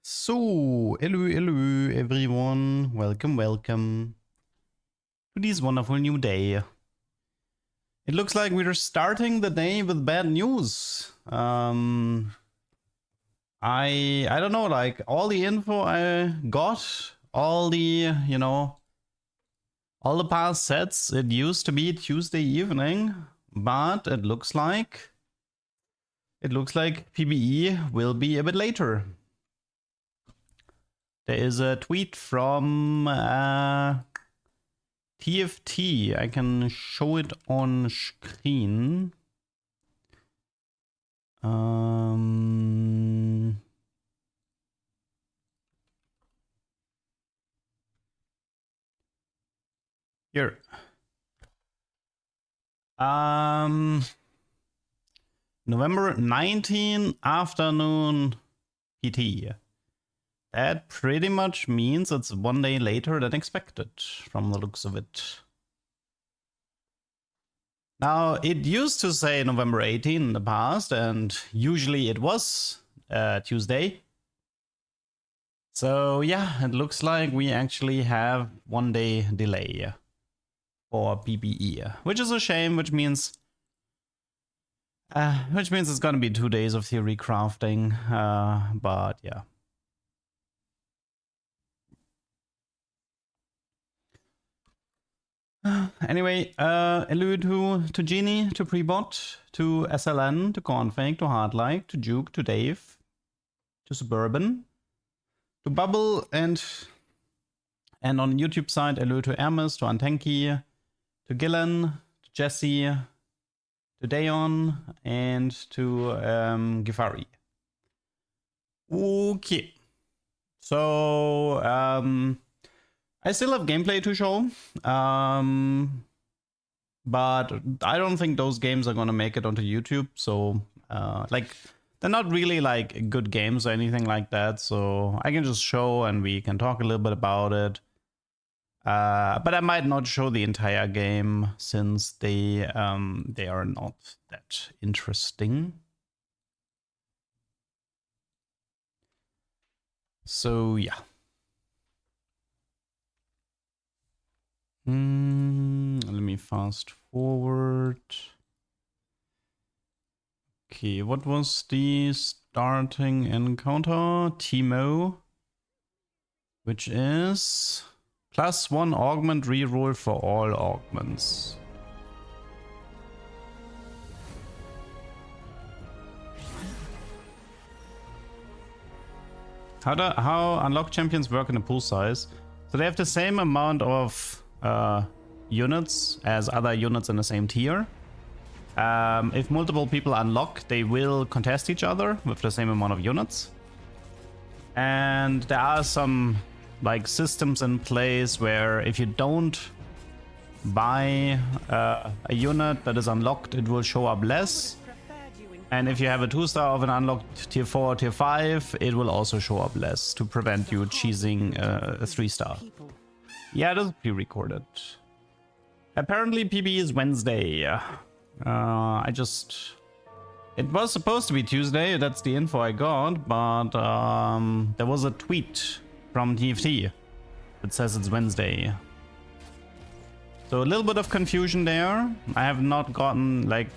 So, hello everyone, welcome to this wonderful new day. It looks like we're starting the day with bad news. I don't know, like all the info I got, all the, all the past sets, it used to be Tuesday evening, but it looks like PBE will be a bit later. There is a tweet from TFT. I can show it on screen. Here. November 19 afternoon PT. That pretty much means it's 1 day later than expected, from the looks of it. Now, it used to say November 18 in the past, and usually it was Tuesday. So yeah, it looks like we actually have 1 day delay for PBE, which is a shame, which means it's gonna be 2 days of theory crafting, but yeah. Anyway, allude to Genie, to Prebot, to SLN, to Config, to Hardlike, to Juke, to Dave, to Suburban, to Bubble, and on YouTube side, allude to Hermes, to Antenki, to Gillen, to Jesse, to Dayon, and to Gifari. Okay. So, I still have gameplay to show, but I don't think those games are gonna make it onto YouTube. So, like, they're not really like good games or anything like that. So I can just show and we can talk a little bit about it. But I might not show the entire game since they are not that interesting. So yeah. Let me fast forward. Okay, what was the starting encounter? Timo, which is +1 augment reroll for all augments. How unlock champions work in a pool size? So they have the same amount of units as other units in the same tier. If multiple people unlock, they will contest each other with the same amount of units. And there are some like systems in place where if you don't buy a unit that is unlocked, it will show up less. And if you have a 2-star of an unlocked tier 4 or tier 5, it will also show up less to prevent you cheesing a 3-star. Yeah, it is pre-recorded. Apparently PBE is Wednesday. It was supposed to be Tuesday, that's the info I got, but there was a tweet from TFT that says it's Wednesday. So a little bit of confusion there. I have not gotten, like,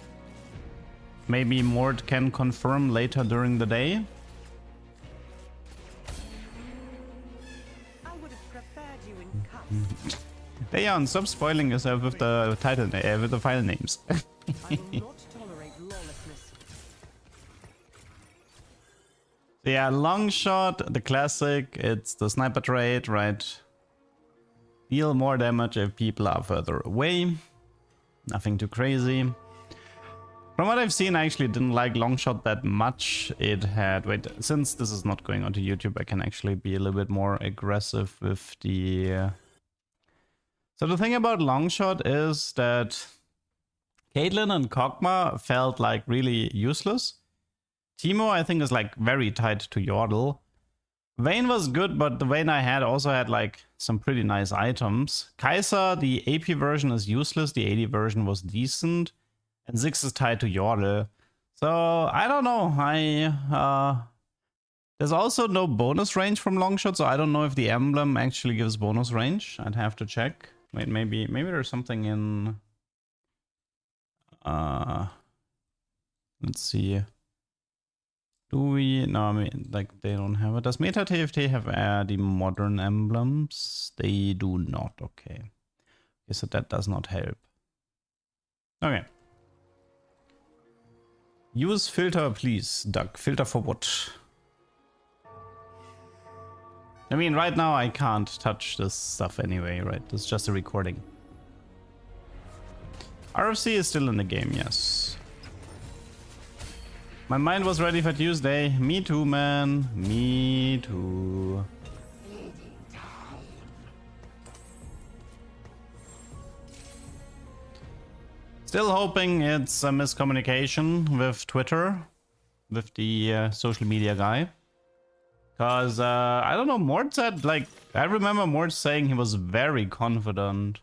maybe Mort can confirm later during the day. Dayon, stop spoiling yourself with the title, with the file names. I will not tolerate lawlessness. So yeah, long shot, the classic. It's the sniper trait, right? Deal more damage if people are further away. Nothing too crazy. From what I've seen, I actually didn't like long shot that much. It had, wait, since this is not going onto YouTube, I can actually be a little bit more aggressive with the. So the thing about Longshot is that Caitlyn and Kog'Maw felt like really useless. Teemo, I think, is like very tied to Yordle. Vayne was good, but the Vayne I had also had like some pretty nice items. Kai'Sa, the AP version is useless, the AD version was decent. And Ziggs is tied to Yordle. So I don't know. There's also no bonus range from Longshot, so I don't know if the emblem actually gives bonus range. I'd have to check. Wait, maybe there's something in... let's see. Do we? No, I mean, like, they don't have it. Does Meta TFT have the modern emblems? They do not. Okay. Okay, so that does not help. Okay. Use filter, please, Doug. Filter for what? I mean, right now I can't touch this stuff anyway, right? It's just a recording. RFC is still in the game, yes. My mind was ready for Tuesday. Me too, man. Me too. Still hoping it's a miscommunication with Twitter, with the social media guy. Because, I don't know, Mort said, like, I remember Mort saying he was very confident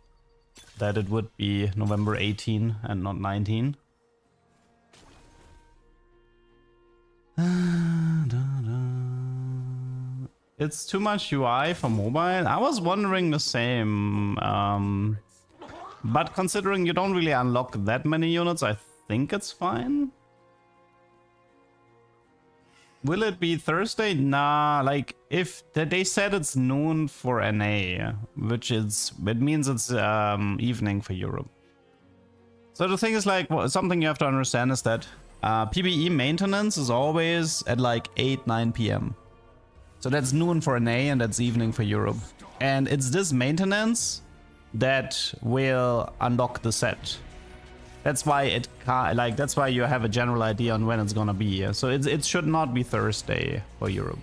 that it would be November 18 and not 19. It's too much UI for mobile. I was wondering the same. But considering you don't really unlock that many units, I think it's fine. Will it be Thursday? Nah, like, if they said it's noon for NA, which is, it means it's evening for Europe. So the thing is, like, something you have to understand is that PBE maintenance is always at like 8-9 p.m. So that's noon for NA and that's evening for Europe. And it's this maintenance that will unlock the set. That's why it like that's why you have a general idea on when it's gonna be. So it should not be Thursday for Europe.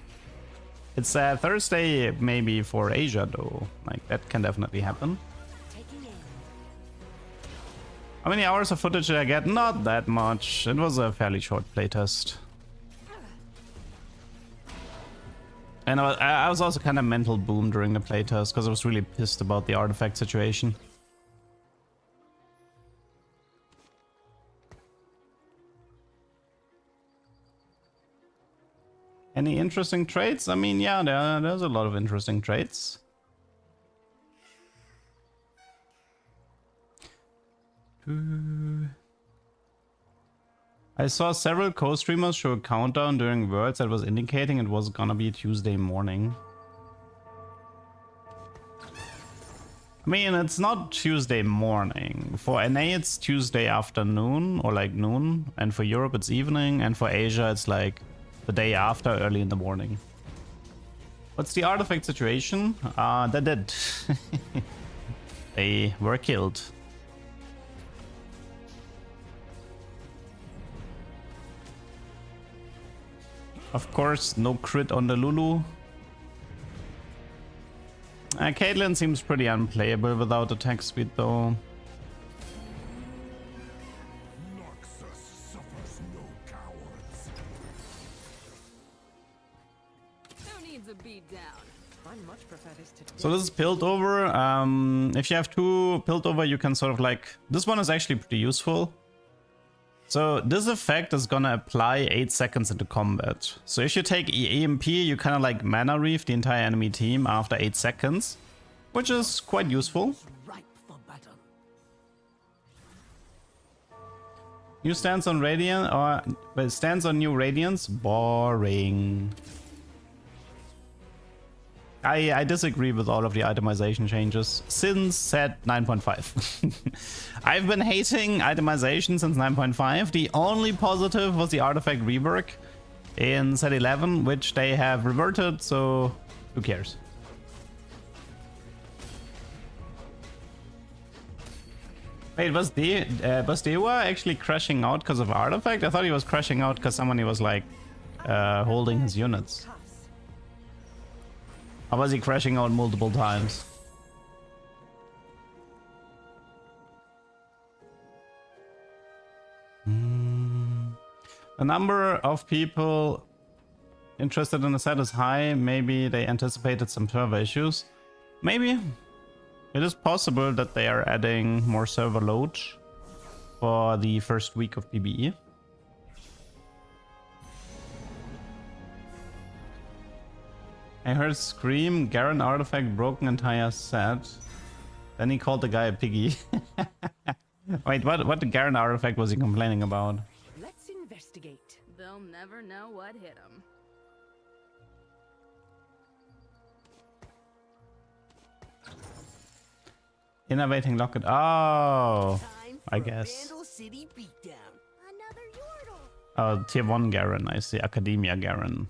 It's Thursday maybe for Asia though. Like that can definitely happen. How many hours of footage did I get? Not that much. It was a fairly short playtest. And I was also kind of mental boom during the playtest because I was really pissed about the artifact situation. Any interesting traits? I mean, yeah, there's a lot of interesting traits. I saw several co-streamers show a countdown during Worlds that was indicating it was gonna be Tuesday morning. I mean, it's not Tuesday morning. For NA it's Tuesday afternoon or like noon, and for Europe it's evening, and for Asia it's like the day after, early in the morning. What's the artifact situation? They're dead. They were killed. Of course, no crit on the Lulu. Caitlyn seems pretty unplayable without attack speed though. So this is Piltover. If you have two Piltover, you can sort of like... This one is actually pretty useful. So this effect is gonna apply 8 seconds into combat. So if you take EMP, you kind of like mana reef the entire enemy team after 8 seconds, which is quite useful. New stance on Radiant, or stance on new Radiance? Boring. I disagree with all of the itemization changes since set 9.5. I've been hating itemization since 9.5. The only positive was the artifact rework in set 11, which they have reverted, so who cares? Wait, was Dewa actually crashing out because of artifact? I thought he was crashing out because somebody was like holding his units. Or was he crashing out multiple times? The number of people interested in the set is high. Maybe they anticipated some server issues. Maybe. It is possible that they are adding more server load for the first week of PBE. I heard scream, Garen artifact broken entire set. Then he called the guy a piggy. Wait, what the Garen artifact was he complaining about? Let's investigate. They'll never know what hit them. Innovating locket. Oh, I guess. City beatdown. Another Yordle. Oh, tier 1 Garen, I see. Academia Garen.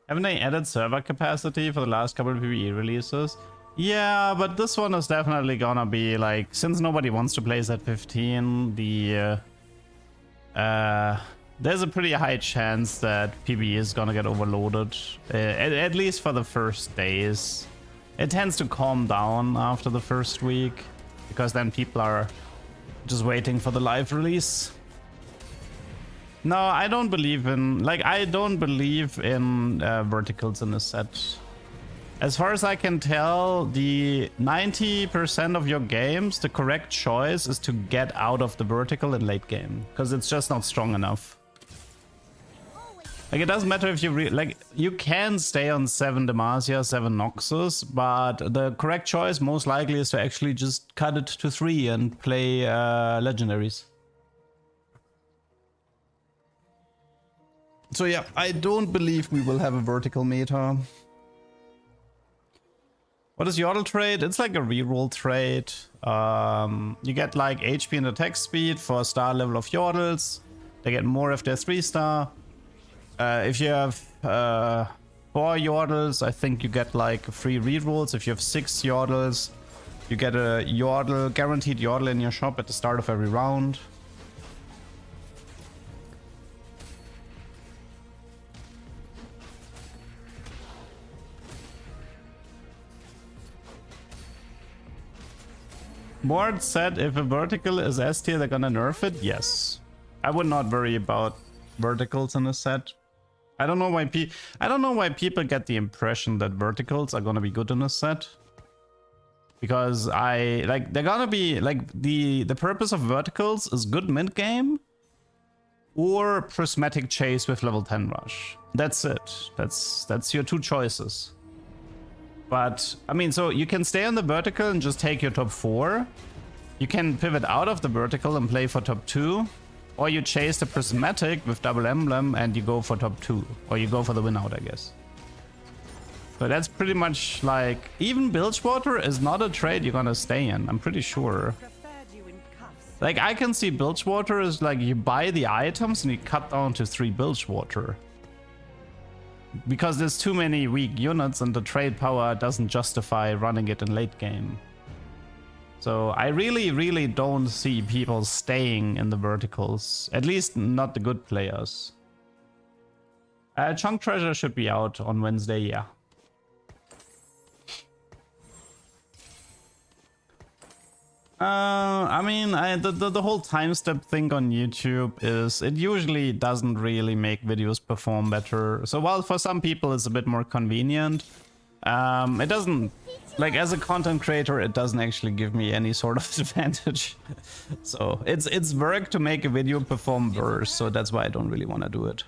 Haven't they added server capacity for the last couple of PBE releases? Yeah, but this one is definitely gonna be like, since nobody wants to play Z15, there's a pretty high chance that PBE is gonna get overloaded, at least for the first days. It tends to calm down after the first week, because then people are just waiting for the live release. No, I don't believe in, verticals in this set. As far as I can tell, the 90% of your games, the correct choice is to get out of the vertical in late game, because it's just not strong enough. Like, it doesn't matter if you you can stay on 7 Demacia, 7 Noxus, but the correct choice most likely is to actually just cut it to 3 and play legendaries. So yeah, I don't believe we will have a vertical meta. What is Yordle trade? It's like a reroll trade. You get like HP and attack speed for star level of Yordles. They get more if they're 3-star. If you have 4 Yordles, I think you get like free rerolls. If you have 6 Yordles, you get a Yordle, guaranteed Yordle in your shop at the start of every round. Mord said if a vertical is S tier, they're gonna nerf it. Yes. I would not worry about verticals in a set. I don't know why people get the impression that verticals are gonna be good in a set. Because they're gonna be the purpose of verticals is good mid game or prismatic chase with level 10 rush. That's it. That's your 2 choices. But I mean, so you can stay on the vertical and just take your top 4. You can pivot out of the vertical and play for top 2. Or you chase the prismatic with double emblem and you go for top 2. Or you go for the win out, I guess. So that's pretty much like, even Bilgewater is not a trade you're gonna stay in, I'm pretty sure. Like, I can see Bilgewater is like, you buy the items and you cut down to 3 Bilgewater. Because there's too many weak units and the trade power doesn't justify running it in late game. So I really don't see people staying in the verticals. At least not the good players. Chunk Treasure should be out on Wednesday, yeah. I mean, the whole time step thing on YouTube is, it usually doesn't really make videos perform better. So while for some people it's a bit more convenient, it doesn't, like, as a content creator, it doesn't actually give me any sort of advantage. So it's work to make a video perform worse, so that's why I don't really want to do it.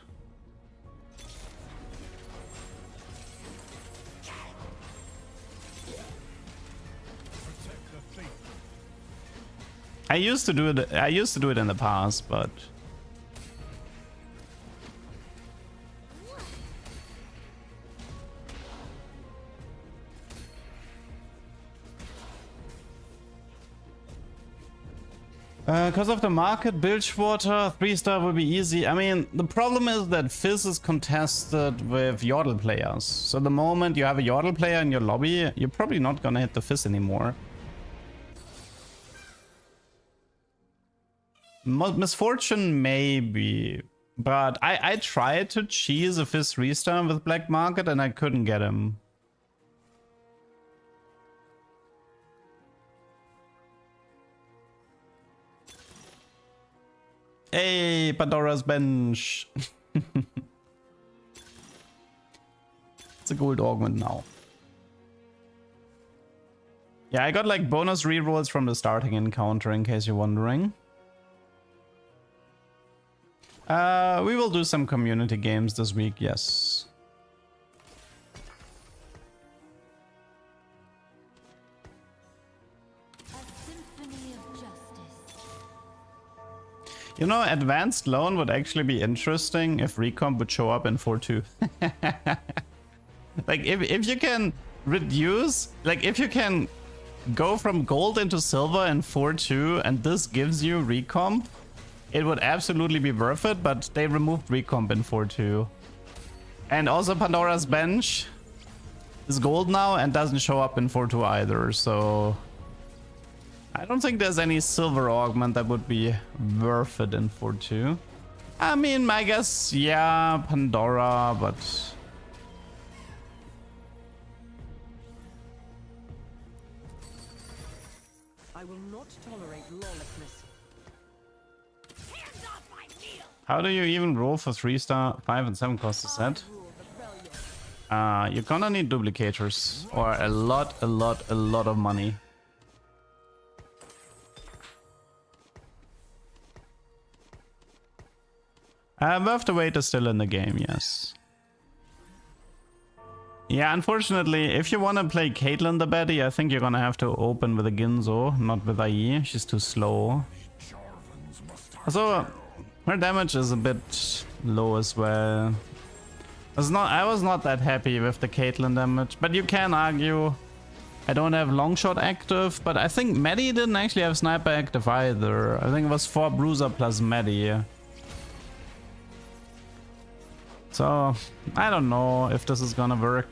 I used to do it in the past, but because of the market, Bilgewater 3-star will be easy. I mean, the problem is that Fizz is contested with Yordle players. So the moment you have a Yordle player in your lobby, you're probably not gonna hit the Fizz anymore. Misfortune maybe, but I tried to cheese a Fizz restart with Black Market and I couldn't get him. Hey, Pandora's Bench. It's a gold augment now. Yeah, I got like bonus rerolls from the starting encounter, in case you're wondering. We will do some community games this week, yes. You know, advanced loan would actually be interesting if recomp would show up in 4-2. Like, if you can reduce, like, if you can go from gold into silver in 4-2 and this gives you recomp, it would absolutely be worth it, but they removed recomp in 4-2. And also Pandora's Bench is gold now and doesn't show up in 4-2 either, so I don't think there's any silver augment that would be worth it in 4-2. I mean, I guess, yeah, Pandora, but I will not tolerate lawlessness. Hands off my meal! how do you even roll for 3-star, 5 and 7 cost a set? You're gonna need duplicators or a lot of money. Above the weight is still in the game, yes. Yeah, unfortunately, if you want to play Caitlyn the Betty, I think you're gonna have to open with a Ginzo, not with IE. She's too slow. Also, her damage is a bit low as well. I was not that happy with the Caitlyn damage, but you can argue I don't have Longshot active, but I think Maddie didn't actually have Sniper active either. I think it was 4 Bruiser plus Maddie. So, I don't know if this is gonna work.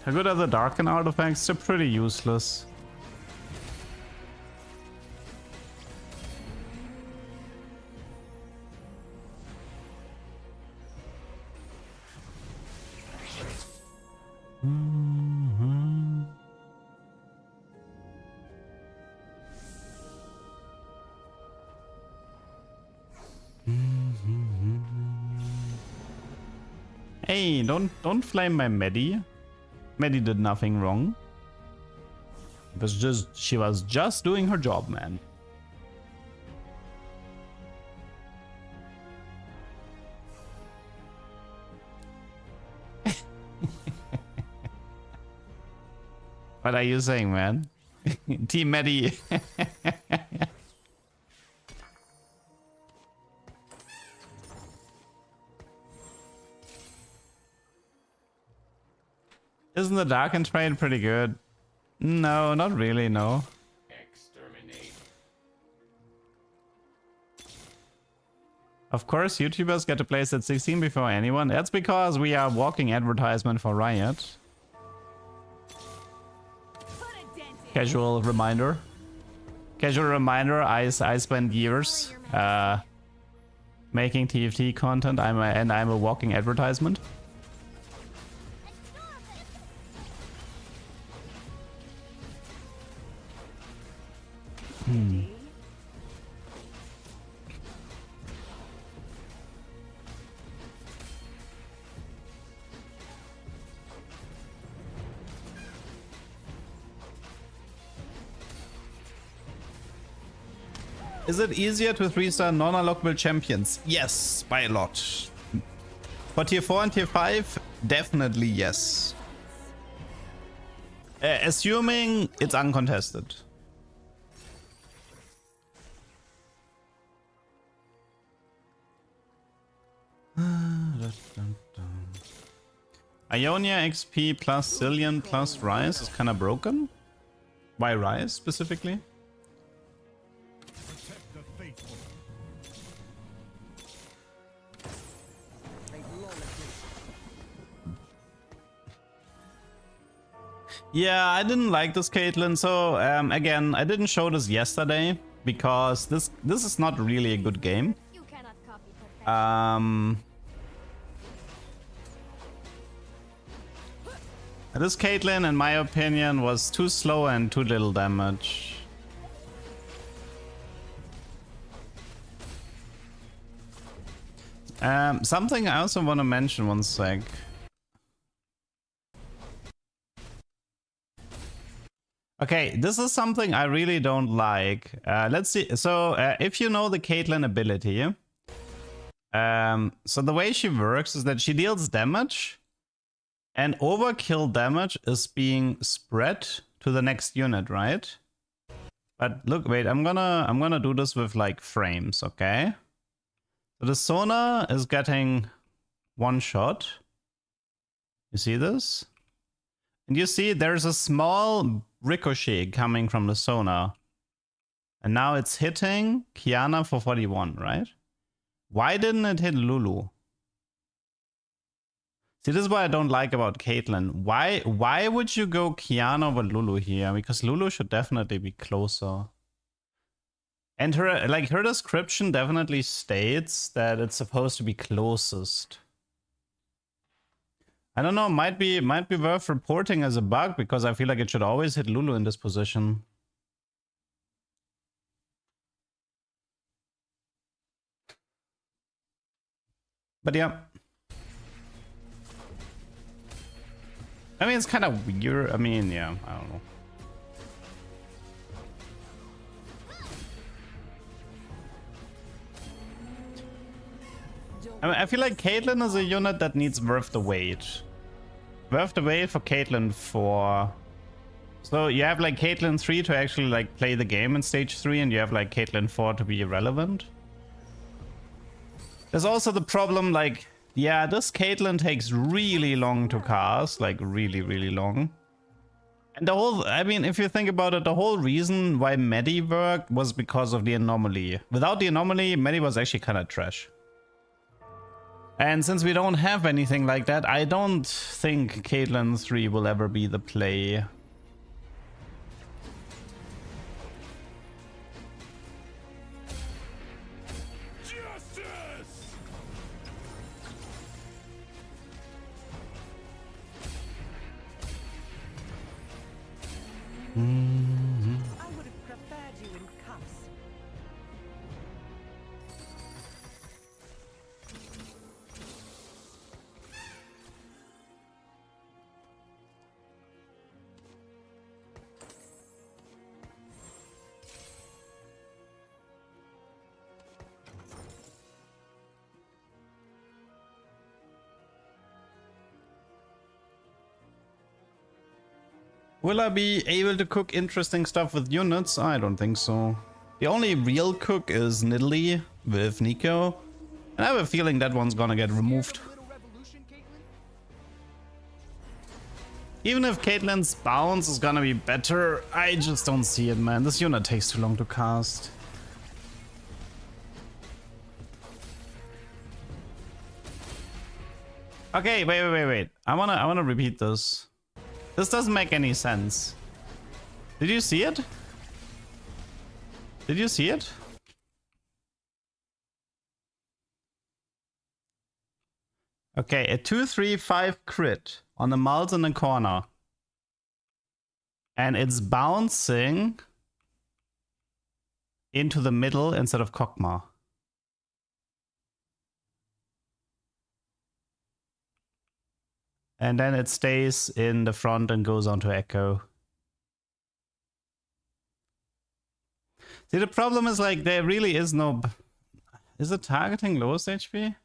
How good are the Darkin artifacts? They're pretty useless. Hey, don't flame my Maddie. Maddie did nothing wrong. She was just doing her job, man. What are you saying, man? Team Maddie. Isn't the Darkin trade pretty good? No, not really, no. Exterminate. Of course, YouTubers get to place at 16 before anyone. That's because we are walking advertisement for Riot. Casual reminder. Casual reminder, I spent years making TFT content. I'm a walking advertisement. Is it easier to 3-star non-unlockable champions? Yes, by a lot. For tier 4 and tier 5, definitely yes. Assuming it's uncontested. Ionia XP plus Zillion plus Rise is kind of broken. Why Rise specifically? Yeah, I didn't like this Caitlyn, so again, I didn't show this yesterday because this is not really a good game. You cannot copy perfection. This Caitlyn, in my opinion, was too slow and too little damage. Something I also want to mention, one sec. Okay, Okay, this is something I really don't like. Let's see. So if you know the Caitlyn ability, so the way she works is that she deals damage, and overkill damage is being spread to the next unit, right? But look, wait, I'm gonna do this with like frames, okay? So the Sona is getting one shot. You see this? And you see there's a small ricochet coming from the Sona. And now it's hitting Kiana for 41, right? Why didn't it hit Lulu? See, this is what I don't like about Caitlyn. Why would you go Kiana over Lulu here? Because Lulu should definitely be closer. And her description definitely states that it's supposed to be closest. I don't know, might be worth reporting as a bug, because I feel like it should always hit Lulu in this position. But yeah. I mean, it's kind of weird. I mean, yeah, I don't know. I mean, I feel like Caitlyn is a unit that needs worth the wait. Worth the wait for Caitlyn 4. So you have like Caitlyn 3 to actually like play the game in stage 3, and you have like Caitlyn 4 to be irrelevant. There's also the problem, like, yeah, this Caitlyn takes really long to cast, like really, really long. And the whole, I mean, if you think about it, the whole reason why Medi worked was because of the anomaly. Without the anomaly, Medi was actually kind of trash. And since we don't have anything like that, I don't think Caitlyn 3 will ever be the play. I would have preferred you in cuffs. Will I be able to cook interesting stuff with units? I don't think so. The only real cook is Nidalee with Nico. And I have a feeling that one's gonna get removed. Even if Caitlyn's bounce is gonna be better, I just don't see it, man. This unit takes too long to cast. Okay, wait. I wanna repeat this. This doesn't make any sense. Did you see it? Did you see it? Okay, a 2-3-5 crit on the Mulls in the corner. And it's bouncing into the middle instead of Kokma. And then it stays in the front and goes on to Echo. See, the problem is like there really is no... Is it targeting lowest HP?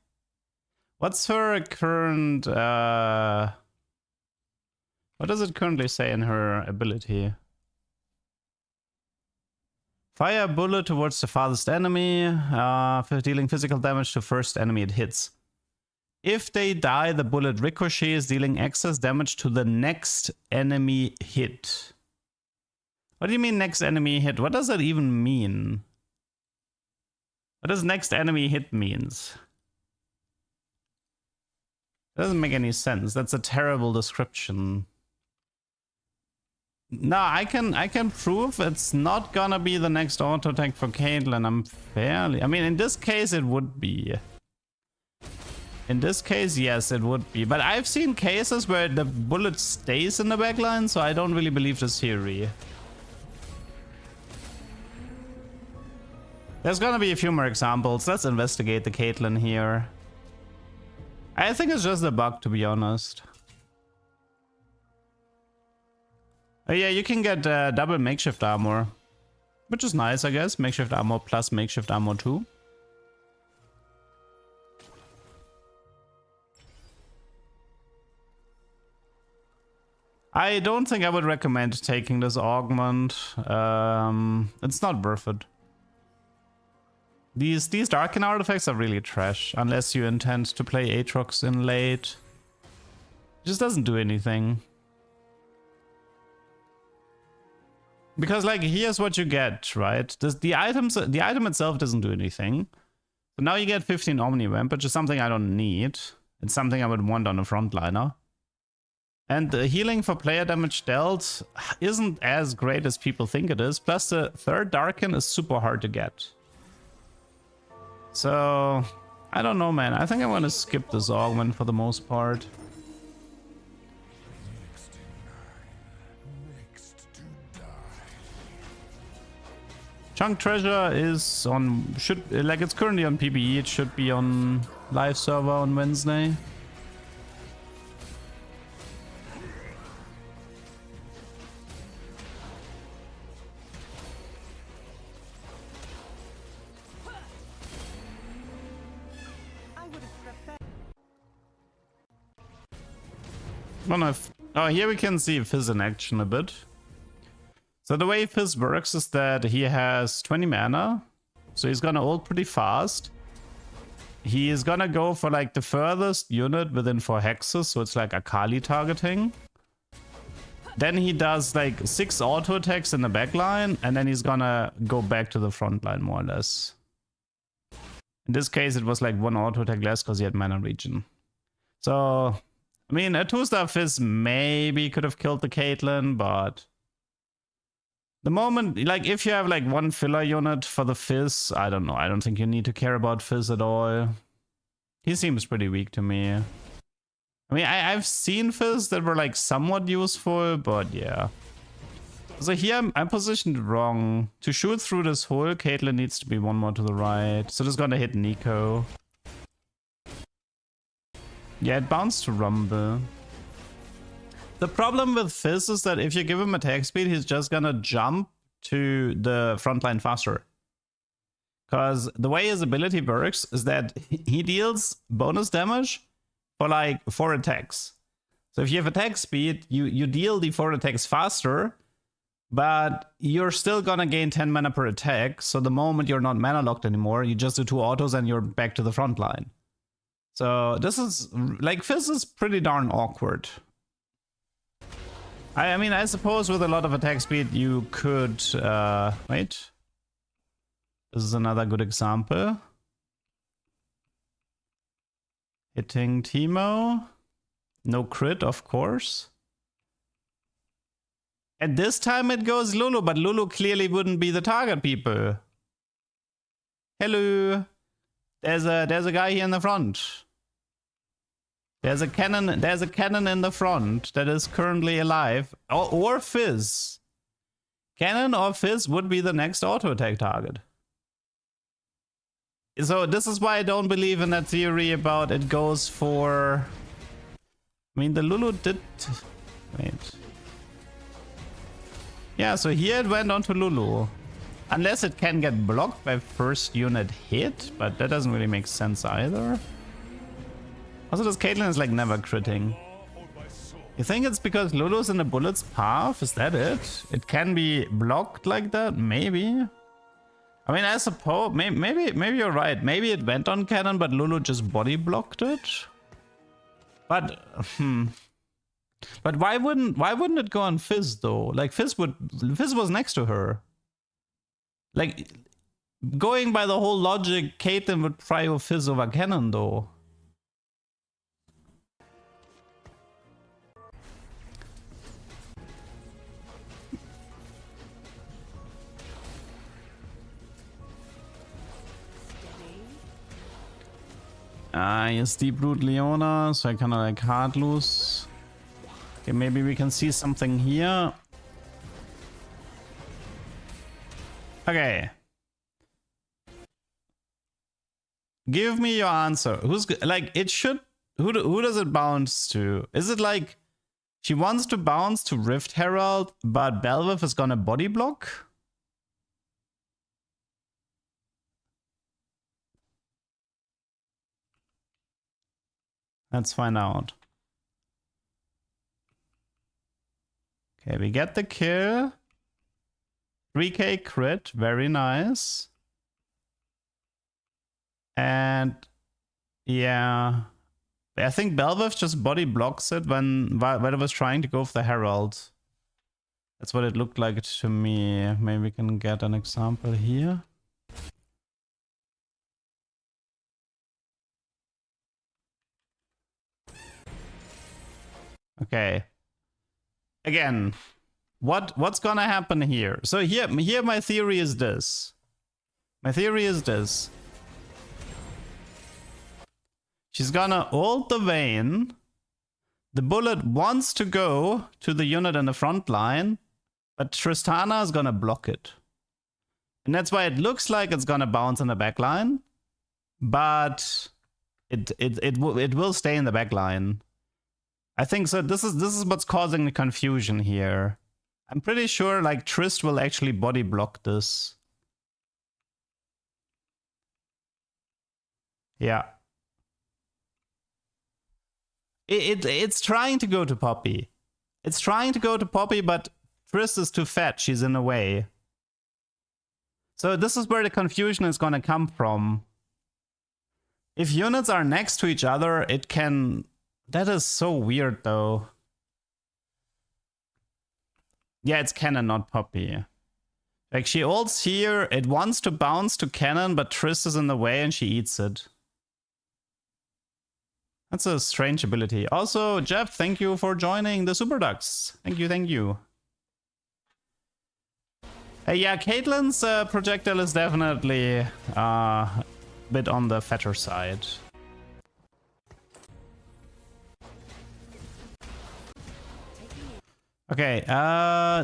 What's her current... What does it currently say in her ability? Fire a bullet towards the farthest enemy, for dealing physical damage to first enemy it hits. If they die, the bullet ricochets, dealing excess damage to the next enemy hit. What do you mean next enemy hit? What does that even mean? What does next enemy hit means? It doesn't make any sense. That's a terrible description. No, I can prove it's not gonna be the next auto attack for Caitlyn. I mean, in this case, it would be. In this case, yes, it would be. But I've seen cases where the bullet stays in the backline, so I don't really believe this theory. There's gonna be a few more examples. Let's investigate the Caitlyn here. I think it's just a bug, to be honest. Oh yeah, you can get double makeshift armor, which is nice, I guess. Makeshift armor plus makeshift armor too. I don't think I would recommend taking this augment. It's not worth it. These Darkin artifacts are really trash, unless you intend to play Aatrox in late. It just doesn't do anything. Because like, here's what you get, right? The item itself doesn't do anything. So now you get 15 Omni Vamp, which is something I don't need. It's something I would want on a frontliner. And the healing for player damage dealt isn't as great as people think it is. Plus the third Darkin is super hard to get. So, I don't know, man. I think I want to skip this augment for the most part. Chunk Treasure is on, it's currently on PBE. It should be on live server on Wednesday. Oh, here we can see Fizz in action a bit. So the way Fizz works is that he has 20 mana. So he's gonna ult pretty fast. He is gonna go for like the furthest unit within 4 hexes. So it's like Akali targeting. Then he does like 6 auto attacks in the back line. And then he's gonna go back to the front line more or less. In this case, it was like 1 auto attack less because he had mana regen. So... I mean, a 2-star Fizz maybe could have killed the Caitlyn, but the moment, like, if you have like 1 filler unit for the Fizz, I don't know. I don't think you need to care about Fizz at all. He seems pretty weak to me. I mean, I've seen Fizz that were like somewhat useful, but yeah. So here I'm positioned wrong. To shoot through this hole, Caitlyn needs to be 1 more to the right. So this is gonna hit Nico. Yeah, it bounced to Rumble. The problem with Fizz is that if you give him attack speed, he's just gonna jump to the front line faster. Because the way his ability works is that he deals bonus damage for like 4 attacks. So if you have attack speed, you deal the 4 attacks faster, but you're still gonna gain 10 mana per attack. So the moment you're not mana locked anymore, you just do 2 autos and you're back to the front line. So this is, like, Fizz is pretty darn awkward. I mean, I suppose with a lot of attack speed you could, wait. This is another good example. Hitting Teemo. No crit, of course. And this time it goes Lulu, but Lulu clearly wouldn't be the target, people. Hello. There's a guy here in the front. There's a cannon in the front that is currently alive. Or Fizz. Cannon or Fizz would be the next auto attack target. So this is why I don't believe in that theory about it goes for... I mean, the Lulu did... Wait. Yeah, so here it went on to Lulu. Unless it can get blocked by first unit hit, but that doesn't really make sense either. Also, this Caitlyn is like never critting. You think it's because Lulu's in the bullet's path? Is that it? It can be blocked like that? Maybe. I mean, I suppose maybe you're right. Maybe it went on cannon, but Lulu just body blocked it. But but why wouldn't it go on Fizz though? Like Fizz was next to her. Like, going by the whole logic, Caitlyn would prio Fizz over cannon though. Yes, Deep Root Leona, so I kind of like hard loose. Okay, maybe we can see something here. Okay. Give me your answer. Who's like it should? Who does it bounce to? Is it like She wants to bounce to Rift Herald, but Belveth is gonna body block. Let's find out. Okay, we get the kill. 3k crit, very nice. And yeah, I think Belveth just body blocks it when it was trying to go for the Herald. That's what it looked like to me. Maybe we can get an example here. Okay. Again, what's gonna happen here? So here my theory is this. My theory is this. She's gonna ult the Vayne. The bullet wants to go to the unit in the front line, but Tristana is gonna block it. And that's why it looks like it's gonna bounce in the back line, but it will stay in the back line. I think so. This is what's causing the confusion here. I'm pretty sure like Trist will actually body block this. Yeah. It's trying to go to Poppy. It's trying to go to Poppy, but Trist is too fat. She's in the way. So this is where the confusion is gonna come from. If units are next to each other, it can... That is so weird, though. Yeah, it's Cannon, not Poppy. Like, she ults here, it wants to bounce to Cannon, but Triss is in the way and she eats it. That's a strange ability. Also, Jeff, thank you for joining the Super Ducks. Thank you, thank you. Yeah, Caitlyn's projectile is definitely a bit on the fatter side. Okay,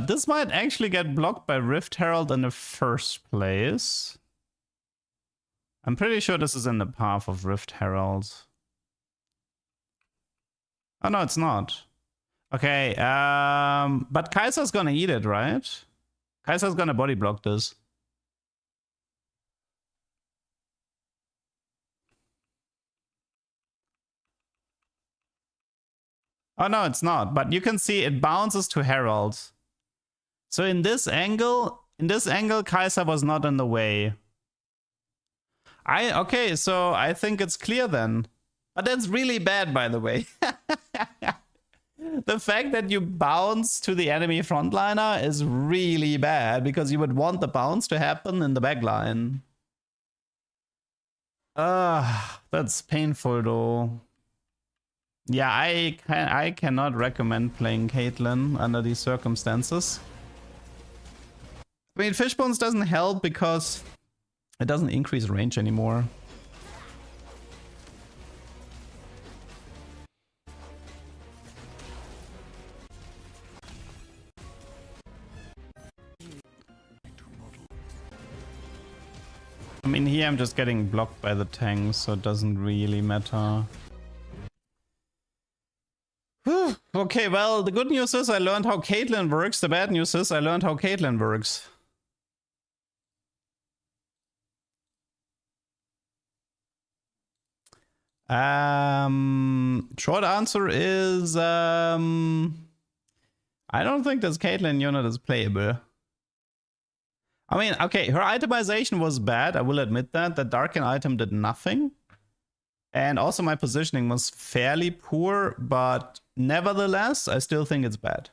this might actually get blocked by Rift Herald in the first place. I'm pretty sure this is in the path of Rift Herald. Oh no, it's not. Okay, but Kai'Sa's gonna eat it, right? Kai'Sa's gonna body block this. Oh no, it's not. But you can see it bounces to Herald. So in this angle, Kai'Sa was not in the way. Okay, so I think it's clear then. But that's really bad, by the way. The fact that you bounce to the enemy frontliner is really bad because you would want the bounce to happen in the backline. That's painful though. Yeah, I cannot recommend playing Caitlyn under these circumstances. I mean, Fishbones doesn't help because it doesn't increase range anymore. I mean, here I'm just getting blocked by the tanks, so it doesn't really matter. Whew. Okay, well, the good news is I learned how Caitlyn works. The bad news is I learned how Caitlyn works. Short answer is I don't think this Caitlyn unit is playable. I mean, okay, her itemization was bad, I will admit that. The Darkin item did nothing. And also my positioning was fairly poor, but nevertheless, I still think it's bad.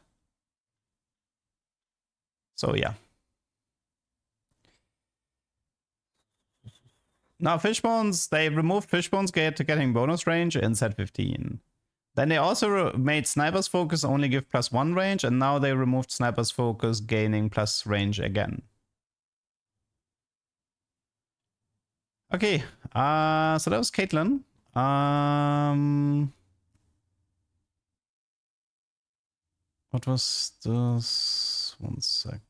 So yeah. Now Fishbones, they removed Fishbones getting bonus range in set 15. Then they also made Sniper's Focus only give +1 range, and now they removed Sniper's Focus gaining plus range again. Okay, so that was Caitlyn. What was this? One sec.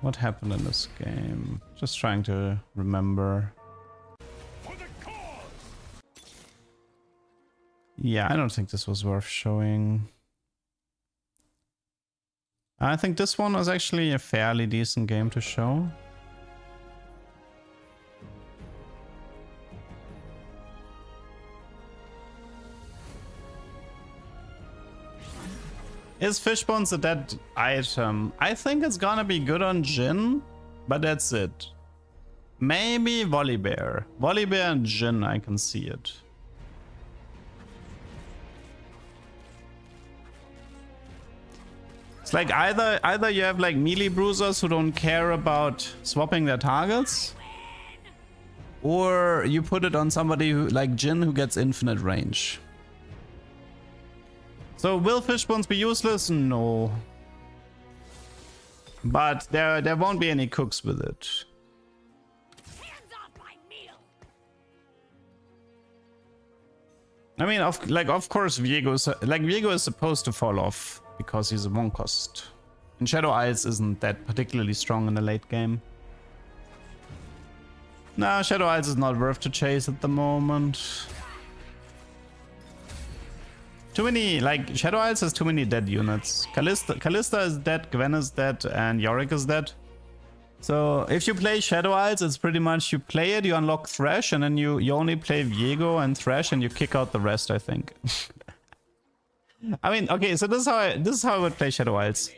What happened in this game? Just trying to remember. Yeah, I don't think this was worth showing. I think this one was actually a fairly decent game to show. Is Fishbones a dead item? I think it's gonna be good on Jhin, but that's it. Maybe Volibear. Volibear and Jhin, I can see it. It's like either you have like melee bruisers who don't care about swapping their targets, or you put it on somebody who like Jhin who gets infinite range. So will Fishbones be useless? No. But there won't be any cooks with it. I mean, of course, Viego is supposed to fall off because he's a 1 cost. And Shadow Isles isn't that particularly strong in the late game. No, Shadow Isles is not worth to chase at the moment. Too many, like, Shadow Isles has too many dead units. Kalista is dead, Gwen is dead, and Yorick is dead. So if you play Shadow Isles, it's pretty much you play it, you unlock Thresh, and then you only play Viego and Thresh, and you kick out the rest, I think. I mean, okay, so this is how I would play Shadow Isles.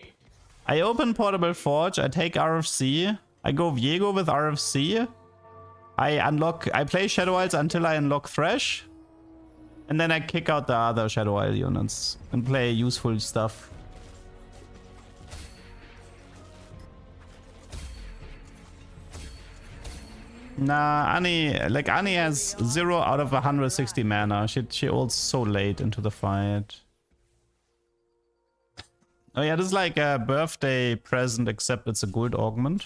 I open Portable Forge, I take RFC, I go Viego with RFC, I play Shadow Isles until I unlock Thresh, and then I kick out the other Shadow Isle units and play useful stuff. Nah, Annie has 0 out of 160 mana. She ults so late into the fight. Oh yeah, this is like a birthday present, except it's a gold augment.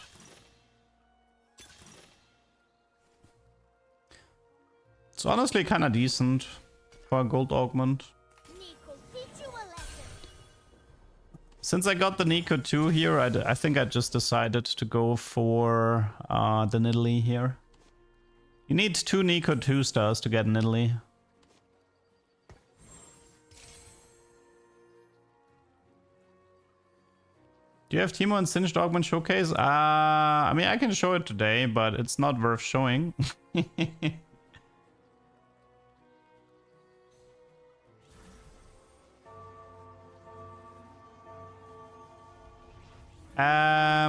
It's honestly kind of decent for a gold augment. Since I got the Nico 2 here, I think I just decided to go for the Nidalee here. You need 2 Nico 2 stars to get Nidalee. Do you have Teemo and Singed Augment Showcase? I mean, I can show it today, but it's not worth showing.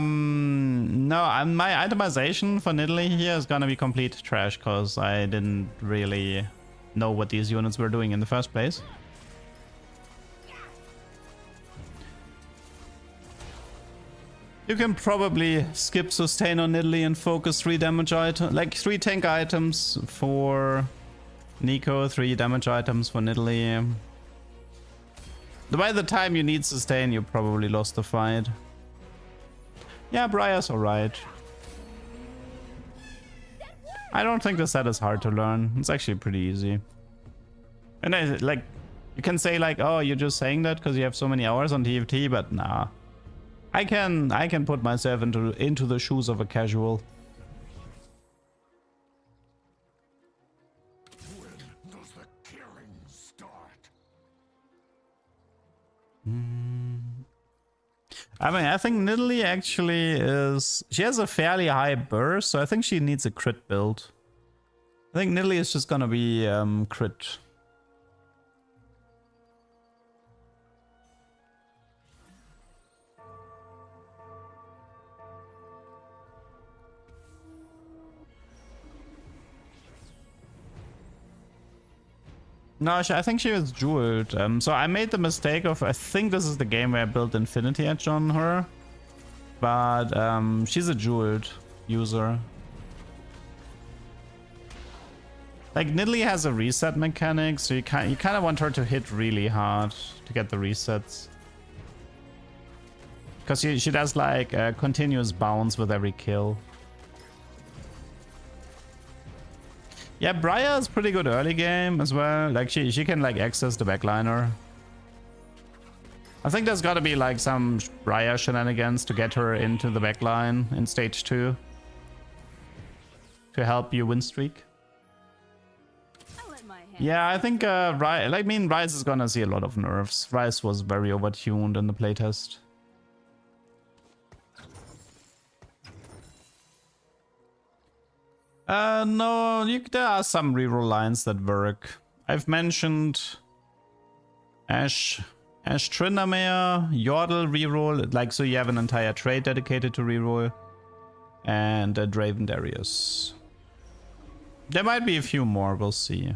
No, my itemization for Nidalee here is gonna be complete trash because I didn't really know what these units were doing in the first place. You can probably skip sustain on Nidalee and focus 3 damage items, like 3 tank items for Nico, 3 damage items for Nidalee. By the time you need sustain, you probably lost the fight. Yeah, Briar's alright. I don't think the set is hard to learn. It's actually pretty easy. And like, you can say like, oh, you're just saying that because you have so many hours on TFT, but nah. I can put myself into the shoes of a casual. When does the killing start? I mean, I think Nidalee actually is... She has a fairly high burst, so I think she needs a crit build. I think Nidalee is just gonna be crit. No, I think she was jeweled. So I made the mistake of, I think this is the game where I built Infinity Edge on her. But she's a jeweled user. Like Nidalee has a reset mechanic, so you kind of want her to hit really hard to get the resets. Because she does like a continuous bounce with every kill. Yeah, Briar is pretty good early game as well. Like she can like access the backliner. I think there's gotta be like some Briar shenanigans to get her into the backline in stage 2. To help you win streak. I let my Yeah, I think I mean, Rise is gonna see a lot of nerfs. Rise was very overtuned in the playtest. No, there are some reroll lines that work. I've mentioned Ash Tryndamere, Yordle reroll, like so you have an entire trade dedicated to reroll, and Draven Darius. There might be a few more, we'll see.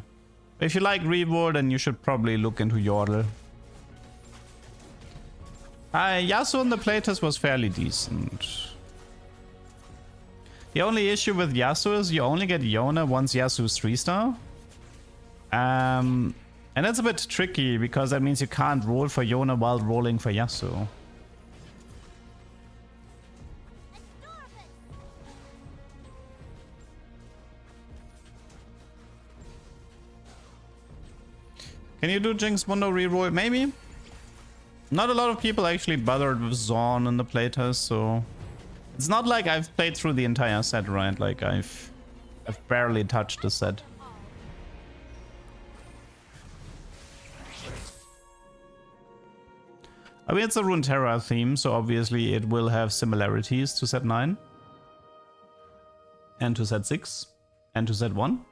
If you like reroll, then you should probably look into Yordle. Yasuo in the playtest was fairly decent. The only issue with Yasuo is you only get Yona once Yasuo's 3-star. And that's a bit tricky because that means you can't roll for Yona while rolling for Yasuo. Can you do Jinx Mundo reroll? Maybe. Not a lot of people actually bothered with Zaun in the playtest, so it's not like I've played through the entire set, right? Like I've barely touched the set. I mean, it's a Runeterra theme, so obviously it will have similarities to set 9 and to set 6 and to set 1.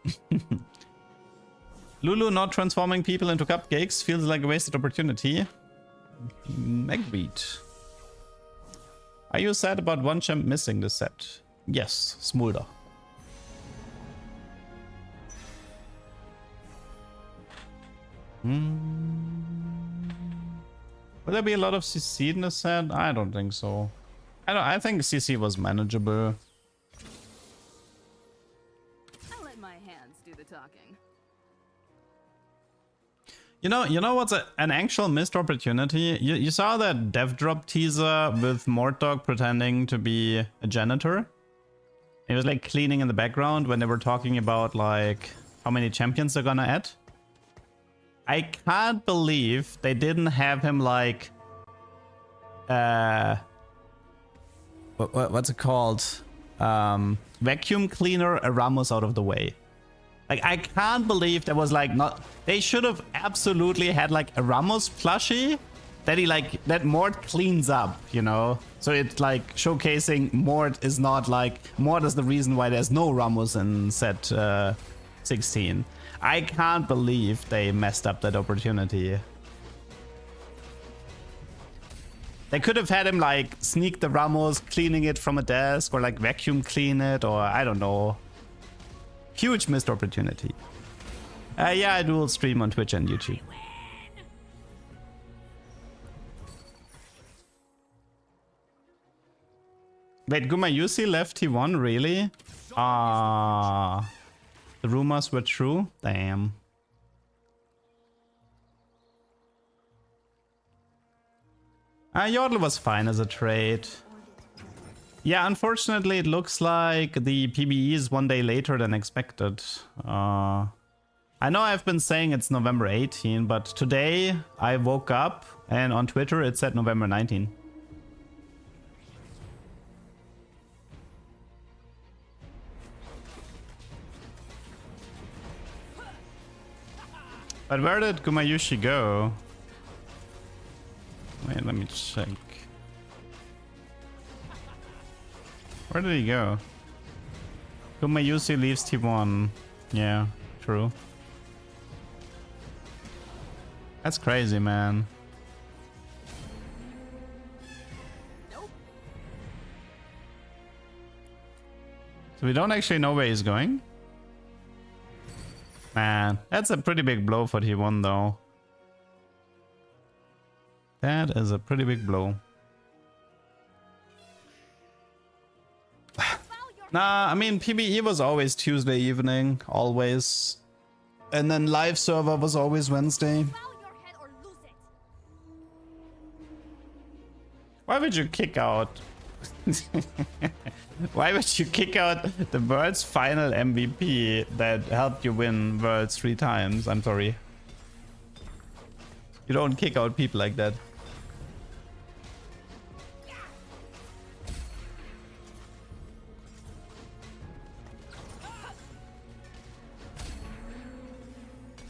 Lulu not transforming people into cupcakes feels like a wasted opportunity. Agreed. Are you sad about one champ missing the set? Yes, Smolder. Will there be a lot of CC in the set? I don't think so. I think CC was manageable. I'll let my hands do the talking. You know what's an actual missed opportunity? You saw that dev drop teaser with Mortdog pretending to be a janitor? He was like cleaning in the background when they were talking about like how many champions they're gonna add. I can't believe they didn't have him like what's it called? Vacuum cleaner a Ramos out of the way. Like, I can't believe there was like not... They should have absolutely had like a Ramos plushie that that Mort cleans up, you know? So it's like showcasing Mort is not like... Mort is the reason why there's no Ramos in set 16. I can't believe they messed up that opportunity. They could have had him like sneak the Ramos, cleaning it from a desk, or like vacuum clean it, or I don't know. Huge missed opportunity. Yeah, I do stream on Twitch and YouTube. Wait, Gumayusi left T1, really? Ah, the rumors were true? Damn. Yordle was fine as a trade. Yeah, unfortunately, it looks like the PBE is 1 day later than expected. I know I've been saying it's November 18, but today I woke up and on Twitter it said November 19. But where did Gumayushi go? Wait, let me check. Where did he go? Gumayusi leaves T1. Yeah, true. That's crazy, man. Nope. So we don't actually know where he's going? Man, that's a pretty big blow for T1 though. That is a pretty big blow. Nah, I mean, PBE was always Tuesday evening, always. And then live server was always Wednesday. Why would you kick out? Why would you kick out the world's final MVP that helped you win Worlds 3 times? I'm sorry. You don't kick out people like that.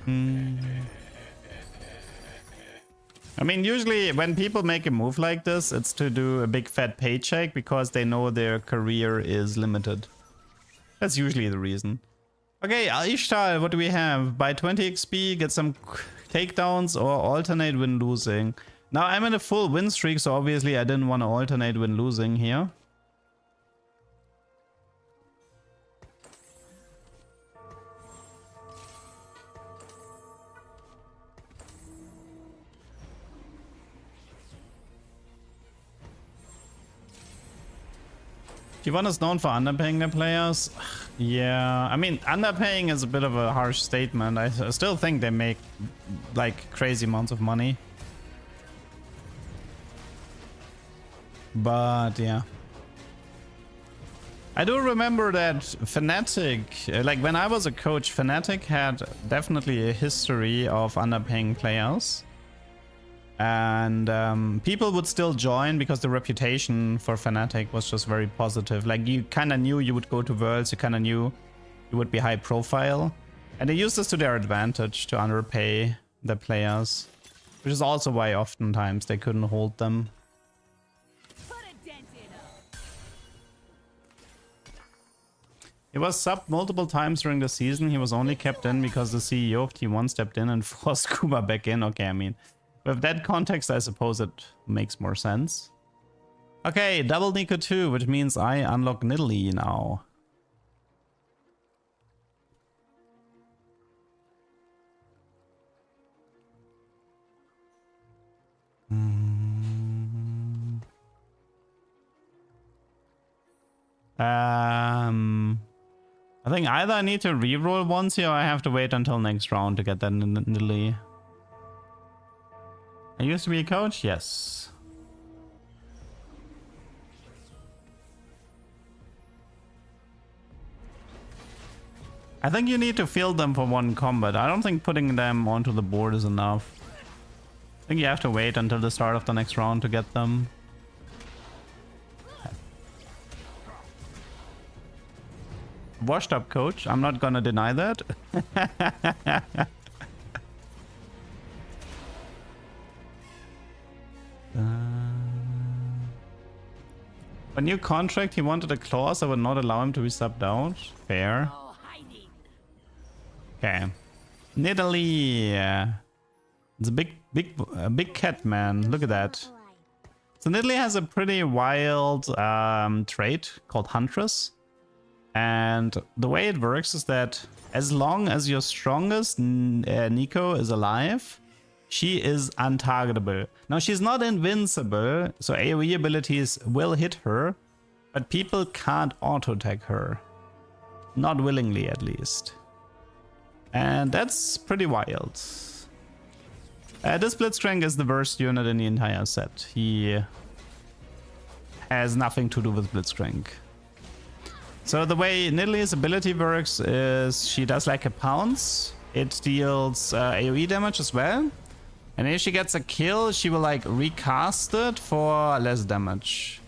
I mean, usually when people make a move like this, it's to do a big fat paycheck because they know their career is limited. That's usually the reason. Okay, Ishtar, what do we have? Buy 20 XP, get some takedowns, or alternate win losing. Now I'm in a full win streak, so obviously I didn't want to alternate win losing here. T1 is known for underpaying their players. Yeah, I mean, underpaying is a bit of a harsh statement. I still think they make like crazy amounts of money. But yeah. I do remember that Fnatic, like when I was a coach, Fnatic had definitely a history of underpaying players. And people would still join because the reputation for Fnatic was just very positive. Like you kind of knew you would go to Worlds, you kind of knew you would be high profile. And they used this to their advantage to underpay the players. Which is also why oftentimes they couldn't hold them. He was subbed multiple times during the season. He was only kept in because the CEO of T1 stepped in and forced Kuba back in. Okay, I mean, with that context, I suppose it makes more sense. Okay, double Nico 2, which means I unlock Nidalee now. I think either I need to reroll once here or I have to wait until next round to get that Nidalee. I used to be a coach? Yes. I think you need to field them for one combat. I don't think putting them onto the board is enough. I think you have to wait until the start of the next round to get them. Washed up coach. I'm not gonna deny that. A new contract, he wanted a clause that would not allow him to be subbed out. Fair. Okay. Nidalee. It's a big cat, man. Look at that. So Nidalee has a pretty wild trait called huntress. And the way it works is that as long as your strongest Nico is alive, she is untargetable. Now, she's not invincible, so AoE abilities will hit her, but people can't auto-tag her. Not willingly, at least. And that's pretty wild. This Blitzcrank is the worst unit in the entire set. He has nothing to do with Blitzcrank. So the way Nidalee's ability works is she does like a pounce. It deals AoE damage as well. And if she gets a kill, she will like recast it for less damage.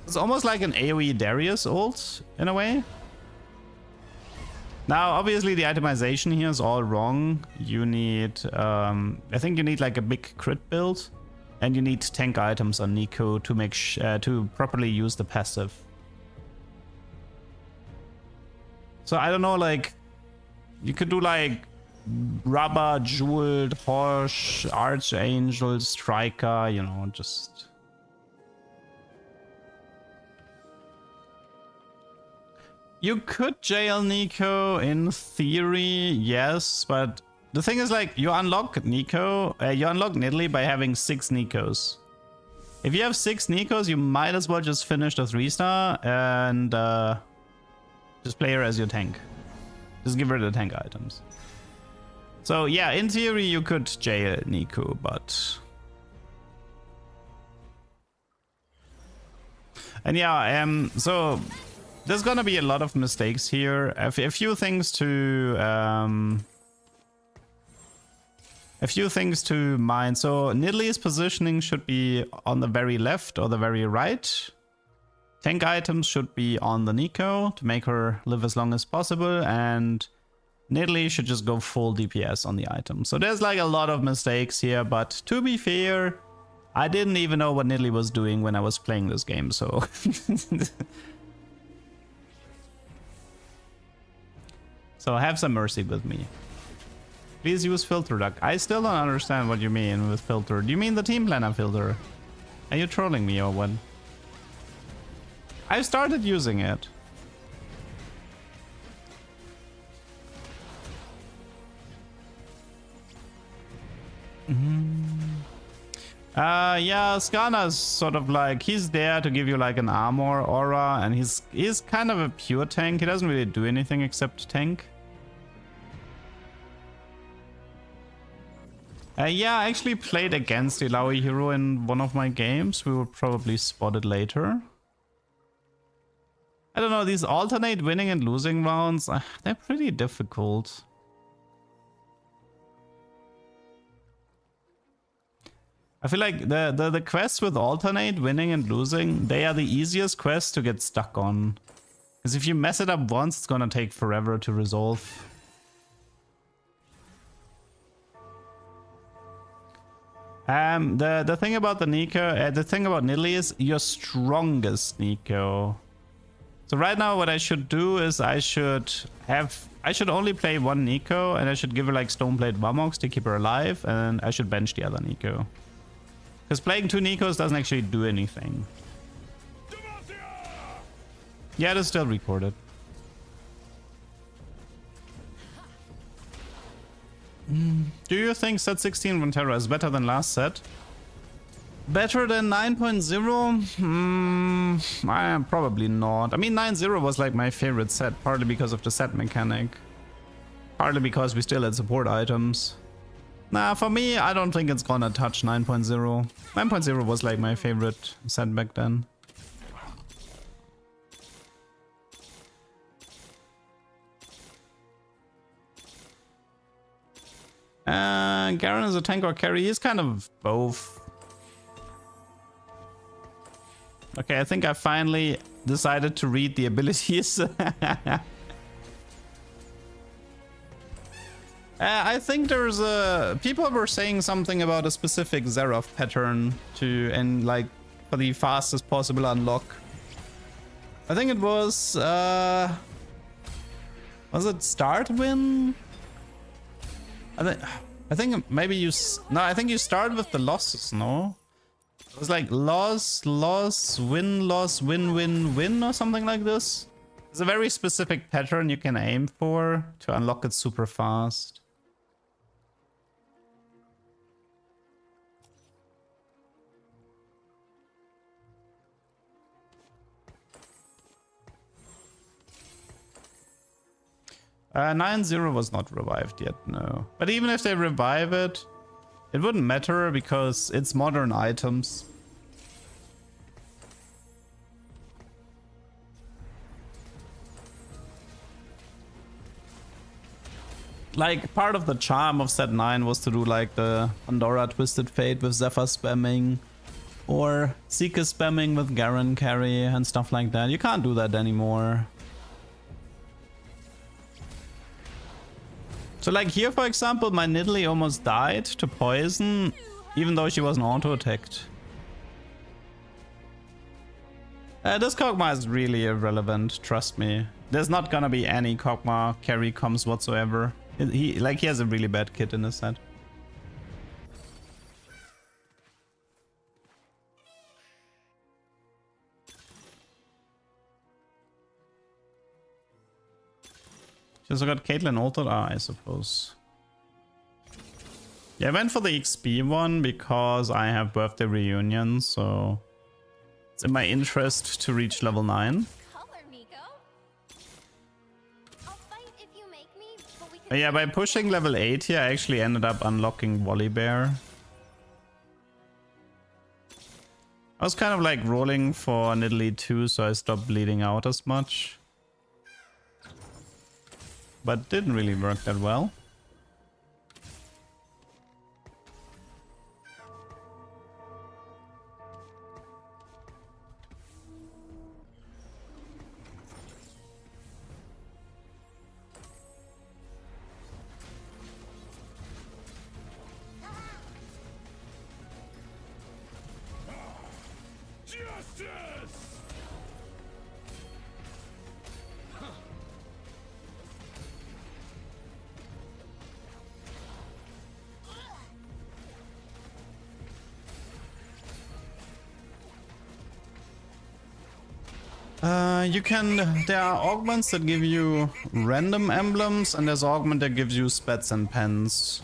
It's almost like an AoE Darius ult in a way. Now, obviously the itemization here is all wrong. You need, I think you need like a big crit build. And you need tank items on Nico to make to properly use the passive. So I don't know, like, you could do like rubber, jeweled, horse, archangel, striker, you know, just. You could jail Nico in theory, yes, but the thing is, like, you unlock Nico, you unlock Nidalee by having 6 Nikos. If you have 6 Nikos, you might as well just finish the 3-star and just play her as your tank. Just give her the tank items. So yeah, in theory you could jail Nico, but... And yeah, so there's gonna be a lot of mistakes here. A few things to mind. So Nidalee's positioning should be on the very left or the very right. Tank items should be on the Nico to make her live as long as possible, and Nidalee should just go full DPS on the item. So there's like a lot of mistakes here, but to be fair, I didn't even know what Nidalee was doing when I was playing this game, so... So have some mercy with me. Please use filter duck. I still don't understand what you mean with filter. Do you mean the team planner filter? Are you trolling me or what? I've started using it. Yeah, Skana's sort of like, he's there to give you like an armor aura, and he's kind of a pure tank. He doesn't really do anything except tank. Yeah, I actually played against Illaoi Hero in one of my games. We will probably spot it later. I don't know, these alternate winning and losing rounds, they're pretty difficult. I feel like the quests with alternate winning and losing, they are the easiest quests to get stuck on. Because if you mess it up once, it's gonna take forever to resolve. The thing about the Nico, the thing about Nidalee is your strongest Nico. So right now what I should do is I should only play one Nico, and I should give her like Stoneblade Vamox to keep her alive, and I should bench the other Nico. Because playing two Nikos doesn't actually do anything. Yeah, it is still recorded. Do you think set 16 Runeterra is better than last set? Better than 9.0? Probably not. I mean, 9.0 was like my favorite set, partly because of the set mechanic. Partly because we still had support items. Nah, for me, I don't think it's gonna touch 9.0. 9.0 was like my favorite set back then. Garen is a tank or carry. He's kind of both. Okay, I think I finally decided to read the abilities. I think there's a... People were saying something about a specific Xerath pattern to... And like, for the fastest possible unlock. I think it was... Was it start win? I think maybe you... No, I think you start with the losses, no? It was like loss, win, win or something like this. It's a very specific pattern you can aim for to unlock it super fast. Uh, 9.0 was not revived yet, no. But even if they revive it, it wouldn't matter because it's modern items. Like, part of the charm of set 9 was to do like the Pandora Twisted Fate with Zephyr spamming, or Seeker spamming with Garen carry and stuff like that. You can't do that anymore. So like here, for example, my Nidalee almost died to poison, even though she wasn't auto-attacked. This Kog'Maw is really irrelevant, trust me. There's not gonna be any Kog'Maw carry comms whatsoever. He has a really bad kit in his set. She also got Caitlyn altered? Ah, I suppose. Yeah, I went for the XP one because I have birthday reunion, so it's in my interest to reach level 9. But yeah, by pushing level 8 here, I actually ended up unlocking Volibear. I was kind of like rolling for Nidalee too, so I stopped bleeding out as much. But didn't really work that well. You can, there are augments that give you random emblems, and there's augment that gives you spets and pens.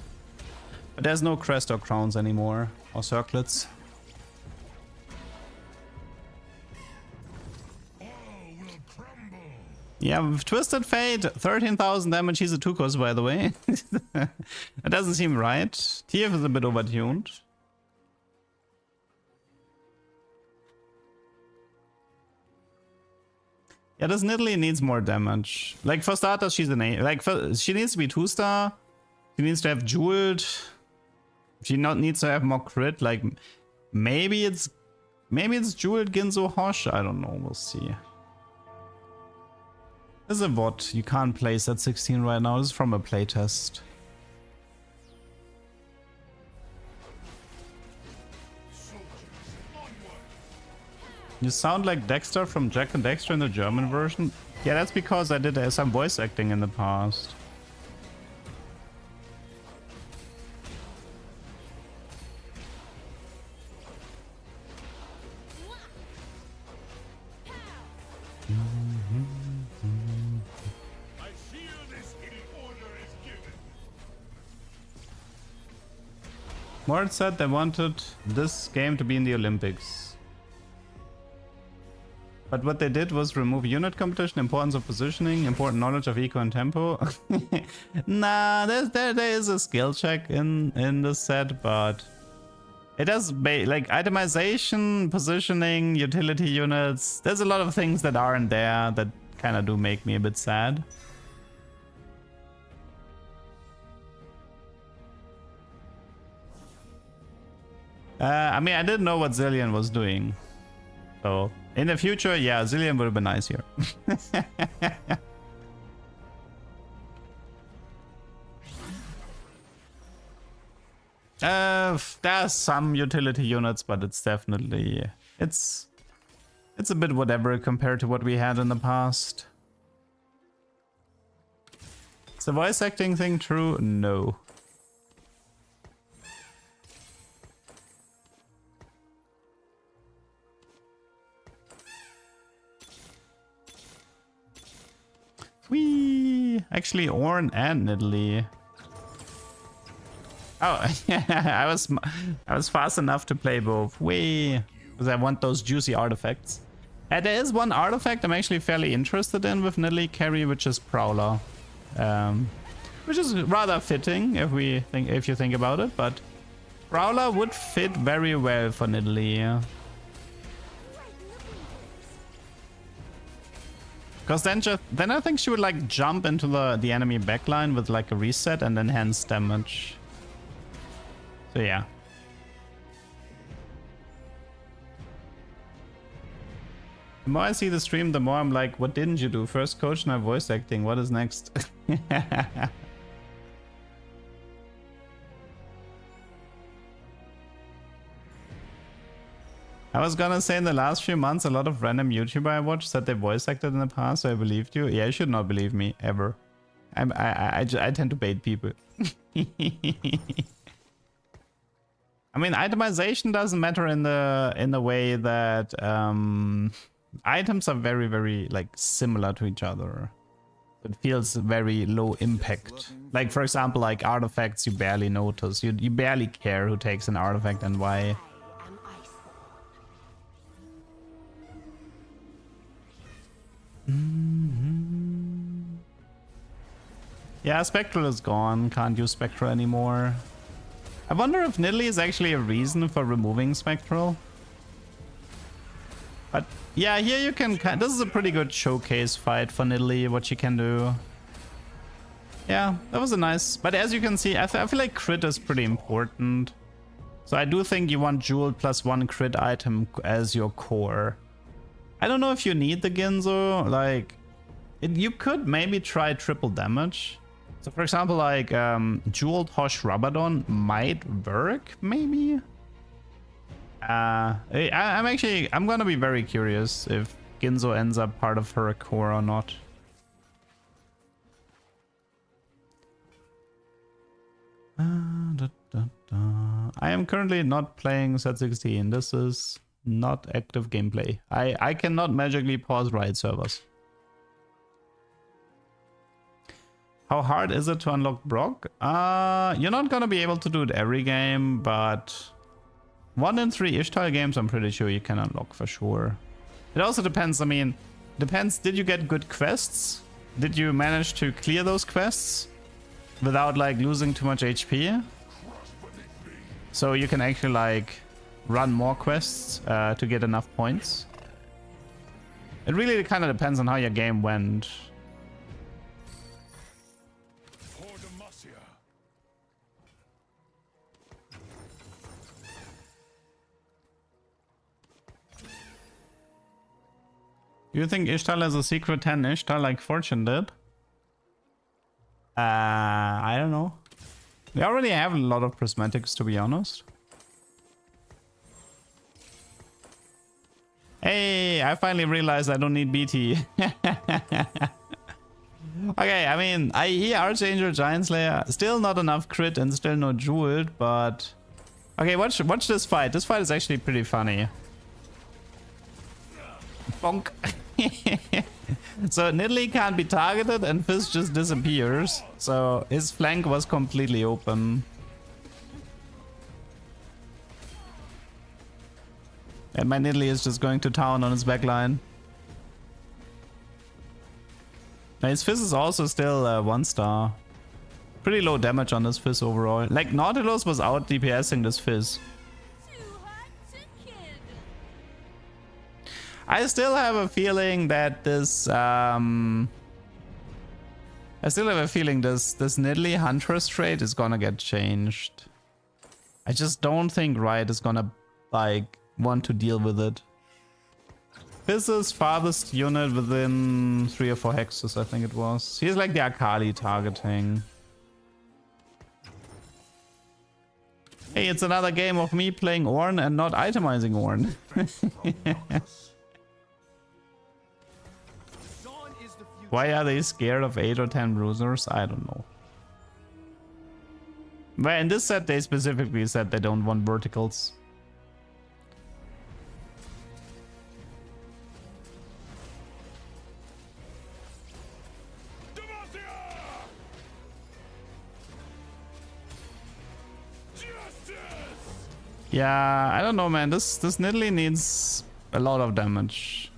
But there's no crest or crowns anymore, or circlets. Yeah, with Twisted Fate, 13,000 damage, he's a 2-cost by the way. That doesn't seem right. TF is a bit overtuned. Yeah, this Nidalee needs more damage. Like, for starters, she's an 8. Like, she needs to be 2-star. She needs to have jeweled. She needs to have more crit. Like, maybe it's jeweled Ginzo Hosh. I don't know. We'll see. This is a VOD. You can't place at 16 right now. This is from a playtest. You sound like Dexter from Jack and Dexter in the German version. Yeah, that's because I did some voice acting in the past. Mort said they wanted this game to be in the Olympics. But what they did was remove unit competition, importance of positioning, important knowledge of eco and tempo. Nah, there is a skill check in this set, but it does like itemization, positioning, utility units. There's a lot of things that aren't there that kind of do make me a bit sad. I mean, I didn't know what Zillion was doing. So, in the future, yeah, Zillion would have been nice here. There's some utility units, but it's definitely... It's a bit whatever compared to what we had in the past. Is the voice acting thing true? No. Whee! Actually, Orin and Nidalee. Oh, yeah, I was fast enough to play both. Whee! Because I want those juicy artifacts. There is one artifact I'm actually fairly interested in with Nidalee carry, which is Prowler. Which is rather fitting if you think about it, but Prowler would fit very well for Nidalee. Because then I think she would like jump into the enemy backline with like a reset and enhance damage. So yeah. The more I see the stream, the more I'm like, what didn't you do? First coach, now voice acting. What is next? I was gonna say in the last few months, a lot of random YouTuber I watched said they voice acted in the past, so I believed you. Yeah, you should not believe me, ever. I tend to bait people. I mean, itemization doesn't matter in the way that items are very, very like similar to each other. It feels very low impact. Like for example, like artifacts you barely notice. You barely care who takes an artifact and why. Yeah, Spectral is gone. Can't use Spectral anymore. I wonder if Nidalee is actually a reason for removing Spectral. But yeah, here you can... This is a pretty good showcase fight for Nidalee, what she can do. Yeah, that was a nice... But as you can see, I feel like crit is pretty important. So I do think you want Jewel plus 1 crit item as your core. I don't know if you need the Ginzo. Like, you could maybe try triple damage. So for example, like Jeweled Hosh Rabadon might work, maybe. I'm gonna be very curious if Ginzo ends up part of her core or not. I am currently not playing set 16. This is Not active gameplay. I cannot magically pause Riot servers. How hard is it to unlock Brock? You're not gonna be able to do it every game, but 1 in 3 Ishtar games I'm pretty sure you can unlock for sure. It also depends, I mean, depends, did you get good quests? Did you manage to clear those quests without like losing too much HP? So you can actually like run more quests to get enough points. It really kind of depends on how your game went. Do you think Ishtar has a secret 10 Ishtar like Fortune did? I don't know. We already have a lot of prismatics, to be honest. Hey, I finally realized I don't need BT. Okay, I mean, IE, Archangel, Giant Slayer, still not enough crit and still no jeweled, but... Okay, watch this fight. This fight is actually pretty funny. Bonk. So Nidalee can't be targeted and Fizz just disappears. So his flank was completely open. And my Nidalee is just going to town on his backline. Now his Fizz is also still 1 star. Pretty low damage on this Fizz overall. Like Nautilus was out DPSing this Fizz. I still have a feeling that this this Nidalee Huntress trait is gonna get changed. I just don't think Riot is gonna like want to deal with it. Fizz's farthest unit within 3 or 4 hexes, I think it was. He's like the Akali targeting. Hey, it's another game of me playing Orin and not itemizing Orin. Why are they scared of 8 or 10 bruisers? I don't know. But in this set, they specifically said they don't want verticals. Yeah, I don't know, man. This Nidalee needs a lot of damage.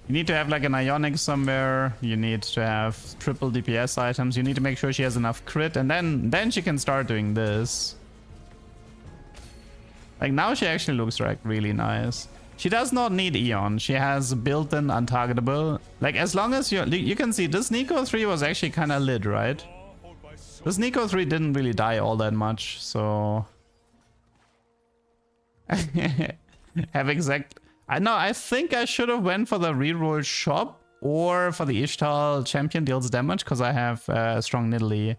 You need to have like an Ionic somewhere. You need to have triple DPS items. You need to make sure she has enough crit, and then she can start doing this. Like now she actually looks like really nice. She does not need Eon. She has built-in untargetable. Like as long as you can see this Nico 3 was actually kind of lit, right? This Nico 3 didn't really die all that much, so have exact. I know, I think I should have went for the reroll shop or for the Ishtar champion deals damage because I have a strong Nidalee.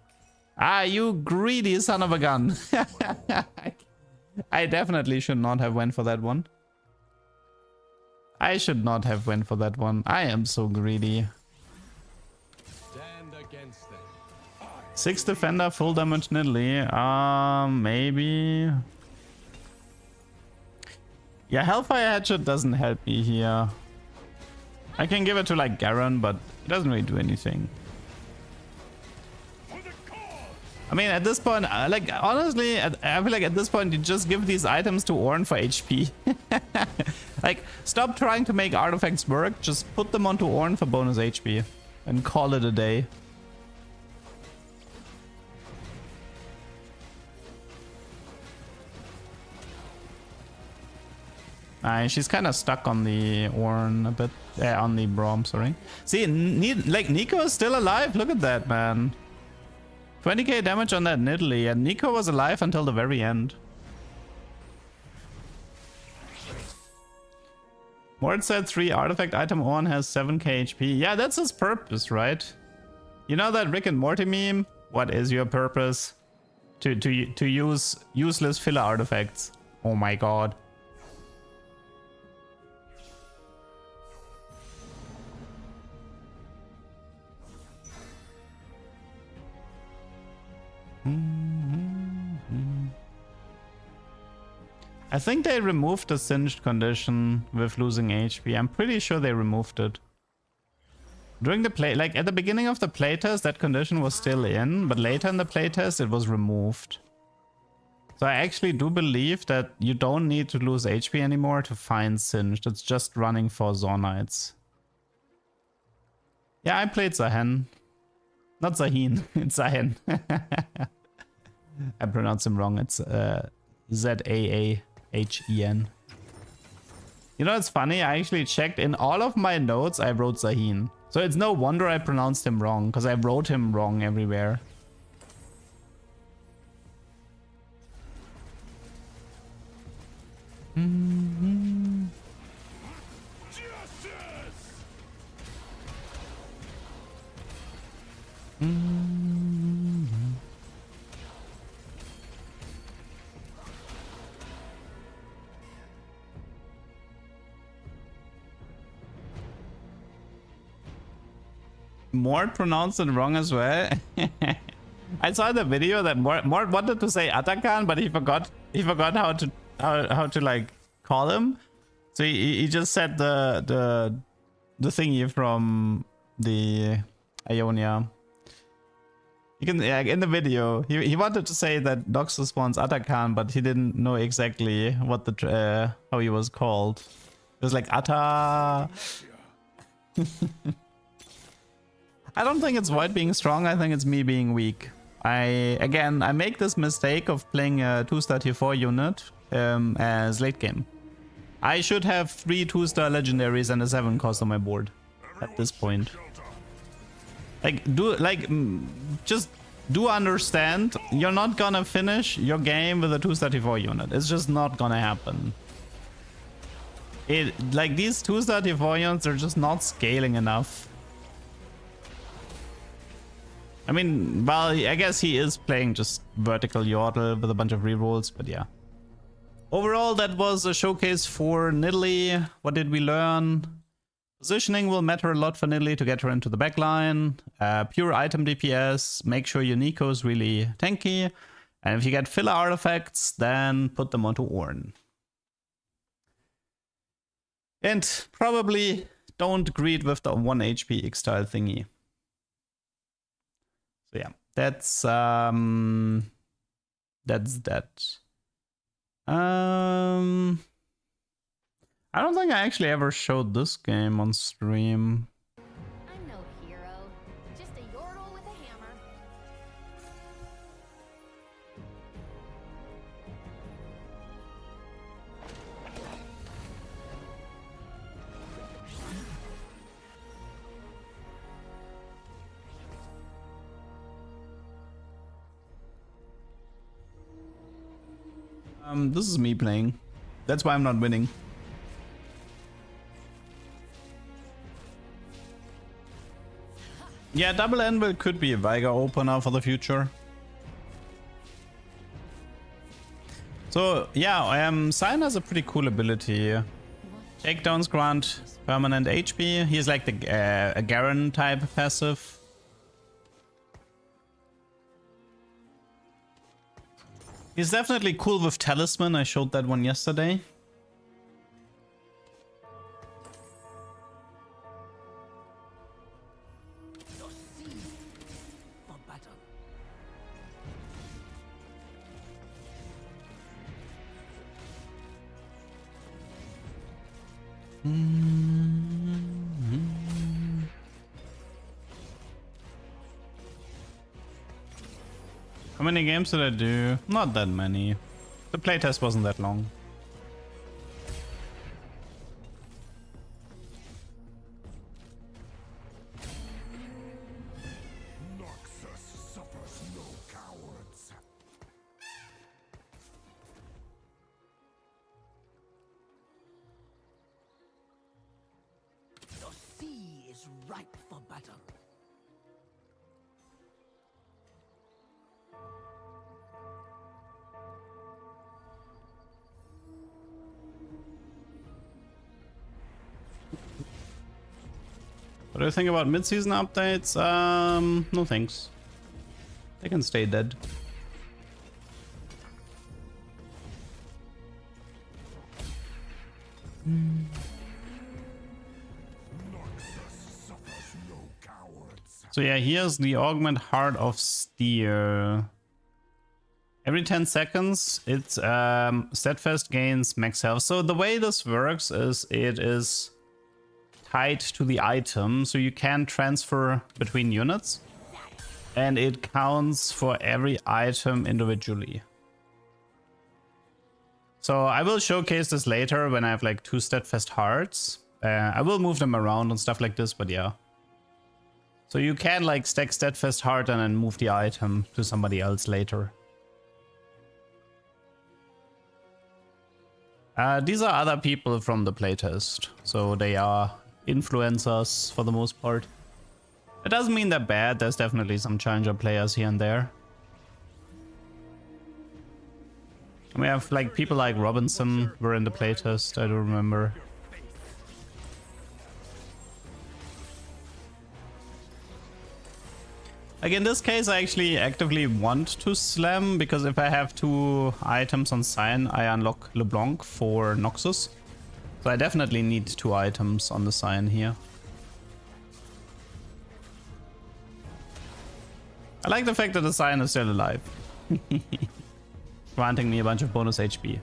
Ah, you greedy son of a gun. I definitely should not have went for that one. I should not have went for that one. I am so greedy. Stand against them. 6 defender, full damage Nidalee. Maybe. Yeah, Hellfire Hatchet doesn't help me here. I can give it to like Garen, but it doesn't really do anything. I mean, at this point, like honestly, I feel like at this point you just give these items to Orin for HP. Like, stop trying to make artifacts work. Just put them onto Orin for bonus HP and call it a day. She's kind of stuck on the Orin a bit, on the Braum, sorry. See, like Nico is still alive. Look at that, man. 20k damage on that Nidalee, and Nico was alive until the very end. Mort said 3 artifact item Orin has 7k HP. Yeah, that's his purpose, right? You know that Rick and Morty meme? What is your purpose? To use useless filler artifacts. Oh my god. I think they removed the singed condition with losing HP. I'm pretty sure they removed it. During the play, like at the beginning of the playtest, that condition was still in, but later in the playtest, it was removed. So I actually do believe that you don't need to lose HP anymore to find singed. It's just running for Zaunites. Yeah, I played Zahen. Not Zahin, it's Zahen. I pronounced him wrong. It's Z-A-A-H-E-N. You know, it's funny. I actually checked in all of my notes. I wrote Zahin. So it's no wonder I pronounced him wrong, because I wrote him wrong everywhere. Mort pronounced it wrong as well. I saw the video that Mort wanted to say Atakan, but he forgot how to like call him. So he just said the thingy from the Ionia. You can, yeah, in the video he wanted to say that Nox responds Atakan, but he didn't know exactly what the how he was called. It was like Ata. I don't think it's Void being strong, I think it's me being weak. I make this mistake of playing a 2-star tier 4 unit as late game. I should have 3 2-star legendaries and a 7 cost on my board at this point. Just do understand, you're not gonna finish your game with a 2-star tier 4 unit. It's just not gonna happen. Like these 2-star tier 4 units are just not scaling enough. I mean, well, I guess he is playing just vertical Yordle with a bunch of rerolls, but yeah. Overall, that was a showcase for Nidalee. What did we learn? Positioning will matter a lot for Nidalee to get her into the backline. Pure item DPS, make sure your Nico is really tanky. And if you get filler artifacts, then put them onto Orin. And probably don't greet with the 1 HP X-Style thingy. So yeah, that's that. I don't think I actually ever showed this game on stream. I'm no hero, just a yordle with a hammer. This is me playing. That's why I'm not winning. Yeah, double anvil could be a Veigar opener for the future. So yeah, Zaun has a pretty cool ability. Takedowns grant permanent HP. He's like the a Garen type passive. He's definitely cool with Talisman. I showed that one yesterday. How many games did I do? Not that many. The playtest wasn't that long. Noxus suffers no cowards. The sea is ripe for battle. What do you think about mid-season updates? No thanks. They can stay dead. Noxus suffers no cowards. So yeah, here's the Augment Heart of Steel. Every 10 seconds, it steadfast gains max health. So the way this works is it is tied to the item, so you can transfer between units, and it counts for every item individually. So I will showcase this later when I have like 2 steadfast hearts. I will move them around and stuff like this, but yeah. So you can like stack steadfast heart and then move the item to somebody else later. These are other people from the playtest, so they are influencers for the most part. It doesn't mean they're bad, there's definitely some challenger players here and there. And we have like people like Robinson were in the playtest, I do remember. Like in this case, I actually actively want to slam, because if I have 2 items on Sign, I unlock LeBlanc for Noxus. So I definitely need 2 items on the Sign here. I like the fact that the Sign is still alive. Granting me a bunch of bonus HP.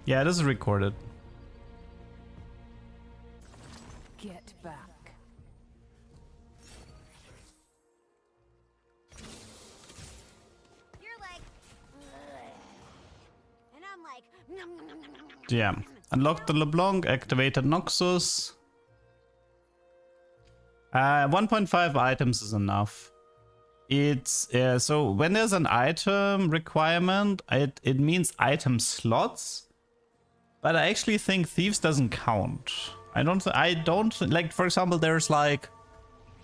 Yeah, this is recorded. Get back. You're like, ugh. And I'm like, nom, nom, nom, nom, nom, nom. Yeah, unlocked the LeBlanc, activated Noxus. 1.5 items is enough. It's so when there's an item requirement, it means item slots, but I actually think thieves doesn't count. I don't like, for example, there's like,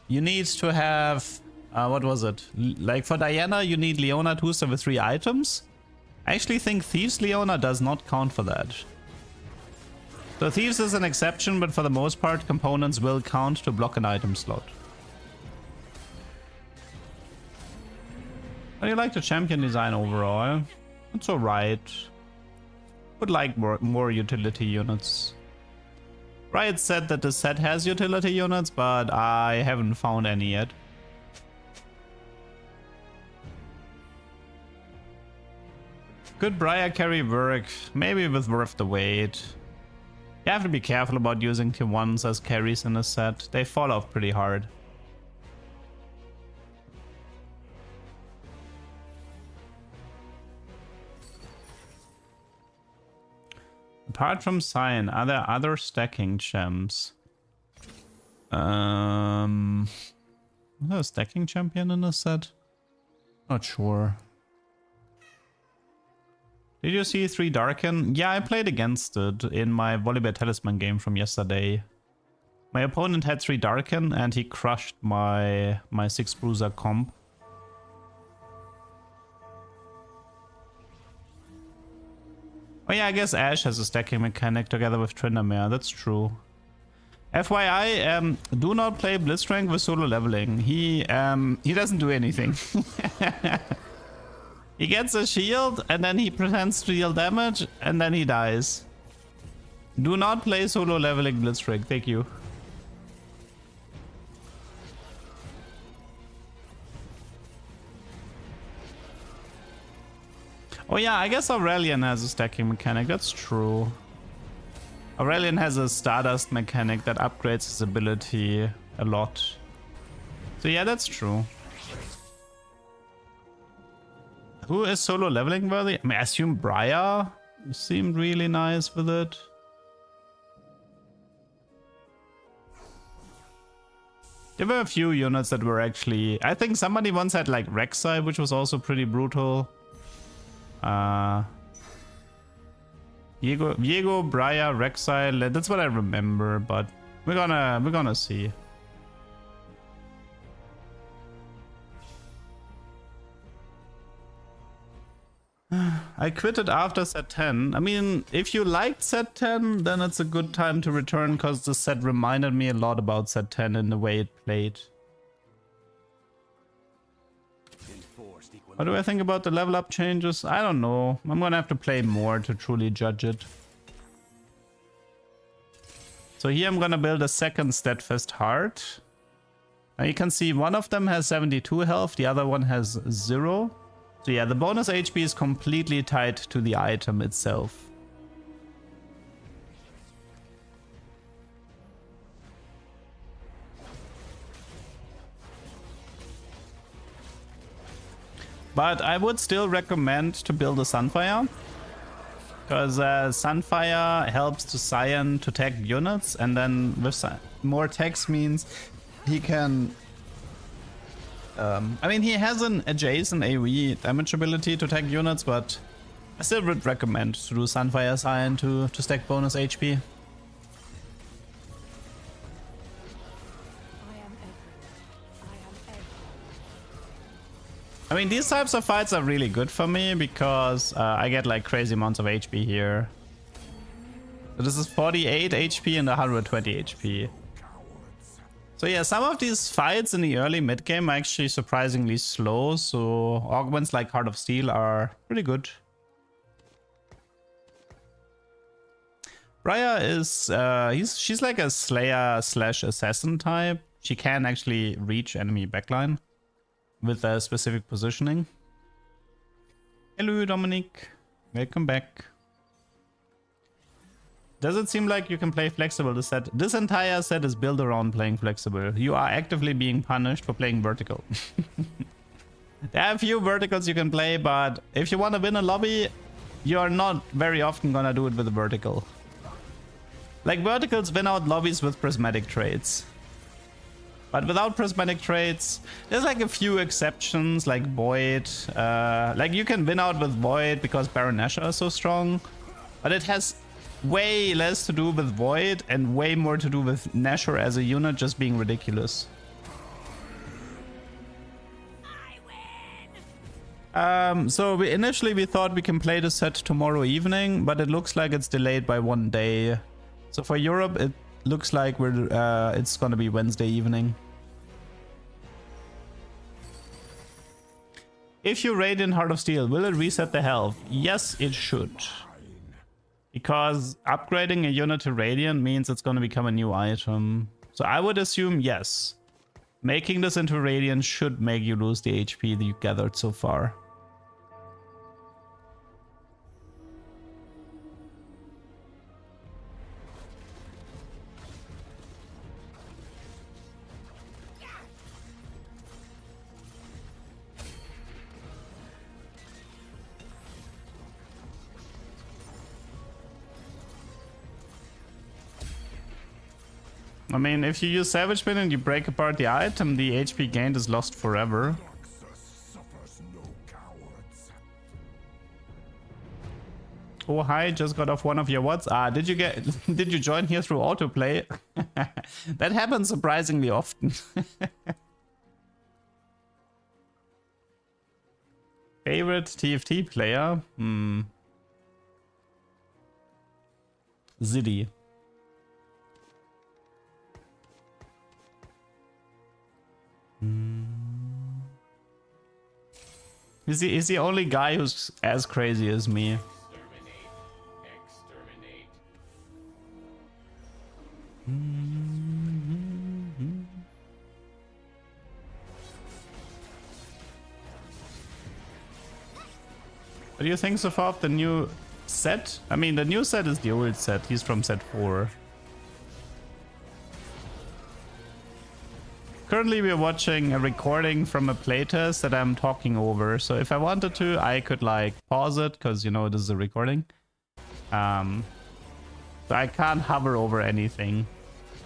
you need to have what was it, like for Diana you need Leona 2 with 3 items. I actually think Thieves Leona does not count for that. So Thieves is an exception, but for the most part components will count to block an item slot. How do you like the champion design overall? It's alright. Would like more utility units. Riot said that the set has utility units, but I haven't found any yet. Could Briar carry work? Maybe with Worth the Wait. You have to be careful about using tier 1s as carries in a set. They fall off pretty hard. Apart from Sign, are there other stacking gems? Is there a stacking champion in this set? Not sure. Did you see 3 Darkin? Yeah, I played against it in my Volibear Talisman game from yesterday. My opponent had 3 Darkin and he crushed my 6 Bruiser comp. Oh yeah, I guess Ashe has a stacking mechanic together with Tryndamere, that's true. FYI, do not play Blitzcrank with solo leveling. He doesn't do anything. He gets a shield and then he pretends to deal damage and then he dies. Do not play solo leveling Blitzcrank, thank you. Oh yeah, I guess Aurelian has a stacking mechanic, that's true. Aurelian has a Stardust mechanic that upgrades his ability a lot. So yeah, that's true. Who is solo leveling worthy? I mean, I assume Briar seemed really nice with it. There were a few units that were actually... I think somebody once had like Rek'Sai, which was also pretty brutal. Viego, Briar, Rek'Sai, that's what I remember, but we're gonna see. I quitted after set 10. I mean, if you liked set 10, then it's a good time to return, because the set reminded me a lot about set 10 in the way it played. Enforced equilibrium. What do I think about the level up changes? I don't know. I'm gonna have to play more to truly judge it. So here I'm gonna build a second Steadfast Heart. Now you can see one of them has 72 health, the other one has 0. So yeah, the bonus HP is completely tied to the item itself. But I would still recommend to build a Sunfire. Because Sunfire helps to Cyan to tag units, and then with more tags means he can... I mean, he has an adjacent AoE damage ability to tag units, but I still would recommend to do Sunfire Cyan to stack bonus HP. I mean, these types of fights are really good for me because I get like crazy amounts of HP here. So this is 48 HP and 120 HP. So yeah, some of these fights in the early mid game are actually surprisingly slow. So augments like Heart of Steel are pretty good. Briar is she's like a Slayer slash Assassin type. She can actually reach enemy backline with a specific positioning. Hello, Dominic. Welcome back. Does it seem like you can play flexible this set? This entire set is built around playing flexible. You are actively being punished for playing vertical. There are a few verticals you can play, but if you want to win a lobby, you're not very often gonna do it with a vertical. Like, verticals win out lobbies with prismatic traits. But without prismatic traits, there's like a few exceptions, like Void. Like, you can win out with Void because Baron Nashor is so strong. But it has way less to do with Void and way more to do with Nashor as a unit just being ridiculous. So initially we thought we can play the set tomorrow evening, but it looks like it's delayed by 1 day. So for Europe, it looks like it's gonna be Wednesday evening. If you Radiant Heart of Steel, will it reset the health? Yes, it should. Because upgrading a unit to Radiant means it's gonna become a new item. So I would assume yes. Making this into Radiant should make you lose the HP that you gathered so far. I mean, if you use Savage Spin and you break apart the item, the HP gained is lost forever. Oh, hi, just got off one of your WOTs. Ah, did you join here through autoplay? That happens surprisingly often. Favorite TFT player? Ziddy. He's the only guy who's as crazy as me. Exterminate. What do you think so far of the new set? I mean, the new set is the old set. He's from set 4. Currently we're watching a recording from a playtest that I'm talking over, so if I wanted to, I could like pause it, because you know this is a recording. So I can't hover over anything.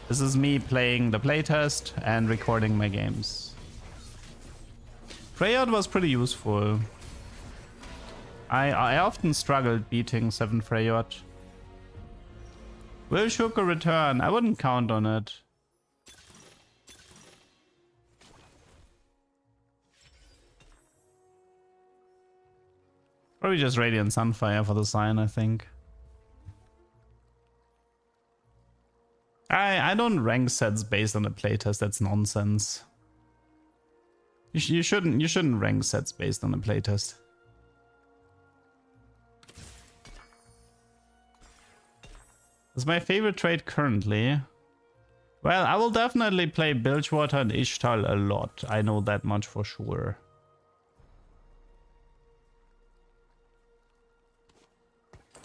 This is me playing the playtest and recording my games. Freyot was pretty useful. I often struggled beating 7 Freyot. Will Shuko return? I wouldn't count on it. Probably just Radiant Sunfire for the sign, I think. I don't rank sets based on the playtest, that's nonsense. You shouldn't rank sets based on a playtest. It's my favorite trade currently. Well, I will definitely play Bilgewater and Ishtal a lot. I know that much for sure.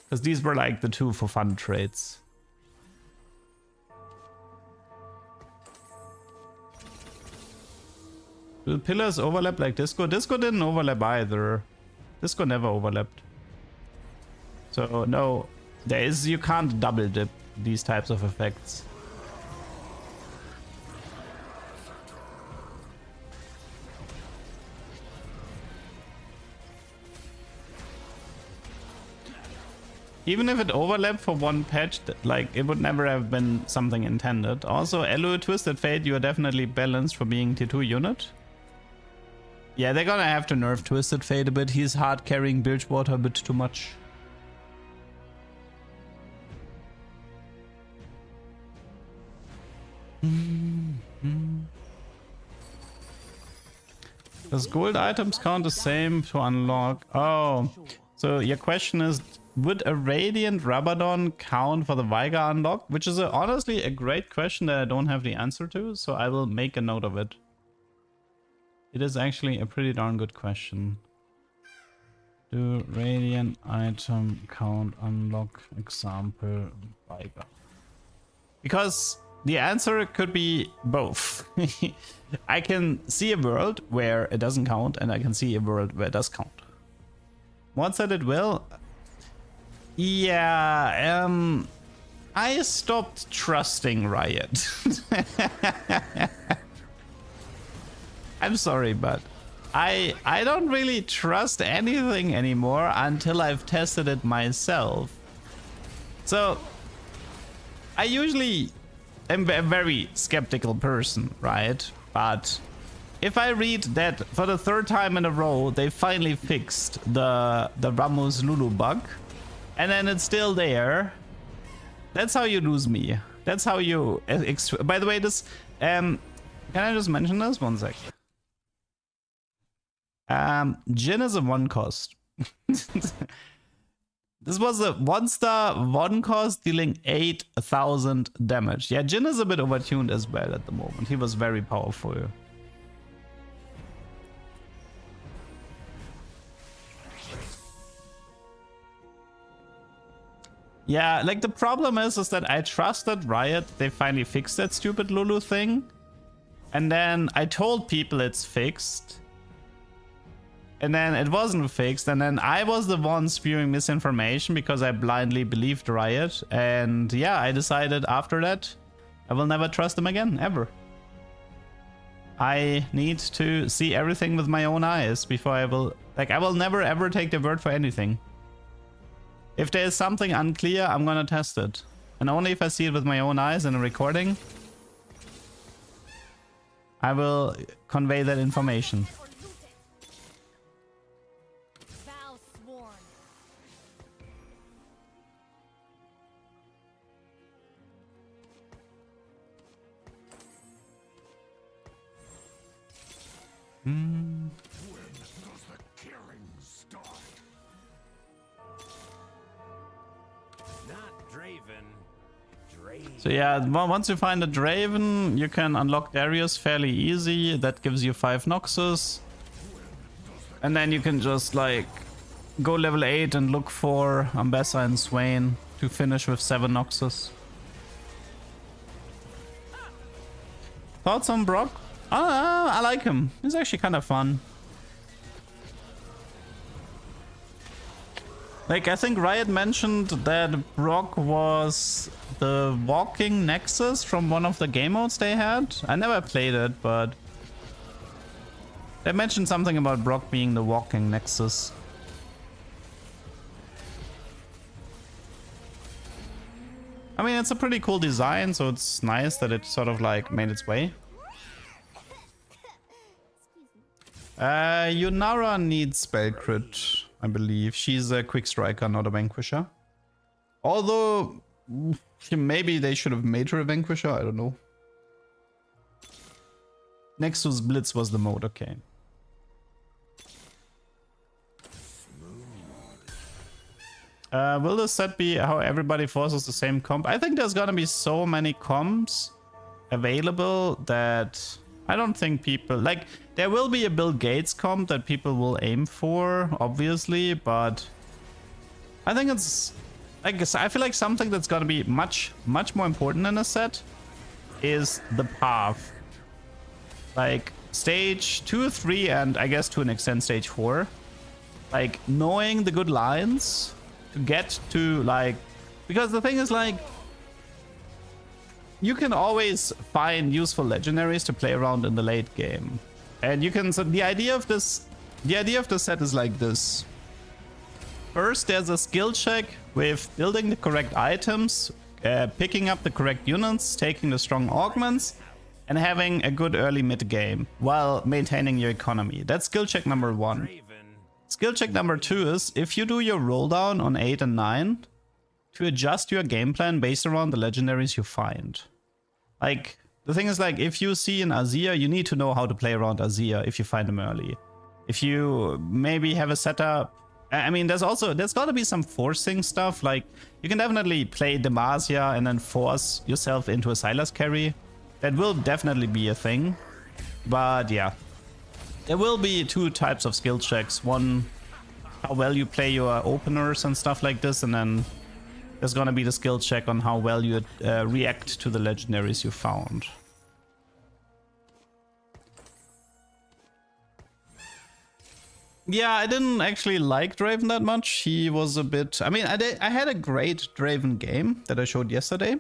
Because these were like the two for fun trades. Do the pillars overlap like Disco? Disco didn't overlap either. Disco never overlapped. So no, you can't double dip these types of effects. Even if it overlapped for one patch, like it would never have been something intended. Also, Elu, Twisted Fate, you are definitely balanced for being T2 unit. Yeah, they're gonna have to nerf Twisted Fate a bit. He's hard carrying Bilgewater a bit too much. Does gold items count the same to unlock? Oh, so your question is, would a Radiant Rabadon count for the Veigar unlock? Which is honestly a great question that I don't have the answer to, so I will make a note of it. It is actually a pretty darn good question. Do Radiant item count unlock example Veigar? Because the answer could be both. I can see a world where it doesn't count, and I can see a world where it does count. Mod said it will. Yeah, I stopped trusting Riot. I'm sorry, but I don't really trust anything anymore until I've tested it myself. So I usually am a very skeptical person, right? But if I read that for the third time in a row they finally fixed the Ramos Lulu bug, and then it's still there, that's how you lose me. That's how you... By the way, this... can I just mention this? One sec. Jhin is a 1 cost. This was a 1-star 1 cost dealing 8,000 damage. Yeah, Jhin is a bit overtuned as well at the moment. He was very powerful. Yeah, like the problem is that I trusted Riot. They finally fixed that stupid Lulu thing. And then I told people it's fixed. And then it wasn't fixed. And then I was the one spewing misinformation because I blindly believed Riot. And yeah, I decided after that, I will never trust them again, ever. I need to see everything with my own eyes before I will... Like, I will never ever take their word for anything. If there is something unclear, I'm gonna test it. And only if I see it with my own eyes in a recording, I will convey that information. When does the killing start? Not Draven. Draven. So yeah, once you find a Draven, you can unlock Darius fairly easy. That gives you 5 Noxus. And then you can just like go level 8 and look for Ambessa and Swain to finish with 7 Noxus. Thoughts on Brock? I like him. He's actually kind of fun. Like, I think Riot mentioned that Brock was the walking Nexus from one of the game modes they had. I never played it, but they mentioned something about Brock being the walking Nexus. I mean, it's a pretty cool design, so it's nice that it sort of like made its way. Yunara needs spell crit, I believe. She's a quick striker, not a vanquisher. Although, maybe they should have made her a vanquisher, I don't know. Nexus Blitz was the mode, okay. Will this set be how everybody forces the same comp? I think there's gonna be so many comps available that I don't think people like. There will be a Bill Gates comp that people will aim for, obviously, but I think it's like, I feel like something that's gonna be much more important in a set is the path. Like stage 2, 3, and I guess to an extent stage 4. Like knowing the good lines to get to, like, because the thing is, like, you can always find useful legendaries to play around in the late game. And you can, so the idea of the set is like this. First, there's a skill check with building the correct items, picking up the correct units, taking the strong augments, and having a good early mid game while maintaining your economy. That's skill check number 1. Skill check number 2 is if you do your roll down on 8 and 9 to adjust your game plan based around the legendaries you find. Like, the thing is, like, if you see an Azir, you need to know how to play around Azir if you find them early. If you maybe have a setup, I mean, there's gotta be some forcing stuff. Like, you can definitely play Demacia and then force yourself into a Sylas carry. That will definitely be a thing. But yeah. There will be 2 types of skill checks. One, how well you play your openers and stuff like this, and then there's gonna be the skill check on how well you react to the legendaries you found. Yeah, I didn't actually like Draven that much. He was a bit... I mean, I had a great Draven game that I showed yesterday.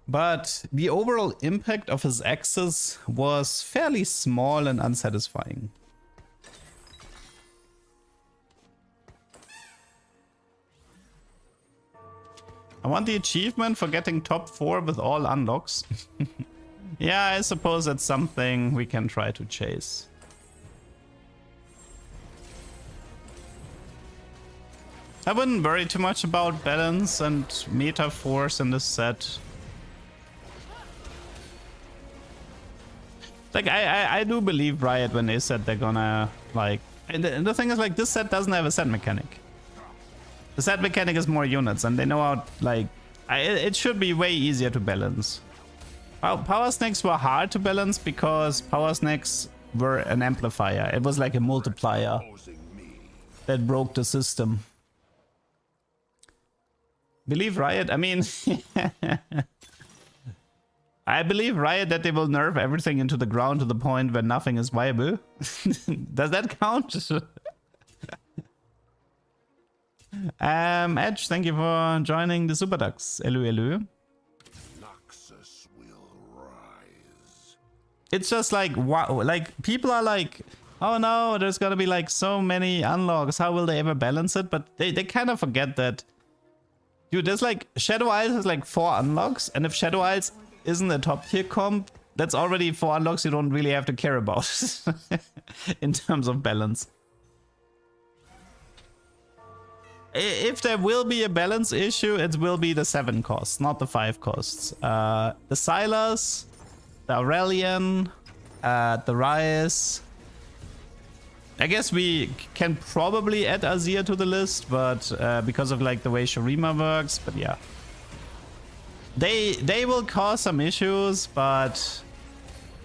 But the overall impact of his axes was fairly small and unsatisfying. I want the achievement for getting top 4 with all unlocks. Yeah, I suppose that's something we can try to chase. I wouldn't worry too much about balance and meta force in this set. Like, I do believe Riot when they said they're gonna, like... And the thing is, like, this set doesn't have a set mechanic. The set mechanic is more units, and they know how, like... it should be way easier to balance. Power snakes were hard to balance because power snakes were an amplifier. It was like a multiplier that broke the system. Believe Riot? I mean... I believe Riot that they will nerf everything into the ground to the point where nothing is viable. Does that count? Edge, thank you for joining the Super Ducks. Hello, hello. Noxus will rise. It's just like, wow, like people are like, oh no, there's gonna be like so many unlocks. How will they ever balance it? But they kind of forget that, dude, there's like, Shadow Isles has like 4 unlocks, and if Shadow Isles isn't a top tier comp, that's already 4 unlocks you don't really have to care about in terms of balance. If there will be a balance issue, it will be the 7 costs, not the 5 costs. The Sylas, the Aurelion, the Ryze. I guess we can probably add Azir to the list, but because of like the way Shurima works, but yeah. They will cause some issues, but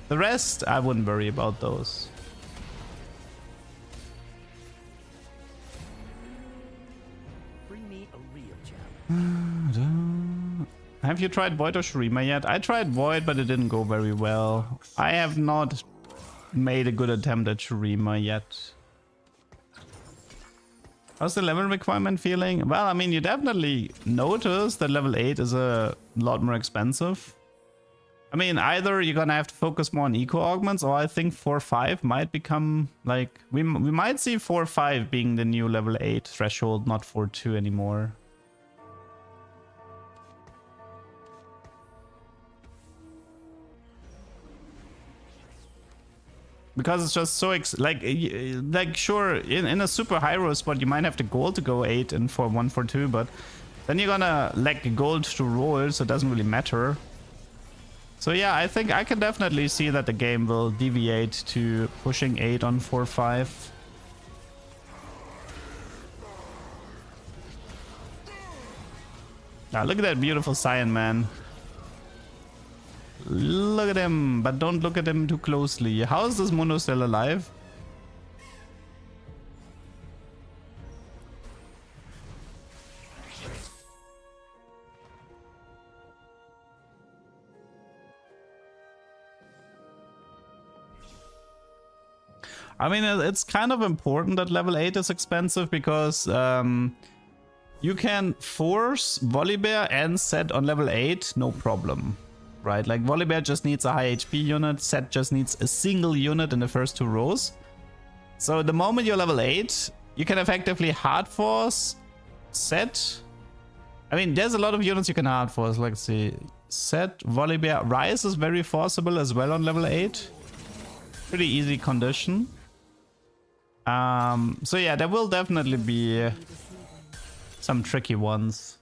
the rest, I wouldn't worry about those. Bring me a real challenge. Have you tried Void or Shurima yet? I tried Void, but it didn't go very well. I have not made a good attempt at Shurima yet. How's the level requirement feeling? Well, I mean, you definitely notice that level 8 is a lot more expensive. I mean, either you're gonna have to focus more on eco augments, or I think 4-5 might become like... We might see 4-5 being the new level 8 threshold, not 4-2 anymore. Because it's just so like sure, in a super high roll spot you might have the gold to go 8 and for 1-4-2, but then you're gonna lack gold to roll, so it doesn't really matter. So yeah, I think I can definitely see that the game will deviate to pushing 8 on 4-5. Ah, look at that beautiful Cyan, man. Look at him, but don't look at him too closely. How is this Mundo still alive? I mean, it's kind of important that level 8 is expensive because you can force Volibear and Set on level 8, no problem. Right, like Volibear just needs a high HP unit, Set just needs a single unit in the first 2 rows. So the moment you're level 8, you can effectively hard force Set. I mean, there's a lot of units you can hard force, like see, Set, Volibear, Rise is very forceable as well on level 8. Pretty easy condition. So yeah, there will definitely be some tricky ones.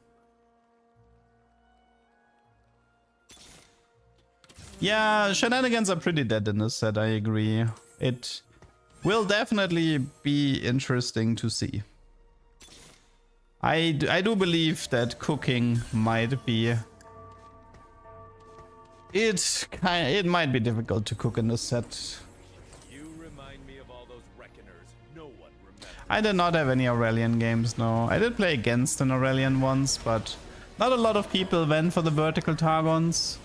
Yeah, shenanigans are pretty dead in this set, I agree. It will definitely be interesting to see. I do believe that cooking might be... It might be difficult to cook in this set. I did not have any Aurelion games, no. I did play against an Aurelion once, but not a lot of people went for the vertical Targons.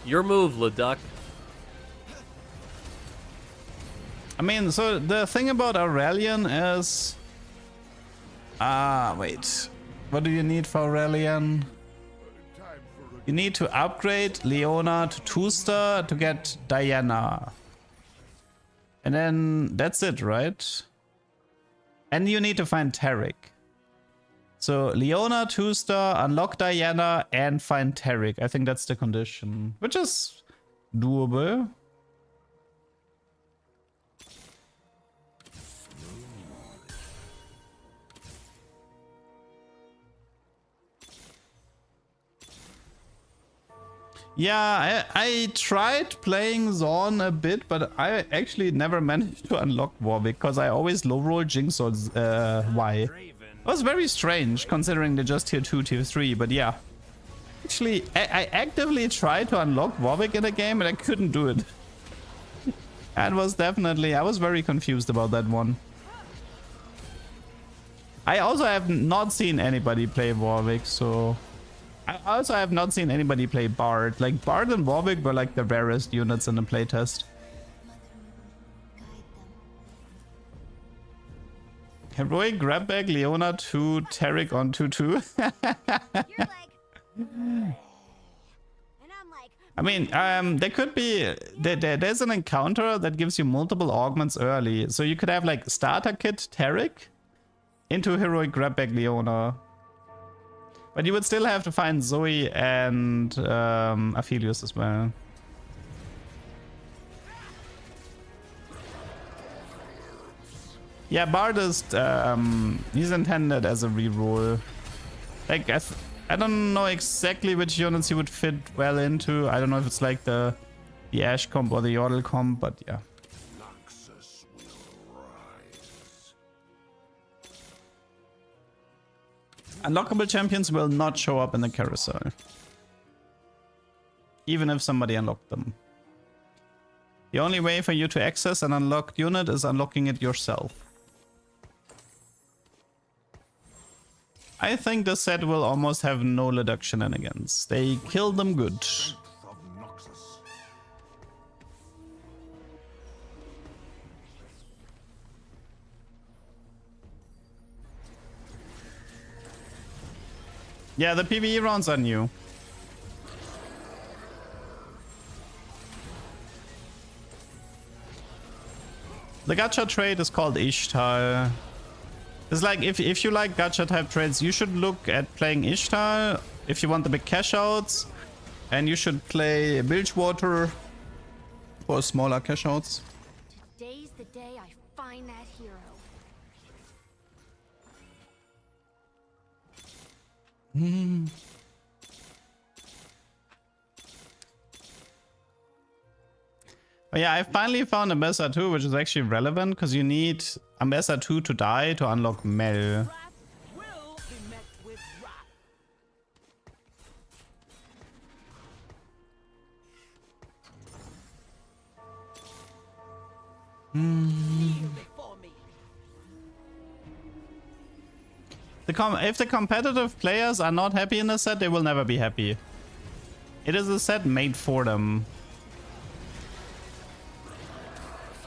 Your move, Leduc. I mean, so the thing about Aurelion is... wait. What do you need for Aurelion? You need to upgrade Leona to 2-star to get Diana. And then that's it, right? And you need to find Taric. So Leona 2-star, unlock Diana, and find Taric. I think that's the condition, which is doable. Yeah, I tried playing Zaun a bit, but I actually never managed to unlock Warwick because I always low roll Jinx or Y. It was very strange considering they just tier 2, tier 3, but yeah. Actually, I actively tried to unlock Warwick in a game and I couldn't do it. And was definitely, I was very confused about that one. I also have not seen anybody play Warwick, so... I also have not seen anybody play Bard. Like, Bard and Warwick were like the rarest units in the playtest. Heroic grab bag, Leona 2, Taric on 2-2. I mean, there could be... There's an encounter that gives you multiple augments early. So you could have like starter kit Taric into heroic grab bag Leona. But you would still have to find Zoe and Aphelios as well. Yeah, Bard is, he's intended as a reroll. Like, I don't know exactly which units he would fit well into. I don't know if it's like the Ashe comp or the Yordle comp, but yeah. Unlockable champions will not show up in the carousel. Even if somebody unlocked them. The only way for you to access an unlocked unit is unlocking it yourself. I think the set will almost have no Leduc shenanigans. They kill them good. Yeah, the PBE rounds are new. The gacha trade is called Ishtar. It's like if you like gacha type trades, you should look at playing Ishtar if you want the big cash outs, and you should play Bilgewater for smaller cash outs. Today's the day I find that hero. Oh yeah, I finally found Ambessa 2, which is actually relevant because you need Ambessa 2 to die to unlock Mel. Kneel before me. If the competitive players are not happy in the set, they will never be happy. It is a set made for them.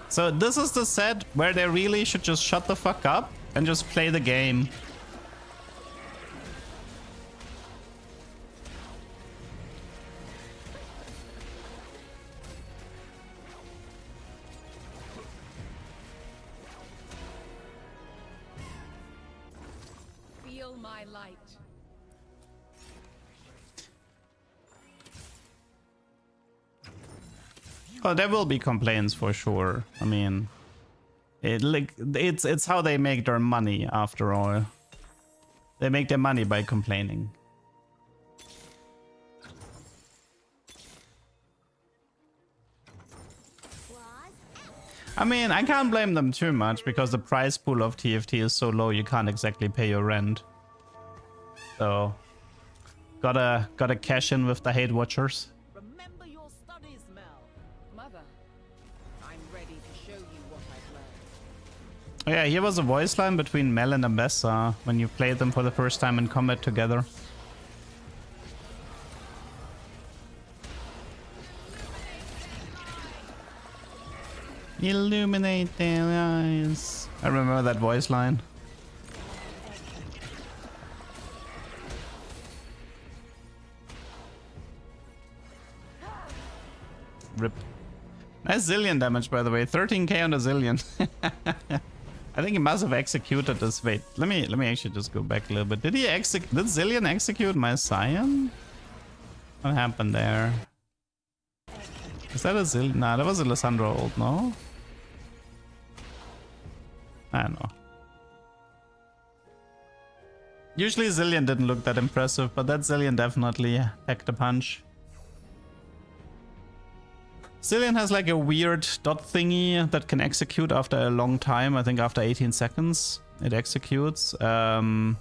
So this is the set where they really should just shut the fuck up and just play the game. Feel my light. Oh, there will be complaints for sure. I mean, it's how they make their money after all. They make their money by complaining. I mean, I can't blame them too much because the price pool of TFT is so low you can't exactly pay your rent. So, gotta cash in with the hate watchers. Remember your studies, Mel. Mother, I'm ready to show you what I've learned. Oh yeah, here was a voice line between Mel and Ambessa when you played them for the first time in combat together. Illuminate their eyes. I remember that voice line. Rip. Nice Zillion damage, by the way. 13k on a Zillion. I think he must have executed this. Wait, let me actually just go back a little bit. Did Zillion execute my Scion? What happened there? Is that a Zillion? Nah, that was a Lissandra ult, no? I don't know. Usually Zillion didn't look that impressive, but that Zillion definitely packed a punch. Zillion has like a weird dot thingy that can execute after a long time. I think after 18 seconds it executes. And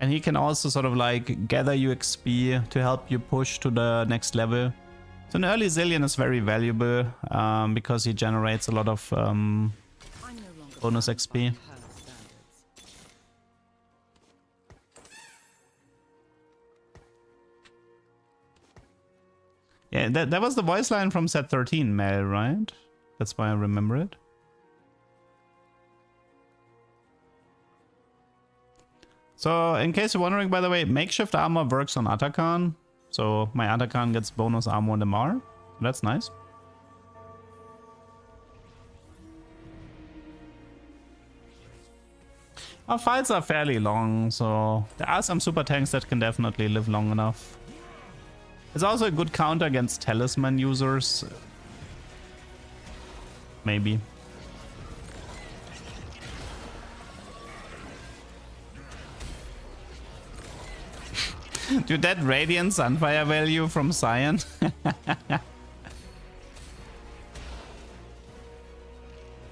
he can also sort of like gather UXP to help you push to the next level. So an early Zillion is very valuable because he generates a lot of bonus XP. Yeah, that was the voice line from set 13, Mel, right? That's why I remember it. So, in case you're wondering, by the way, makeshift armor works on Atakan. So, my Atakan gets bonus armor on the Mar. That's nice. Our fights are fairly long, so there are some super tanks that can definitely live long enough. It's also a good counter against talisman users. Maybe. Dude, that Radiant Sunfire value from Cyan.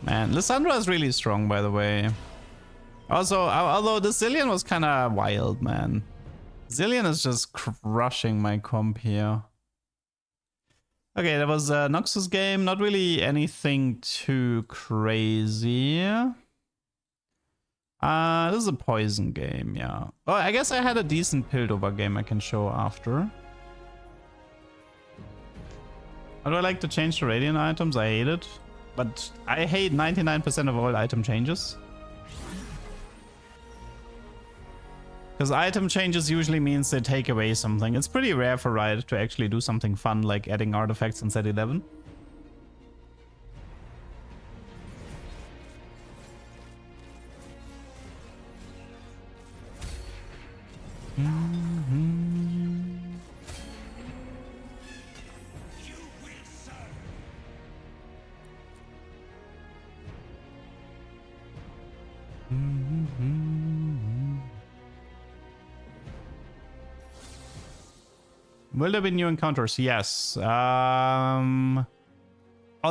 Man, Lissandra is really strong, by the way. Also, although the Zillion was kind of wild, man. Zillion is just crushing my comp here. Okay, that was a Noxus game. Not really anything too crazy. This is a poison game, yeah. Oh, I guess I had a decent Piltover game I can show after. How do I like to change the Radiant items? I hate it. But I hate 99% of all item changes. Because item changes usually means they take away something. It's pretty rare for Riot to actually do something fun like adding artifacts in set 11. Will there be new encounters? Yes. Oh,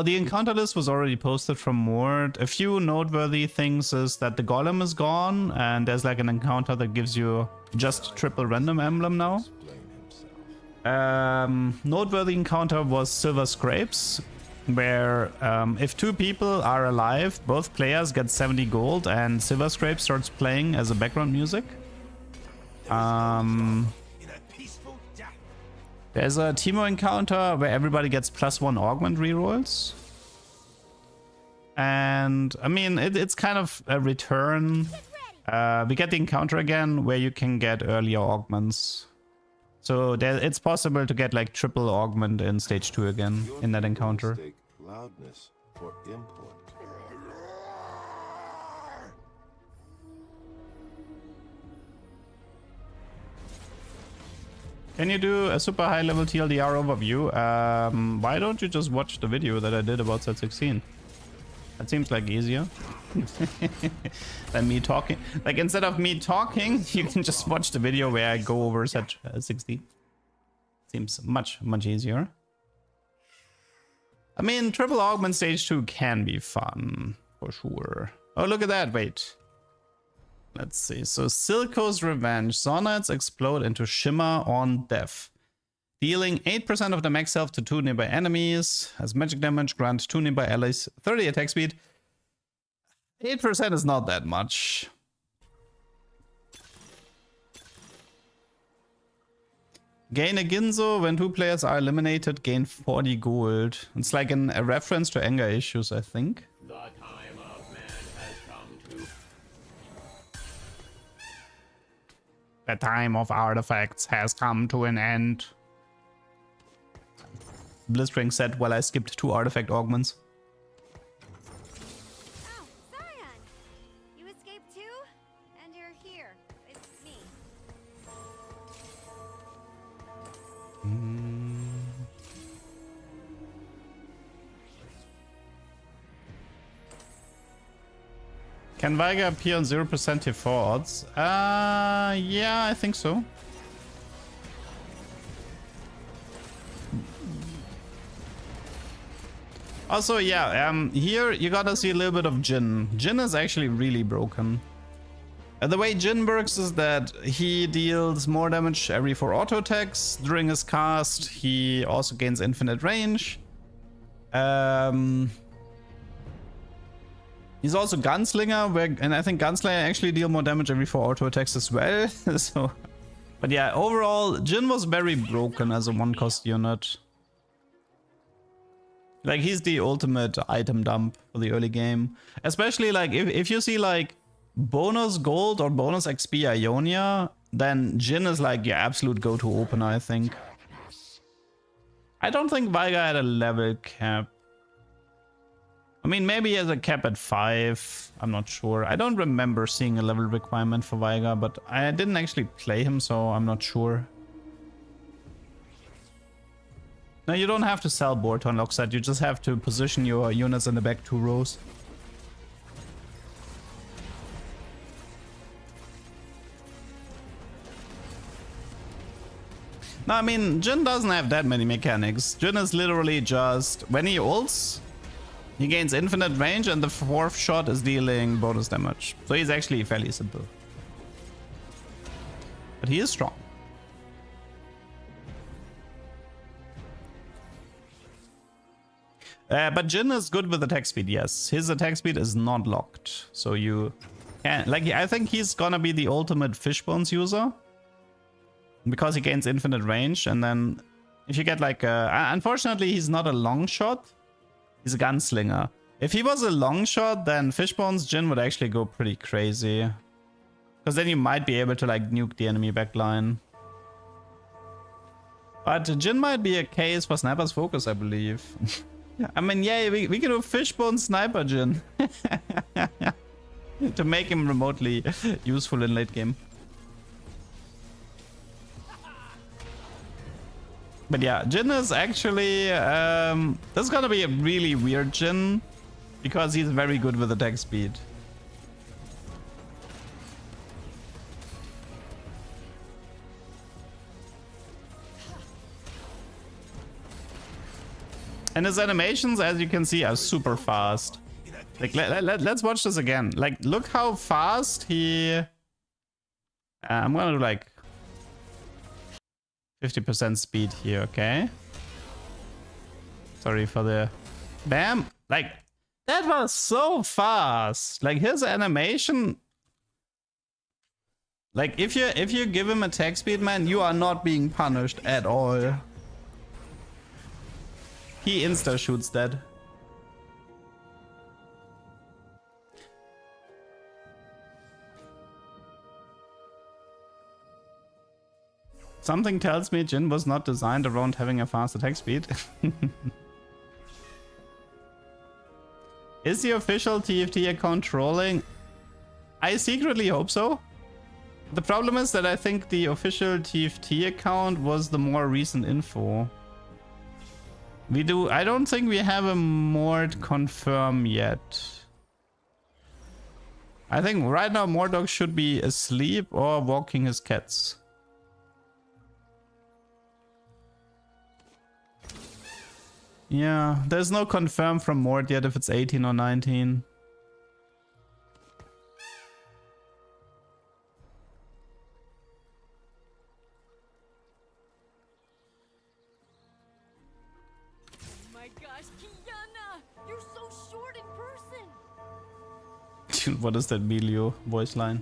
the encounter list was already posted from Mord. A few noteworthy things is that the Golem is gone, and there's like an encounter that gives you just triple random emblem now. Noteworthy encounter was Silver Scrapes. where if 2 people are alive, both players get 70 gold and Silver Scrape starts playing as a background music. There's a Teemo encounter where everybody gets +1 augment rerolls. And I mean, it's kind of a return. We get the encounter again where you can get earlier augments. So it's possible to get like triple augment in stage 2 again in that encounter. Loudness for import. Can you do a super high level TLDR overview? Why don't you just watch the video that I did about set 16? That seems like easier than me talking. Like instead of me talking, you can just watch the video where I go over set 16. Seems much easier. I mean, triple augment stage 2 can be fun for sure. Oh, look at that. Wait. Let's see. So Silco's Revenge. Sonnets explode into Shimmer on death. Dealing 8% of the max health to 2 nearby enemies. As magic damage, grant 2 nearby allies 30 attack speed. 8% is not that much. Gain a Ginzo. When 2 players are eliminated, gain 40 gold. It's like a reference to anger issues, I think. The time of man has come to. The time of artifacts has come to an end. Blistering said while I skipped 2 artifact augments. Oh, Zion! You escaped too? And you're here. It's me. Can Veigar appear on 0% T4 odds? Yeah, I think so. Also, yeah, here you gotta see a little bit of Jhin. Jhin is actually really broken. The way Jhin works is that he deals more damage every 4 auto attacks during his cast. He also gains infinite range. He's also Gunslinger, and I think Gunslinger actually deal more damage every 4 auto attacks as well. So, but yeah, overall, Jhin was very broken as a 1-cost unit. Like, he's the ultimate item dump for the early game. Especially, like, if you see, like, bonus gold or bonus XP Ionia, then Jhin is, like, your absolute go-to opener, I think. I don't think Veigar had a level cap. I mean, maybe he has a cap at 5. I'm not sure. I don't remember seeing a level requirement for Veigar, but I didn't actually play him, so I'm not sure. No, you don't have to sell board to unlock set. You just have to position your units in the back 2 rows. No, I mean, Jhin doesn't have that many mechanics. Jhin is literally just, when he ults, he gains infinite range and the 4th shot is dealing bonus damage. So he's actually fairly simple. But he is strong. But Jhin is good with attack speed, yes. His attack speed is not locked. So you can, like, I think he's gonna be the ultimate Fishbones user. Because he gains infinite range. And then if you get like unfortunately, he's not a long shot. He's a gunslinger. If he was a long shot, then Fishbones Jhin would actually go pretty crazy. Because then you might be able to like nuke the enemy backline. But Jhin might be a case for Sniper's Focus, I believe. I mean, yeah, we can do Fishbone Sniper Jhin. To make him remotely useful in late game. But yeah, Jhin is actually... this is gonna be a really weird Jhin. Because he's very good with attack speed. And his animations, as you can see, are super fast. Like, let's watch this again. Like, look how fast he... I'm gonna do like 50% speed here, okay? Sorry for the Bam. Like, that was so fast. Like, his animation... Like, if you give him attack speed, man, you are not being punished at all. He insta-shoots that. Something tells me Jhin was not designed around having a fast attack speed. Is the official TFT account trolling? I secretly hope so. The problem is that I think the official TFT account was the more recent info. I don't think we have a Mord confirm yet. I think right now Mordog should be asleep or walking his cats. Yeah, there's no confirm from Mord yet if it's 18 or 19. Oh my gosh, Kiana! You're so short in person! What is that Melio voice line?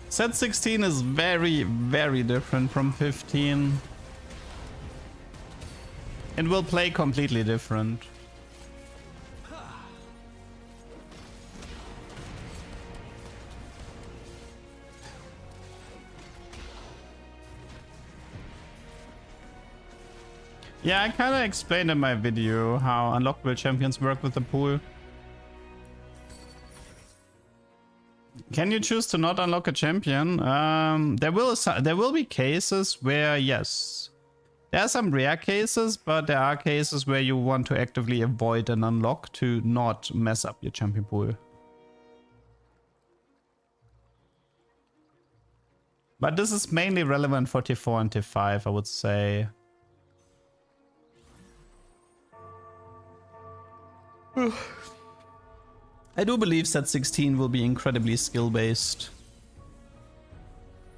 Set 16 is very, very different from 15. It will play completely different. Yeah, I kind of explained in my video how unlockable champions work with the pool. Can you choose to not unlock a champion? There will be cases where, yes. There are some rare cases, but there are cases where you want to actively avoid an unlock to not mess up your champion pool. But this is mainly relevant for Tier 4 and Tier 5, I would say. I do believe set 16 will be incredibly skill-based.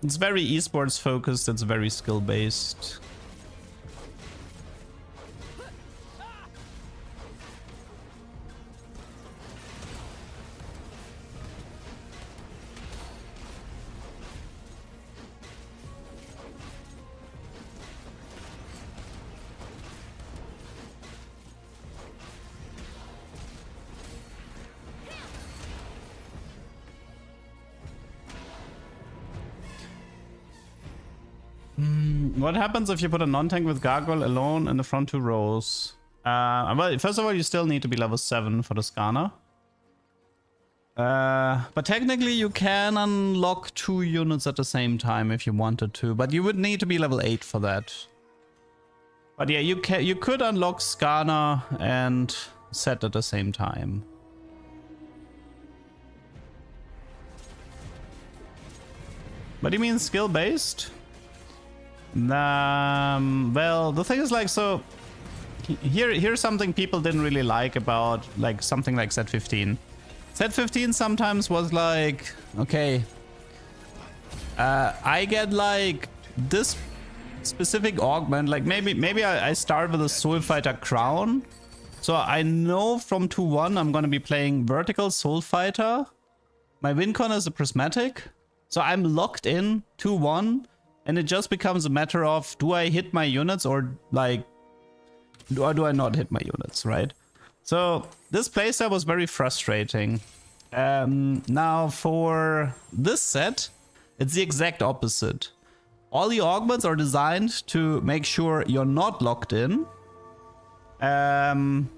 It's very esports focused, it's very skill-based. What happens if you put a non-tank with Gargoyle alone in the front two rows? Well, first of all, you still need to be level 7 for the Skarner. But technically you can unlock 2 units at the same time if you wanted to, but you would need to be level 8 for that. But yeah, you could unlock Skarner and Set at the same time. What do you mean skill-based? Well, the thing is, like, so here's something people didn't really like about like something like set 15. Set 15 sometimes was like, okay, I get like this specific augment, like maybe I start with a Soul Fighter crown, so I know from 2-1 I'm gonna be playing vertical Soul Fighter. My win con is a prismatic, so I'm locked in 2-1. And it just becomes a matter of, do I hit my units or like, do I not hit my units, right? So this playstyle was very frustrating. Now for this set, it's the exact opposite. All the augments are designed to make sure you're not locked in. And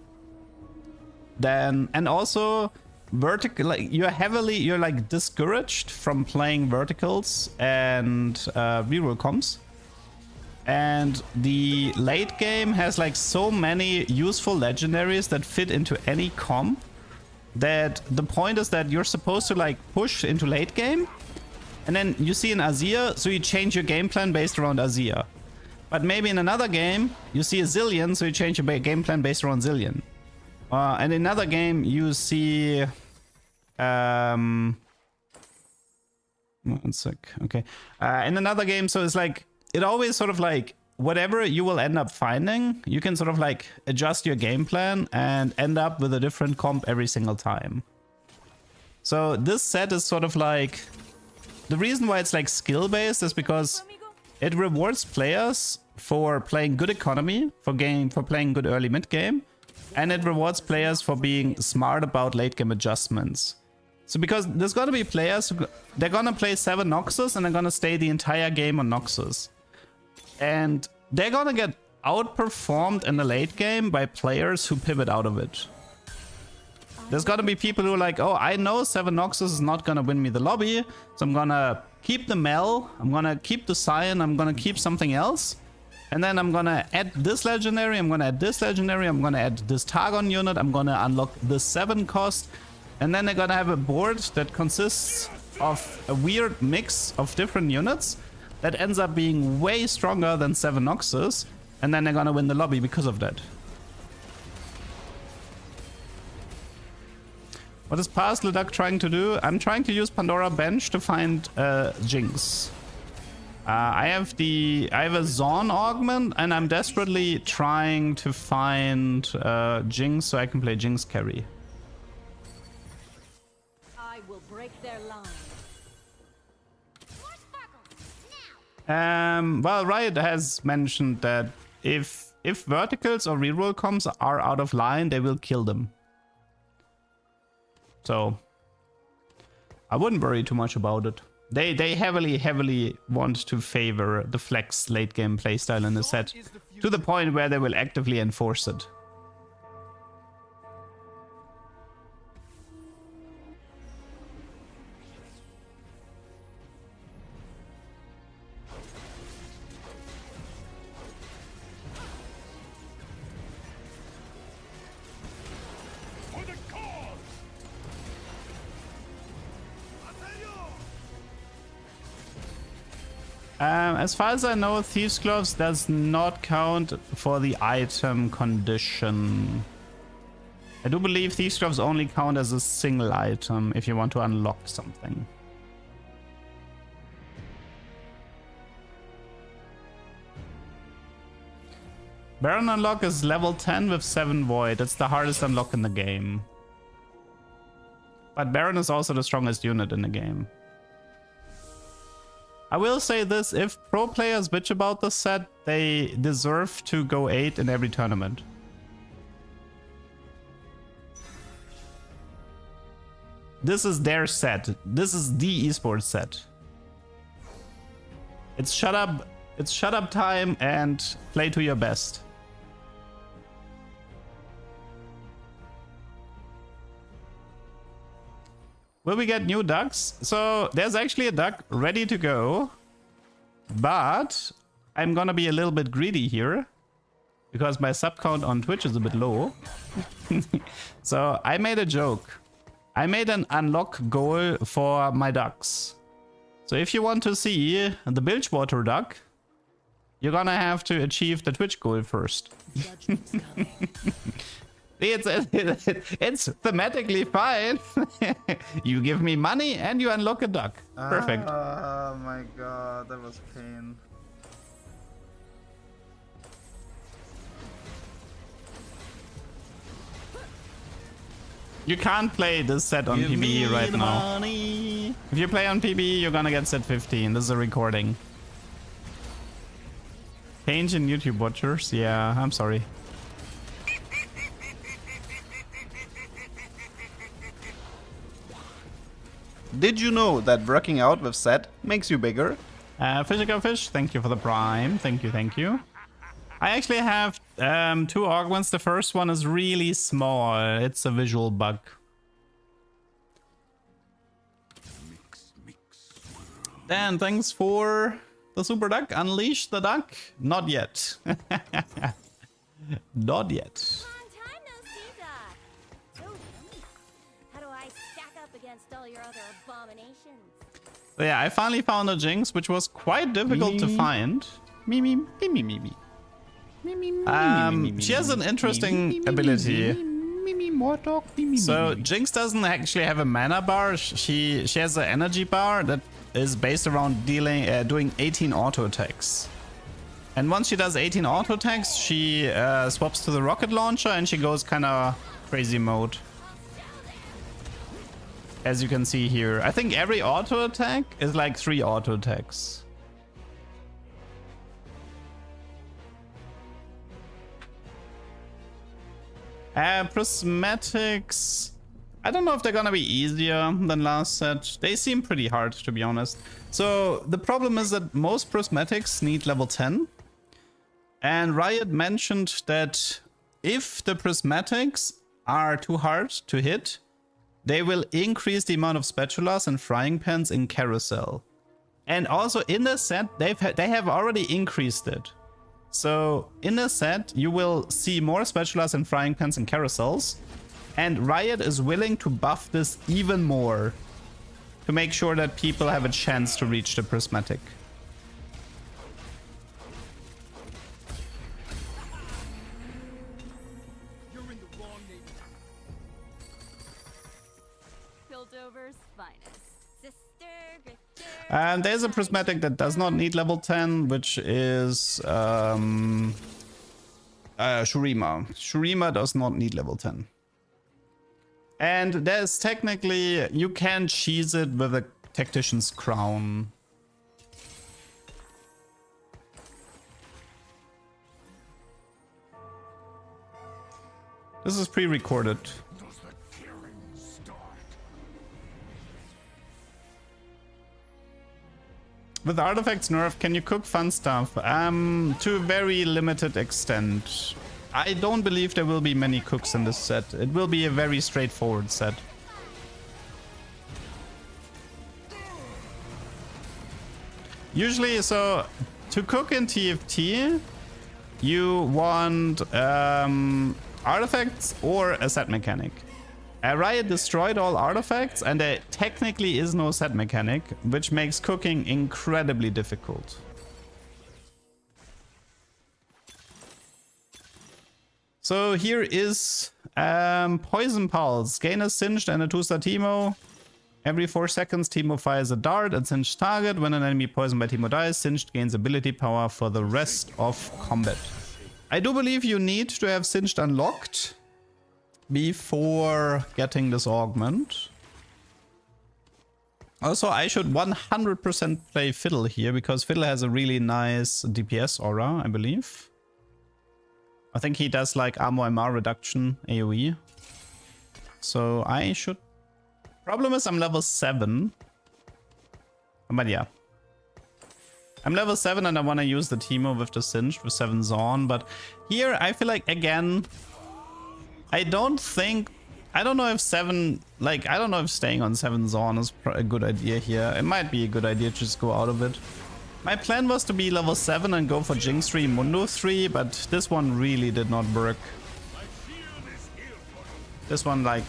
also vertical, like you're like discouraged from playing verticals and reroll comps. And the late game has like so many useful legendaries that fit into any comp that the point is that you're supposed to like push into late game, and then you see an Azir, so you change your game plan based around Azir. But maybe in another game you see a Zillion, so you change your game plan based around Zillion. And in another game you see 1 sec. Okay. In another game, so it's like, it always sort of like, whatever you will end up finding, you can sort of like adjust your game plan and end up with a different comp every single time. So this set is sort of like, the reason why it's like skill based is because it rewards players for playing good economy, for playing good early mid game, and it rewards players for being smart about late game adjustments. So because there's gonna be players who they're gonna play 7 Noxus and they're gonna stay the entire game on Noxus. And they're gonna get outperformed in the late game by players who pivot out of it. There's gonna be people who are like, oh, I know 7 Noxus is not gonna win me the lobby, so I'm gonna keep the Mel, I'm gonna keep the Zaun, I'm gonna keep something else. And then I'm gonna add this legendary, I'm gonna add this legendary, I'm gonna add this Targon unit, I'm gonna unlock this 7 cost. And then they're gonna have a board that consists of a weird mix of different units that ends up being way stronger than 7 Noxus, and then they're gonna win the lobby because of that. What is Parsley Duck trying to do? I'm trying to use Pandora Bench to find Jinx. I have a Zaun augment, and I'm desperately trying to find Jinx so I can play Jinx carry. I will break their line. Well, Riot has mentioned that if verticals or reroll comps are out of line, they will kill them. So I wouldn't worry too much about it. They heavily want to favor the flex late game playstyle in the set to the point where they will actively enforce it. As far as I know, Thieves' Gloves does not count for the item condition. I do believe Thieves' Gloves only count as a single item if you want to unlock something. Baron unlock is level 10 with 7 Void. It's the hardest unlock in the game. But Baron is also the strongest unit in the game. I will say this, if pro players bitch about this set, they deserve to go 8 in every tournament. This is their set. This is the esports set. It's shut up time and play to your best. Will we get new ducks? So there's actually a duck ready to go, but I'm gonna be a little bit greedy here because my sub count on Twitch is a bit low. So I made a joke. I made an unlock goal for my ducks. So if you want to see the Bilgewater duck, you're gonna have to achieve the Twitch goal first. It's thematically fine. You give me money and you unlock a duck. Perfect. Oh my god, that was pain. You can't play this set on PBE right now. Money. If you play on PBE, you're gonna get set 15. This is a recording. Change in YouTube watchers? Yeah, I'm sorry. Did you know that working out with set makes you bigger? Physical Fish, thank you for the prime. Thank you, thank you. I actually have 2 augments. The first one is really small. It's a visual bug. Dan, thanks for the super duck. Unleash the duck? Not yet. Not yet. Long time no see, Doc. So yummy. How do I stack up against all your other abominations? So yeah, I finally found a Jinx, which was quite difficult to find. She has an interesting ability. So Jinx doesn't actually have a mana bar. She has an energy bar that is based around doing 18 auto attacks. And once she does 18 auto attacks, she swaps to the rocket launcher and she goes kind of crazy mode. As you can see here. I think every auto attack is like 3 auto attacks. Prismatics. I don't know if they're gonna be easier than last set. They seem pretty hard, to be honest. So the problem is that most prismatics need level 10. And Riot mentioned that if the prismatics are too hard to hit, they will increase the amount of spatulas and frying pans in carousel. And also in the set, they have already increased it. So in the set, you will see more spatulas and frying pans and carousels. And Riot is willing to buff this even more to make sure that people have a chance to reach the prismatic. Piltover's finest. And there's a prismatic that does not need level 10, which is Shurima. Shurima does not need level 10. And there's technically, you can cheese it with a tactician's crown. This is pre-recorded. With artifacts nerf, can you cook fun stuff? To a very limited extent. I don't believe there will be many cooks in this set. It will be a very straightforward set. Usually, so to cook in TFT, you want artifacts or a set mechanic. Riot destroyed all artifacts and there technically is no set mechanic, which makes cooking incredibly difficult. So here is Poison Pulse. Gain a singed and a 2-star Teemo. Every 4 seconds, Teemo fires a dart at singed target. When an enemy poisoned by Teemo dies, singed gains ability power for the rest of combat. I do believe you need to have singed unlocked before getting this augment. Also, I should 100% play Fiddle here because Fiddle has a really nice DPS aura, I believe. I think he does like armor MR reduction AoE. So I should... Problem is I'm level 7. But yeah. I'm level 7 and I want to use the Teemo with the Singed with 7 Zaun. But here I feel like, again, I don't know if 7... Like, I don't know if staying on 7 Zaun is a good idea here. It might be a good idea to just go out of it. My plan was to be level 7 and go for Jinx 3, Mundo 3, but this one really did not work. This one, like,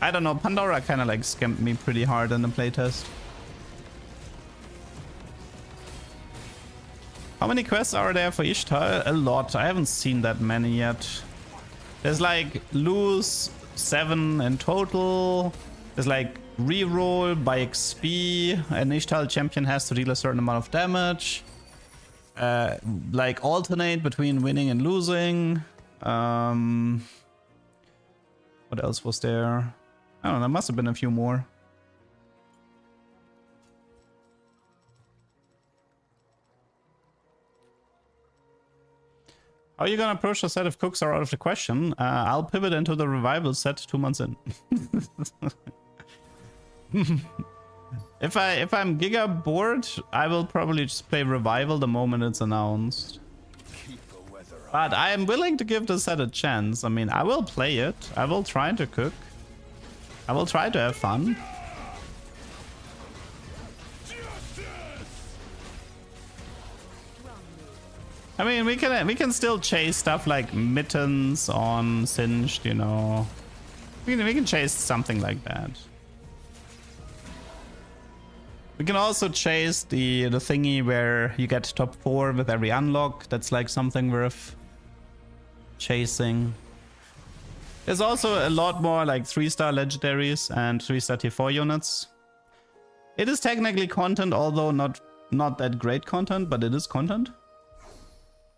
I don't know, Pandora kind of like scammed me pretty hard in the playtest. How many quests are there for Ishtar? A lot. I haven't seen that many yet. There's like lose 7 in total. There's like reroll by XP. An Ishtar champion has to deal a certain amount of damage. Like alternate between winning and losing. What else was there? I don't know, there must have been a few more. How are you gonna approach the set if cooks are out of the question? I'll pivot into the revival set 2 months in. If I'm giga bored, I will probably just play revival the moment it's announced. But I am willing to give the set a chance. I mean, I will play it. I will try to cook. I will try to have fun. I mean, we can still chase stuff like mittens on Singed, you know. We can chase something like that. We can also chase the thingy where you get top 4 with every unlock. That's like something worth chasing. There's also a lot more like 3-star legendaries and 3-star T4 units. It is technically content, although not that great content, but it is content.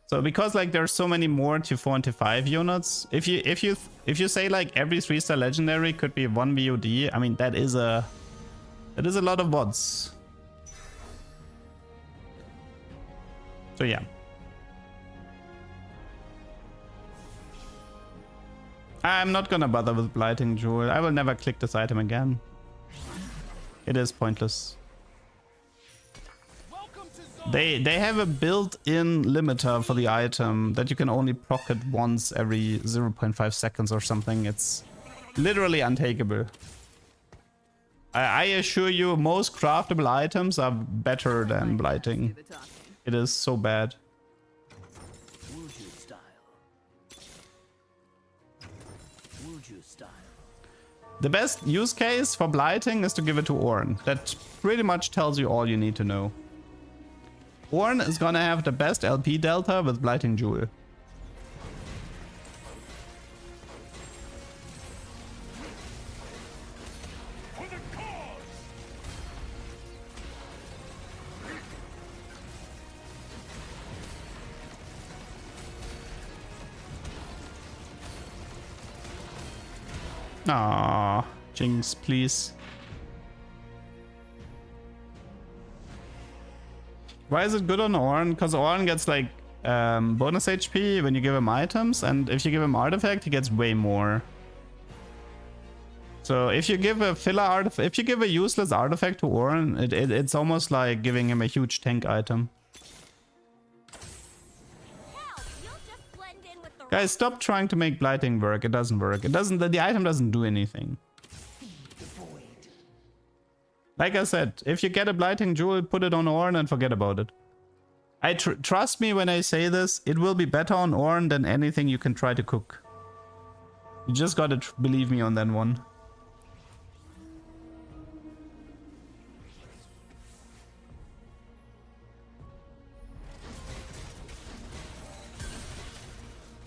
So because like there's so many more T4 and T5 units, if you say like every 3-star legendary could be 1 VOD, I mean that is a lot of bots. So yeah. I'm not gonna bother with Blighting Jewel. I will never click this item again. It is pointless. They have a built-in limiter for the item that you can only proc it once every 0.5 seconds or something. It's literally untakeable. I assure you, most craftable items are better than Blighting. It is so bad. The best use case for Blighting is to give it to Orin. That pretty much tells you all you need to know. Orin is gonna have the best LP delta with Blighting Jewel. Aww, Jinx, please. Why is it good on Orin? Because Orin gets like bonus HP when you give him items, and if you give him artifact, he gets way more. So if you give a filler artifact, if you give a useless artifact to Orin, it's almost like giving him a huge tank item. Guys, stop trying to make Blighting work. It doesn't work. It doesn't. The item doesn't do anything. Like I said, if you get a Blighting Jewel, put it on Orin and forget about it. Trust me when I say this. It will be better on Orin than anything you can try to cook. You just gotta believe me on that one.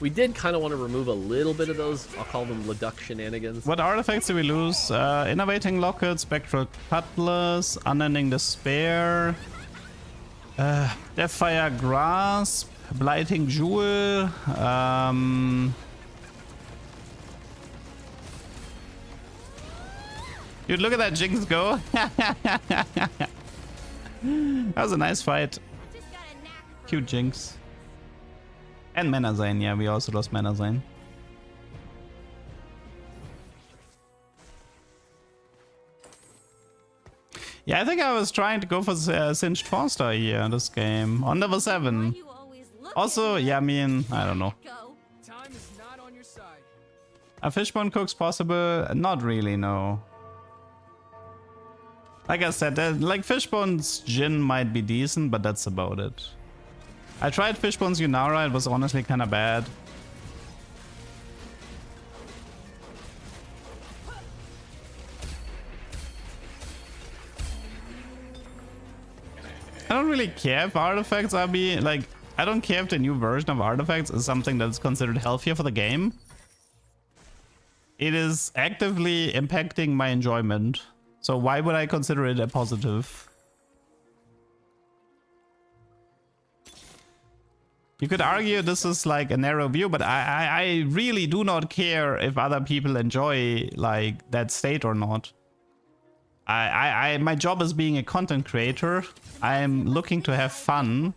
We did kind of want to remove a little bit of those, I'll call them Leduc shenanigans. What artifacts do we lose? Innovating Locket, Spectral Cutlass, Unending Despair, Deathfire Grasp, Blighting Jewel, dude, look at that Jinx go. That was a nice fight. Cute Jinx. And Manazine, yeah, we also lost Manazine. Yeah, I think I was trying to go for Singed 4-star here in this game. On level 7. Also, yeah, I mean, I don't know. A Fishbone cook's possible? Not really, no. Like I said, like Fishbone's Jhin might be decent, but that's about it. I tried Fishbone's Yunara, it was honestly kind of bad. I don't really care if artifacts are I don't care if the new version of artifacts is something that's considered healthier for the game. It is actively impacting my enjoyment. So why would I consider it a positive? You could argue this is like a narrow view, but I really do not care if other people enjoy like that state or not. My job is being a content creator. I'm looking to have fun.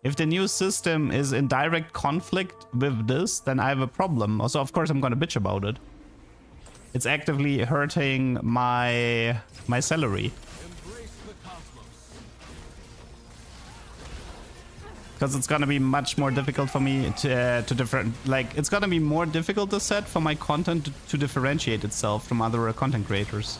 If the new system is in direct conflict with this, then I have a problem. Also, of course, I'm gonna bitch about it. It's actively hurting my salary. Because it's gonna be much more difficult for me it's gonna be more difficult to set for my content to differentiate itself from other content creators.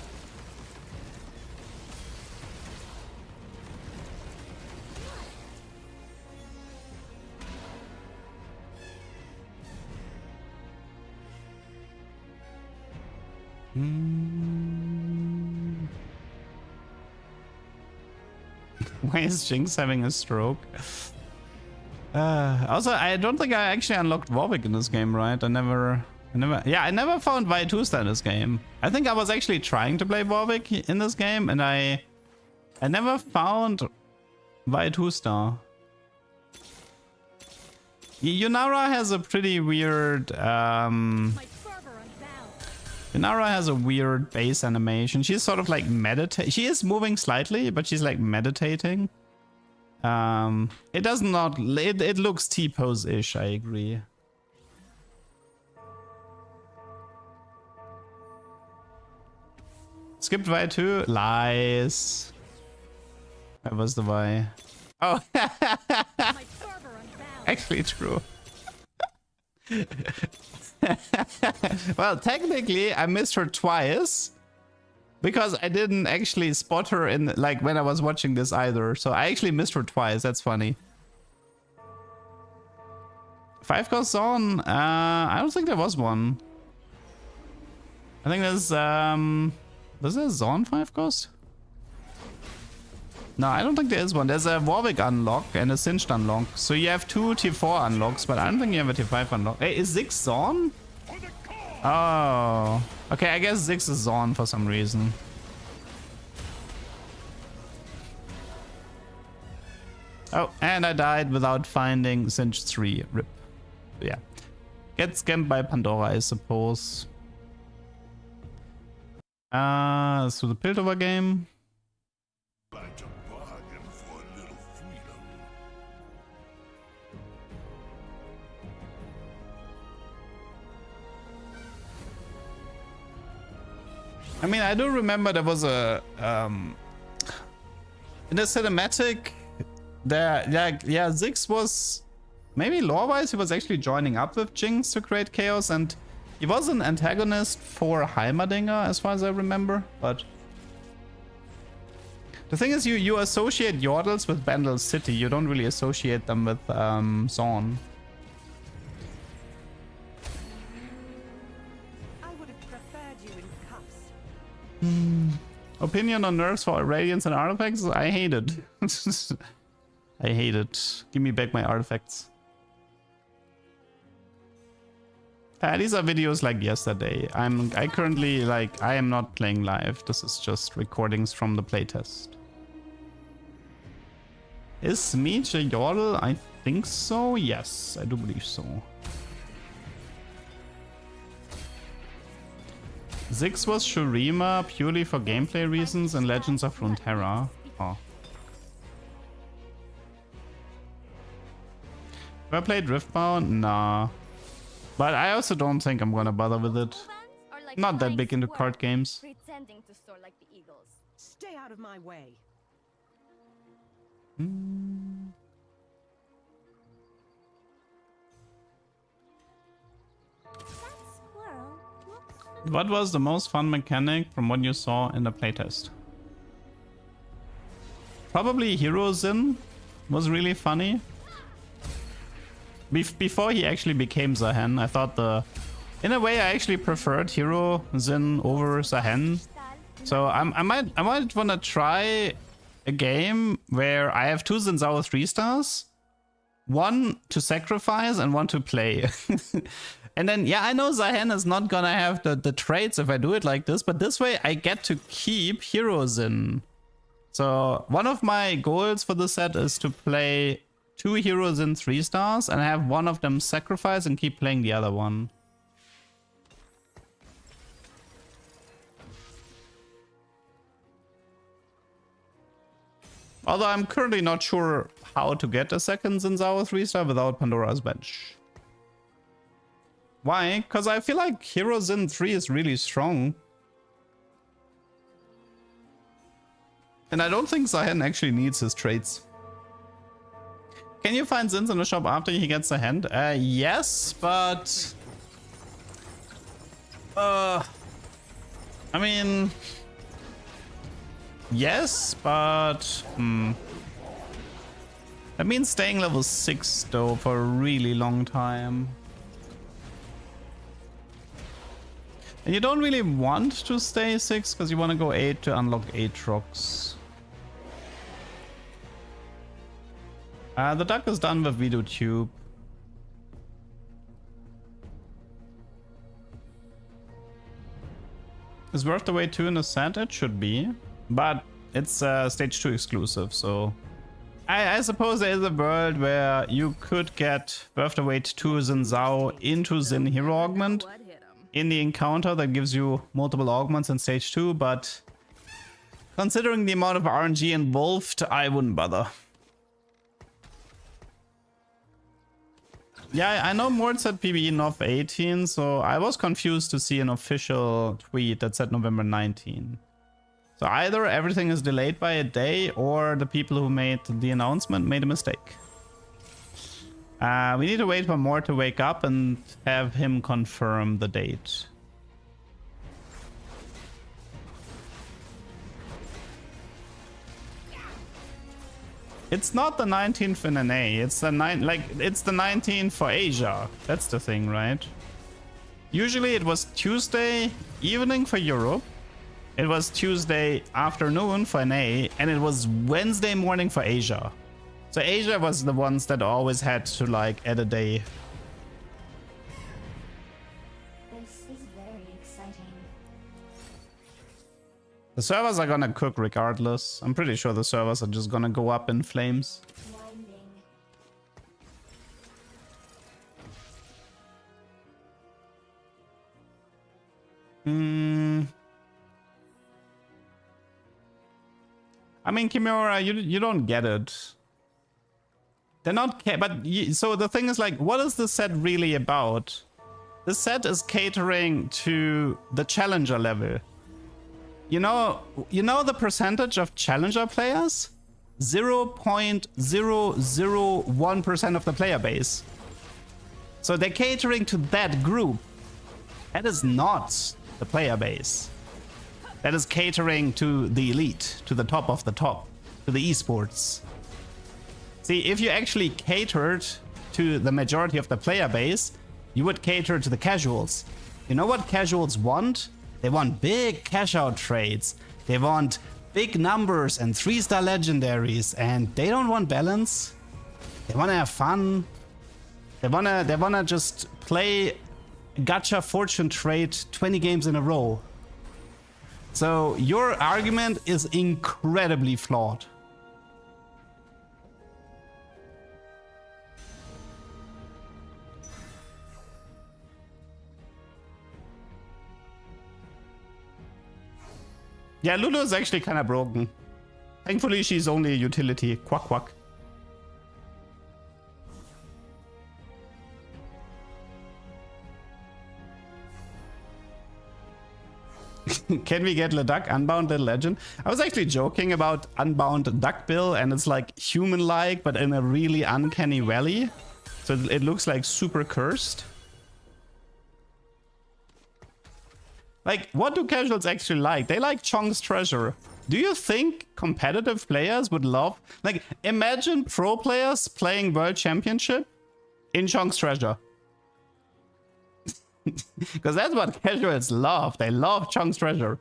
Why is Jinx having a stroke? Also, I don't think I actually unlocked Warwick in this game, right? I never found Vi 2-star in this game. I think I was actually trying to play Warwick in this game, and I I never found why 2-star. Yunara has a pretty weird Yunara has a weird base animation. She's sort of like meditate. She is moving slightly, but she's like meditating. It does not. It looks T-pose-ish. I agree. Skipped Y 2. Lies. That was the Y. Oh, actually true. Well, technically, I missed her twice because I didn't actually spot her in like when I was watching this either. So I actually missed her twice. That's funny. 5-cost Zaun. I don't think there was one. I think there's was there a Zaun 5-cost? No, I don't think there is one. There's a Warwick unlock and a Singed unlock. So you have 2 T4 unlocks, but I don't think you have a T5 unlock. Hey, is Ziggs Zaun? Oh. Okay, I guess Ziggs is Zaun for some reason. Oh, and I died without finding Singed 3. Rip. Yeah. Get scammed by Pandora, I suppose. So the Piltover game. I mean, I do remember there was a in the cinematic there, yeah, Ziggs was maybe lore-wise he was actually joining up with Jinx to create chaos, and he was an antagonist for Heimerdinger as far as I remember. But the thing is, you associate Yordles with Bandle City. You don't really associate them with Zaun. Opinion on nerfs for Radiance and artifacts? I hate it. I hate it. Give me back my artifacts. These are videos like yesterday. I currently like I am not playing live. This is just recordings from the playtest. Is Smeech a Yordle? I think so. Yes, I do believe so. Ziggs was Shurima purely for gameplay reasons in Legends of Runeterra. Oh. Have I played Riftbound? Nah. But I also don't think I'm gonna bother with it. Not that big into card games. Pretending to soar like the eagles. Stay out of my way. What was the most fun mechanic from what you saw in the playtest? Probably Hero Zin was really funny. Before he actually became Zahen, I thought in a way I actually preferred Hero Zin over Zahen. So I might wanna try a game where I have 2 Zinzao 3-stars, 1 to sacrifice and 1 to play. And then, yeah, I know Zahen is not gonna have the traits if I do it like this, but this way I get to keep Heroes in. So one of my goals for the set is to play 2 Heroes in 3-stars and have one of them sacrifice and keep playing the other one. Although I'm currently not sure how to get a second Zinzao 3-star without Pandora's Bench. Why? Because I feel like Hero Zin 3 is really strong. And I don't think Zahen actually needs his traits. Can you find Zins in the shop after he gets a hand? Yes, but... I mean... Yes, but... That means staying level 6 though for a really long time. And you don't really want to stay 6 because you want to go 8 to unlock Aatrox. The duck is done with Video Tube. Is worth the wait 2 in the set? It should be. But it's stage 2 exclusive, so I suppose there is a world where you could get Birth to Wait 2 Xin Zhao into Xin Hero Augment What hit 'em? in the encounter that gives you multiple augments in stage 2, but considering the amount of RNG involved, I wouldn't bother. Yeah, I know Mort said PBE Nov 18, so I was confused to see an official tweet that said November 19. So either everything is delayed by a day or the people who made the announcement made a mistake. We need to wait for Mort to wake up and have him confirm the date. It's not the 19th in NA, it's the it's the 19th for Asia. That's the thing, right? Usually it was Tuesday evening for Europe, it was Tuesday afternoon for NA, and it was Wednesday morning for Asia. So Asia was the ones that always had to like add a day. This is very exciting. The servers are gonna cook regardless. I'm pretty sure the servers are just gonna go up in flames. Winding. I mean, Kimura, you don't get it. They're not, so the thing is like, what is the set really about? The set is catering to the challenger level. You know the percentage of challenger players? 0.001% of the player base. So they're catering to that group. That is not the player base. That is catering to the elite, to the top of the top, to the esports. See, if you actually catered to the majority of the player base, you would cater to the casuals. You know what casuals want? They want big cash out trades. They want big numbers and 3-star legendaries, and they don't want balance. They want to have fun. They wanna just play gacha fortune trade 20 games in a row. So your argument is incredibly flawed. Yeah, Lulu is actually kind of broken. Thankfully, she's only a utility. Quack quack. Can we get Leduc Unbound Little Legend? I was actually joking about Unbound Duckbill, and it's like human-like, but in a really uncanny valley. So it looks like super cursed. Like, what do casuals actually like? They like Chong's Treasure. Do you think competitive players would love... Like, imagine pro players playing World Championship in Chong's Treasure. Because that's what casuals love. They love Chong's Treasure.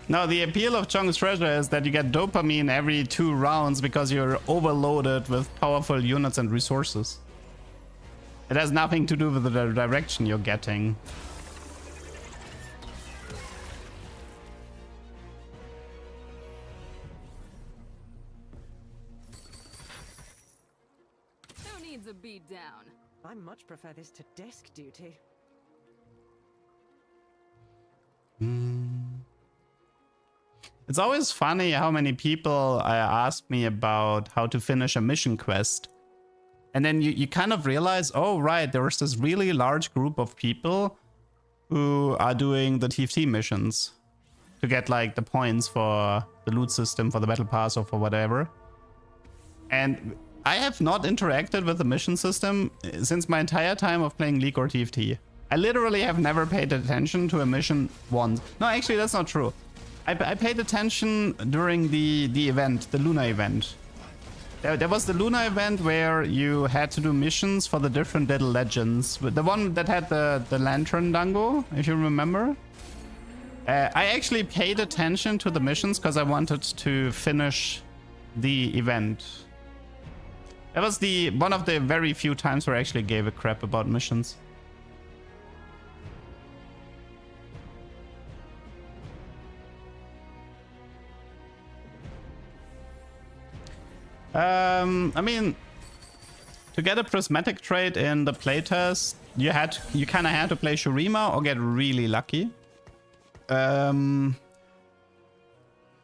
Now, the appeal of Chong's Treasure is that you get dopamine every 2 rounds because you're overloaded with powerful units and resources. It has nothing to do with the direction you're getting. Who needs a beat down? I much prefer this to desk duty. It's always funny how many people ask me about how to finish a mission quest. And then you kind of realize, oh, right, there's this really large group of people who are doing the TFT missions to get like the points for the loot system, for the battle pass, or for whatever. And I have not interacted with the mission system since my entire time of playing League or TFT. I literally have never paid attention to a mission once. No, actually, that's not true. I paid attention during the event, the Luna event. There was the Luna event where you had to do missions for the different little legends. The one that had the lantern dango, if you remember. I actually paid attention to the missions because I wanted to finish the event. That was one of the very few times where I actually gave a crap about missions. I mean, to get a prismatic trait in the playtest, you kind of had to play Shurima or get really lucky.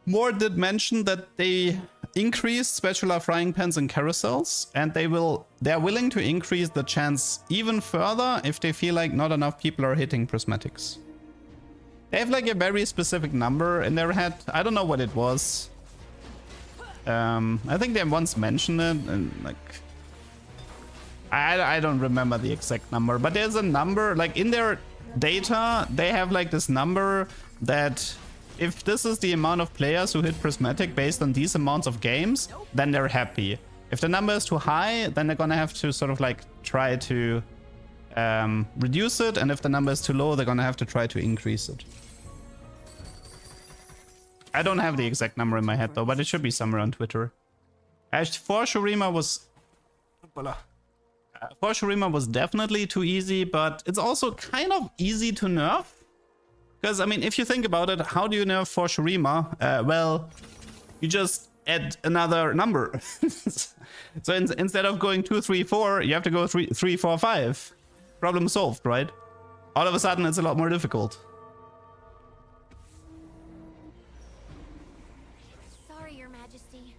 More did mention that they increased spatula, frying pans, and carousels, and they're willing to increase the chance even further if they feel like not enough people are hitting prismatics. They have like a very specific number in their head. I don't know what it was. I think they once mentioned it, and like I don't remember the exact number, but there's a number like in their data. They have like this number that if this is the amount of players who hit prismatic based on these amounts of games, then they're happy. If the number is too high, then they're gonna have to sort of like try to reduce it, and if the number is too low, they're gonna have to try to increase it. I don't have the exact number in my head though, but it should be somewhere on Twitter. For Shurima was definitely too easy, but it's also kind of easy to nerf. Because, I mean, if you think about it, how do you nerf for Shurima? Well, you just add another number. So instead of going 2, 3, 4, you have to go 3, 4, 5. Problem solved, right? All of a sudden, it's a lot more difficult. Sorry, Your Majesty.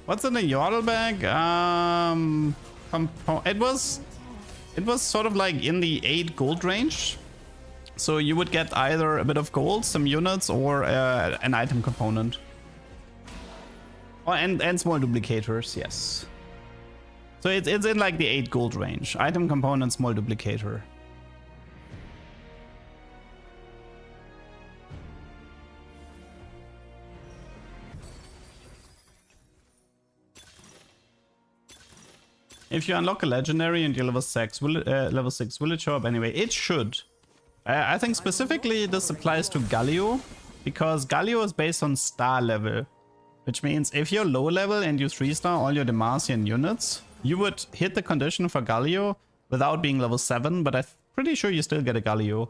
What's in the yodel bag? It was sort of like in the 8 gold range. So you would get either a bit of gold, some units, or an item component. Oh, and small duplicators, yes. So it's in like the 8 gold range. Item component, small duplicator. If you unlock a legendary and you're level 6, will it show up anyway? It should. I think specifically this applies to Galio, because Galio is based on star level. Which means if you're low level and you 3-star all your Demacian units, you would hit the condition for Galio without being level 7, but I'm pretty sure you still get a Galio.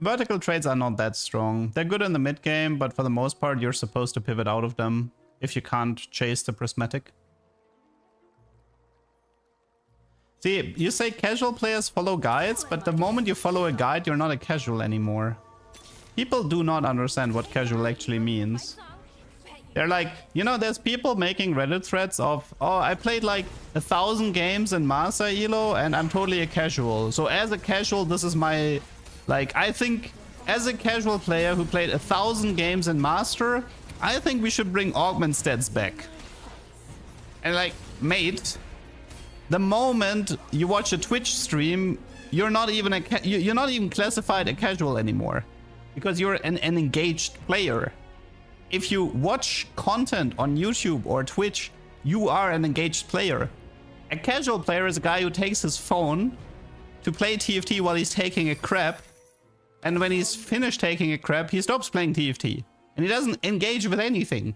Vertical trades are not that strong. They're good in the mid game, but for the most part you're supposed to pivot out of them if you can't chase the prismatic. See, you say casual players follow guides, but the moment you follow a guide, you're not a casual anymore. People do not understand what casual actually means. They're like, you know, there's people making Reddit threads of, oh, I played like 1,000 games in Master Elo and I'm totally a casual. So as a casual, this is my... Like, I think as a casual player who played 1,000 games in Master, I think we should bring Augment stats back. And like, mate, the moment you watch a Twitch stream, you're not even you're not even classified a casual anymore, because you're an engaged player. If you watch content on YouTube or Twitch, you are an engaged player. A casual player is a guy who takes his phone to play TFT while he's taking a crap. And when he's finished taking a crap, he stops playing TFT. And he doesn't engage with anything.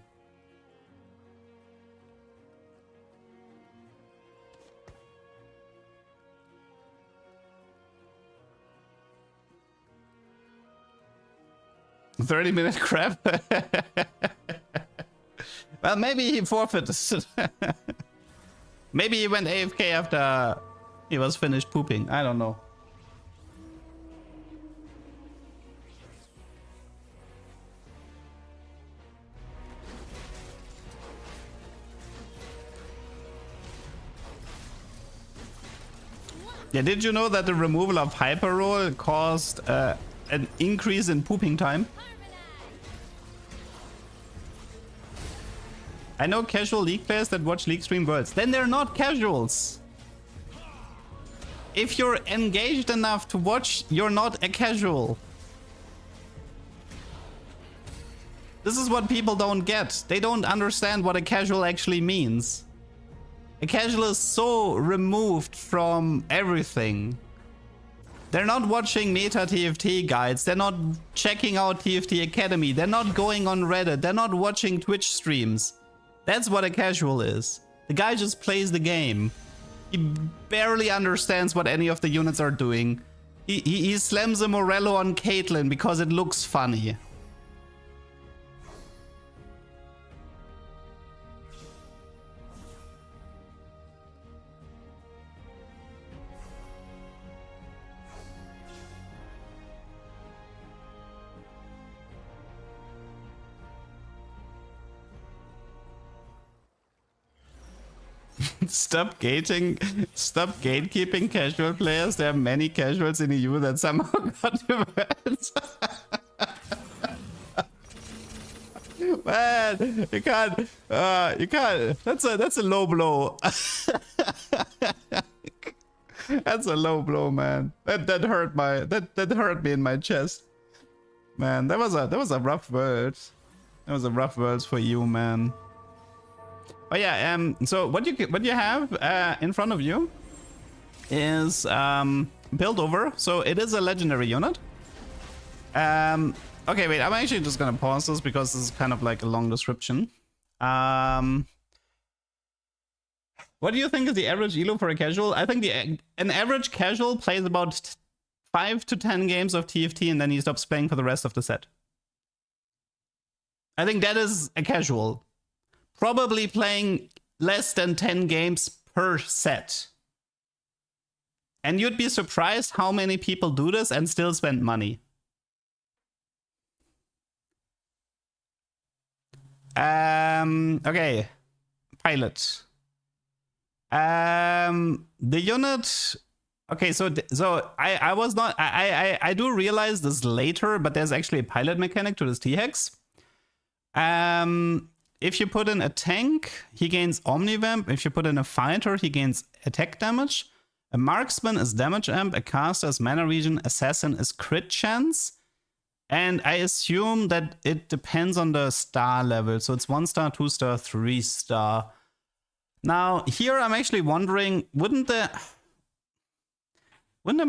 "30-minute crap?" Well, maybe he forfeited. Maybe he went AFK after he was finished pooping. I don't know. Yeah, did you know that the removal of hyper roll caused an increase in pooping time? I know casual League players that watch League stream Worlds. Then they're not casuals. If you're engaged enough to watch, you're not a casual. This is what people don't get. They don't understand what a casual actually means. A casual is so removed from everything. They're not watching meta TFT guides. They're not checking out TFT Academy. They're not going on Reddit. They're not watching Twitch streams. That's what a casual is. The guy just plays the game. He barely understands what any of the units are doing. He slams a Morello on Caitlyn because it looks funny. Stop gatekeeping casual players. There are many casuals in EU that somehow got events. Man, you can't. That's a low blow. That's a low blow, man. That hurt that hurt me in my chest. Man, that was a rough word. That was a rough words for you, man. Oh yeah, so what you have in front of you is Piltover. So it is a legendary unit. Okay, wait, I'm actually just gonna pause this because this is kind of like a long description. What do you think is the average elo for a casual? I think an average casual plays about 5 to 10 games of TFT and then he stops playing for the rest of the set. I think that is a casual. Probably playing less than 10 games per set. And you'd be surprised how many people do this and still spend money. Okay. Pilot. The unit... Okay, so I was not... I do realize this later, but there's actually a pilot mechanic to this T-Hex. If you put in a tank, he gains Omnivamp. If you put in a fighter, he gains attack damage. A marksman is damage amp. A caster is mana regen. Assassin is crit chance. And I assume that it depends on the star level. So it's 1 star, 2 star, 3 star. Now, here I'm actually wondering, wouldn't there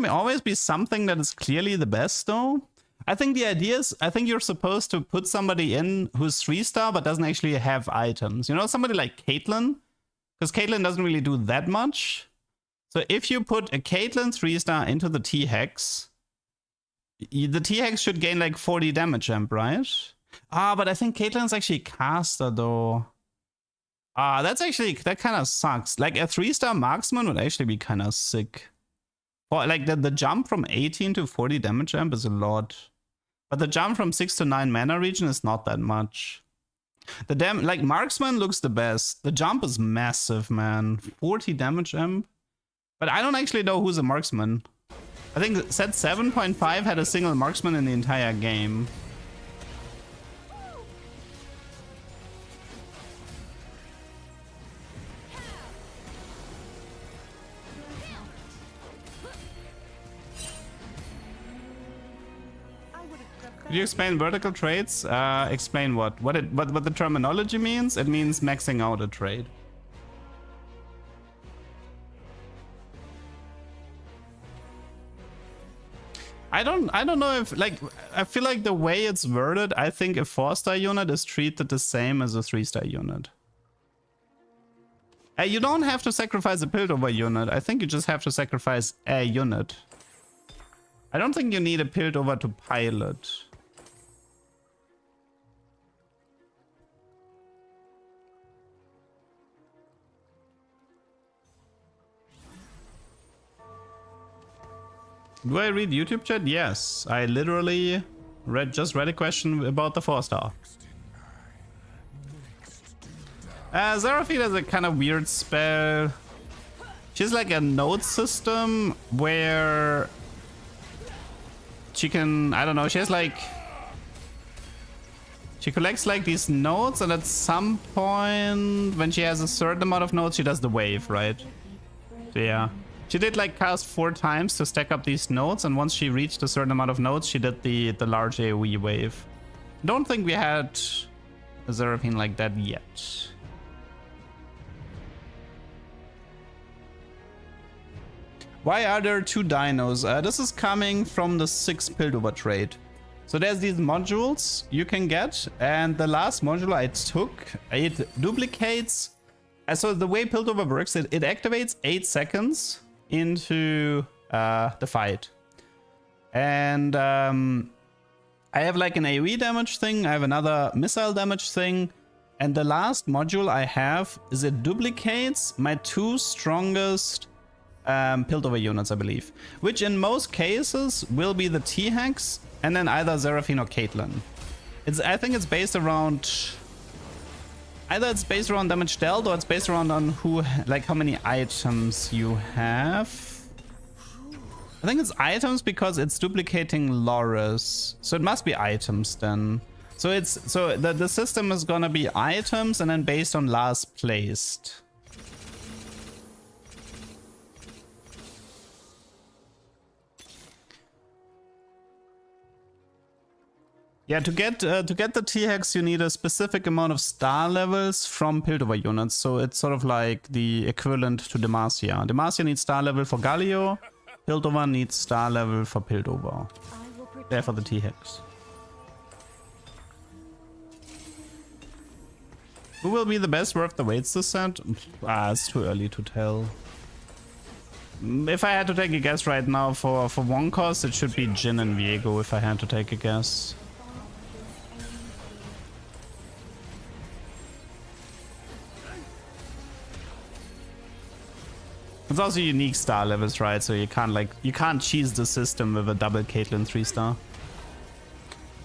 always be something that is clearly the best though? I think the idea is, I think you're supposed to put somebody in who's 3 star but doesn't actually have items. You know, somebody like Caitlyn, because Caitlyn doesn't really do that much. So if you put a Caitlyn 3 star into the T-Hex, the T-Hex should gain like 40 damage amp, right? But I think Caitlyn's actually caster though. That kind of sucks. Like a 3 star marksman would actually be kind of sick. For like the jump from 18 to 40 damage amp is a lot. But the jump from 6 to 9 mana regen is not that much. Like marksman looks the best. The jump is massive, man. 40 damage amp. But I don't actually know who's a marksman. I think set 7.5 had a single marksman in the entire game. Could you explain vertical trades? Explain what? What the terminology means? It means maxing out a trade. I don't know if, like, I feel like the way it's worded, I think a 4-star unit is treated the same as a 3-star unit. You don't have to sacrifice a Piltover unit. I think you just have to sacrifice a unit. I don't think you need a Piltover to pilot. Do I read YouTube chat? Yes, I literally just read a question about the 4-star. Zeraphine has a kind of weird spell. She's like a node system where she can, I don't know, she has like, she collects like these nodes, and at some point when she has a certain amount of nodes, she does the wave, right? So yeah. She did like cast 4 times to stack up these nodes, and once she reached a certain amount of nodes, she did the large AoE wave. Don't think we had a Seraphine like that yet. Why are there 2 dinos? This is coming from the 6 Piltover trade. So there's these modules you can get, and the last module I took, it duplicates. So the way Piltover works, it activates 8 seconds into the fight. And I have like an AoE damage thing, I have another missile damage thing, and the last module I have is it duplicates my 2 strongest Piltover units, I believe, which in most cases will be the T-Hex and then either Seraphine or Caitlyn. I think it's based around, either it's based around damage dealt, or it's based around on who, like how many items you have. I think it's items because it's duplicating Loris, so it must be items then. So the system is gonna be items and then based on last placed. Yeah, to get the T-Hex, you need a specific amount of star levels from Piltover units. So it's sort of like the equivalent to Demacia. Demacia needs star level for Galio. Piltover needs star level for Piltover. Therefore the T-Hex. Who will be the best worth the weights this set? It's too early to tell. If I had to take a guess right now for one cost, it should be Jin and Viego if I had to take a guess. It's also unique star levels, right? So you can't cheese the system with a double Caitlyn 3-star.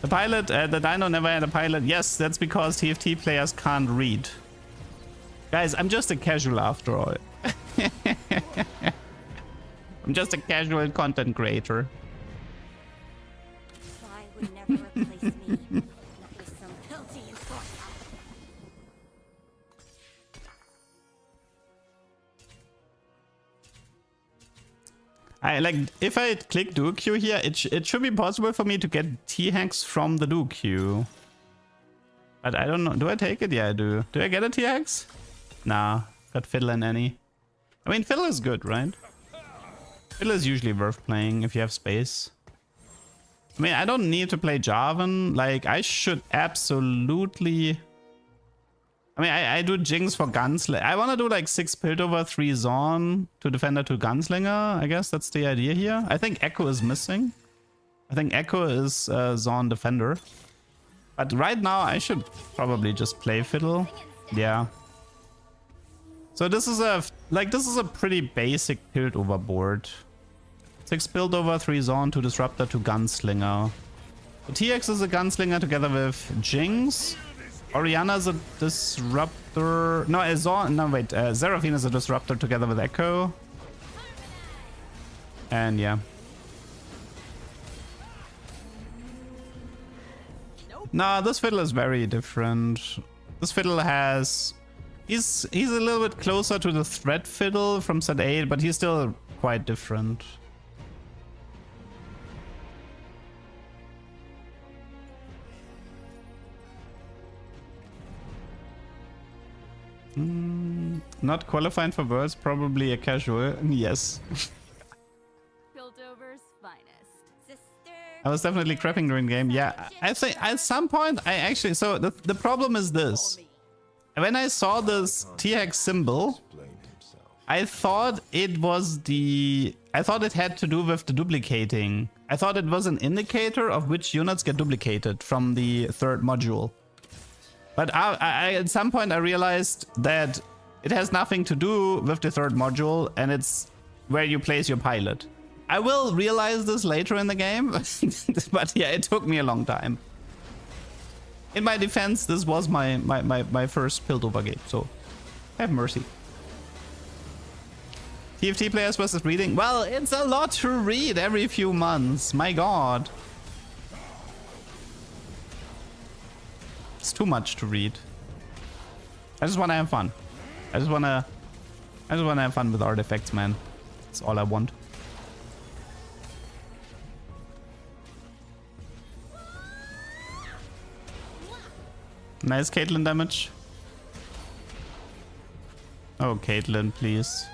The pilot, the dino never had a pilot. Yes, that's because TFT players can't read. Guys, I'm just a casual after all. I'm just a casual content creator. I would never replace me. Not with some guilty enforcer. If I click duo queue here, it should be possible for me to get T-Hex from the duo queue. But I don't know. Do I take it? Yeah, I do. Do I get a T-Hex? Nah. Got Fiddle and Annie. I mean, Fiddle is good, right? Fiddle is usually worth playing if you have space. I mean, I don't need to play Jarvan. Like, I should absolutely... I mean, I do Jinx for Gunslinger. I want to do like 6 Piltover, 3 Zaun, 2 Defender, 2 Gunslinger. I guess that's the idea here. I think Echo is missing. I think Echo is Zaun Defender. But right now, I should probably just play Fiddle. Yeah. So this is a pretty basic Piltover board. 6 Piltover, 3 Zaun, 2 Disruptor, 2 Gunslinger. The TX is a Gunslinger together with Jinx. Orianna's a Disruptor. No, Zaun. No, wait. Seraphine is a Disruptor together with Echo. And yeah. Nah, this Fiddle is very different. This Fiddle has... He's a little bit closer to the Threat Fiddle from set 8, but he's still quite different. Not qualifying for Worlds, probably a casual. Yes. Piltover's finest. I was definitely crapping during game. Yeah, I think at some point I actually... So the problem is this. When I saw this TX symbol, I thought it was the... I thought it had to do with the duplicating. I thought it was an indicator of which units get duplicated from the 3rd module. But at some point I realized that it has nothing to do with the 3rd module, and it's where you place your pilot. I will realize this later in the game, but yeah, it took me a long time. In my defense, this was my first Piltover game, so have mercy. TFT players versus reading. Well, it's a lot to read every few months. My god. It's too much to read. I just want to have fun. I just want to have fun with artifacts, man. That's all I want. Nice Caitlyn damage. Oh, Caitlyn, please.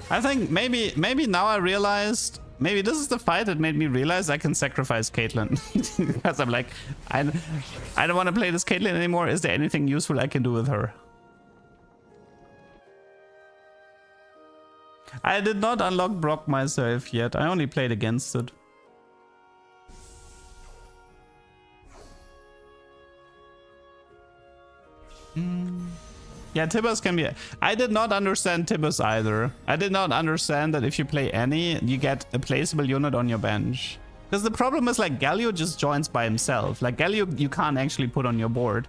I think maybe now I realized, maybe this is the fight that made me realize I can sacrifice Caitlyn. Because I'm like, I don't want to play this Caitlyn anymore. Is there anything useful I can do with her? I did not unlock Brock myself yet. I only played against it. Yeah, Tibbers can be... I did not understand Tibbers either. I did not understand that if you play any, you get a placeable unit on your bench. Because the problem is, like, Galio just joins by himself. Like, Galio you can't actually put on your board.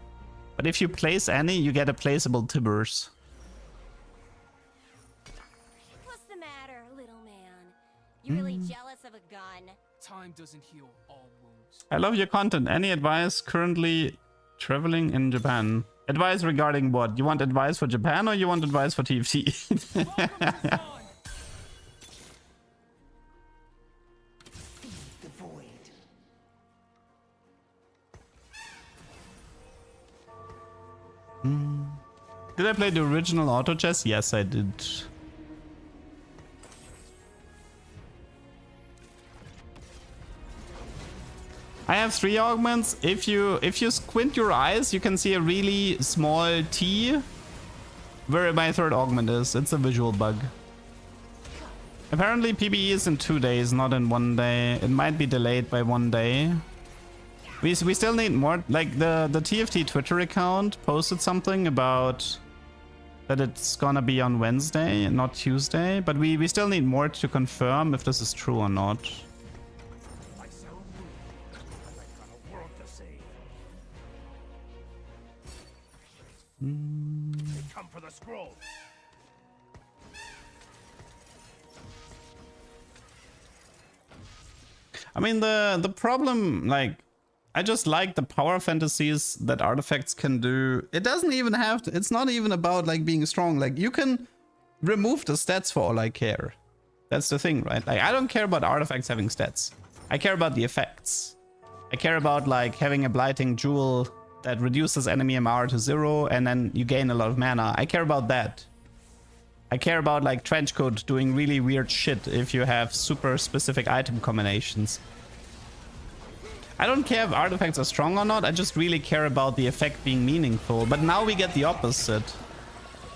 But if you place any, you get a placeable Tibbers. What's the matter, little man? You really jealous of a gun? Time doesn't heal all wounds. I love your content. Any advice currently traveling in Japan? Advice regarding what? You want advice for Japan or you want advice for TFT? The void. Did I play the original auto chess? Yes, I did. I have 3 augments. If you squint your eyes, you can see a really small T where my 3rd augment is. It's a visual bug. Apparently PBE is in 2 days, not in 1 day. It might be delayed by 1 day. We still need more. Like the TFT Twitter account posted something about that it's gonna be on Wednesday, not Tuesday. But we still need more to confirm if this is true or not. Come for the scroll. I mean, the problem, like, I just like the power fantasies that artifacts can do. It doesn't even have to, it's not even about, like, being strong. Like, you can remove the stats for all I care. That's the thing, right? Like, I don't care about artifacts having stats. I care about the effects. I care about, like, having a Blighting jewel that reduces enemy MR to 0 and then you gain a lot of mana. I care about that. I care about, like, Trenchcoat doing really weird shit if you have super specific item combinations. I don't care if artifacts are strong or not, I just really care about the effect being meaningful. But now we get the opposite.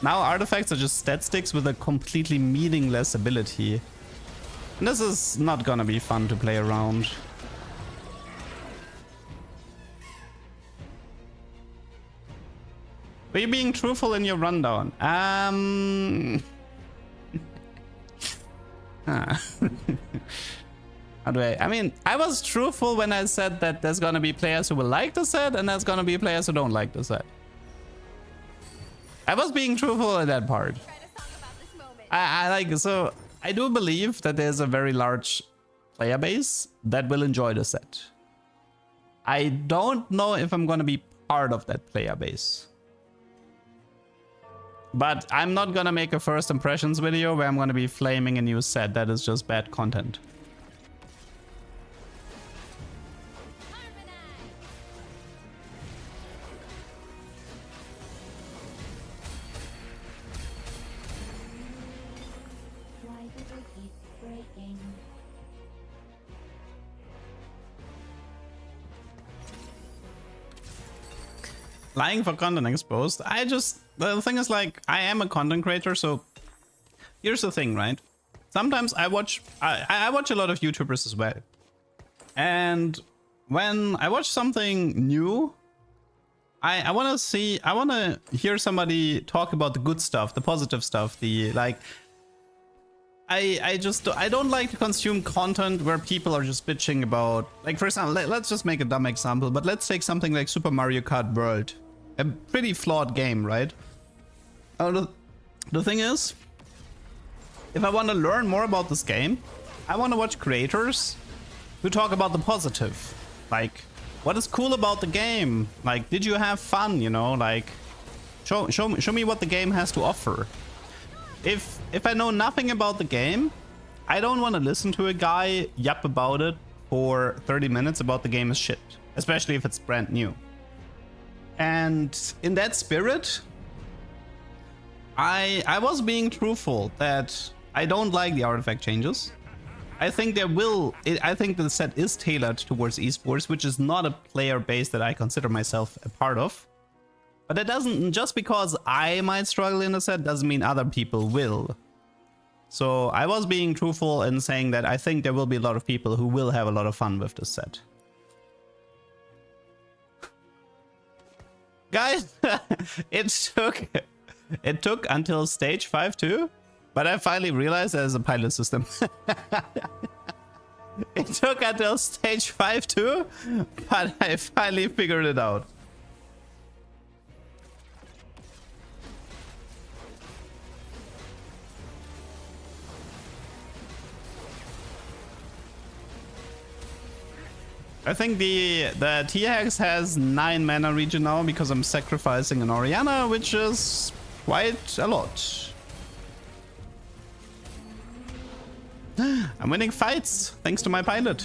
Now artifacts are just stat sticks with a completely meaningless ability. And this is not gonna be fun to play around. Were you being truthful in your rundown? How do I mean, I was truthful when I said that there's gonna be players who will like the set and there's gonna be players who don't like the set. I was being truthful in that part. I like, so I do believe that there's a very large player base that will enjoy the set. I don't know if I'm gonna be part of that player base. But I'm not gonna make a first impressions video where I'm gonna be flaming a new set. That is just bad content. Lying for content exposed. The thing is, like, I am a content creator, so here's the thing, right? Sometimes I watch a lot of YouTubers as well. And when I watch something new, I want to hear somebody talk about the good stuff, the positive stuff, the, like, I don't like to consume content where people are just bitching about, like, for example, let's just make a dumb example, but let's take something like Super Mario Kart World. A pretty flawed game, right? The thing is, if I want to learn more about this game, I want to watch creators who talk about the positive. Like, what is cool about the game? Like, did you have fun, you know? Like, show me what the game has to offer. If I know nothing about the game, I don't want to listen to a guy yap about it for 30 minutes about the game is shit. Especially if it's brand new. And in that spirit, I was being truthful that I don't like the artifact changes. I think I think the set is tailored towards esports, which is not a player base that I consider myself a part of. But it doesn't, just because I might struggle in the set doesn't mean other people will. So I was being truthful in saying that I think there will be a lot of people who will have a lot of fun with this set. Guys, it took until stage 5 too, but I finally realized there's a pilot system. It took until stage 5 too, but I finally figured it out. I think the T-Hex has 9 mana regen now because I'm sacrificing an Orianna, which is quite a lot. I'm winning fights thanks to my pilot.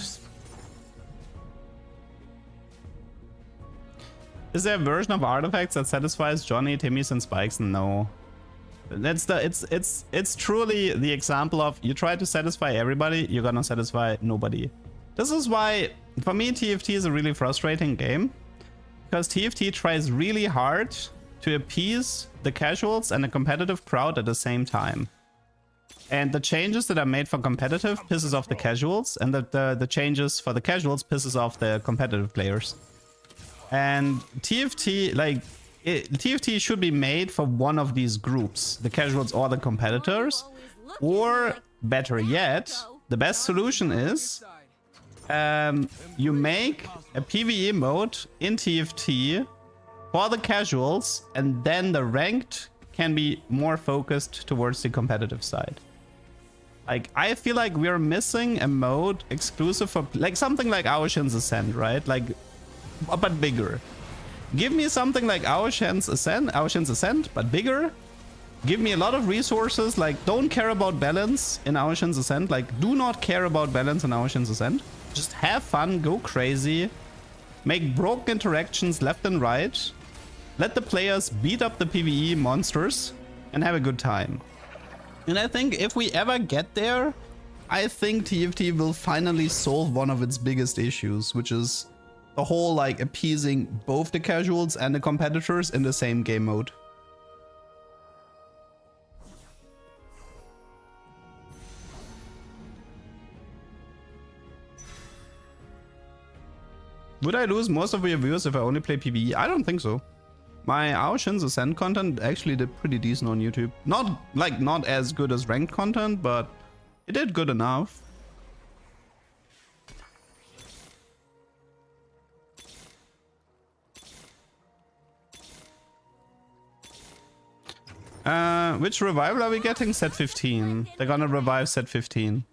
Is there a version of artifacts that satisfies Johnny, Timmy's, and Spikes? No. It's truly the example of you try to satisfy everybody, you're gonna satisfy nobody. This is why, for me, TFT is a really frustrating game, because TFT tries really hard to appease the casuals and the competitive crowd at the same time. And the changes that are made for competitive pisses off the casuals, and the changes for the casuals pisses off the competitive players. And TFT, like, TFT should be made for one of these groups, the casuals or the competitors, or better yet, the best solution is you make a PBE mode in TFT for the casuals, and then the ranked can be more focused towards the competitive side. Like, I feel like we're missing a mode exclusive for, like, something like Aoshin's Ascent, right? Like, but bigger. Give me something like Aoshin's Ascent, but bigger. Give me a lot of resources. Like, don't care about balance in Aoshin's Ascent. Like, do not care about balance in Aoshin's Ascent. Just have fun, go crazy, make broken interactions left and right, let the players beat up the PBE monsters, and have a good time. And I think if we ever get there, I think TFT will finally solve one of its biggest issues, which is the whole, like, appeasing both the casuals and the competitors in the same game mode. Would I lose most of your viewers if I only play PBE? I don't think so. My Aoshin's Ascent content actually did pretty decent on YouTube. Not as good as ranked content, but it did good enough. Which revival are we getting? Set 15. They're gonna revive set 15.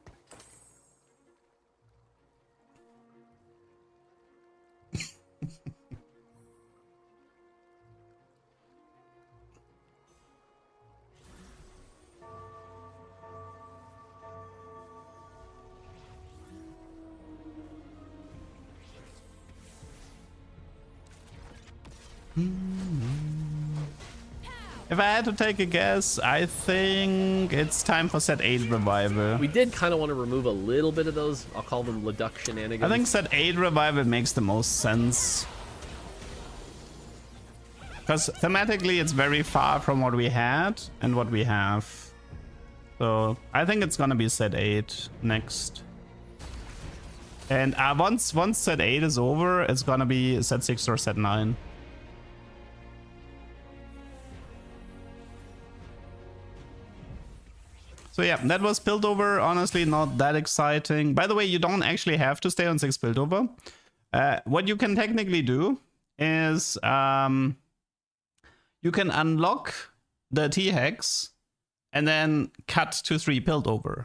If I had to take a guess, I think it's time for set 8 revival. We did kind of want to remove a little bit of those, I'll call them Leduc shenanigans. I think set 8 revival makes the most sense. Because thematically it's very far from what we had and what we have. So I think it's gonna be set 8 next. And once set 8 is over, it's gonna be set 6 or set 9. So yeah, that was Piltover. Honestly, not that exciting. By the way, you don't actually have to stay on 6 Piltover. What you can technically do is you can unlock the T-Hex and then cut to 3 Piltover.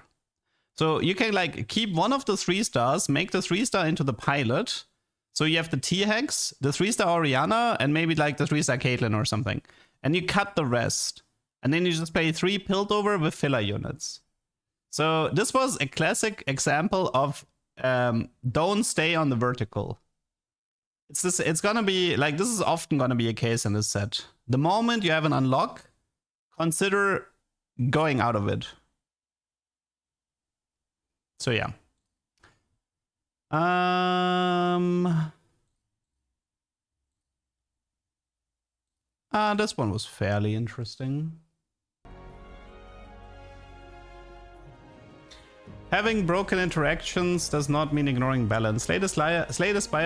So you can like keep one of the 3 stars, make the 3-star into the pilot. So you have the T-Hex, the 3-star Orianna, and maybe like the 3-star Caitlyn or something. And you cut the rest. And then you just play 3 Piltover with filler units. So this was a classic example of don't stay on the vertical. It's gonna be like, this is often gonna be a case in this set. The moment you have an unlock, consider going out of it. So yeah. This one was fairly interesting. Having broken interactions does not mean ignoring balance. Slay the Spire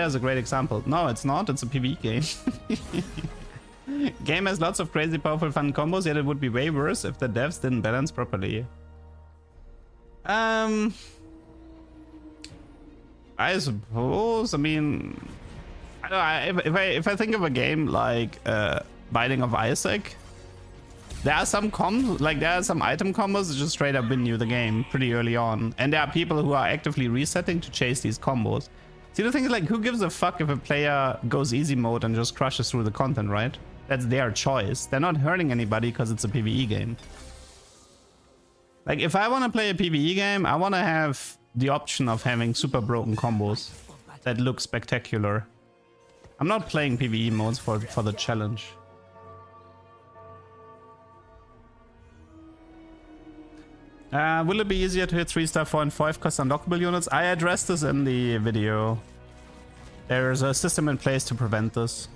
is a great example. No, it's not. It's a PBE game. Game has lots of crazy, powerful, fun combos, yet it would be way worse if the devs didn't balance properly. I suppose. I mean, I don't know, if I think of a game like Binding of Isaac, there are some item combos that just straight up win you the game pretty early on, and there are people who are actively resetting to chase these combos. See, the thing is, like, who gives a fuck if a player goes easy mode and just crushes through the content, right? That's their choice. They're not hurting anybody because it's a PBE game. Like, if I want to play a PBE game, I want to have the option of having super broken combos that look spectacular. I'm not playing PBE modes for the challenge. Will it be easier to hit 3-star 4 and 5 cost unlockable units? I addressed this in the video. There's a system in place to prevent this.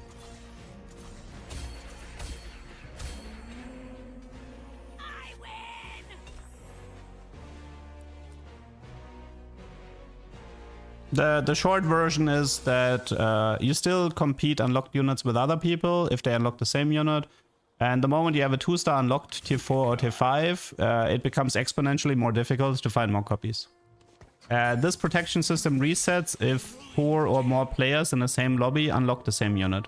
The short version is that you still compete unlocked units with other people if they unlock the same unit. And the moment you have a 2-star unlocked tier 4 or tier 5, it becomes exponentially more difficult to find more copies. This protection system resets if 4 or more players in the same lobby unlock the same unit.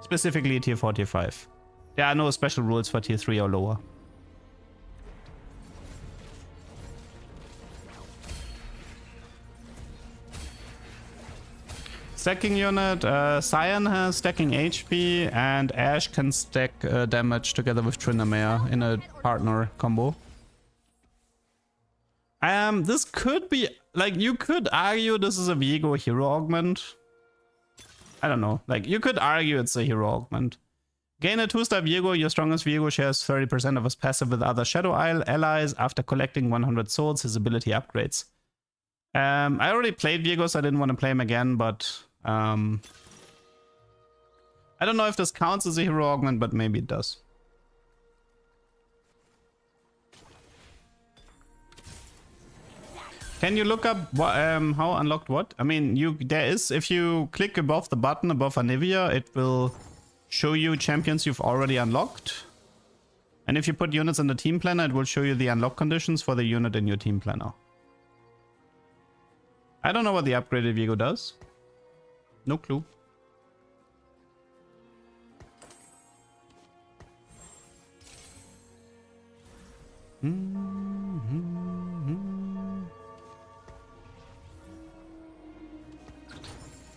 Specifically tier 4, tier 5. There are no special rules for tier 3 or lower. Stacking unit, Cyan has stacking HP, and Ashe can stack damage together with Tryndamere in a partner combo. This could be, like, you could argue this is a Viego hero augment. I don't know, like, you could argue it's a hero augment. Gain a 2-star Viego, your strongest Viego shares 30% of his passive with other Shadow Isle allies. After collecting 100 souls, his ability upgrades. I already played Viego, so I didn't want to play him again, but I don't know if this counts as a hero augment, but maybe it does. Can you look up what, how unlocked what? I mean, there is, if you click above the button above Anivia, it will show you champions you've already unlocked. And if you put units in the team planner, it will show you the unlock conditions for the unit in your team planner. I don't know what the upgraded Viego does. No clue.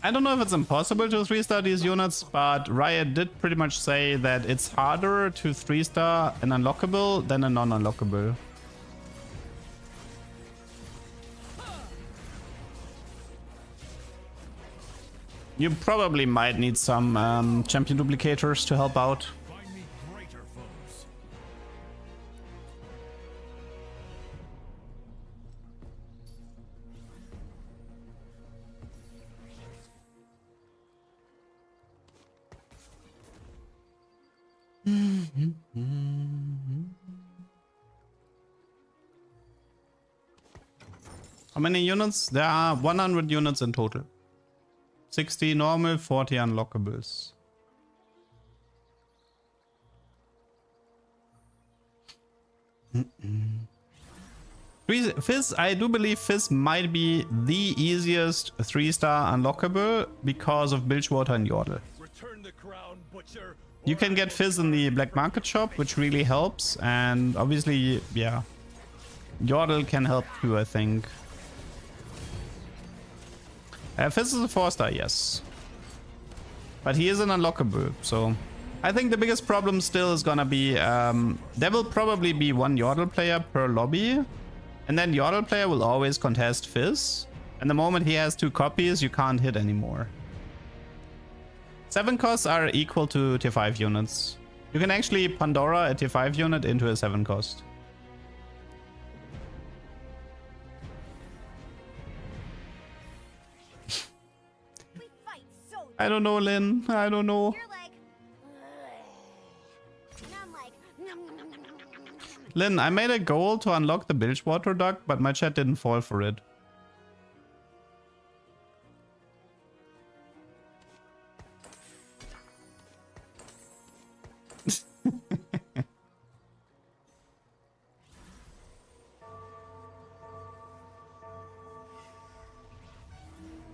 I don't know if it's impossible to 3-star these units, but Riot did pretty much say that it's harder to 3-star an unlockable than a non-unlockable. You probably might need some champion duplicators to help out. Find me greater foes. How many units? There are 100 units in total. 60 normal, 40 unlockables. Fizz, I do believe Fizz might be the easiest 3-star unlockable because of Bilgewater and Yordle. Return the crown, butcher, You can get Fizz in the black market shop, which really helps. And obviously, yeah, Yordle can help too, I think. Fizz is a 4-star, yes. But he is an unlockable, so... I think the biggest problem still is gonna be... there will probably be one Yordle player per lobby. And then Yordle player will always contest Fizz. And the moment he has 2 copies, you can't hit anymore. 7 costs are equal to tier 5 units. You can actually Pandora a tier 5 unit into a 7 cost. We fight so I don't know, Lynn. I don't know. you're like, and I'm like, nom, nom, nom, nom, nom, nom, nom. Lynn, I made a goal to unlock the Bilgewater duck, but my chat didn't fall for it.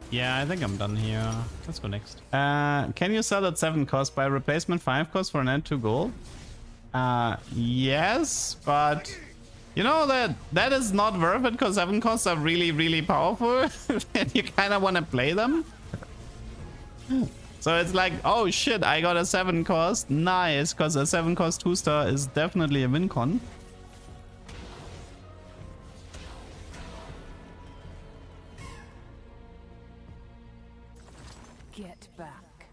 Yeah, I think I'm done here. Let's go next. Can you sell at 7 cost by replacement 5 cost for an add 2 gold? Yes, but you know that is not worth it because 7 costs are really powerful and you kind of want to play them. So it's like, oh shit, I got a 7 cost. Nice, because a 7 cost 2-star is definitely a win con. Get back.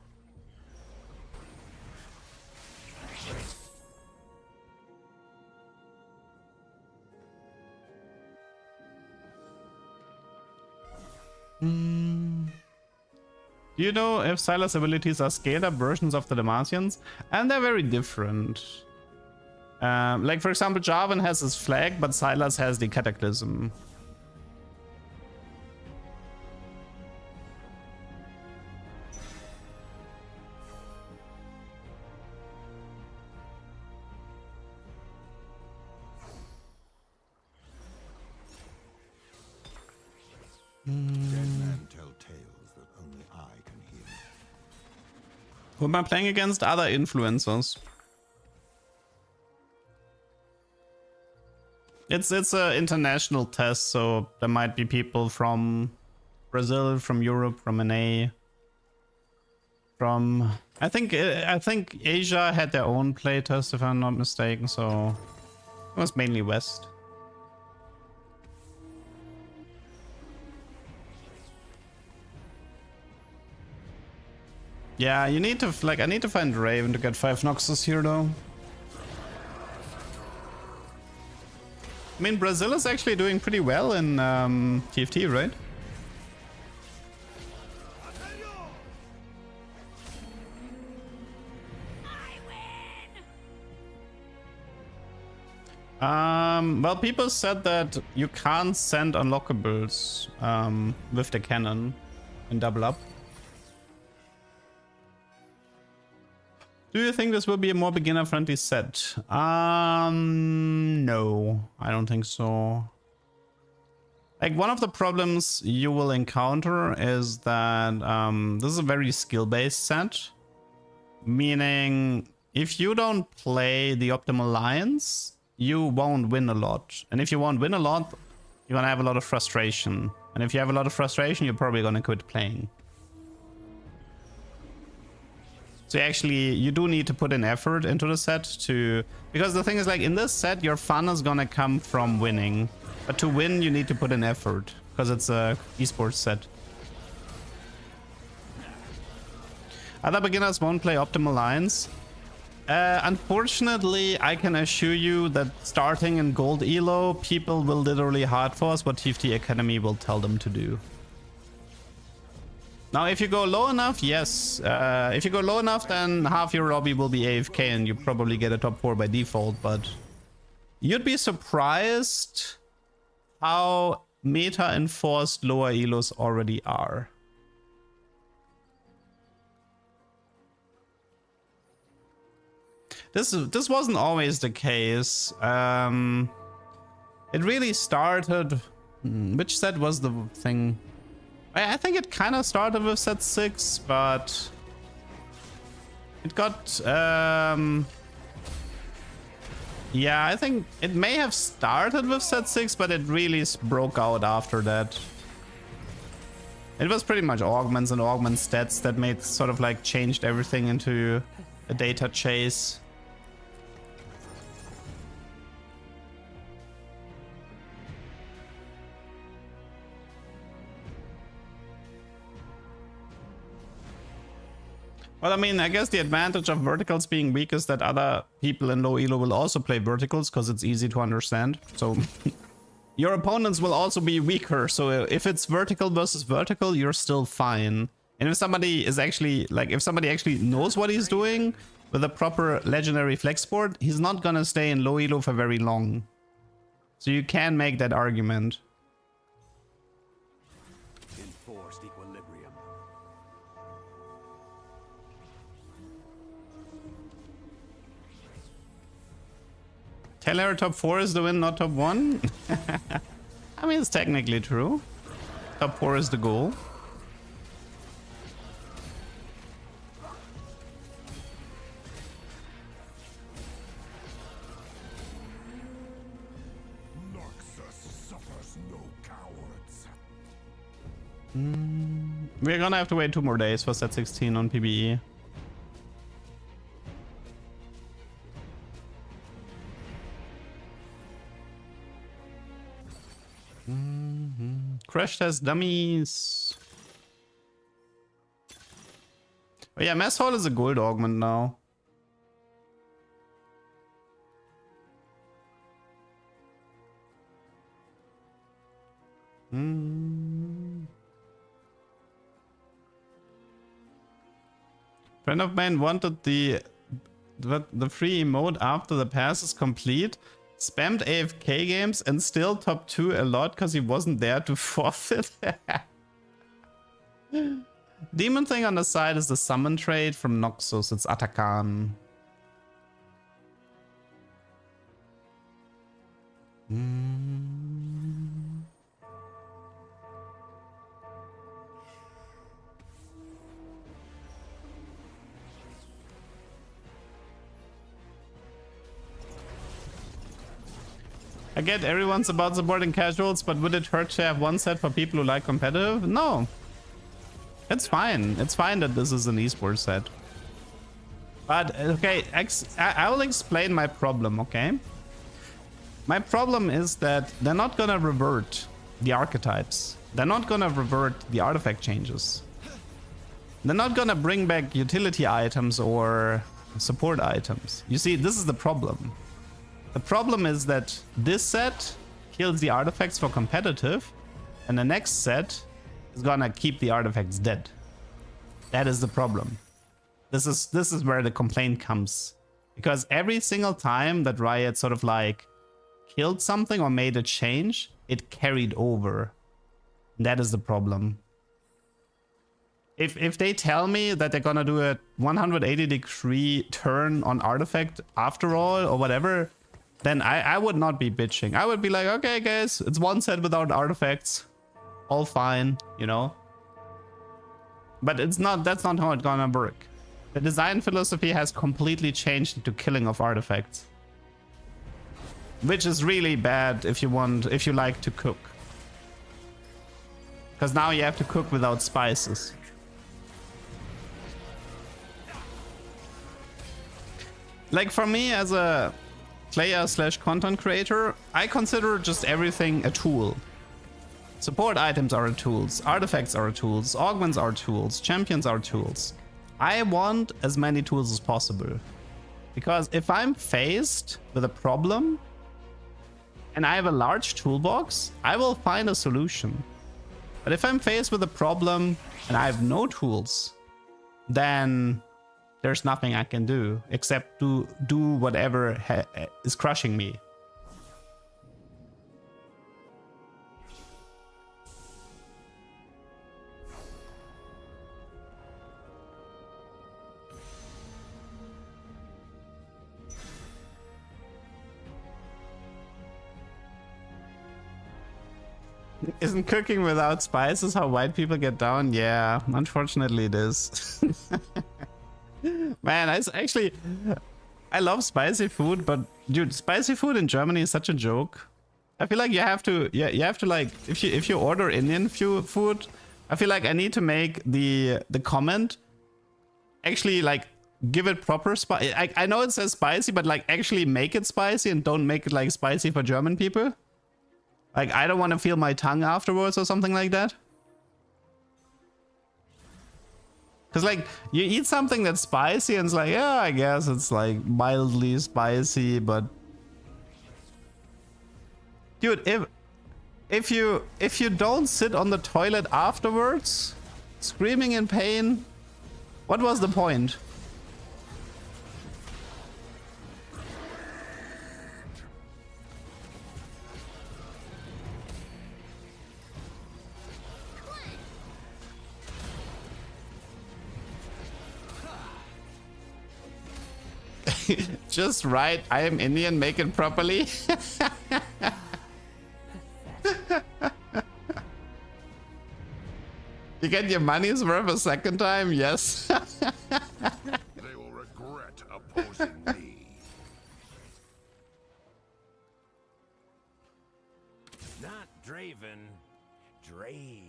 Do you know if Sylas abilities are scaled up versions of the Demacians? And they're very different. Like for example, Jarvan has his flag, but Sylas has the Cataclysm. Dead men tell tales that only I can hear. Who am I playing against? Other influencers. It's an international test, so there might be people from Brazil, from Europe, from NA, from I think Asia had their own playtest if I'm not mistaken, so it was mainly West. Yeah, you need to I need to find Raven to get 5 Noxus here though. I mean, Brazil is actually doing pretty well in TFT, right? Well, people said that you can't send unlockables with the cannon in double up. Do you think this will be a more beginner-friendly set? No, I don't think so. Like, one of the problems you will encounter is that this is a very skill-based set. Meaning, if you don't play the optimal lines, you won't win a lot. And if you won't win a lot, you're gonna have a lot of frustration. And if you have a lot of frustration, you're probably gonna quit playing. So actually, you do need to put in effort into the set to... Because the thing is, like, in this set, your fun is gonna come from winning. But to win, you need to put in effort. Because it's a esports set. Other beginners won't play optimal lines. Unfortunately, I can assure you that starting in gold elo, people will literally hard force what TFT Academy will tell them to do. Now, if you go low enough, yes. If you go low enough, then half your lobby will be AFK and you probably get a top 4 by default, but you'd be surprised how meta-enforced lower elos already are. This wasn't always the case. It really started... Which set was the thing? I think it kind of started with set 6, but It got yeah, I think it may have started with set 6, but it really broke out after that. It was pretty much augments and augment stats that made sort of like changed everything into a data chase. Well, I mean, I guess the advantage of verticals being weak is that other people in low elo will also play verticals because it's easy to understand. So your opponents will also be weaker. So if it's vertical versus vertical, you're still fine. And if somebody is actually, like, if somebody actually knows what he's doing with a proper legendary flex board, he's not gonna stay in low elo for very long. So you can make that argument. Enforced equilibrium. Tell her top 4 is the win, not top 1? I mean, it's technically true. Top 4 is the goal. We're gonna have to wait 2 more days for set 16 on PBE. Crash test dummies. Oh yeah, Mess Hall is a gold augment now. Friend of mine wanted the free emote after the pass is complete. Spammed AFK games and still top 2 a lot because he wasn't there to forfeit. Demon thing on the side is the summon trade from Noxus. It's Atakan. I get everyone's about supporting casuals, but would it hurt to have one set for people who like competitive? No. It's fine. It's fine that this is an esports set. But, okay, I will explain my problem, okay? My problem is that they're not gonna revert the archetypes. They're not gonna revert the artifact changes. They're not gonna bring back utility items or support items. You see, this is the problem. The problem is that this set kills the artifacts for competitive, and the next set is gonna keep the artifacts dead. That is the problem. This is where the complaint comes. Because every single time that Riot sort of like killed something or made a change, it carried over. That is the problem. If they tell me that they're gonna do a 180-degree turn on artifact after all or whatever, then I would not be bitching. I would be like, okay guys, it's one set without artifacts. All fine, you know? But it's not, that's not how it's gonna work. The design philosophy has completely changed into killing of artifacts. Which is really bad if you like to cook. Because now you have to cook without spices. Like for me as a player / content creator, I consider just everything a tool. Support items are tools, artifacts are tools, augments are tools, champions are tools. I want as many tools as possible. Because if I'm faced with a problem and I have a large toolbox, I will find a solution. But if I'm faced with a problem and I have no tools, then there's nothing I can do except to do whatever is crushing me. Isn't cooking without spices how white people get down? Yeah, unfortunately it is. Man, I love spicy food, but dude, spicy food in Germany is such a joke. I feel like you have to like, if you order Indian food, I feel like I need to make the comment actually like give it proper spice. I know it says spicy, but like actually make it spicy and don't make it like spicy for German people. Like I don't want to feel my tongue afterwards or something like that. Cause like you eat something that's spicy and it's like, yeah, I guess it's like mildly spicy, but dude, if you don't sit on the toilet afterwards, screaming in pain, what was the point? Just right, I am Indian, make it properly. You get your money's worth a second time, yes. They will regret opposing me. Not Draven, Draven.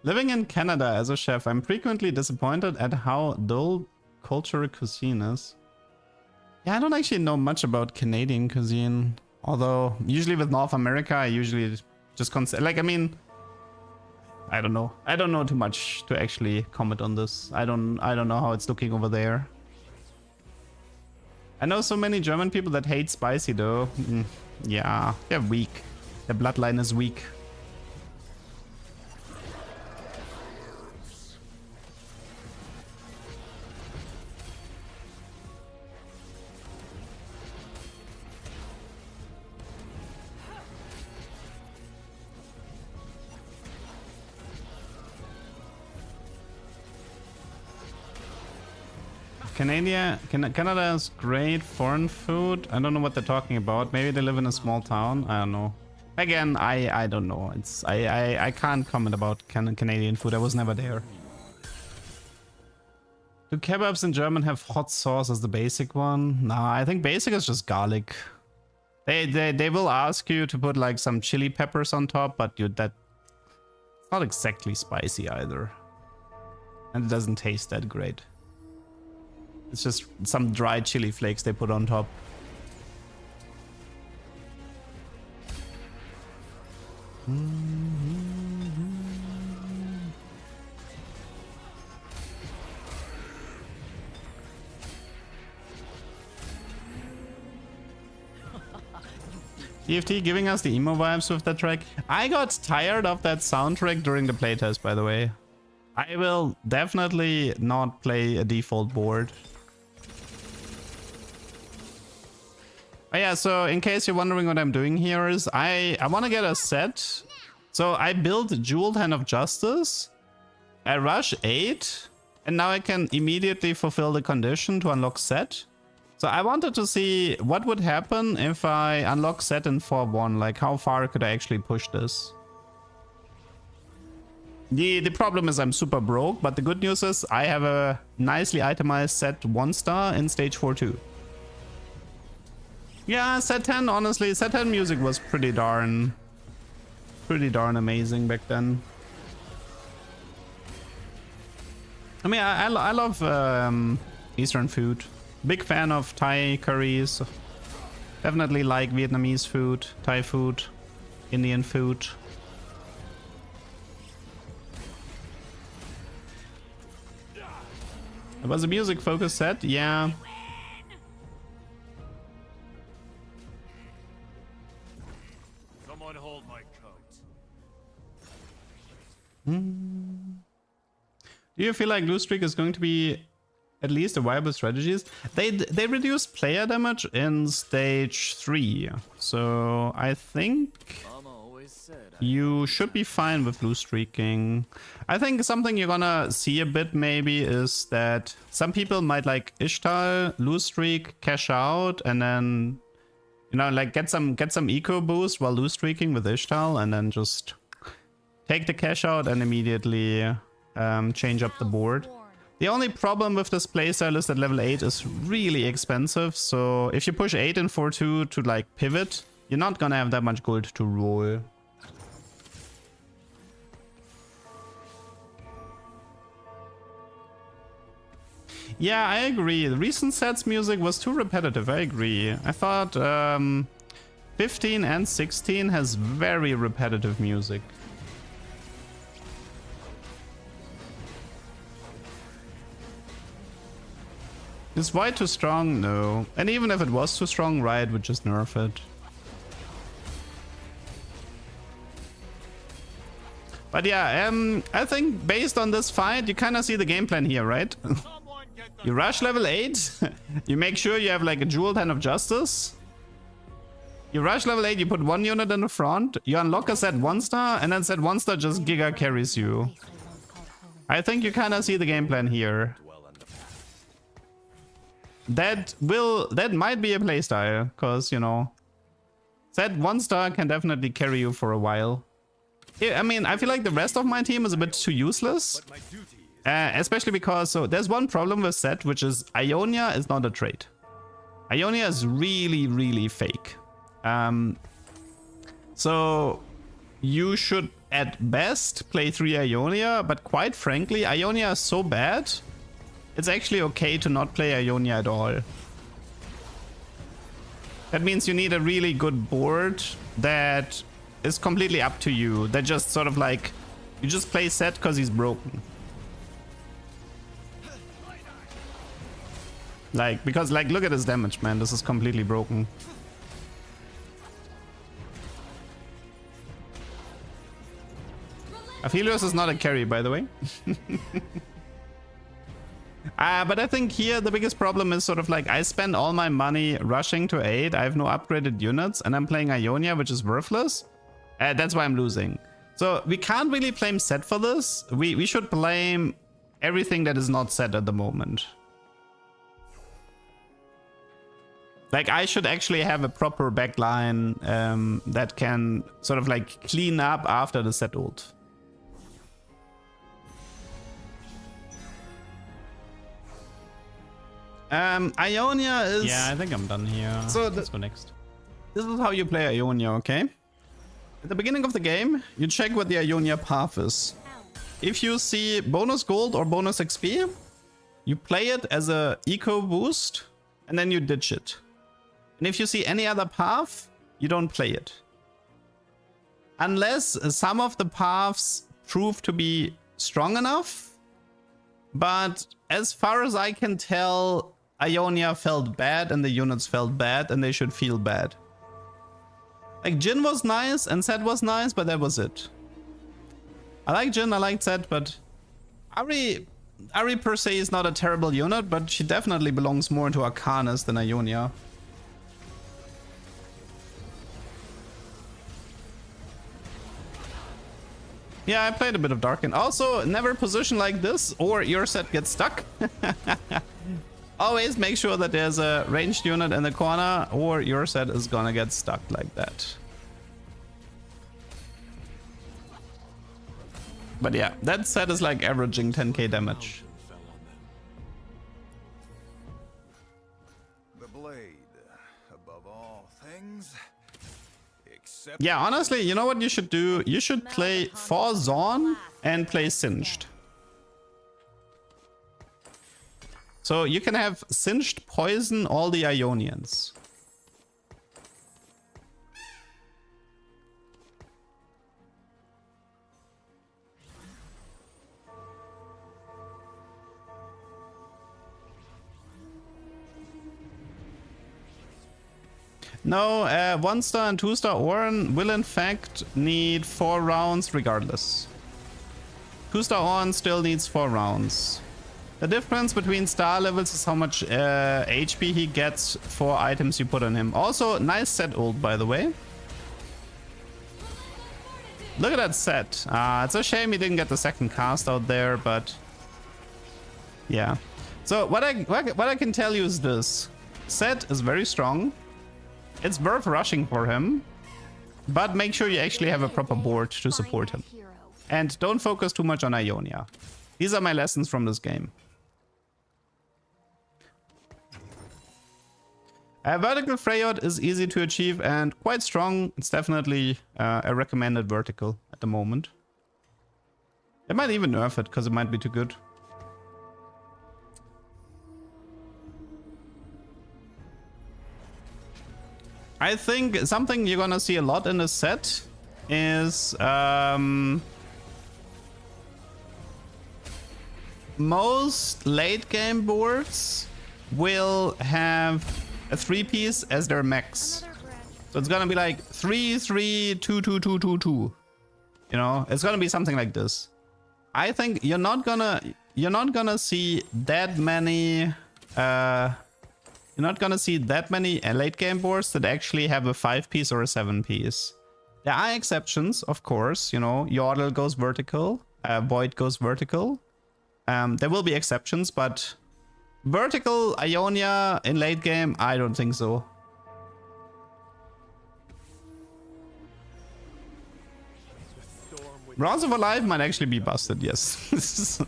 Living in Canada as a chef, I'm frequently disappointed at how dull cultural cuisine is. Yeah, I don't actually know much about Canadian cuisine. Although, usually with North America, I usually just consider... Like, I mean... I don't know. I don't know too much to actually comment on this. I don't know how it's looking over there. I know so many German people that hate spicy, though. Yeah, they're weak. Their bloodline is weak. Canada has great foreign food. I don't know what they're talking about. Maybe they live in a small town. I don't know. Again, I don't know. It's I can't comment about Canadian food. I was never there. Do kebabs in German have hot sauce as the basic one? Nah, I think basic is just garlic. They will ask you to put like some chili peppers on top, but dude, that's not exactly spicy either. And it doesn't taste that great. It's just some dried chili flakes they put on top. TFT giving us the emo vibes with that track. I got tired of that soundtrack during the playtest, by the way. I will definitely not play a default board. Oh yeah, so in case you're wondering what I'm doing here is I want to get a set. So I built Jeweled Hand of Justice. I rush 8. And now I can immediately fulfill the condition to unlock set. So I wanted to see what would happen if I unlock set in 4-1. Like how far could I actually push this? The problem is I'm super broke. But the good news is I have a nicely itemized set 1-star in stage 4-2. Yeah, set 10, honestly, set 10 music was pretty darn amazing back then. I mean, I love Eastern food. Big fan of Thai curries. Definitely like Vietnamese food, Thai food, Indian food. It was a music focus set, yeah. Hold my coat. Do you feel like Blue Streak is going to be at least a viable strategy? They reduced player damage in stage 3, so I think you should be fine with Blue Streaking. I think something you're gonna see a bit maybe is that some people might like Ishtal, Blue Streak, cash out, and then you know, like get some eco boost while loose streaking with Ishtal, and then just take the cash out and immediately change up the board. The only problem with this playstyle is that level 8 is really expensive, so if you push 8 and 4-2 to like pivot, you're not gonna have that much gold to roll. Yeah, I agree. The recent sets music was too repetitive, I agree. I thought 15 and 16 has very repetitive music. Is White too strong? No. And even if it was too strong, Riot would just nerf it. But yeah, I think based on this fight, you kind of see the game plan here, right? You rush level 8, you make sure you have like a Jewel 10 of Justice. You rush level 8, you put 1 unit in the front, you unlock a set 1-star, and then set 1-star just giga carries you. I think you kind of see the game plan here. That might be a playstyle, because, you know, set 1-star can definitely carry you for a while. I mean, I feel like the rest of my team is a bit too useless. Especially because, so there's one problem with set, which is Ionia is not a trait. Ionia is really, really fake. So you should at best play 3 Ionia, but quite frankly, Ionia is so bad, it's actually okay to not play Ionia at all. That means you need a really good board that is completely up to you. That just sort of like, you just play set because he's broken. Like, because like, look at his damage, man. This is completely broken. Aphelios is not a carry, by the way. But I think here the biggest problem is sort of like I spend all my money rushing to 8. I have no upgraded units and I'm playing Ionia, which is worthless. That's why I'm losing. So we can't really blame set for this. We should blame everything that is not set at the moment. Like I should actually have a proper backline that can sort of like clean up after the set ult. Ionia is... Yeah, I think I'm done here. So let's go next. This is how you play Ionia, okay? At the beginning of the game, you check what the Ionia path is. If you see bonus gold or bonus XP, you play it as a eco boost, and then you ditch it. And if you see any other path, you don't play it. Unless some of the paths prove to be strong enough. But as far as I can tell, Ionia felt bad and the units felt bad and they should feel bad. Like Jhin was nice and Zed was nice, but that was it. I like Jhin, I like Zed, but Ari per se is not a terrible unit, but she definitely belongs more into Arcanist than Ionia. Yeah, I played a bit of Darkin. Also, never position like this or your set gets stuck. Always make sure that there's a ranged unit in the corner or your set is gonna get stuck like that. But yeah, that set is like averaging 10k damage. The blade, above all things, except Yeah, honestly, you know what you should do? You should play for Zaun and play Singed. So you can have Singed poison all the Ionians. No, 1-star and 2-star Orin will in fact need 4 rounds regardless. 2-star Orin still needs 4 rounds. The difference between star levels is how much HP he gets for items you put on him. Also, nice set ult, by the way. Look at that set. It's a shame he didn't get the second cast out there, but yeah. So what I can tell you is this: set is very strong. It's worth rushing for him, but make sure you actually have a proper board to support him. And don't focus too much on Ionia. These are my lessons from this game. A vertical Freyot is easy to achieve and quite strong. It's definitely a recommended vertical at the moment. They might even nerf it because it might be too good. I think something you're gonna see a lot in this set is most late game boards will have a 3-piece as their max. So it's gonna be like 3, 3, 2, 2, 2, 2, 2. You know, it's gonna be something like this. I think you're not gonna see that many late game boards that actually have a 5-piece or a 7-piece. There are exceptions, of course. You know, Yordle goes vertical, Void goes vertical. There will be exceptions, but vertical Ionia in late game, I don't think so. Bronze of Alive might actually be busted, yes.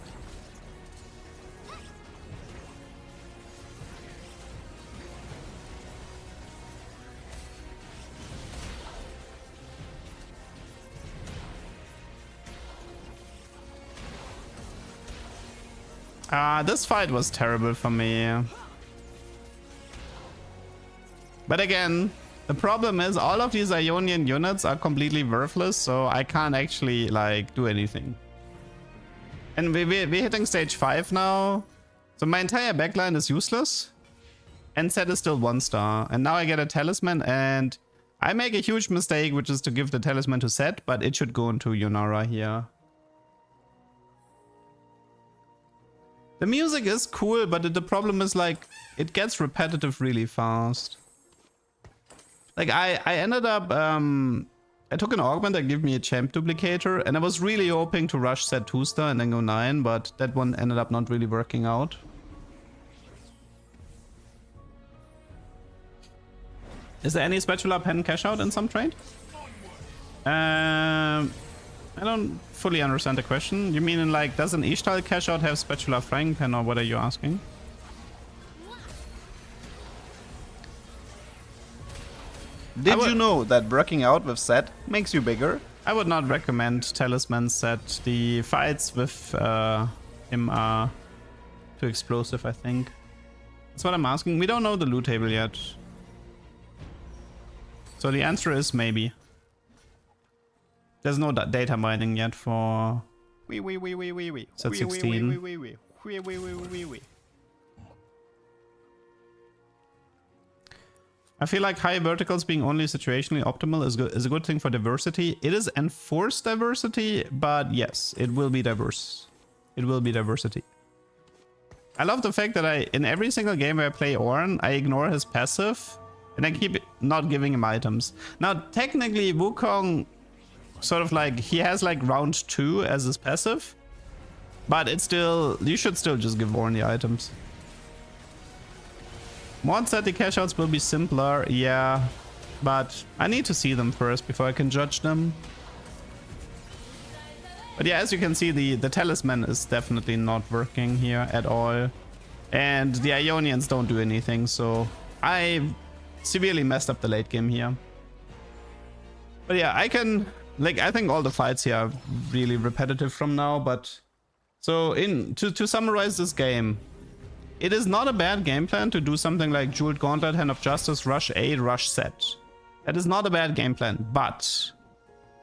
This fight was terrible for me. But again, the problem is all of these Ionian units are completely worthless, so I can't actually like do anything. And we're hitting stage 5 now, so my entire backline is useless. And set is still 1 star, and now I get a talisman, and I make a huge mistake, which is to give the talisman to Set, but it should go into Yunara here. The music is cool, but the problem is like it gets repetitive really fast. Like I ended up I took an augment that gave me a champ duplicator, and I was really hoping to rush Set 2 star and then go 9, but that one ended up not really working out. Is there any spatula pen cash out in some trade? I don't fully understand the question. You mean in like, does an Ishtal cash out have spatula frying pan, or what are you asking? Did you know that working out with Set makes you bigger? I would not recommend Talisman Set. The fights with him are too explosive, I think. That's what I'm asking. We don't know the loot table yet. So the answer is maybe. There's no data mining yet for Set 16. I feel like high verticals being only situationally optimal is a good thing for diversity. It is enforced diversity, but yes, it will be diverse. It will be diversity. I love the fact that in every single game where I play Orin, I ignore his passive and I keep not giving him items. Now, technically, Wukong sort of like, he has like round 2 as his passive, but it's still, you should still just give Orin the items. Mod set the cash outs will be simpler, yeah, but I need to see them first before I can judge them. But yeah, as you can see, the talisman is definitely not working here at all, and the Ionians don't do anything, so I severely messed up the late game here. But yeah, I can, like, I think all the fights here are really repetitive from now, but so to summarize this game, it is not a bad game plan to do something like Jeweled Gauntlet, Hand of Justice, Rush 8, Rush Set. That is not a bad game plan, but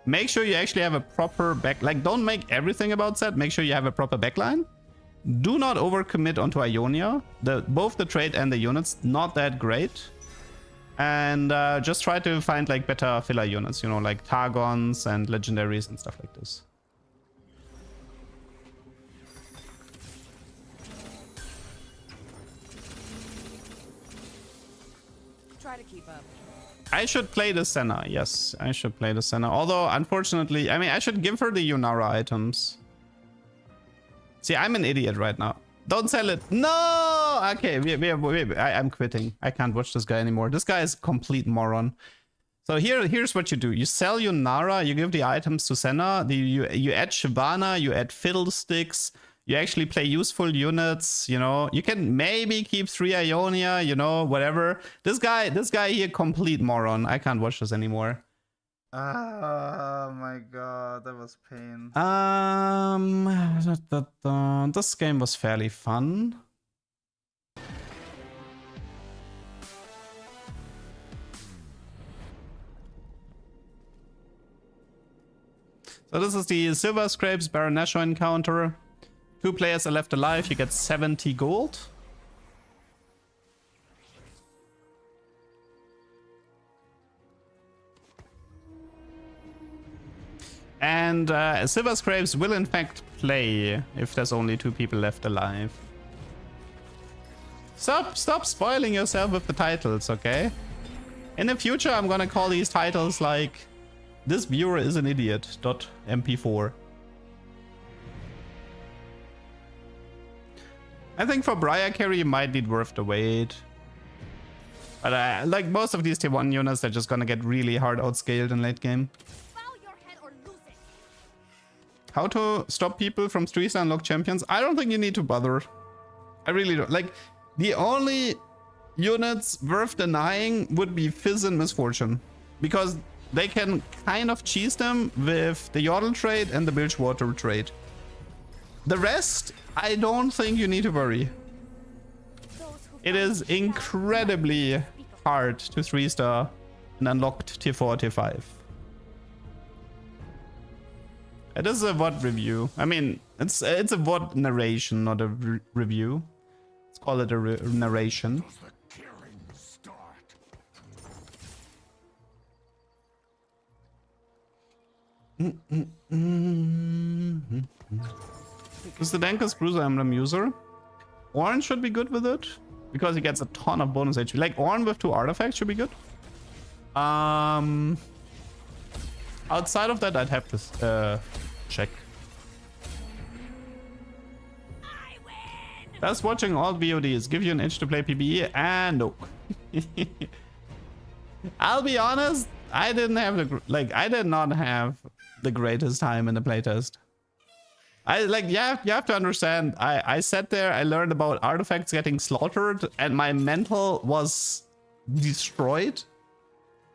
make sure you actually have a proper like, don't make everything about Set, make sure you have a proper backline. Do not overcommit onto Ionia. Both the trade and the units, not that great. And just try to find like better filler units, you know, like Targons and legendaries and stuff like this. Try to keep up. I should play the Senna. Yes, I should play the Senna. Although, unfortunately, I mean, I should give her the Yunara items. See, I'm an idiot right now. Don't sell it. No! Okay, I'm quitting. I can't watch this guy anymore. This guy is a complete moron. So here's what you do. You sell your Nara, you give the items to Senna, you add Shyvana, you add Fiddlesticks, you actually play useful units, you know. You can maybe keep 3 Ionia, you know, whatever. This guy here, complete moron. I can't watch this anymore. Oh my god, that was pain. This game was fairly fun. So this is the Silver Scrapes Baronesha encounter. 2 players are left alive, you get 70 gold. And Silver Scrapes will in fact play if there's only 2 people left alive. Stop spoiling yourself with the titles, okay? In the future I'm gonna call these titles like "This viewer is an idiot" .mp4. I think for Briar Carry you might need Worth the Wait. But like most of these tier 1 units, they're just gonna get really hard outscaled in late game. How to stop people from 3-star unlock champions? I don't think you need to bother. I really don't. Like, the only units worth denying would be Fizz and Misfortune. Because they can kind of cheese them with the Yordle trade and the Bilgewater trade. The rest, I don't think you need to worry. It is incredibly hard to 3-star an unlocked tier 4, tier 5. It is a VOD review. I mean, it's a VOD narration, not a review. Let's call it a narration. Is the Dankers Bruiser Emblem user? Orin should be good with it because he gets a ton of bonus HP. Like Orin with 2 artifacts should be good. Outside of that, I'd have to check. Does watching all VODs give you an itch to play PBE? And no. I'll be honest, I didn't have I did not have the greatest time in the playtest. You have to understand, I sat there, I learned about artifacts getting slaughtered, and my mental was destroyed.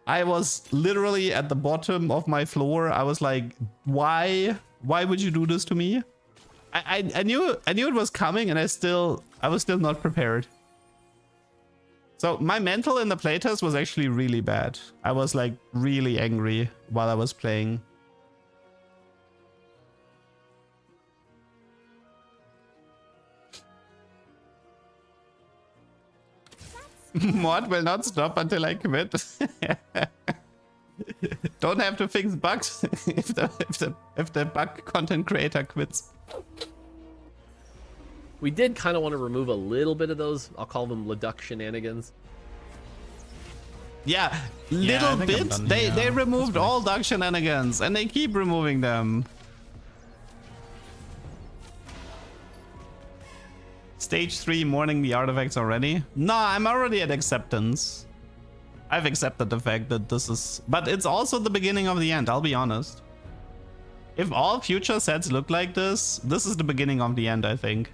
I was literally at the bottom of my floor. I was like, why would you do this to me? I knew it was coming, and I was still not prepared. So my mental in the playtest was actually really bad. I was like really angry while I was playing. Mod will not stop until I quit. Don't have to fix bugs if the bug content creator quits. We did kind of want to remove a little bit of those, I'll call them Leduc shenanigans. Yeah, little bit. They removed all duck shenanigans and they keep removing them. Stage 3 mourning the artifacts already? No, I'm already at acceptance. I've accepted the fact that this is... But it's also the beginning of the end, I'll be honest. If all future sets look like this, this is the beginning of the end, I think.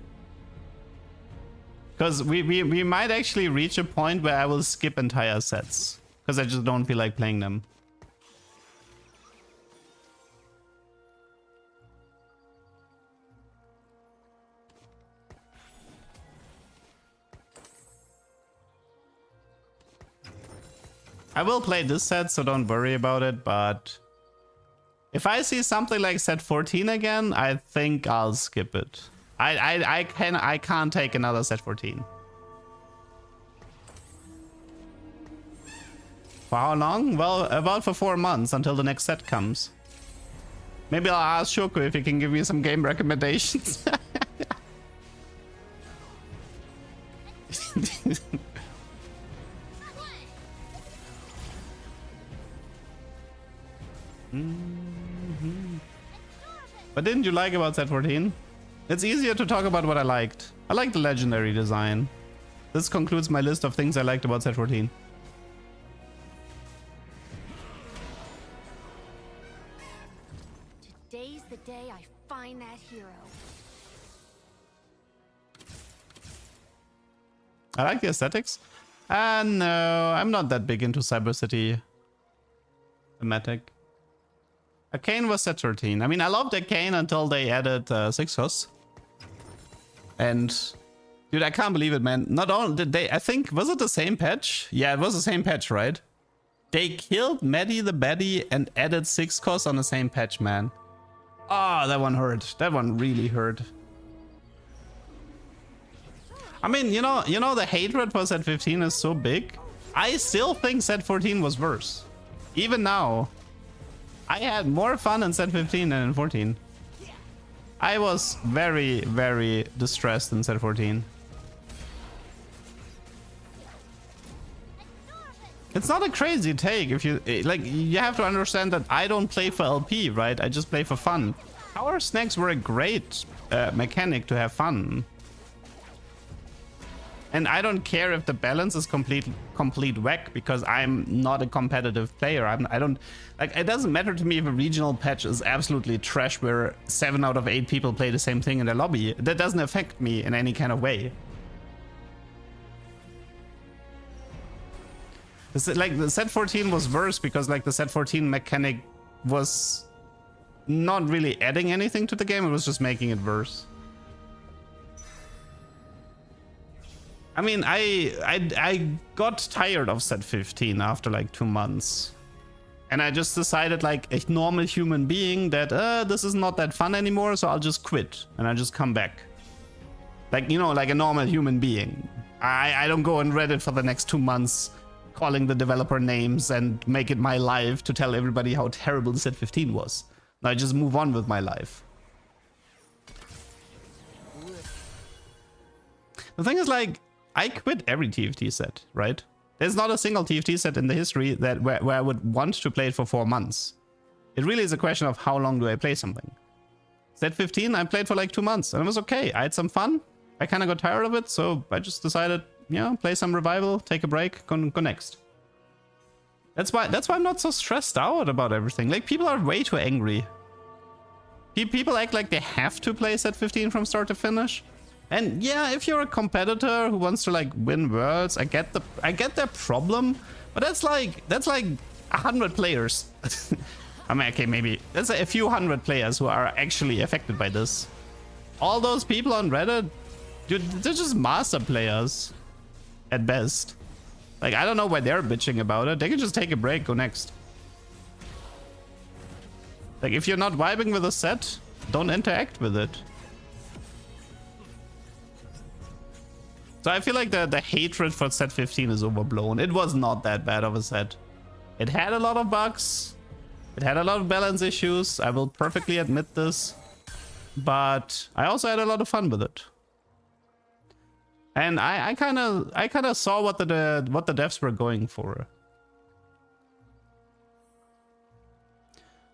Because we might actually reach a point where I will skip entire sets. Because I just don't feel like playing them. I will play this set, so don't worry about it, but if I see something like set 14 again, I think I'll skip it. I can't take another set 14. For how long? Well, about for 4 months until the next set comes. Maybe I'll ask Shoko if he can give me some game recommendations. What didn't you like about set 14? It's easier to talk about what I liked. I liked the legendary design. This concludes my list of things I liked about set 14. Today's the day I find that hero. I like the aesthetics. No, I'm not that big into Cyber City thematic. Arcane was set 13. I mean, I loved Arcane until they added 6 hosts. And dude, I can't believe it, man. Not only did they, I think, was it the same patch? Yeah, it was the same patch, right? They killed Maddie the Baddie and added 6 costs on the same patch, man. Oh, that one hurt. That one really hurt. I mean, you know, the hatred for set 15 is so big. I still think set 14 was worse. Even now. I had more fun in set 15 than in 14. I was very, very distressed in set 14. It's not a crazy take if you like. You have to understand that I don't play for LP, right? I just play for fun. Power snacks were a great mechanic to have fun. And I don't care if the balance is complete whack, because I'm not a competitive player. I don't like. It doesn't matter to me if a regional patch is absolutely trash, where 7 out of 8 people play the same thing in the lobby. That doesn't affect me in any kind of way. Like the set 14 was worse because like the set 14 mechanic was not really adding anything to the game. It was just making it worse. I mean, I got tired of set 15 after like 2 months. And I just decided, like a normal human being, that this is not that fun anymore, so I'll just quit and I just come back. Like, you know, like a normal human being. I don't go on Reddit for the next 2 months calling the developer names and make it my life to tell everybody how terrible set 15 was. No, I just move on with my life. The thing is, like, I quit every TFT set, right? There's not a single TFT set in the history that where I would want to play it for 4 months. It really is a question of how long do I play something. Set 15, I played for like 2 months and it was okay. I had some fun. I kind of got tired of it, so I just decided, yeah, play some revival, take a break, go next. That's why I'm not so stressed out about everything. Like, people are way too angry. People act like they have to play set 15 from start to finish. And yeah, if you're a competitor who wants to like win worlds, I get their problem, but that's like 100 players. I mean, okay, maybe that's a few hundred players who are actually affected by this. All those people on Reddit, dude, they're just master players at best. Like, I don't know why they're bitching about it. They can just take a break, go next. Like, if you're not vibing with a set, don't interact with it. So I feel like the hatred for set 15 is overblown. It was not that bad of a set. It had a lot of bugs. It had a lot of balance issues. I will perfectly admit this. But I also had a lot of fun with it. And I kind of saw what the devs were going for.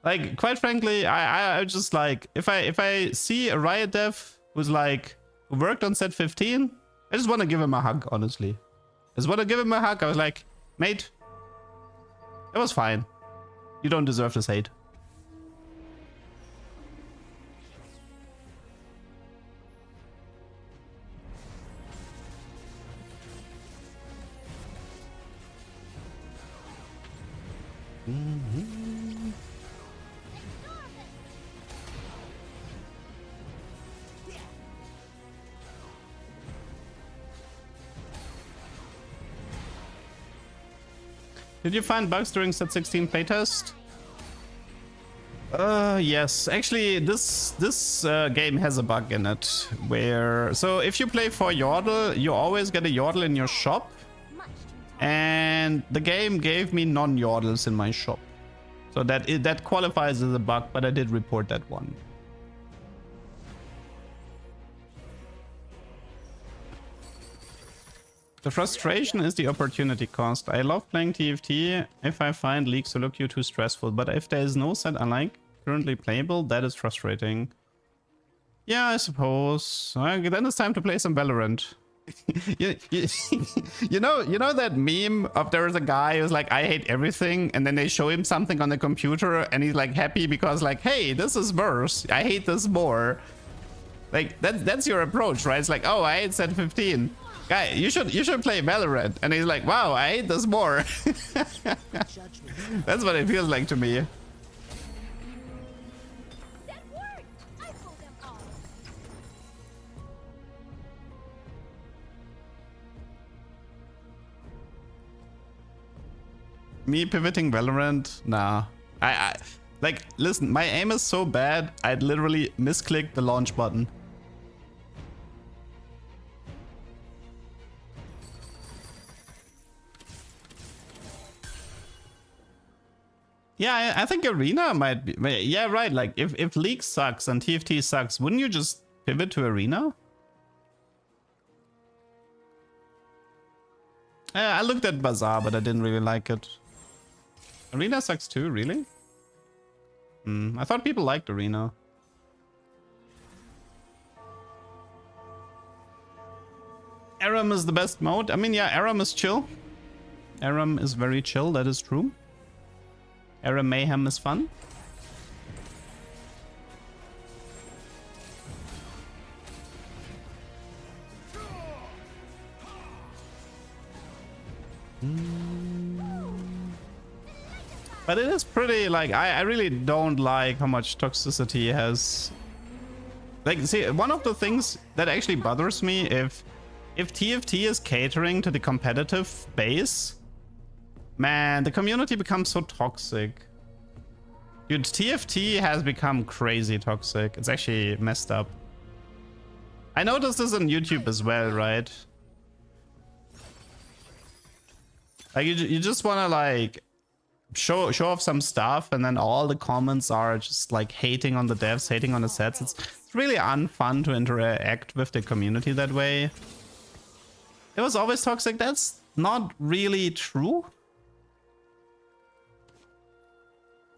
Like, quite frankly, I just like, if I see a Riot dev who worked on set 15, I just want to give him a hug, honestly. I just want to give him a hug. I was like, mate, it was fine. You don't deserve this hate. Did you find bugs during set 16 playtest? Yes. Actually, this game has a bug in it where, so if you play for Yordle, you always get a Yordle in your shop, and the game gave me non-Yordles in my shop, so that qualifies as a bug, but I did report that one. The frustration is the opportunity cost. I love playing TFT if I find League Solo queue too stressful, but if there is no set I like currently playable, that is frustrating. Yeah, I suppose. Then it's time to play some Valorant. you know that meme of there's a guy who's like, I hate everything, and then they show him something on the computer and he's like happy because like, hey, this is worse, I hate this more. Like that's your approach, right? It's like, oh, I hate set 15. Guy, you should play Valorant. And he's like, wow, I hate this more. That's what it feels like to me. That worked! I pulled them all. Me pivoting Valorant? Nah. I like, listen, my aim is so bad, I'd literally misclick the launch button. Yeah, I think Arena might be... Yeah, right, like, if League sucks and TFT sucks, wouldn't you just pivot to Arena? I looked at Bazaar, but I didn't really like it. Arena sucks too, really? I thought people liked Arena. Aram is the best mode. I mean, yeah, Aram is chill. Aram is very chill, that is true. Aram Mayhem is fun. But it is pretty, like, I really don't like how much toxicity has. Like, see, one of the things that actually bothers me, if TFT is catering to the competitive base, man, the community becomes so toxic. Dude, TFT has become crazy toxic. It's actually messed up. I noticed this on YouTube as well, right? Like, you just want to, like, show off some stuff, and then all the comments are just, like, hating on the devs, hating on the sets. It's really unfun to interact with the community that way. It was always toxic. That's not really true.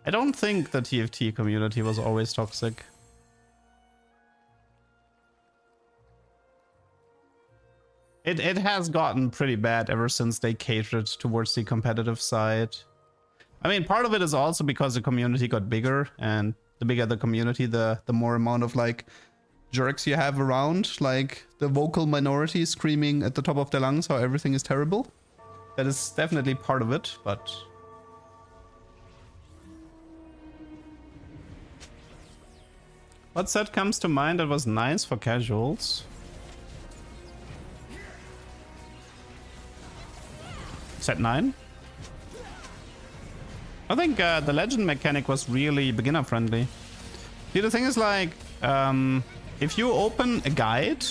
I don't think the TFT community was always toxic. It has gotten pretty bad ever since they catered towards the competitive side. I mean, part of it is also because the community got bigger, and the bigger the community, the more amount of, like, jerks you have around, like the vocal minority screaming at the top of their lungs how everything is terrible. That is definitely part of it, but... What set comes to mind that was nice for casuals? Set 9? I think the legend mechanic was really beginner friendly. See, the thing is, like, if you open a guide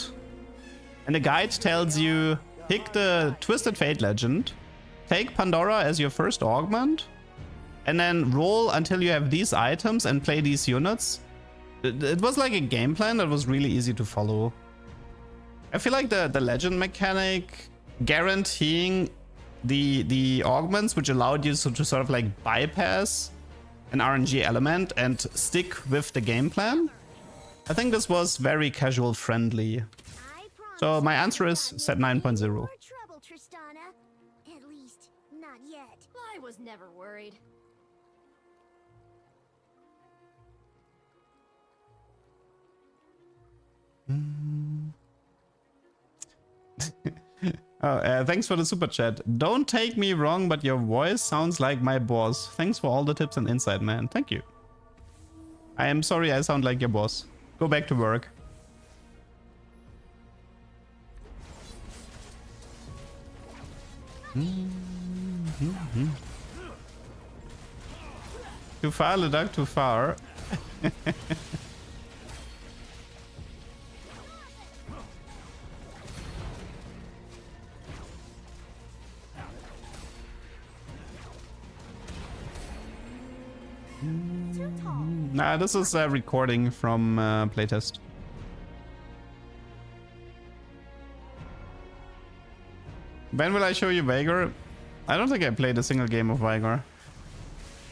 and the guide tells you pick the Twisted Fate legend, take Pandora as your first augment, and then roll until you have these items and play these units, it was like a game plan that was really easy to follow. I feel like the legend mechanic guaranteeing the augments, which allowed you to sort of like bypass an RNG element and stick with the game plan. I think this was very casual friendly. So my answer is set 9.0. Trouble, Tristana. At least, not yet. I was never worried. Thanks for the super chat. Don't take me wrong, but your voice sounds like my boss. Thanks for all the tips and insight, man. Thank you. I am sorry I sound like your boss. Go back to work. Too far, Leduc, too far. Nah, this is a recording from playtest. When will I show you Vigor? I don't think I played a single game of Vigor.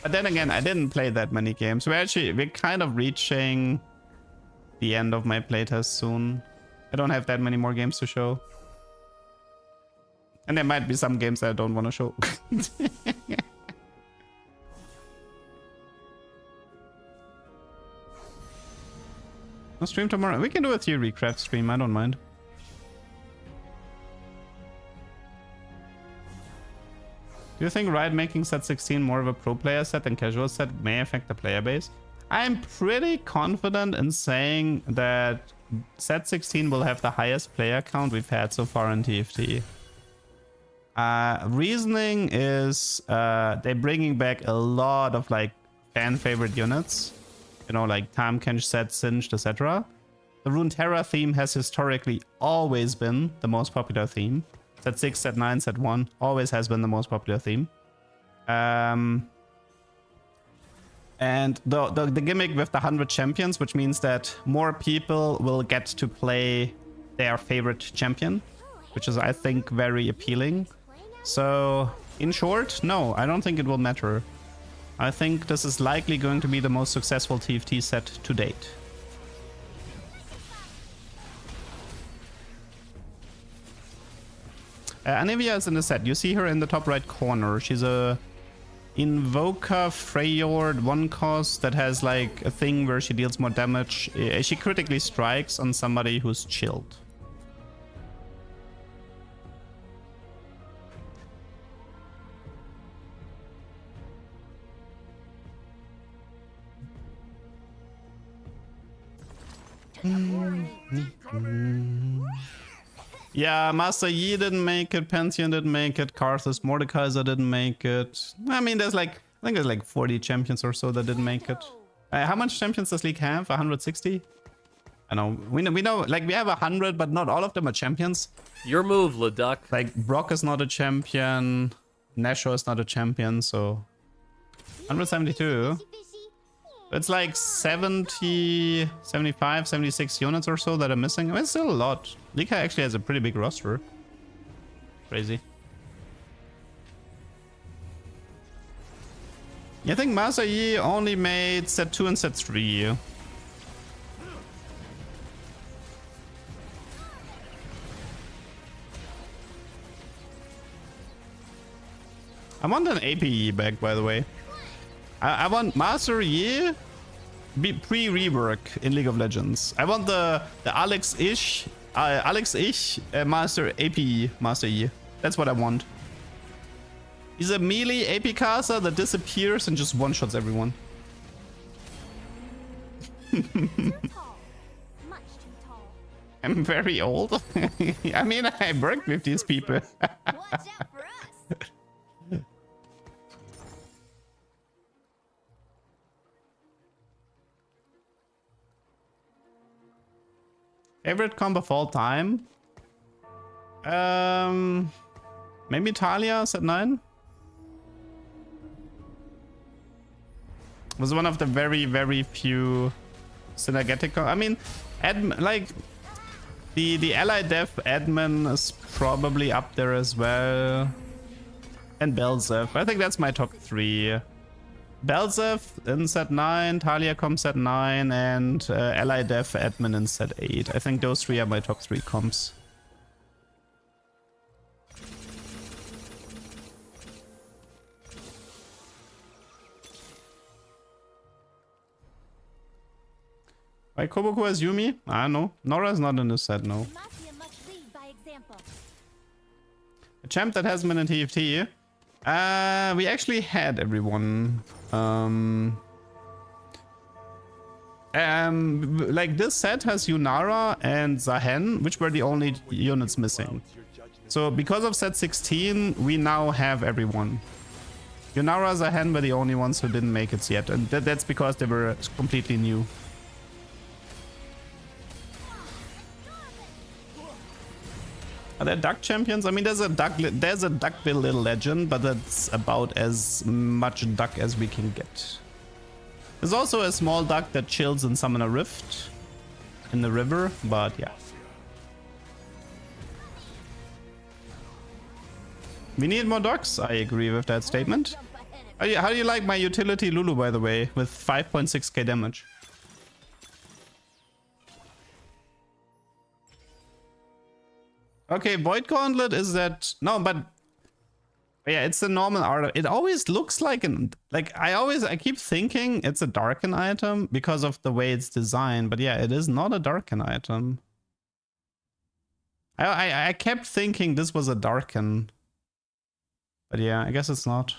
But then again, I didn't play that many games. We're kind of reaching the end of my playtest soon. I don't have that many more games to show. And there might be some games that I don't want to show. No stream tomorrow. We can do a theory craft stream. I don't mind. Do you think Riot making set 16 more of a pro player set than casual set may affect the player base? I'm pretty confident in saying that set 16 will have the highest player count we've had so far in TFT. Reasoning is they're bringing back a lot of like fan favorite units, you know, like Tahm, Set, Singed, etc. The Runeterra theme has historically always been the most popular theme. Set 6, Set 9, Set 1 always has been the most popular theme. And the gimmick with the 100 champions, which means that more people will get to play their favorite champion, which is, I think, very appealing. So, in short, no, I don't think it will matter. I think this is likely going to be the most successful TFT set to date. Anivia is in the set. You see her in the top right corner. She's a Invoker Freyord 1 cost that has like a thing where she deals more damage. She critically strikes on somebody who's chilled. Yeah, Master Yi didn't make it, Pantheon didn't make it, Karthus Mordekaiser didn't make it. I mean, there's like, I think there's like 40 champions or so that didn't make it. How much champions does League have? 160? I know, we know, like we have 100, but not all of them are champions. Your move, Leduc. Like Brock is not a champion, Nashor is not a champion, so 172. It's like 70, 75, 76 units or so that are missing. I mean, it's still a lot. Lika actually has a pretty big roster. Crazy. I think Master Yi only made set 2 and set 3. I want an APE back, by the way. I want Master Yi pre-rework in League of Legends. I want the Alex-ish Master APE Master Yi. That's what I want. He's a melee AP caster that disappears and just one-shots everyone. Too tall. Much too tall. I'm very old. I mean, I worked with these people. Watch out for us. Favorite comp of all time? Maybe Talia, set 9? Was one of the very, very few synergetic. I mean, like the ally dev admin is probably up there as well, and Belzev. I think that's my top 3. Belzev in set 9, Talia comp set 9, and ally dev admin in set 8. I think those 3 are my top 3 comps. Why Koboku has Yumi? I don't know. Nora's not in this set, no. Demacia must lead by example. A champ that hasn't been in TFT. We actually had everyone. Like this set has Yunara and Zahen, which were the only units missing. So because of set 16, we now have everyone. Yunara, Zahen were the only ones who didn't make it yet, and that's because they were completely new. Are there duck champions? I mean, there's a duckbill little legend, but that's about as much duck as we can get. There's also a small duck that chills in Summoner Rift in the river, but yeah. We need more ducks. I agree with that statement. How do you like my utility Lulu, by the way, with 5.6k damage? Okay, Void Gauntlet is that... No, but... Yeah, it's the normal art. It always looks like an... Like, I keep thinking it's a Darkin item because of the way it's designed. But yeah, it is not a Darkin item. I kept thinking this was a Darkin. But yeah, I guess it's not.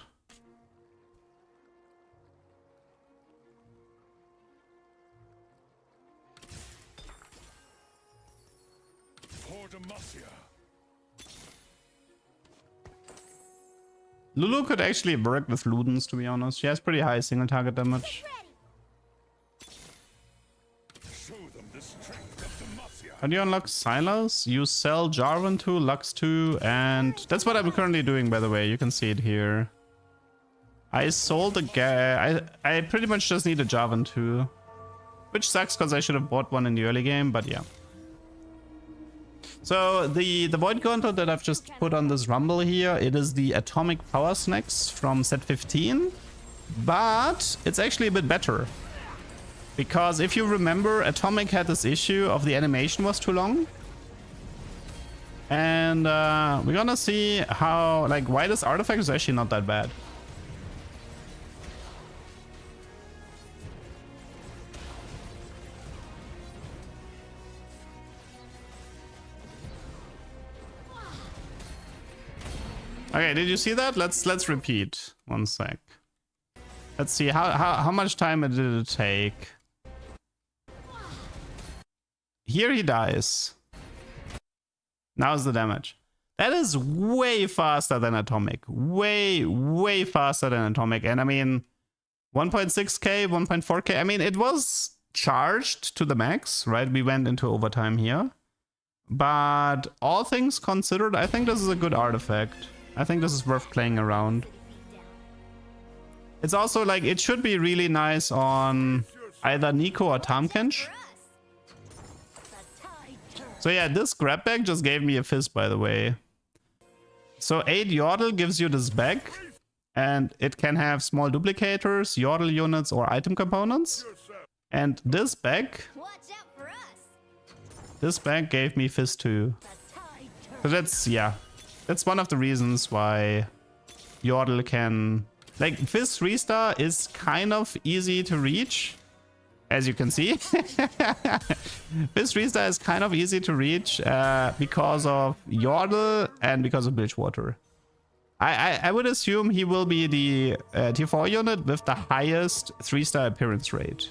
Lulu could actually work with Ludens, to be honest. She has pretty high single target damage. How do you unlock Silas? You sell Jarvan 2, Lux 2, and that's what I'm currently doing, by the way. You can see it here. I sold a guy. I pretty much just need a Jarvan 2, which sucks because I should have bought one in the early game, but yeah. So the Void Gauntlet that I've just put on this rumble here, it is the Atomic Power Snacks from set 15, but it's actually a bit better. Because if you remember, Atomic had this issue of the animation was too long. And we're gonna see how, like, why this artifact is actually not that bad. Okay, did you see that? Let's repeat. 1 sec. Let's see how much time did it take. Here he dies. Now's the damage. That is way faster than Atomic. Way faster than Atomic. And I mean, 1.6k, 1.4k. I mean, it was charged to the max, right? We went into overtime here. But all things considered, I think this is a good artifact. I think this is worth playing around. It's also like, it should be really nice on either Nico or Tamkench. So yeah, this grab bag just gave me a fizz, by the way. So 8 Yordle gives you this bag, and it can have small duplicators, Yordle units, or item components. And this bag gave me fizz too. So that's, yeah, that's one of the reasons why Yordle can... Like, fizz 3-star is kind of easy to reach. As you can see, this 3-star is kind of easy to reach because of Yordle and because of Bilgewater. I would assume he will be the tier 4 unit with the highest 3-star appearance rate.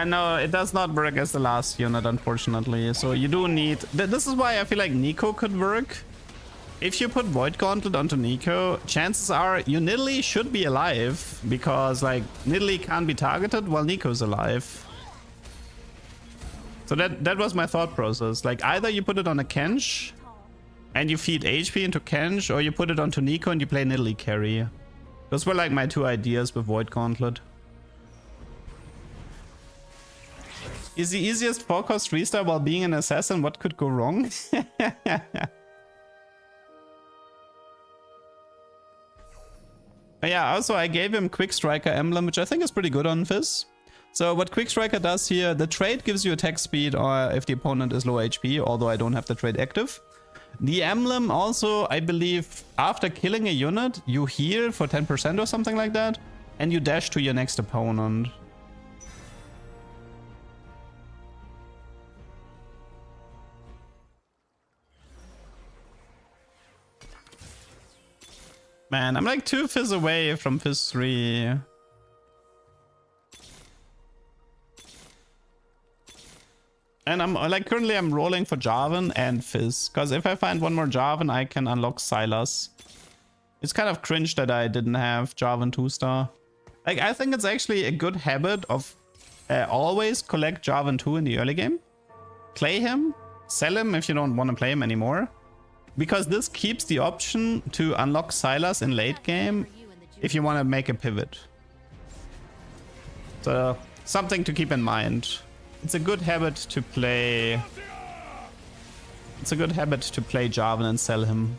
No, it does not work as the last unit, unfortunately. So you do need... This is why I feel like Nico could work. If you put Void Gauntlet onto Nico, chances are your Nidalee should be alive. Because, like, Nidalee can't be targeted while Nico's alive. So that was my thought process. Like, either you put it on a Kench and you feed HP into Kench, or you put it onto Nico and you play Nidalee carry. Those were, like, my two ideas with Void Gauntlet. Is the easiest 4-cost 3-star while being an assassin? What could go wrong? Yeah, also I gave him Quick Striker emblem, which I think is pretty good on Fizz. So what Quick Striker does here, the trait gives you attack speed or if the opponent is low HP, although I don't have the trait active. The emblem also, I believe, after killing a unit, you heal for 10% or something like that, and you dash to your next opponent. Man, I'm like 2 fizz away from fizz 3. And I'm like, currently I'm rolling for Jarvan and fizz. Because if I find one more Jarvan, I can unlock Silas. It's kind of cringe that I didn't have Jarvan 2-star. Like, I think it's actually a good habit of always collect Jarvan 2 in the early game. Play him, sell him if you don't want to play him anymore. Because this keeps the option to unlock Silas in late game if you want to make a pivot. So, something to keep in mind. It's a good habit to play... It's a good habit to play Jarvan and sell him.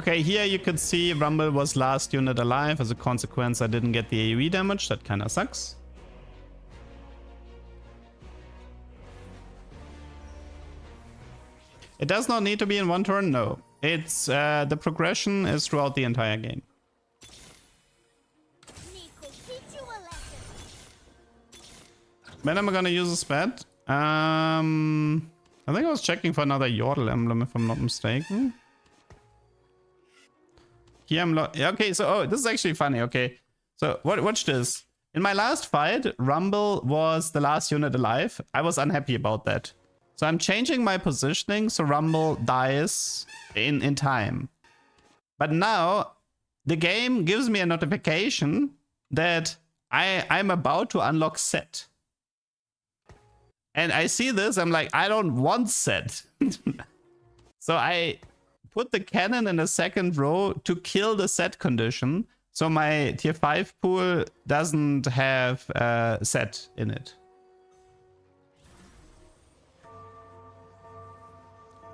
Okay, here you could see Rumble was last unit alive. As a consequence, I didn't get the AoE damage. That kind of sucks. It does not need to be in one turn, no. It's the progression is throughout the entire game. When am I gonna use a spat? I think I was checking for another Yordle emblem if I'm not mistaken. Here I'm okay, so oh, this is actually funny. Okay, so watch this. In my last fight, Rumble was the last unit alive. I was unhappy about that. So I'm changing my positioning so Rumble dies in time. But now the game gives me a notification that I'm about to unlock set. And I see this, I'm like, I don't want set. So I put the cannon in the second row to kill the set condition. So my tier 5 pool doesn't have set in it.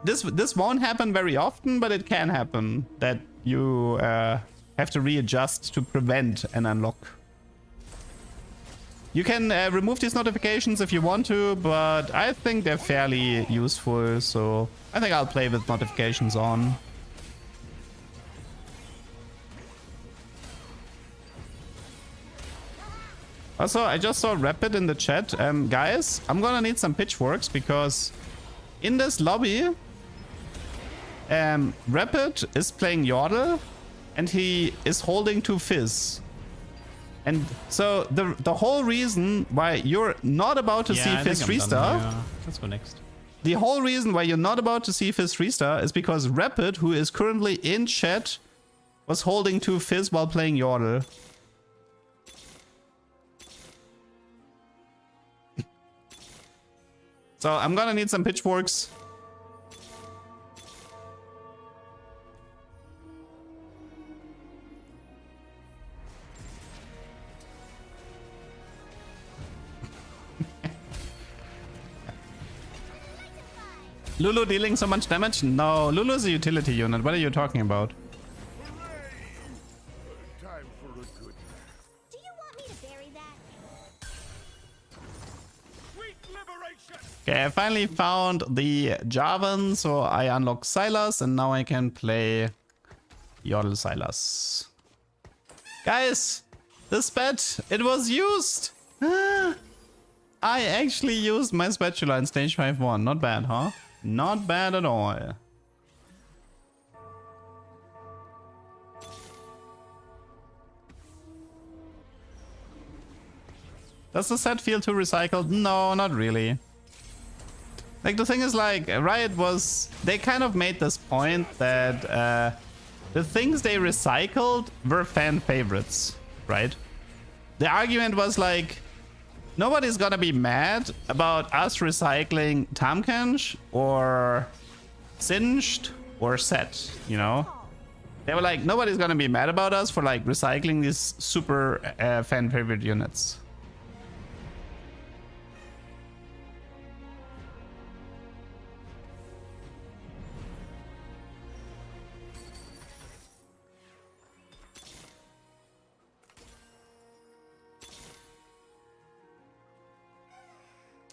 This won't happen very often, but it can happen that you have to readjust to prevent an unlock. You can remove these notifications if you want to, but I think they're fairly useful, so I think I'll play with notifications on. Also, I just saw Rapid in the chat. Guys, I'm gonna need some pitchforks because in this lobby, Rapid is playing Yordle and he is holding 2 Fizz. And so the whole reason why you're not about to see Fizz 3-star... Yeah. Let's go next. The whole reason why you're not about to see Fizz 3-star is because Rapid, who is currently in chat, was holding 2 Fizz while playing Yordle. So I'm gonna need some pitchforks. Lulu dealing so much damage? No, Lulu is a utility unit. What are you talking about? Time for a good Do you want me to bury that? sweet liberation. Okay, I finally found the Jarvan, so I unlock Sylas, and now I can play Yordle Sylas. Guys, this bet, it was used! I actually used my spatula in stage 5-1. Not bad, huh? Not bad at all. Does the set feel too recycled? No, not really. Like, the thing is, like, Riot was... They kind of made this point that the things they recycled were fan favorites, right? The argument was like, nobody's gonna be mad about us recycling Tamkench or Singed or Set, you know? They were like, nobody's gonna be mad about us for like recycling these super fan favorite units.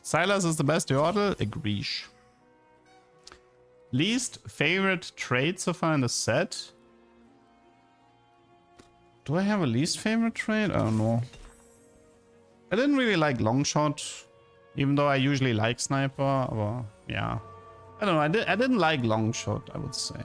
Sylas is the best Yordle? Agreesh. Least favorite trait so far in the set? Do I have a least favorite trait? I don't know. I didn't really like Longshot, even though I usually like Sniper. Or, yeah. I don't know. I didn't like Longshot, I would say.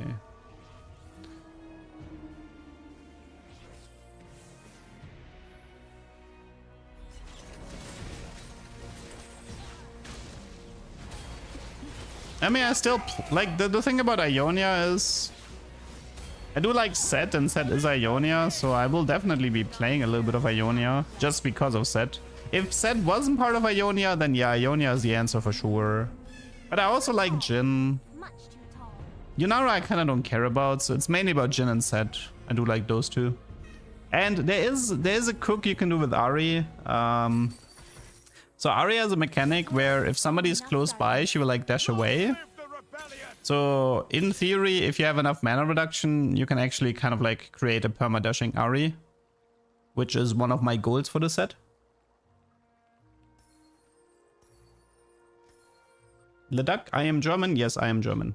I mean, I still like the thing about Ionia is I do like Set, and Set is Ionia, so I will definitely be playing a little bit of Ionia just because of Set. If Set wasn't part of Ionia, then yeah, Ionia is the answer for sure. But I also like Jhin. Much too tall. Yunara I kind of don't care about, so it's mainly about Jhin and Set. I do like those two. And there is a cook you can do with Ahri. So Ahri has a mechanic where if somebody is close by, she will like dash away. Live the rebellion. So in theory, if you have enough mana reduction, you can actually kind of like create a perma-dashing Ahri, which is one of my goals for the set. Leduc, I am German. Yes, I am German.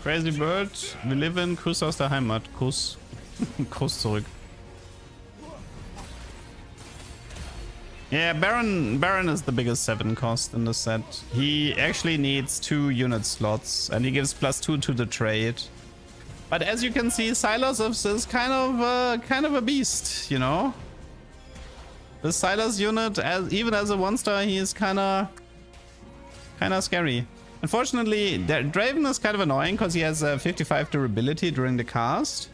Crazy Bird, wir live in, Kuss aus der Heimat. Kuss. Kuss zurück. Yeah, Baron is the biggest 7 cost in the set. He actually needs 2 unit slots and he gives +2 to the trade. But as you can see, Silas is kind of a beast, you know? The Silas unit, even as a 1-star, he is kinda scary. Unfortunately, Draven is kind of annoying because he has 55 durability during the cast.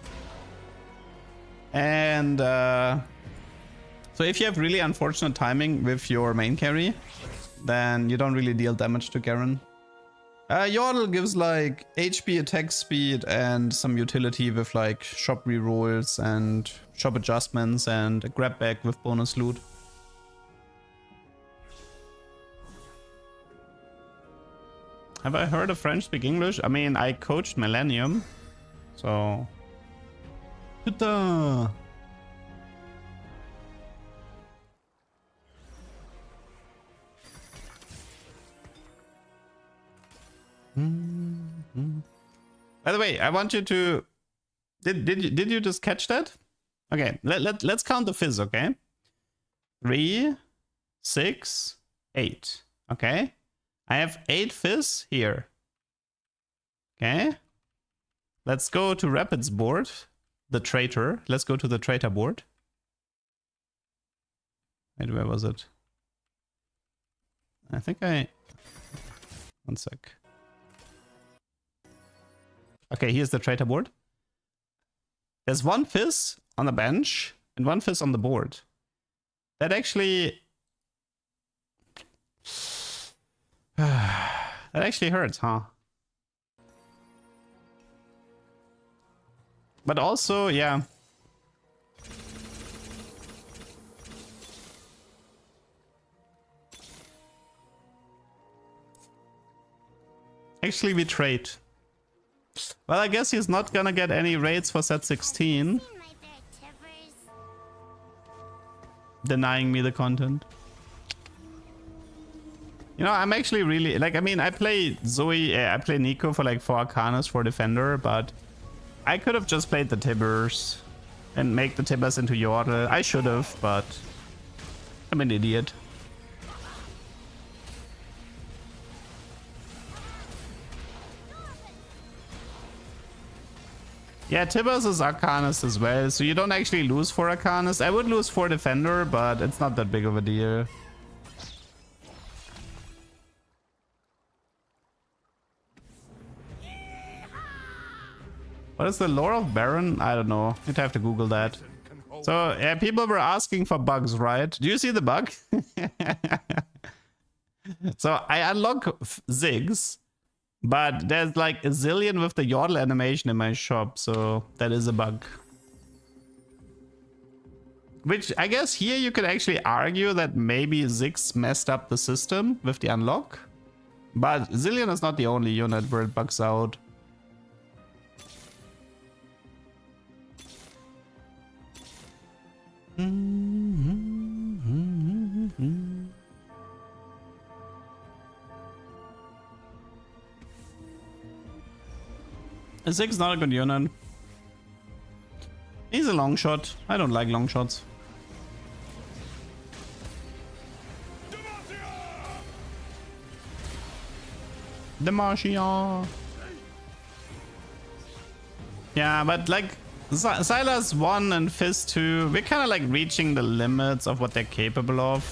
And so if you have really unfortunate timing with your main carry, then you don't really deal damage to Garen. Yordle gives like HP attack speed and some utility with like shop rerolls and shop adjustments and a grab bag with bonus loot. Have I heard a French speak English? I mean, I coached Millennium, so... Putain! By the way, I want you to... Did you just catch that? Okay, let's count the fizz, okay? 3, 6, 8, okay? I have 8 fizz here. Okay. Let's go to Rapid's board. The traitor. Let's go to the traitor board. Wait, where was it? I think I... One sec. Okay, here's the traitor board. There's 1 fizz on the bench and 1 fizz on the board. That actually... that actually hurts, huh? But also, yeah. Actually, we trade. Well, I guess he's not gonna get any raids for set 16. Denying me the content. You know, I'm actually really... Like, I mean, I play Zoe... I play Nico for like 4 Arcanas for Defender, but... I could have just played the Tibbers and make the Tibbers into Yordle. I should have, but... I'm an idiot. Yeah, Tibbers is Arcanist as well, so you don't actually lose 4 Arcanist. I would lose 4 Defender, but it's not that big of a deal. What is the lore of Baron? I don't know. You'd have to Google that. So, yeah, people were asking for bugs, right? Do you see the bug? So, I unlock Ziggs, but there's like a zillion with the Yordle animation in my shop, so that is a bug. Which, I guess here you could actually argue that maybe Ziggs messed up the system with the unlock. But Zillion is not the only unit where it bugs out. A 6 is not a good unit. He's a long shot. I don't like long shots. Demacia. Yeah, but like Silas 1 and Fizz 2, we're kind of like reaching the limits of what they're capable of.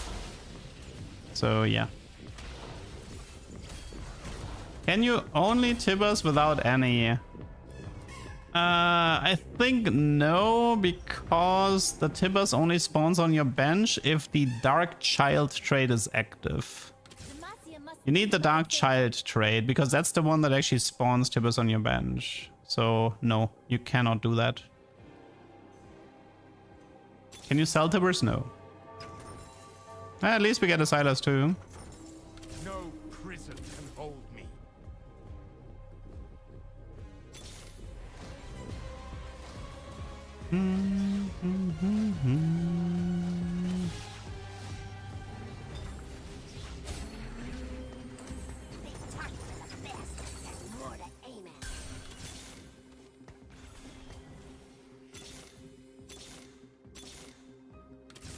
So yeah. Can you only Tibbers without any? I think no, because the Tibbers only spawns on your bench if the Dark Child trait is active. Demacia must You need the Dark Child trait because that's the one that actually spawns Tibbers on your bench. So no, you cannot do that. Can you sell Tibbers? No. At least we get a Silas too. No prison can hold me. These targets are the best. There's more to aim at.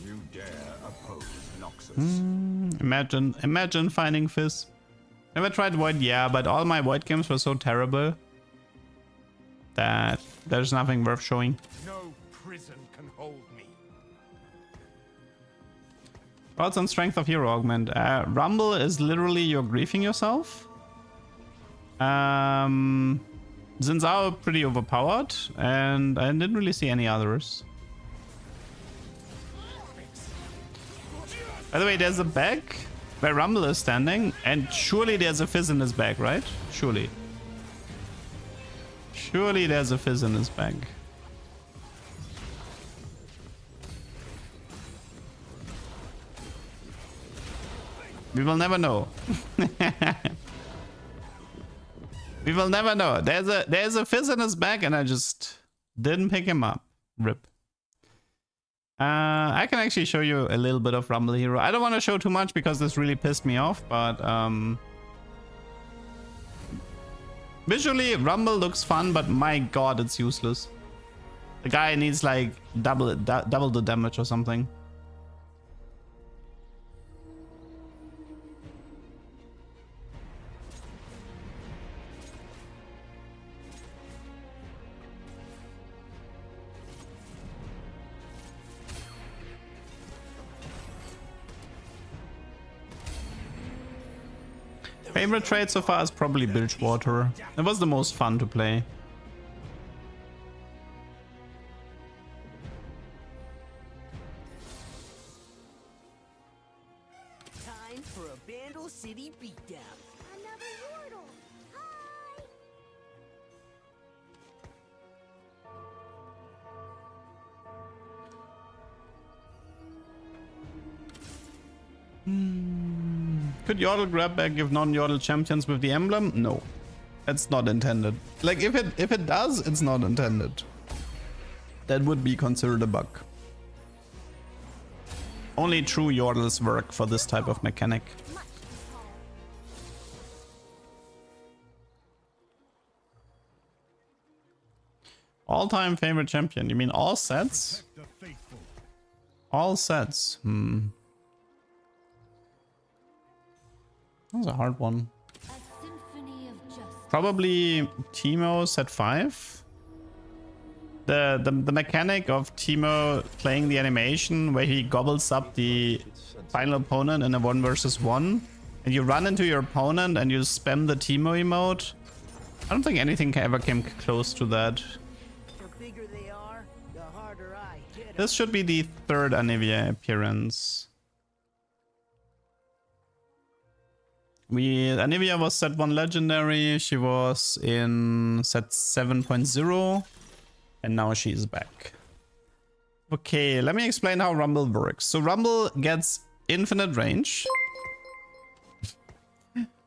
You dare oppose Noxus. Imagine finding Fizz. Never tried Void, yeah, but all my Void games were so terrible that there's nothing worth showing. No prison can hold me. Thoughts on strength of hero augment. Rumble is literally you're griefing yourself. Xin Zhao pretty overpowered, and I didn't really see any others. By the way, there's a bag where Rumble is standing, and surely there's a Fizz in his bag, right? Surely. Surely there's a Fizz in his bag. We will never know. We will never know. There's a Fizz in his bag, and I just didn't pick him up. Rip. I can actually show you a little bit of Rumble Hero. I don't want to show too much because this really pissed me off, but visually Rumble looks fun, but my god, it's useless. The guy needs like double the damage or something. Favorite trade so far is probably Bilgewater. It was the most fun to play. Time for a Vandal City beatdown. Another Yordle. Hi. Could Yordle grab back give non-Yordle champions with the emblem? No. That's not intended. Like if it does, it's not intended. That would be considered a bug. Only true Yordles work for this type of mechanic. All-time favorite champion? You mean all sets? All sets. That was a hard one. A symphony of justice. Probably Teemo set 5. The mechanic of Teemo playing the animation where he gobbles up the final opponent in a 1 versus 1, and you run into your opponent and you spam the Teemo emote. I don't think anything ever came close to that. The bigger they are, the harder I hit 'em. This should be the 3rd Anivia appearance. Anivia was set 1 legendary, she was in set 7.0, and now she is back. Okay, let me explain how Rumble works. So Rumble gets infinite range.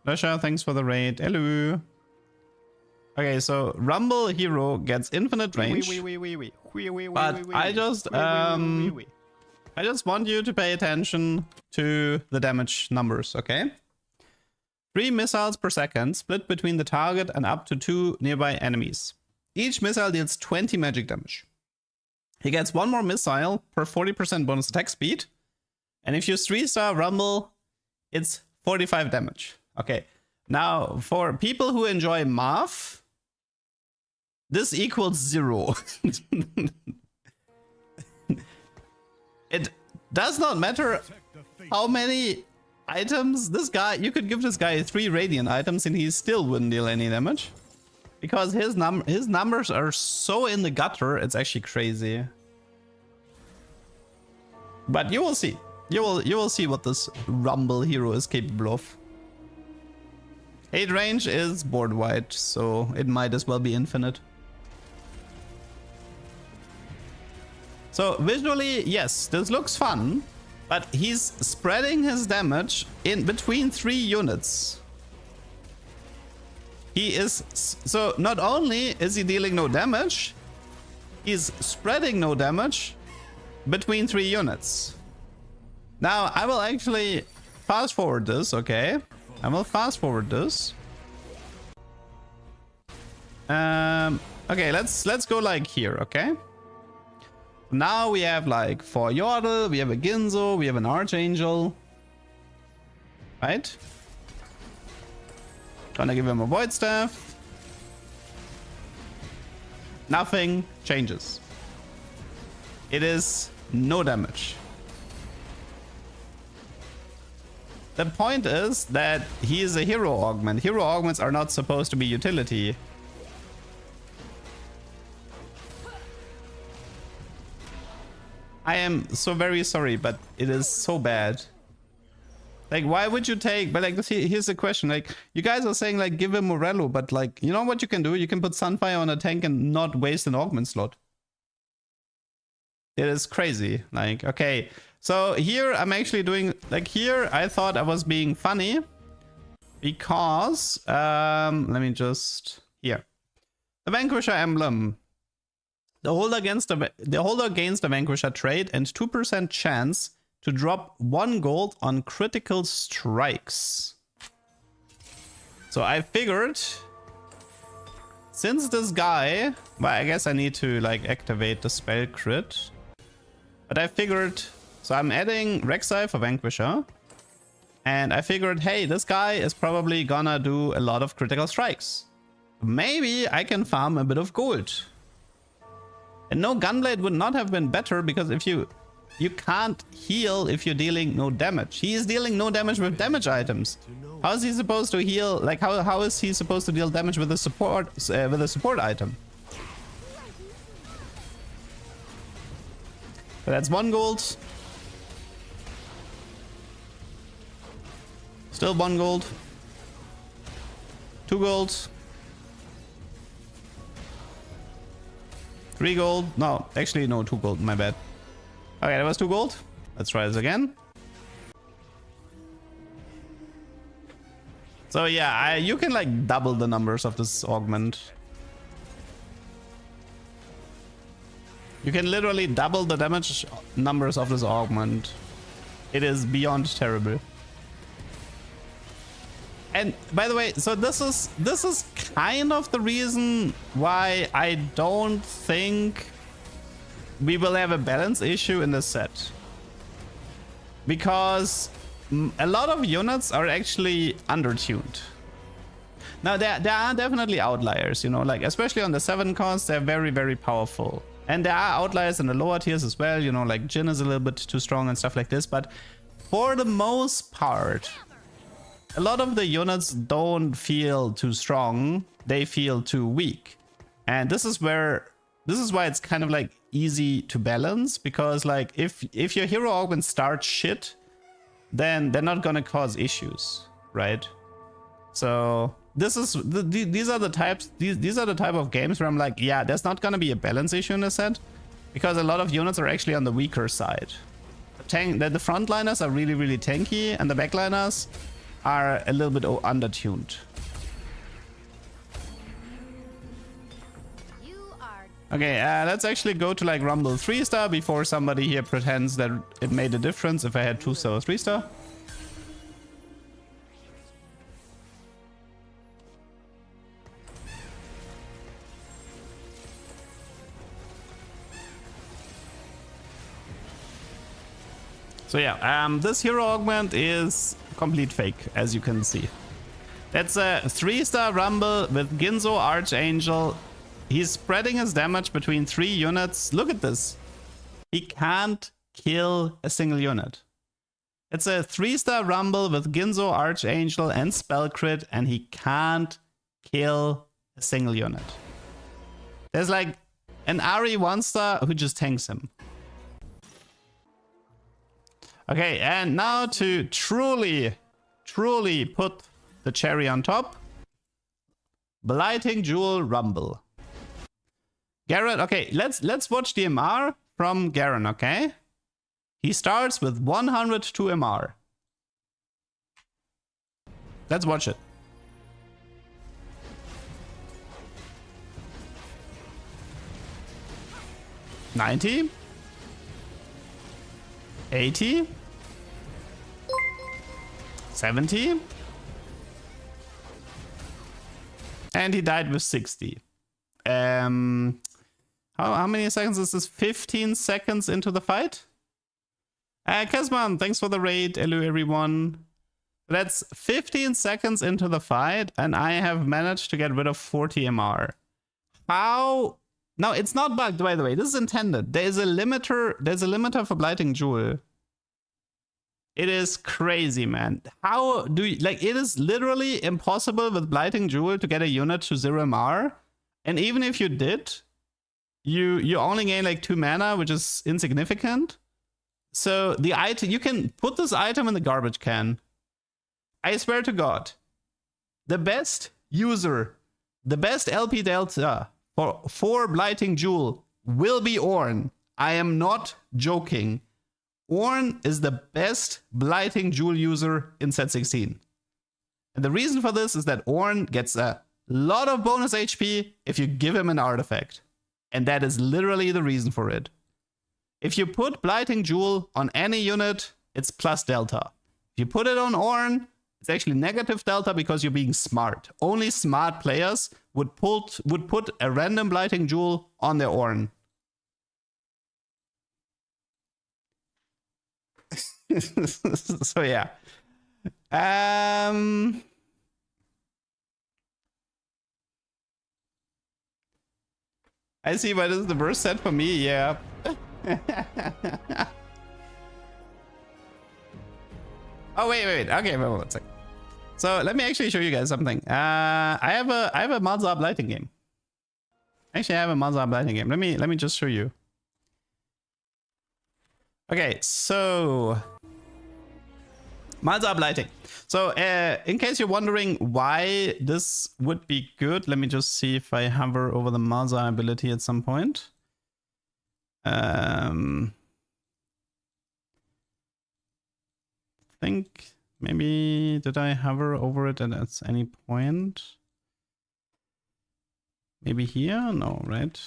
Lasha, thanks for the raid. Hello. Okay, so Rumble Hero gets infinite range. But I just want you to pay attention to the damage numbers, okay? 3 missiles per second, split between the target and up to 2 nearby enemies. Each missile deals 20 magic damage. He gets 1 more missile per 40% bonus attack speed. And if you 3-star Rumble, it's 45 damage. Okay, now for people who enjoy math, this equals 0. It does not matter how many items this guy, you could give this guy 3 radiant items and he still wouldn't deal any damage, because his numbers are so in the gutter, it's actually crazy. But you will see, you will see what this Rumble Hero is capable of. 8 range is board wide, so it might as well be infinite. So visually, yes, this looks fun, but he's spreading his damage in between 3 units. He is, so not only is he dealing no damage, he's spreading no damage between 3 units. Now, I will actually fast forward this, okay? I will fast forward this. Okay, let's go like here, okay? Now we have like 4 Yordle, we have a Ginzo, we have an Archangel. Right? Gonna give him a Void Staff. Nothing changes. It is no damage. The point is that he is a hero augment. Hero augments are not supposed to be utility. I am so very sorry, but it is so bad. Like, why would you take... But like, here's the question. Like, you guys are saying, like, give him Morello, but like, you know what you can do? You can put Sunfire on a tank and not waste an augment slot. It is crazy. Like, okay. So here I'm actually doing... Like, here I thought I was being funny. Because... let me just... Here. The Vanquisher emblem. The holder gains the Vanquisher trait and 2% chance to drop 1 gold on critical strikes. So I figured, since this guy, well, I guess I need to like activate the spell crit. But I figured, so I'm adding Rek'Sai for Vanquisher. And I figured, hey, this guy is probably gonna do a lot of critical strikes. Maybe I can farm a bit of gold. And no Gunblade would not have been better, because if you can't heal if you're dealing no damage. He is dealing no damage with damage items. How is he supposed to heal? Like how is he supposed to deal damage with a support item? But that's 1 gold. Still 1 gold. 2 gold. 3 gold. No, actually no, 2 gold, my bad. Okay, that was 2 gold. Let's try this again. So yeah, you can like double the numbers of this augment. You can literally double the damage numbers of this augment. It is beyond terrible. And by the way, so this is kind of the reason why I don't think we will have a balance issue in this set. Because a lot of units are actually undertuned. Now there are definitely outliers, you know, like especially on the 7 cost, they're very, very powerful. And there are outliers in the lower tiers as well, you know, like Jhin is a little bit too strong and stuff like this. But for the most part, a lot of the units don't feel too strong, they feel too weak. And this is why it's kind of like easy to balance, because like if your hero augment starts shit, then they're not gonna cause issues, right? So these are the type of games where I'm like, yeah, there's not gonna be a balance issue in a set, because a lot of units are actually on the weaker side. The frontliners are really, really tanky, and the backliners are a little bit undertuned. Okay, let's actually go to like Rumble 3-star before somebody here pretends that it made a difference if I had 2-star or 3-star. So yeah, this hero augment is complete fake, as you can see. That's a 3-star Rumble with Ginzo Archangel. He's spreading his damage between 3 units. Look at this. He can't kill a single unit. It's a 3-star Rumble with Ginzo Archangel and Spell Crit, and he can't kill a single unit. There's like an Ari 1-star who just tanks him. Okay, and now to truly put the cherry on top. Blighting Jewel Rumble. Garrett, okay, let's watch the MR from Garen, okay? He starts with 102 MR. Let's watch it. $90, $80, $70, and he died with 60. How many seconds is this? 15 seconds into the fight? Kazman, thanks for the raid. Hello, everyone. That's 15 seconds into the fight, and I have managed to get rid of 40 MR. How? No, it's not bugged, by the way. This is intended. There's a limiter for Blighting Jewel. It is crazy, man. How do you, like, it is literally impossible with Blighting Jewel to get a unit to 0 MR. And even if you did, you only gain like 2 mana, which is insignificant. So the item, you can put this item in the garbage can. I swear to God, the best user, the best LP Delta for Blighting Jewel will be Orin. I am not joking. Orin is the best Blighting Jewel user in set 16. And the reason for this is that Orin gets a lot of bonus HP if you give him an artifact. And that is literally the reason for it. If you put Blighting Jewel on any unit, it's plus delta. If you put it on Orin, it's actually negative delta because you're being smart. Only smart players would put a random Blighting Jewel on their Orin. So yeah. I see why this is the worst set for me, yeah. Oh wait. Okay, wait one second. So let me actually show you guys something. I have a Malzahar Blighting game. Actually, I have a Malzahar Blighting game. Let me just show you. Okay, so Malzahar Blighting. So in case you're wondering why this would be good, let me just see if I hover over the Malzahar ability at some point. I think maybe did I hover over it at any point? Maybe here? No, right?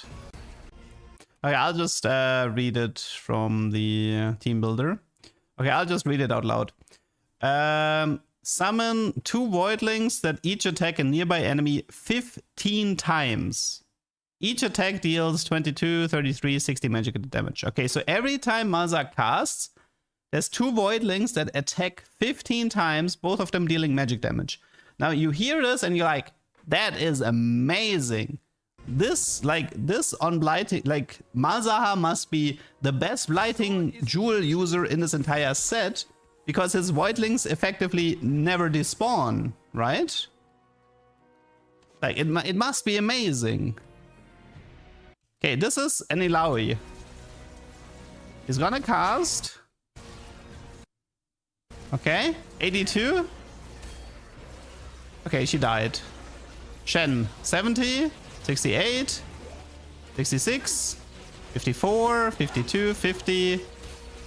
Okay, I'll just read it from the team builder. Okay, I'll just read it out loud. Summon 2 voidlings that each attack a nearby enemy 15 times. Each attack deals 22, 33, 60 magic damage. Okay, so every time Malzahar casts, there's 2 voidlings that attack 15 times, both of them dealing magic damage. Now you hear this and you're like, that is amazing. This on Blighting, like Malzahar must be the best Blighting Jewel user in this entire set because his voidlings effectively never despawn, right? Like it must be amazing. Okay, this is an Nidalee. He's gonna cast. Okay, 82. Okay, she died. Shen, 70, 68, 66, 54, 52, 50,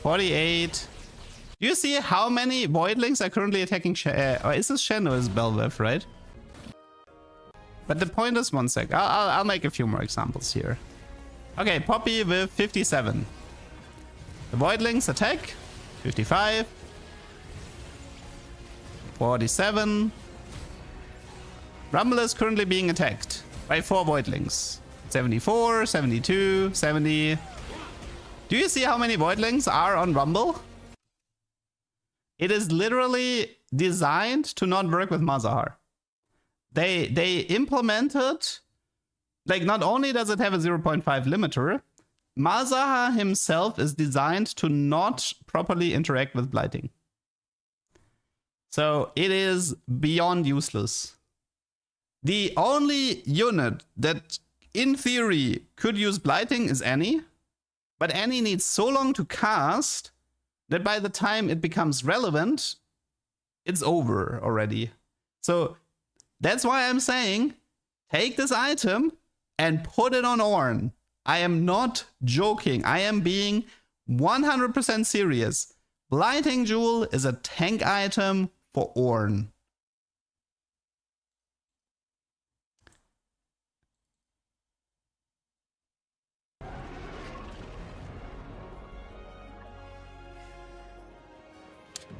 48. Do you see how many voidlings are currently attacking Shen? Or is this Shen or is Belvev, right? But the point is, one sec. I'll make a few more examples here. Okay, Poppy with 57. The voidlings attack 55, 47. Rumble is currently being attacked by 4 voidlings. 74, 72, 70. Do you see how many voidlings are on Rumble? It is literally designed to not work with Malzahar. They implemented, like, not only does it have a 0.5 limiter, Malzahar himself is designed to not properly interact with Blighting. So it is beyond useless. The only unit that, in theory, could use Blighting is Annie. But Annie needs so long to cast that by the time it becomes relevant, it's over already. So that's why I'm saying take this item and put it on Orin. I am not joking. I am being 100% serious. Blighting Jewel is a tank item for Orin.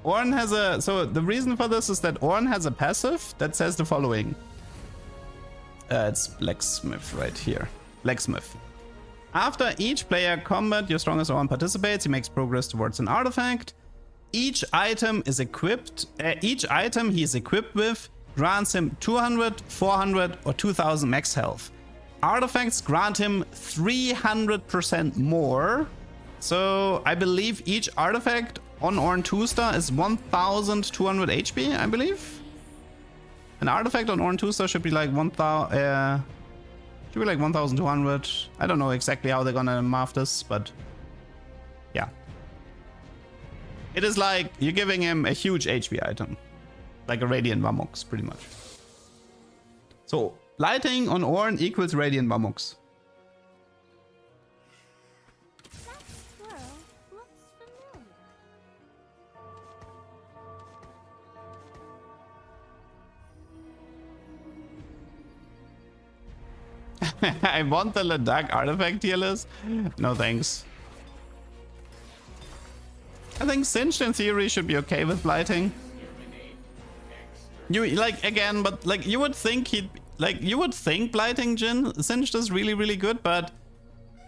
Orin has a... So the reason for this is that Orin has a passive that says the following. It's Blacksmith right here. Blacksmith. After each player combat your strongest Orin participates, he makes progress towards an artifact. Each item is equipped... each item he is equipped with grants him 200, 400 or 2000 max health. Artifacts grant him 300% more. So I believe each artifact on Orin 2-star is 1200 HP, I believe. An artifact on Orin 2-star should be like 1200. I don't know exactly how they're gonna math this, but yeah. It is like you're giving him a huge HP item. Like a Radiant Vamux, pretty much. So, Blighting on Orin equals Radiant Vamux. I want the Ladakh artifact tier list. No thanks. I think Singed in theory should be okay with Blighting. You like again, but like you would think Blighting Singed is really good, but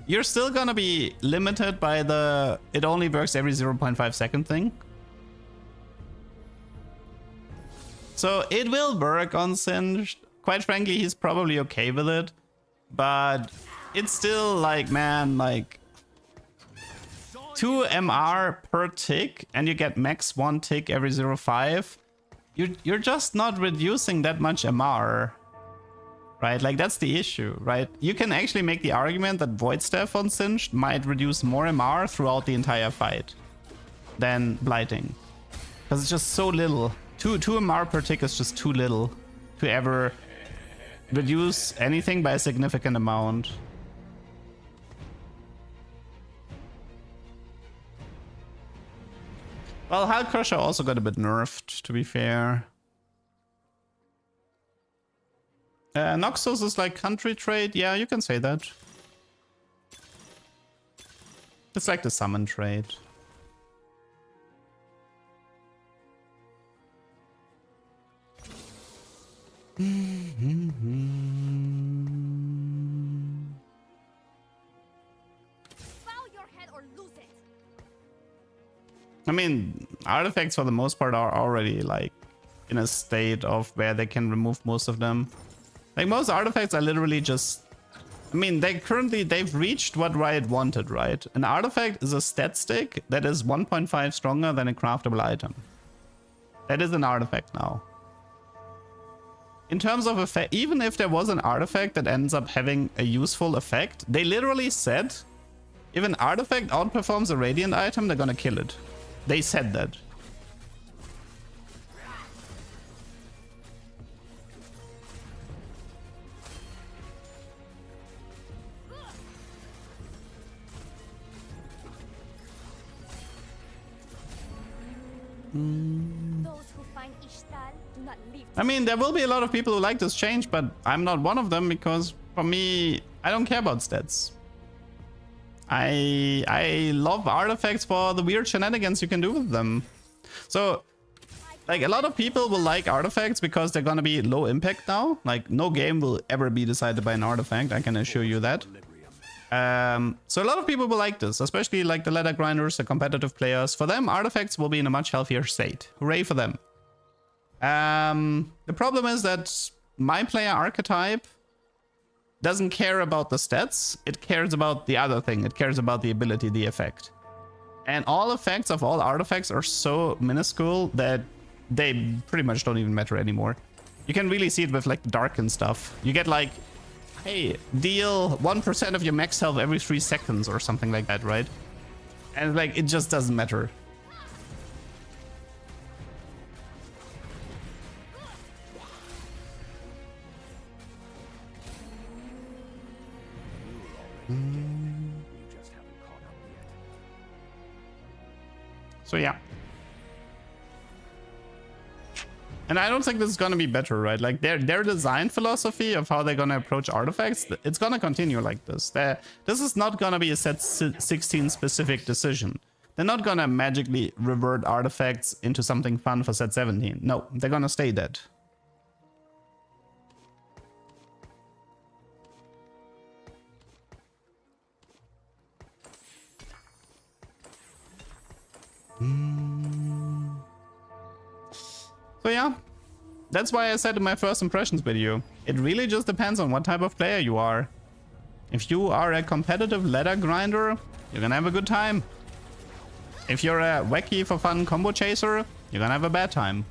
you're still gonna be limited by the it only works every 0.5 second thing. So it will work on Singed. Quite frankly, he's probably okay with it. But it's still like, man, like 2 MR per tick and you get max 1 tick every 0.5. You're just not reducing that much MR, right? Like that's the issue, right? You can actually make the argument that Void Staff on Singed might reduce more MR throughout the entire fight than Blighting. Because it's just so little. 2 MR per tick is just too little to ever reduce anything by a significant amount. Well, Hull Crusher also got a bit nerfed, to be fair. Noxus is like country trade. Yeah, you can say that. It's like the summon trade. Bow your head or lose it. I mean, artifacts for the most part are already like in a state of where they can remove most of them. Like most artifacts are literally just, I mean, they've reached what Riot wanted, right? An artifact is a stat stick that is 1.5 stronger than a craftable item. That is an artifact now. In terms of effect, even if there was an artifact that ends up having a useful effect, they literally said, if an artifact outperforms a Radiant item, they're gonna kill it. They said that. Those who find Ishtal do not leave. I mean, there will be a lot of people who like this change, but I'm not one of them because for me, I don't care about stats. I love artifacts for the weird shenanigans you can do with them. So, like, a lot of people will like artifacts because they're gonna be low impact now. Like, no game will ever be decided by an artifact, I can assure you that. So a lot of people will like this, especially like the ladder grinders, the competitive players. For them, artifacts will be in a much healthier state. Hooray for them. The problem is that my player archetype doesn't care about the stats. It cares about the other thing. It cares about the ability, the effect. And all effects of all artifacts are so minuscule that they pretty much don't even matter anymore. You can really see it with like the Darkin stuff. You get like, hey, deal 1% of your max health every 3 seconds or something like that, right? And like, it just doesn't matter. So yeah. And I don't think this is gonna be better, right? Like their design philosophy of how they're gonna approach artifacts, it's gonna continue like this. This is not gonna be a set 16 specific decision. They're not gonna magically revert artifacts into something fun for set 17. No, they're gonna stay dead. So yeah, that's why I said in my first impressions video, it really just depends on what type of player you are. If you are a competitive ladder grinder, you're gonna have a good time. If you're a wacky for fun combo chaser, you're gonna have a bad time.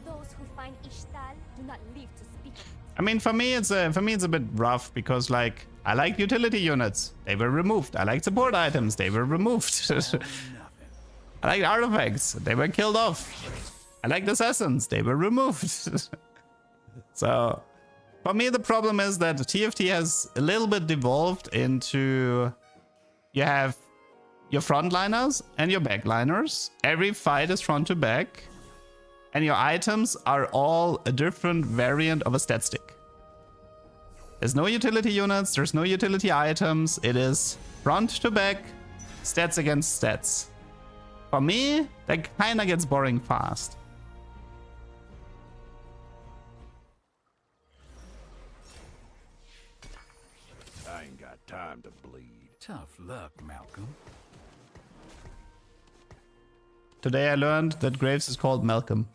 Those who find Ishtal do not live to speak of it. I mean, for me it's a bit rough because like I like utility units, they were removed. I like support items, they were removed. I like artifacts, they were killed off. I like the assassins, they were removed. So for me the problem is that TFT has a little bit devolved into you have your frontliners and your backliners. Every fight is front to back. And your items are all a different variant of a stat stick. There's no utility units, there's no utility items. It is front to back, stats against stats. For me, that kinda gets boring fast. I ain't got time to bleed. Tough luck, Malcolm. Today I learned that Graves is called Malcolm.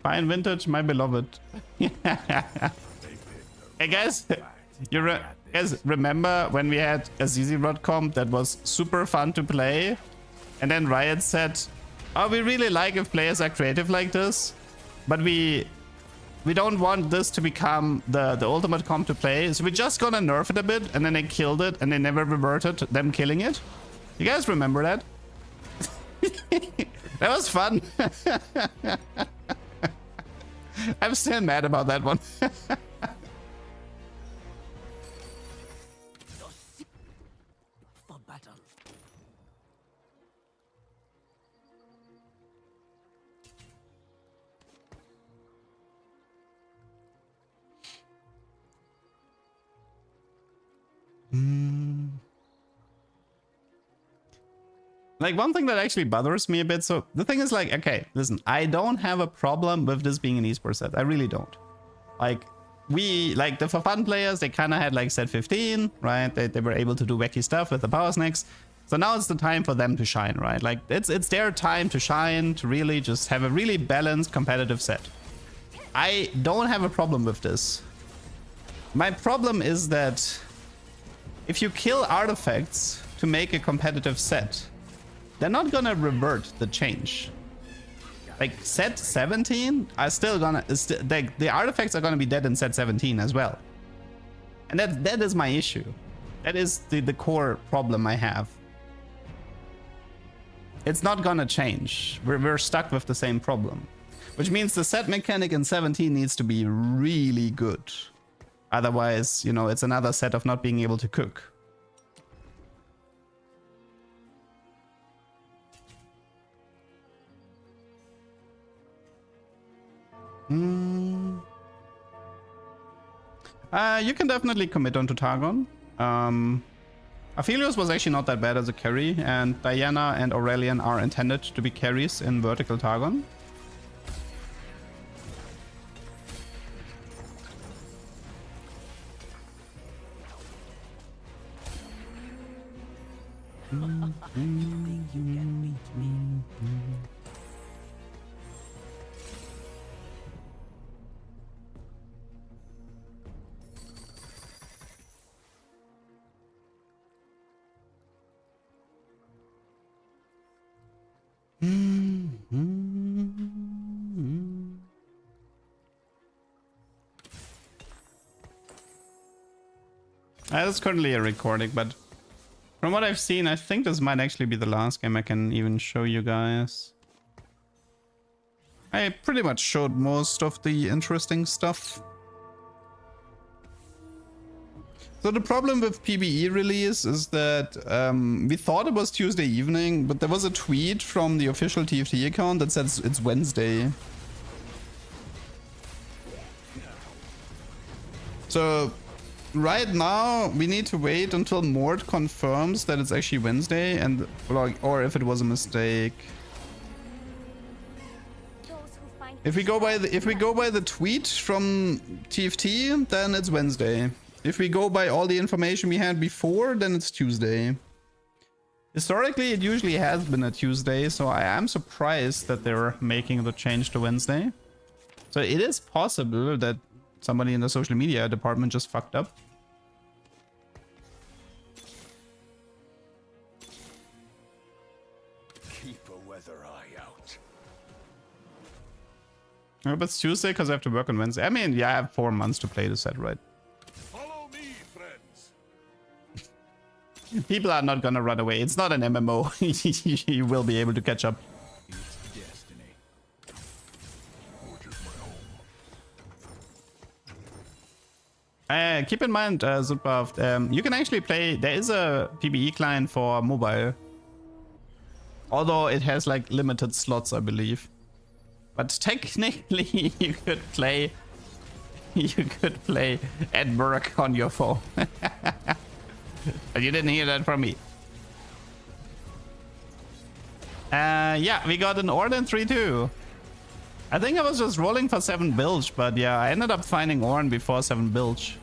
Fine vintage, my beloved. Hey guys, guys remember when we had a ZZ comp that was super fun to play, and then Riot said, "Oh, we really like if players are creative like this, but we don't want this to become the ultimate comp to play, so we're just gonna nerf it a bit," and then they killed it, and they never reverted them killing it. You guys remember that? That was fun. I'm still mad about that one. For battle. Like one thing that actually bothers me a bit. So the thing is like, okay, listen, I don't have a problem with this being an esports set. I really don't. Like like the for fun players, they kind of had like set 15, right? They were able to do wacky stuff with the power snakes. So now it's the time for them to shine, right? Like it's their time to shine, to really just have a really balanced competitive set. I don't have a problem with this. My problem is that if you kill artifacts to make a competitive set, they're not gonna revert the change. Like set 17 are still gonna, the artifacts are gonna be dead in set 17 as well. And that is my issue. That is the core problem I have. It's not gonna change. We're stuck with the same problem. Which means the set mechanic in 17 needs to be really good. Otherwise, you know, it's another set of not being able to cook. You can definitely commit onto Targon. Aphelios was actually not that bad as a carry, and Diana and Aurelian are intended to be carries in vertical Targon. It's currently a recording, but from what I've seen, I think this might actually be the last game I can even show you guys. I pretty much showed most of the interesting stuff. So the problem with PBE release is that we thought it was Tuesday evening, but there was a tweet from the official TFT account that says it's Wednesday. So right now we need to wait until Mort confirms that it's actually Wednesday, and or if it was a mistake. If we go by the tweet from TFT, then it's Wednesday. If we go by all the information we had before, then it's Tuesday. Historically, it usually has been a Tuesday, so I am surprised that they're making the change to Wednesday. So it is possible that somebody in the social media department just fucked up. Keep a weather eye out. I hope it's Tuesday because I have to work on Wednesday. I mean, yeah, I have 4 months to play the set, right? Follow me, friends. People are not gonna run away. It's not an MMO. You will be able to catch up. It's destiny. Forges my home. Keep in mind, Zutbuff, you can actually play... There is a PBE client for mobile. Although it has like limited slots, I believe. But technically, you could play... You could play at work on your phone. But you didn't hear that from me. Yeah, we got an Orin 3-2. I think I was just rolling for 7 bilge, but yeah, I ended up finding Orin before 7 bilge.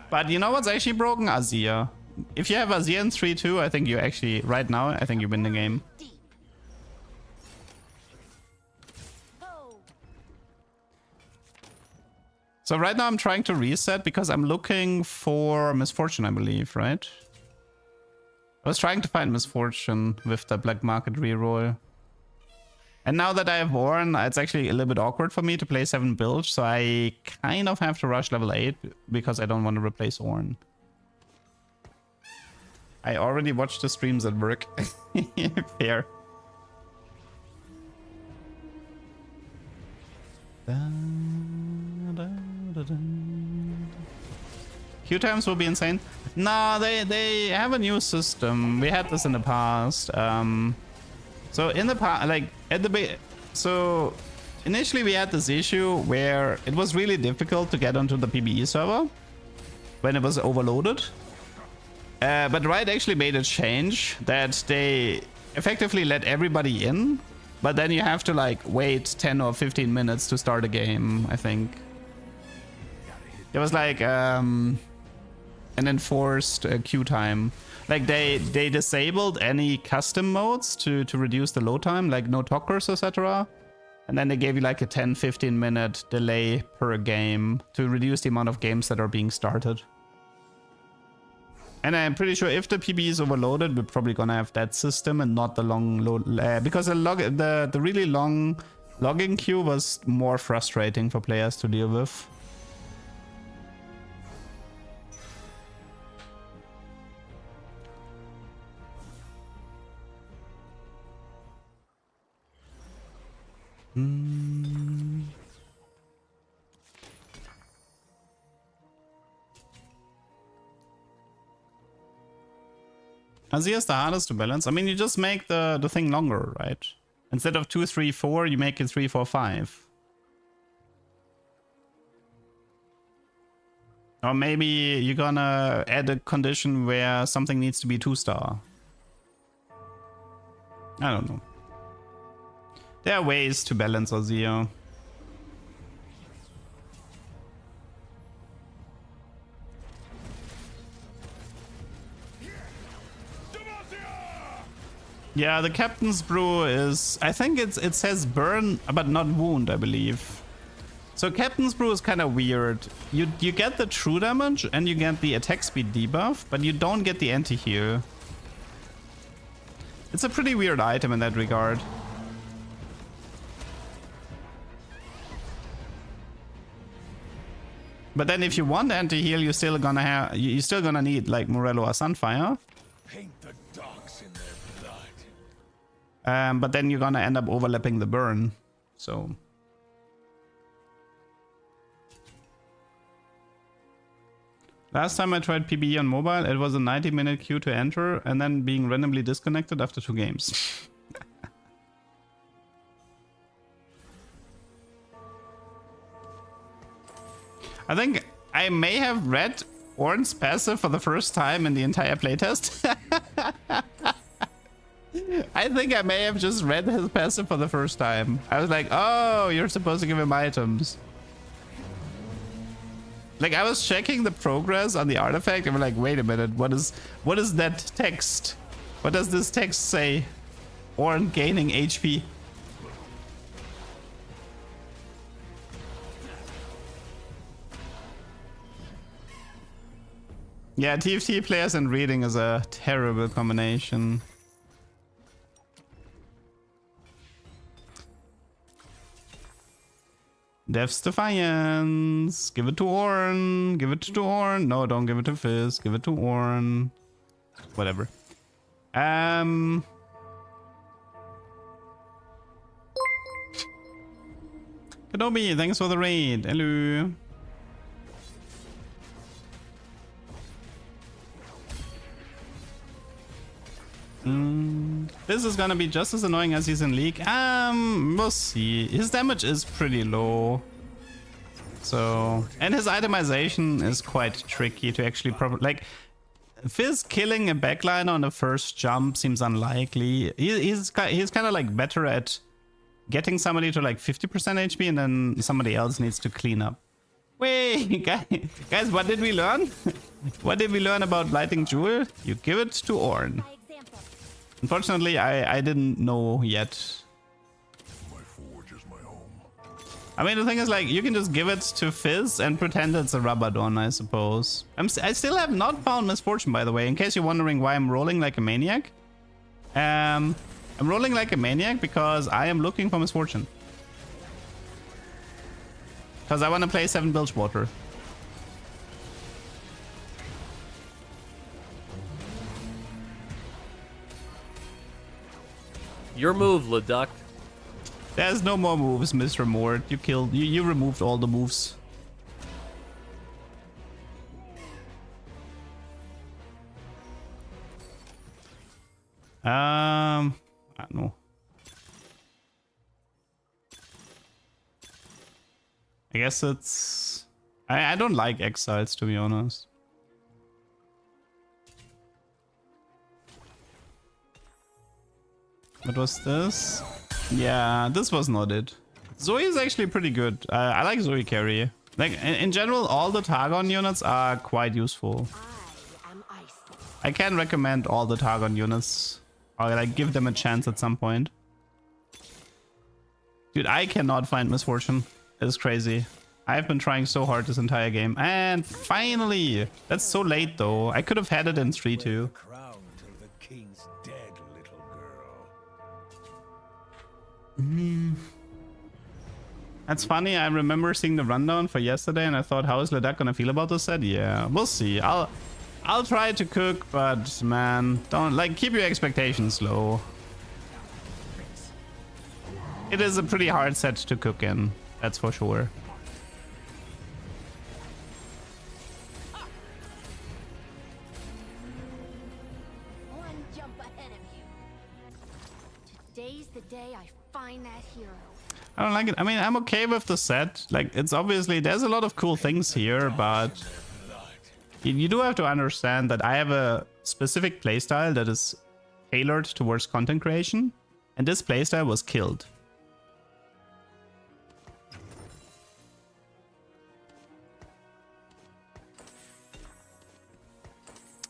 But you know what's actually broken? Azir. If you have Azir in 3-2, I think you actually, right now, I think you win the game. So right now I'm trying to reset because I'm looking for Misfortune, I believe, right? I was trying to find Misfortune with the Black Market reroll. And now that I have Orin, it's actually a little bit awkward for me to play 7 bilge, so I kind of have to rush level 8 because I don't want to replace Orin. I already watched the streams at work. Fair. Queue times will be insane. Nah, they have a new system. We had this in the past. So in the past, like at the so initially we had this issue where it was really difficult to get onto the PBE server when it was overloaded. But Riot actually made a change that they effectively let everybody in, but then you have to like wait 10 or 15 minutes to start a game, I think. It was like an enforced queue time. Like they disabled any custom modes to reduce the load time, like no talkers, etc. And then they gave you like a 10-15 minute delay per game to reduce the amount of games that are being started. And I'm pretty sure if the PBE is overloaded, we're probably gonna have that system and not the long load, because the really long logging queue was more frustrating for players to deal with. Azir is the hardest to balance. I mean, you just make the thing longer, right? Instead of 2, 3, 4, you make it 3, 4, 5. Or maybe you're gonna add a condition where something needs to be 2-star. I don't know. There are ways to balance Azir. Yeah, the Captain's Brew is... I think it says burn, but not wound, I believe. So Captain's Brew is kind of weird. You get the true damage and you get the attack speed debuff, but you don't get the anti-heal. It's a pretty weird item in that regard. But then if you want anti-heal, you're still gonna need like Morello or Sunfire. Paint the dogs in their blood. But then you're gonna end up overlapping the burn. So last time I tried PBE on mobile, it was a 90-minute queue to enter and then being randomly disconnected after 2 games. I think I may have read Orin's passive for the first time in the entire playtest. I think I may have just read his passive for the first time. I was like, oh, you're supposed to give him items. Like, I was checking the progress on the artifact and we're like, wait a minute, what is that text? What does this text say? Orin gaining HP. Yeah, TFT players and reading is a terrible combination. Death's Defiance. Give it to Orin. Give it to Orin. No, don't give it to Fizz. Give it to Orin. Whatever. Kadobi, thanks for the raid. Hello. This is gonna be just as annoying as he's in League. We'll see. His damage is pretty low. So, and his itemization is quite tricky to actually like, Fizz killing a backline on the first jump seems unlikely. He's kind of like better at getting somebody to like 50% HP and then somebody else needs to clean up. Wait, guys, what did we learn? What did we learn about Blighting Jewel? You give it to Orin. Unfortunately, I didn't know yet. My forge is my home. I mean, the thing is, like, you can just give it to Fizz and pretend it's a Rabadon, I suppose. I still have not found Misfortune, by the way, in case you're wondering why I'm rolling like a maniac. I'm rolling like a maniac because I am looking for Misfortune. Because I want to play 7 Bilgewater. Your move, Leduc. There's no more moves, Mr. Mort. You removed all the moves. I don't know. I guess it's... I don't like exiles, to be honest. What was this? Yeah, this was not it. Zoe is actually pretty good. I like Zoe carry. Like, in general, all the Targon units are quite useful. I can recommend all the Targon units. Or like give them a chance at some point. Dude, I cannot find Misfortune. It's crazy. I've been trying so hard this entire game. And finally! That's so late though. I could have had it in 3-2. That's funny. I remember seeing the rundown for yesterday and I thought, how is Leduc gonna feel about this set? Yeah, we'll see. I'll try to cook, but man, don't like keep your expectations low. It is a pretty hard set to cook in, that's for sure. One jump ahead of you. Today's the day I find that hero. I don't like it. I mean, I'm okay with the set. Like, it's obviously, there's a lot of cool things here, but you do have to understand that I have a specific playstyle that is tailored towards content creation, and this playstyle was killed.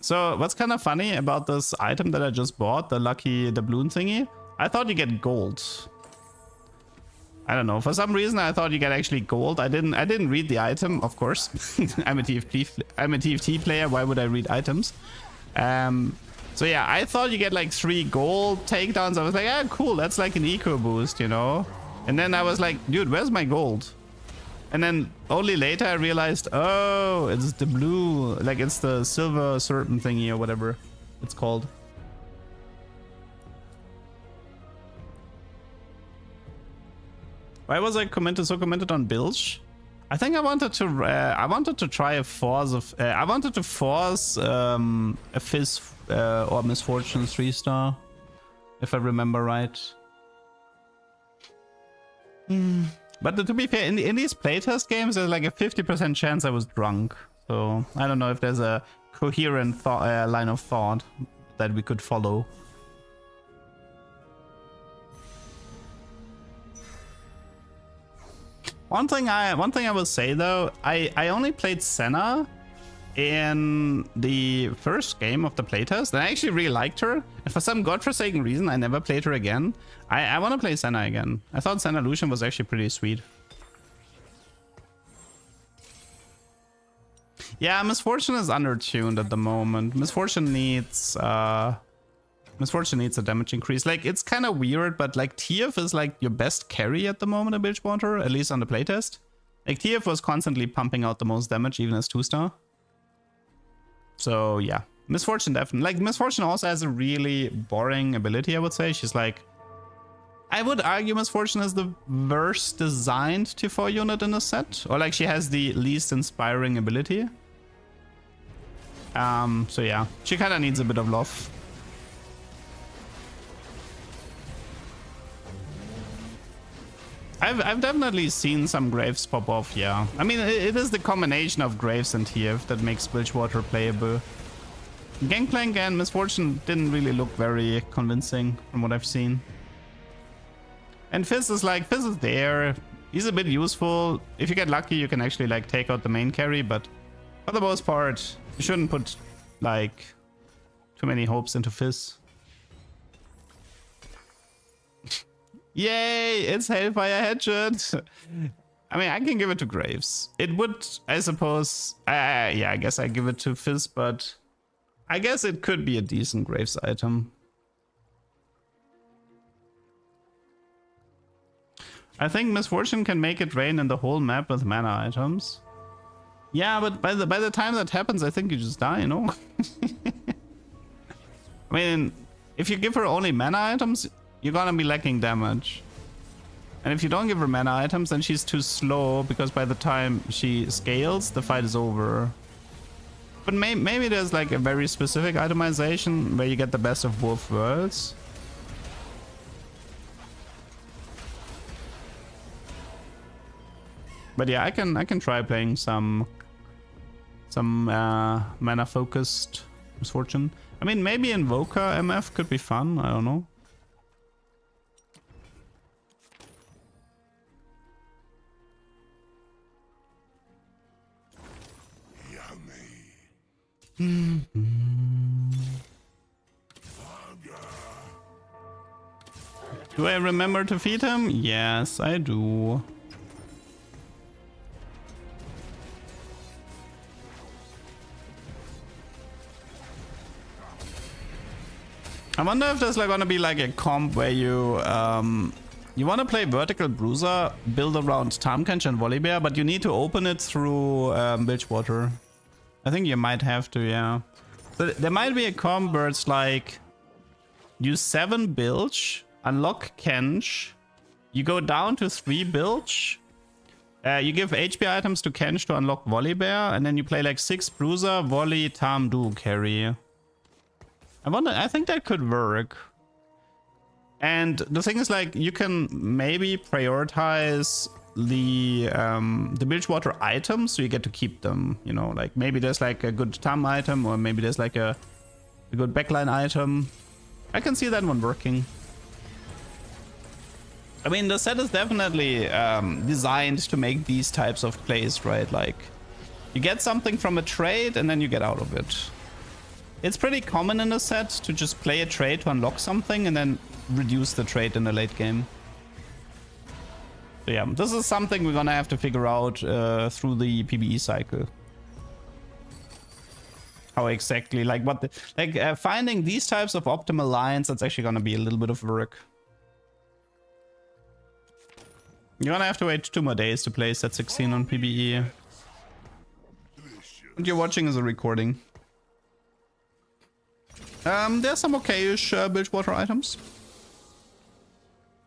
So what's kind of funny about this item that I just bought, the lucky doubloon thingy, I thought you get gold. I don't know. For some reason, I thought you get actually gold. I didn't read the item, of course. I'm a TFT player. Why would I read items? So yeah, I thought you get like 3 gold takedowns. I was like, ah, cool. That's like an eco boost, you know. And then I was like, dude, where's my gold? And then only later I realized, oh, it's the blue, like it's the silver serpent thingy or whatever it's called. Why was I so commented on Bilge? I think I wanted to try a force of I wanted to force a Fizz or Misfortune 3-star, if I remember right. But to be fair, in these playtest games, there's like a 50% chance I was drunk. So I don't know if there's a coherent line of thought that we could follow. One thing I will say though, I only played Senna in the first game of the playtest, and I actually really liked her. And for some godforsaken reason, I never played her again. I want to play Senna again. I thought Senna Lucian was actually pretty sweet. Yeah, Misfortune is undertuned at the moment. Misfortune needs a damage increase. Like, it's kind of weird, but like TF is like your best carry at the moment in Bilgewater, at least on the playtest. Like TF was constantly pumping out the most damage, even as 2-star. So yeah, Misfortune definitely. Like Misfortune also has a really boring ability, I would say. She's like, I would argue Misfortune is the worst designed T4 unit in the set, or like she has the least inspiring ability. So yeah, she kind of needs a bit of love. I've definitely seen some Graves pop off, yeah. I mean, it is the combination of Graves and TF that makes Bilgewater playable. Gangplank and Misfortune didn't really look very convincing from what I've seen. And Fizz is there. He's a bit useful. If you get lucky, you can actually like take out the main carry, but for the most part, you shouldn't put like too many hopes into Fizz. Yay, it's Hellfire Hatchet. I mean, I can give it to Graves. It would, I suppose, yeah, I guess I give it to Fizz, but I guess it could be a decent Graves item. I think Misfortune can make it rain in the whole map with mana items. Yeah, but by the time that happens, I think you just die, you know? I mean, if you give her only mana items, you're gonna be lacking damage. And if you don't give her mana items, then she's too slow, because by the time she scales, the fight is over. But maybe there's like a very specific itemization where you get the best of both worlds. But yeah, I can try playing some mana focused Misfortune. I mean, maybe Invoker MF could be fun, I don't know. Do I remember to feed him? Yes, I do. I wonder if there's like gonna be like a comp where you want to play Vertical Bruiser, build around Tahm-Kench and Volibear, but you need to open it through Bilgewater. I think you might have to, yeah. So there might be a comp where it's like use 7 Bilge, unlock Kench, you go down to 3 Bilge, you give HP items to Kench to unlock Volibear, and then you play like 6 Bruiser, Volley, Tahm, Do carry. I think that could work. And the thing is, like, you can maybe prioritize the Bilgewater items so you get to keep them, you know, like maybe there's like a good Tahm item, or maybe there's like a good backline item. I can see that one working. I mean, the set is definitely designed to make these types of plays, right? Like, you get something from a trade and then you get out of it. It's pretty common in the set to just play a trade to unlock something and then reduce the trade in the late game. So yeah, this is something we're gonna have to figure out through the PBE cycle. How exactly, like what, finding these types of optimal lines, that's actually gonna be a little bit of work. You're gonna have to wait 2 more days to play set 16 on PBE. What you're watching is a recording. There's some okay-ish Bilgewater items.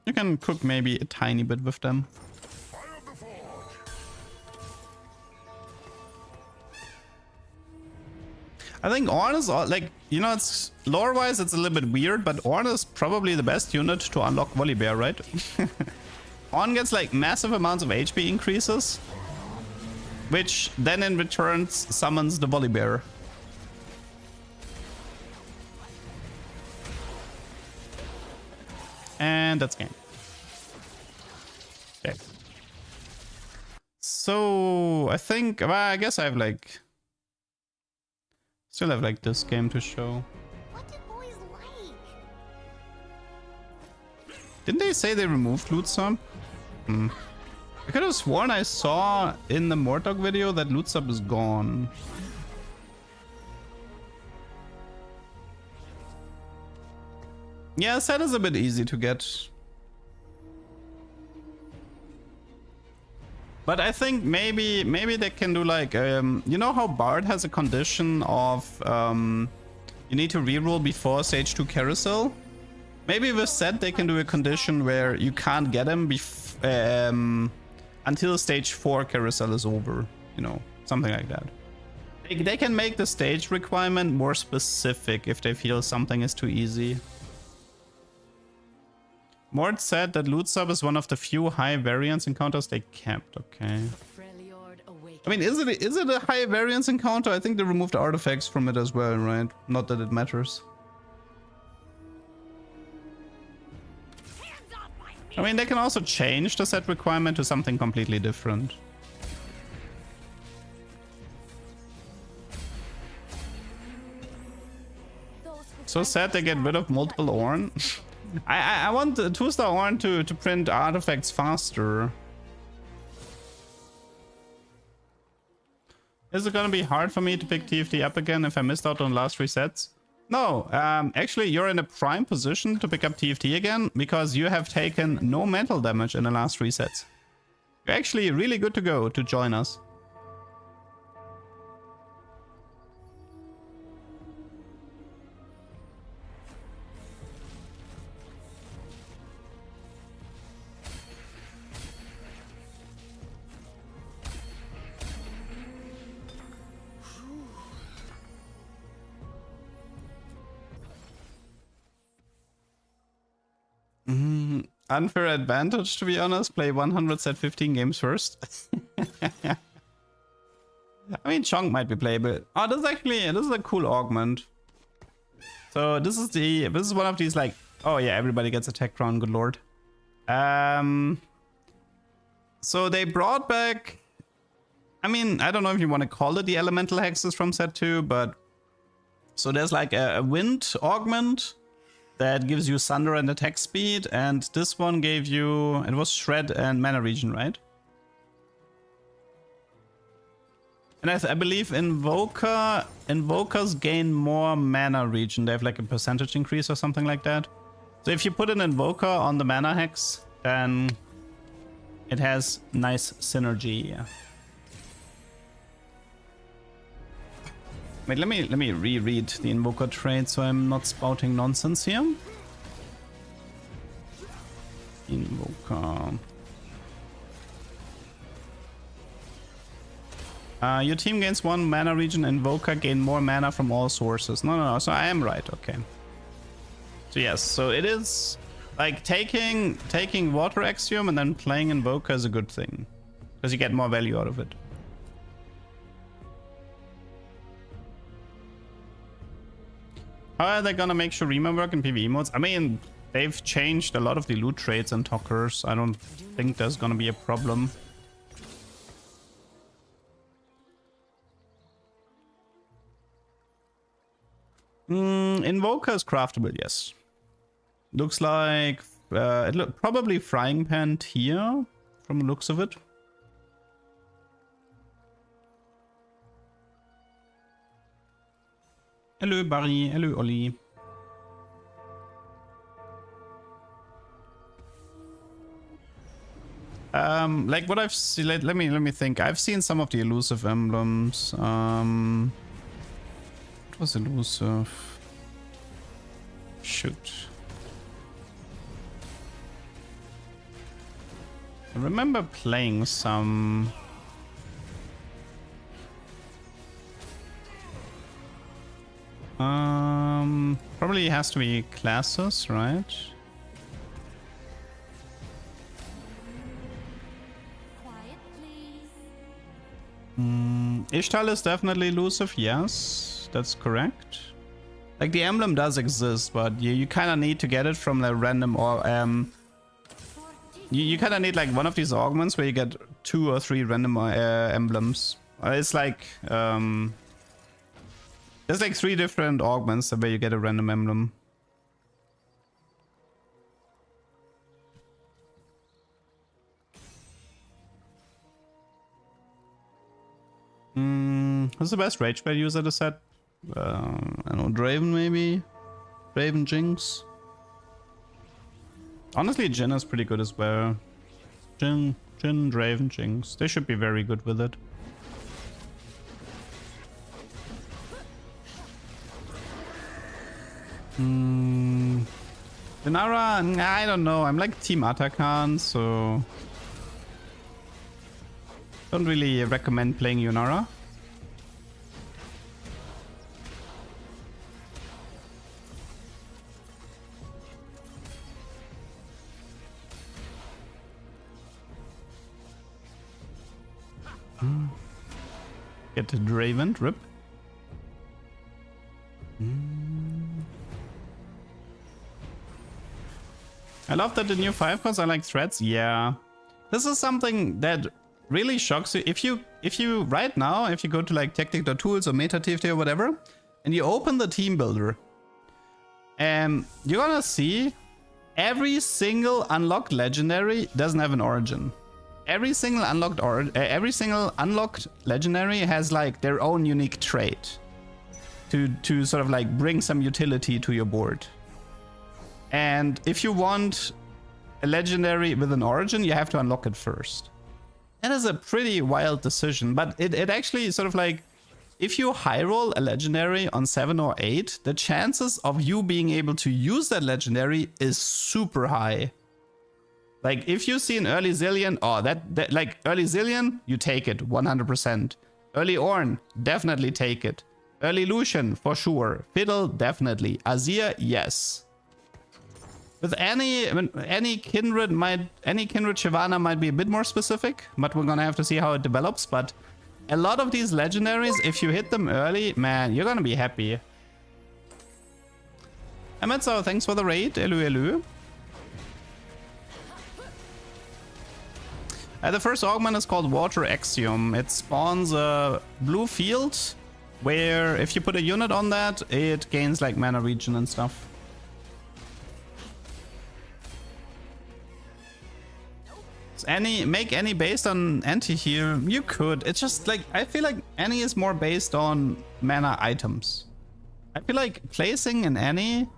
You can cook maybe a tiny bit with them. I think Orin is, like, you know, it's lore-wise it's a little bit weird, but Orin is probably the best unit to unlock Volibear, right? Orin gets like massive amounts of HP increases, which then in return summons the Volibear. And that's game. Okay. So I think, well, I guess I have like, still have like this game to show. What do boys like? Didn't they say they removed loot sub? I could have sworn I saw in the Mortog video that loot sub is gone. Yeah, set is a bit easy to get. But I think maybe they can do like, you know how Bard has a condition of you need to reroll before stage 2 carousel? Maybe with set they can do a condition where you can't get him until stage 4 carousel is over, you know, something like that. They can make the stage requirement more specific if they feel something is too easy. Mort said that loot sub is one of the few high variance encounters they kept. Okay. I mean, is it a high variance encounter? I think they removed artifacts from it as well, right? Not that it matters. I mean, they can also change the set requirement to something completely different. So sad they get rid of multiple Orin. I want the 2-star Orin to print artifacts faster. Is it gonna be hard for me to pick TFT up again if I missed out on last 3 sets? No, actually you're in a prime position to pick up TFT again because you have taken no mental damage in the last 3 sets. You're actually really good to go to join us. Unfair advantage, to be honest. Play 100 set 15 games first. I mean, Chunk might be playable. Oh, this is a cool augment. So this is one of these like, oh yeah, everybody gets a tech crown, good lord. So they brought back, I mean, I don't know if you want to call it the elemental hexes from set 2, but so there's like a wind augment that gives you thunder and attack speed, and this one gave you, it was shred and mana regen, right? And I believe invokers gain more mana regen. They have like a percentage increase or something like that. So if you put an invoker on the mana hex, then it has nice synergy. Wait, let me reread the invoker trait so I'm not spouting nonsense here. Invoker. Your team gains 1 mana regen. Invoker gain more mana from all sources. No. So I am right. Okay. So yes. So it is like taking water axiom and then playing invoker is a good thing because you get more value out of it. How are they gonna make Shurima work in PBE modes? I mean, they've changed a lot of the loot traits and talkers. I don't think there's gonna be a problem. Invoker is craftable, yes. Looks like probably frying pan here from the looks of it. Hello Barry, hello Ollie. Like what I've seen, let me think. I've seen some of the elusive emblems. What was elusive? Shoot. I remember playing some. Probably has to be classes, right? Quiet, please. Ishtal is definitely elusive, yes, that's correct. Like the emblem does exist, but you kind of need to get it from the random or you kind of need like one of these augments where you get 2 or 3 random emblems. It's like there's like 3 different augments where you get a random emblem. Who's the best rage bait user to set? I don't know, Draven maybe? Draven, Jinx? Honestly, Jhin is pretty good as well. Jhin, Draven, Jinx. They should be very good with it. Yunara, I don't know. I'm like Team Atakan, so don't really recommend playing Yunara. Get the Draven, rip. I love that the new 5 cards are like threats. Yeah, this is something that really shocks you. If you right now, if you go to like tactic.tools or meta TFT or whatever, and you open the team builder, you're gonna see every single unlocked legendary doesn't have an origin. Every single unlocked legendary has like their own unique trait to sort of like bring some utility to your board. And if you want a legendary with an origin, you have to unlock it first. That is a pretty wild decision, but it actually sort of like, if you high roll a legendary on 7 or 8, the chances of you being able to use that legendary is super high. Like if you see an early Zillion, oh, that like early Zillion, you take it 100%. Early Orin, definitely take it. Early Lucian, for sure. Fiddle, definitely. Azir, yes. With any kindred Shyvana might be a bit more specific, but we're gonna have to see how it develops. But a lot of these legendaries, if you hit them early, man, you're gonna be happy. Emetso, thanks for the raid. Elu elu. The first augment is called Water Axiom. It spawns a blue field where if you put a unit on that, it gains like mana regen and stuff. Make any based on anti-heal, you could. It's just like, I feel like any is more based on mana items. I feel like placing an any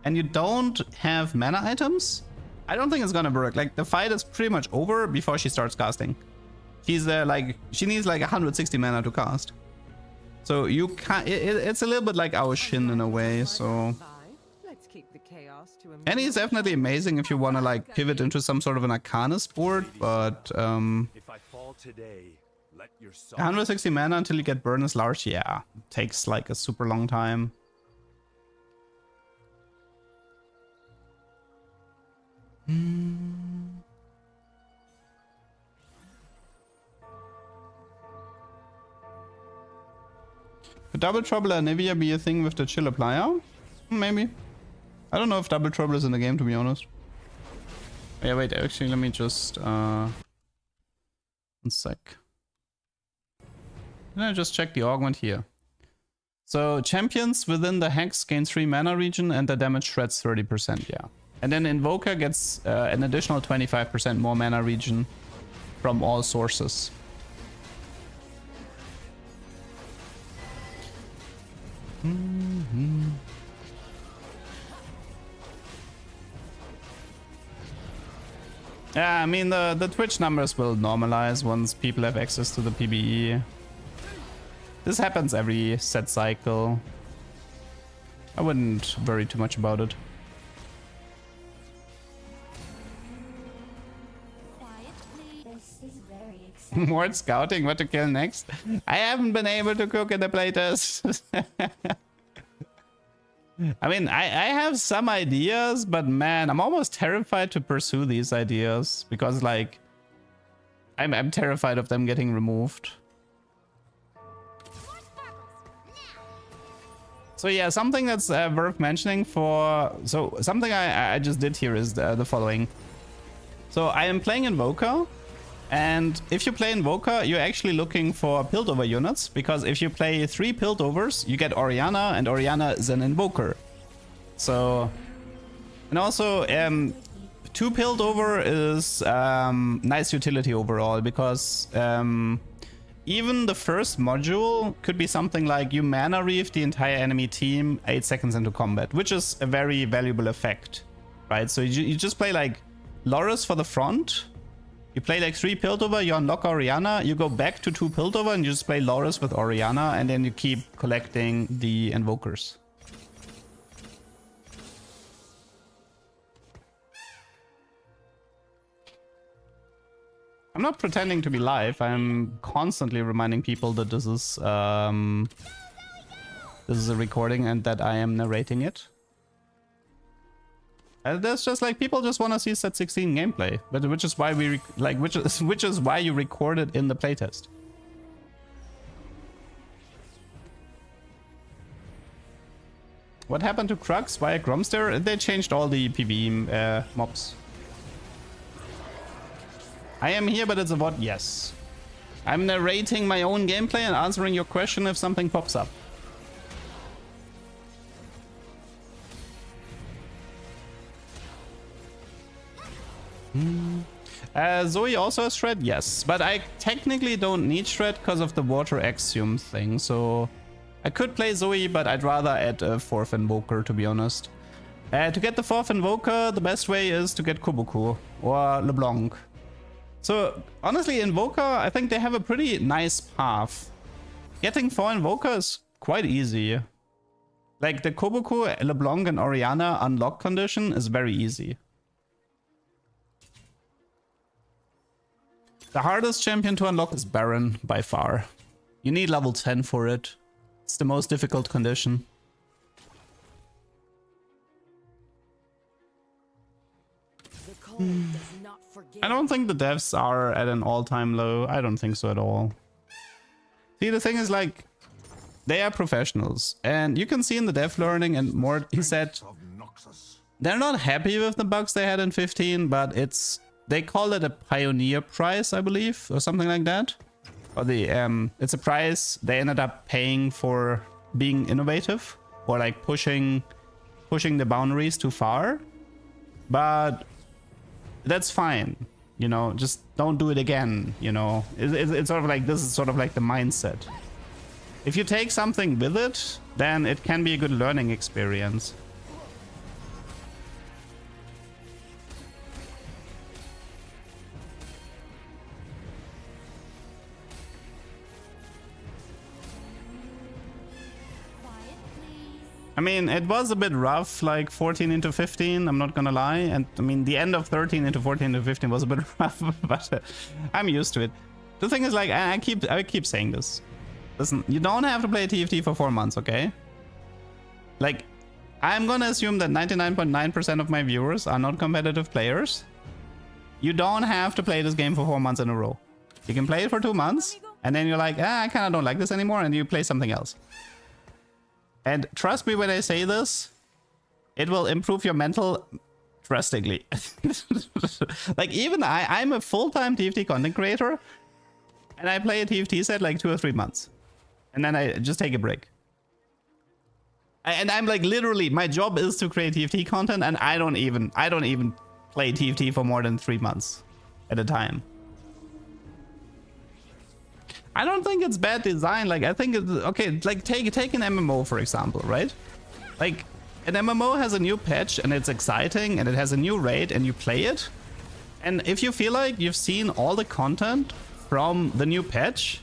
and you don't have mana items, I don't think it's gonna work. Like the fight is pretty much over before she starts casting. She's like, she needs like 160 mana to cast. So you can't, it's a little bit like our Shin in a way, so. Annie is definitely amazing if you want to like pivot into some sort of an Arcanist board, but If I fall today, let your 160 mana until you get burn is large, yeah, takes like a super long time. Could Double Trouble and Nivea be a thing with the chill applier? Maybe. I don't know if Double Trouble is in the game, to be honest. Yeah, wait, actually, let me just... one sec. Can I just check the augment here? So, champions within the hex gain 3 mana region and the damage shreds 30%, yeah. And then Invoker gets an additional 25% more mana region from all sources. Yeah, I mean, the Twitch numbers will normalize once people have access to the PBE. This happens every set cycle. I wouldn't worry too much about it. More scouting, what to kill next? I haven't been able to cook in the playtest. I mean, I have some ideas, but man, I'm almost terrified to pursue these ideas because, like, I'm terrified of them getting removed. So yeah, something that's worth mentioning for... So something I just did here is the following. So I am playing Invoker, and if you play Invoker, you're actually looking for Piltover units, because if you play 3 Piltovers, you get Orianna, and Orianna is an Invoker. So... And also, 2 Piltover is nice utility overall, because even the first module could be something like you mana reef the entire enemy team 8 seconds into combat, which is a very valuable effect, right? So you just play like Loris for the front, you play like 3 Piltover, you unlock Orianna, you go back to 2 Piltover and you just play Loris with Orianna, and then you keep collecting the Invokers. I'm not pretending to be live. I'm constantly reminding people that this is a recording and that I am narrating it. There's just like people just want to see set 16 gameplay, but which is why we which is why you record it in the playtest. What happened to Crux via Gromster? They changed all the PBE mobs. I am here, but it's a what? Yes. I'm narrating my own gameplay and answering your question if something pops up. Zoe also has Shred? Yes. But I technically don't need Shred because of the Water Axiom thing. So I could play Zoe, but I'd rather add a 4th Invoker, to be honest. To get the 4th Invoker, the best way is to get Kuboku or LeBlanc. So, honestly, Invoker, I think they have a pretty nice path. Getting 4 Invoker is quite easy. Like, the Kobuku, LeBlanc, and Orianna unlock condition is very easy. The hardest champion to unlock is Baron, by far. You need level 10 for it. It's the most difficult condition. I don't think the devs are at an all-time low. I don't think so at all. See, the thing is, like, they are professionals. And you can see in the dev learning, and more, he said, they're not happy with the bugs they had in 15, but it's, they call it a pioneer price, I believe, or something like that. Or the, it's a price they ended up paying for being innovative, or like pushing the boundaries too far. But that's fine, you know, just don't do it again, you know. It's sort of like, this is sort of like the mindset. If you take something with it, then it can be a good learning experience. I mean, it was a bit rough, like 14 into 15, I'm not gonna lie. And I mean, the end of 13 into 14 into 15 was a bit rough, but I'm used to it. The thing is, like, I keep saying this. Listen, you don't have to play TFT for 4 months, okay? Like, I'm gonna assume that 99.9% of my viewers are not competitive players. You don't have to play this game for 4 months in a row. You can play it for 2 months, and then you're like, I kinda don't like this anymore, and you play something else. And trust me when I say this, it will improve your mental drastically. Like, even I'm a full-time TFT content creator, and I play a TFT set like 2 or 3 months. And then I just take a break. And I'm like, literally, my job is to create TFT content, and I don't even play TFT for more than 3 months at a time. I don't think it's bad design. Like, I think it's okay. Like, take an MMO, for example, right? Like, an MMO has a new patch and it's exciting and it has a new raid and you play it. And if you feel like you've seen all the content from the new patch,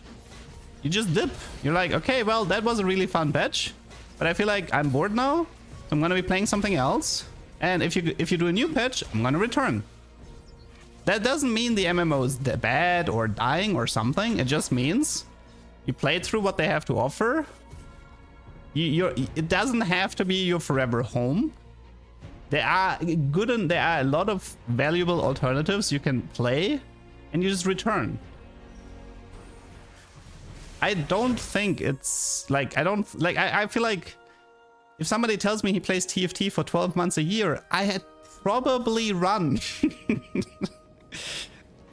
you just dip. You're like, okay, well, that was a really fun patch, but I feel like I'm bored now, so I'm gonna be playing something else. And if you do a new patch, I'm gonna return. That doesn't mean the MMO is bad or dying or something. It just means you play through what they have to offer. It doesn't have to be your forever home. There are a lot of valuable alternatives you can play, and you just return. I don't think it's like, I feel like if somebody tells me he plays TFT for 12 months a year, I had probably run.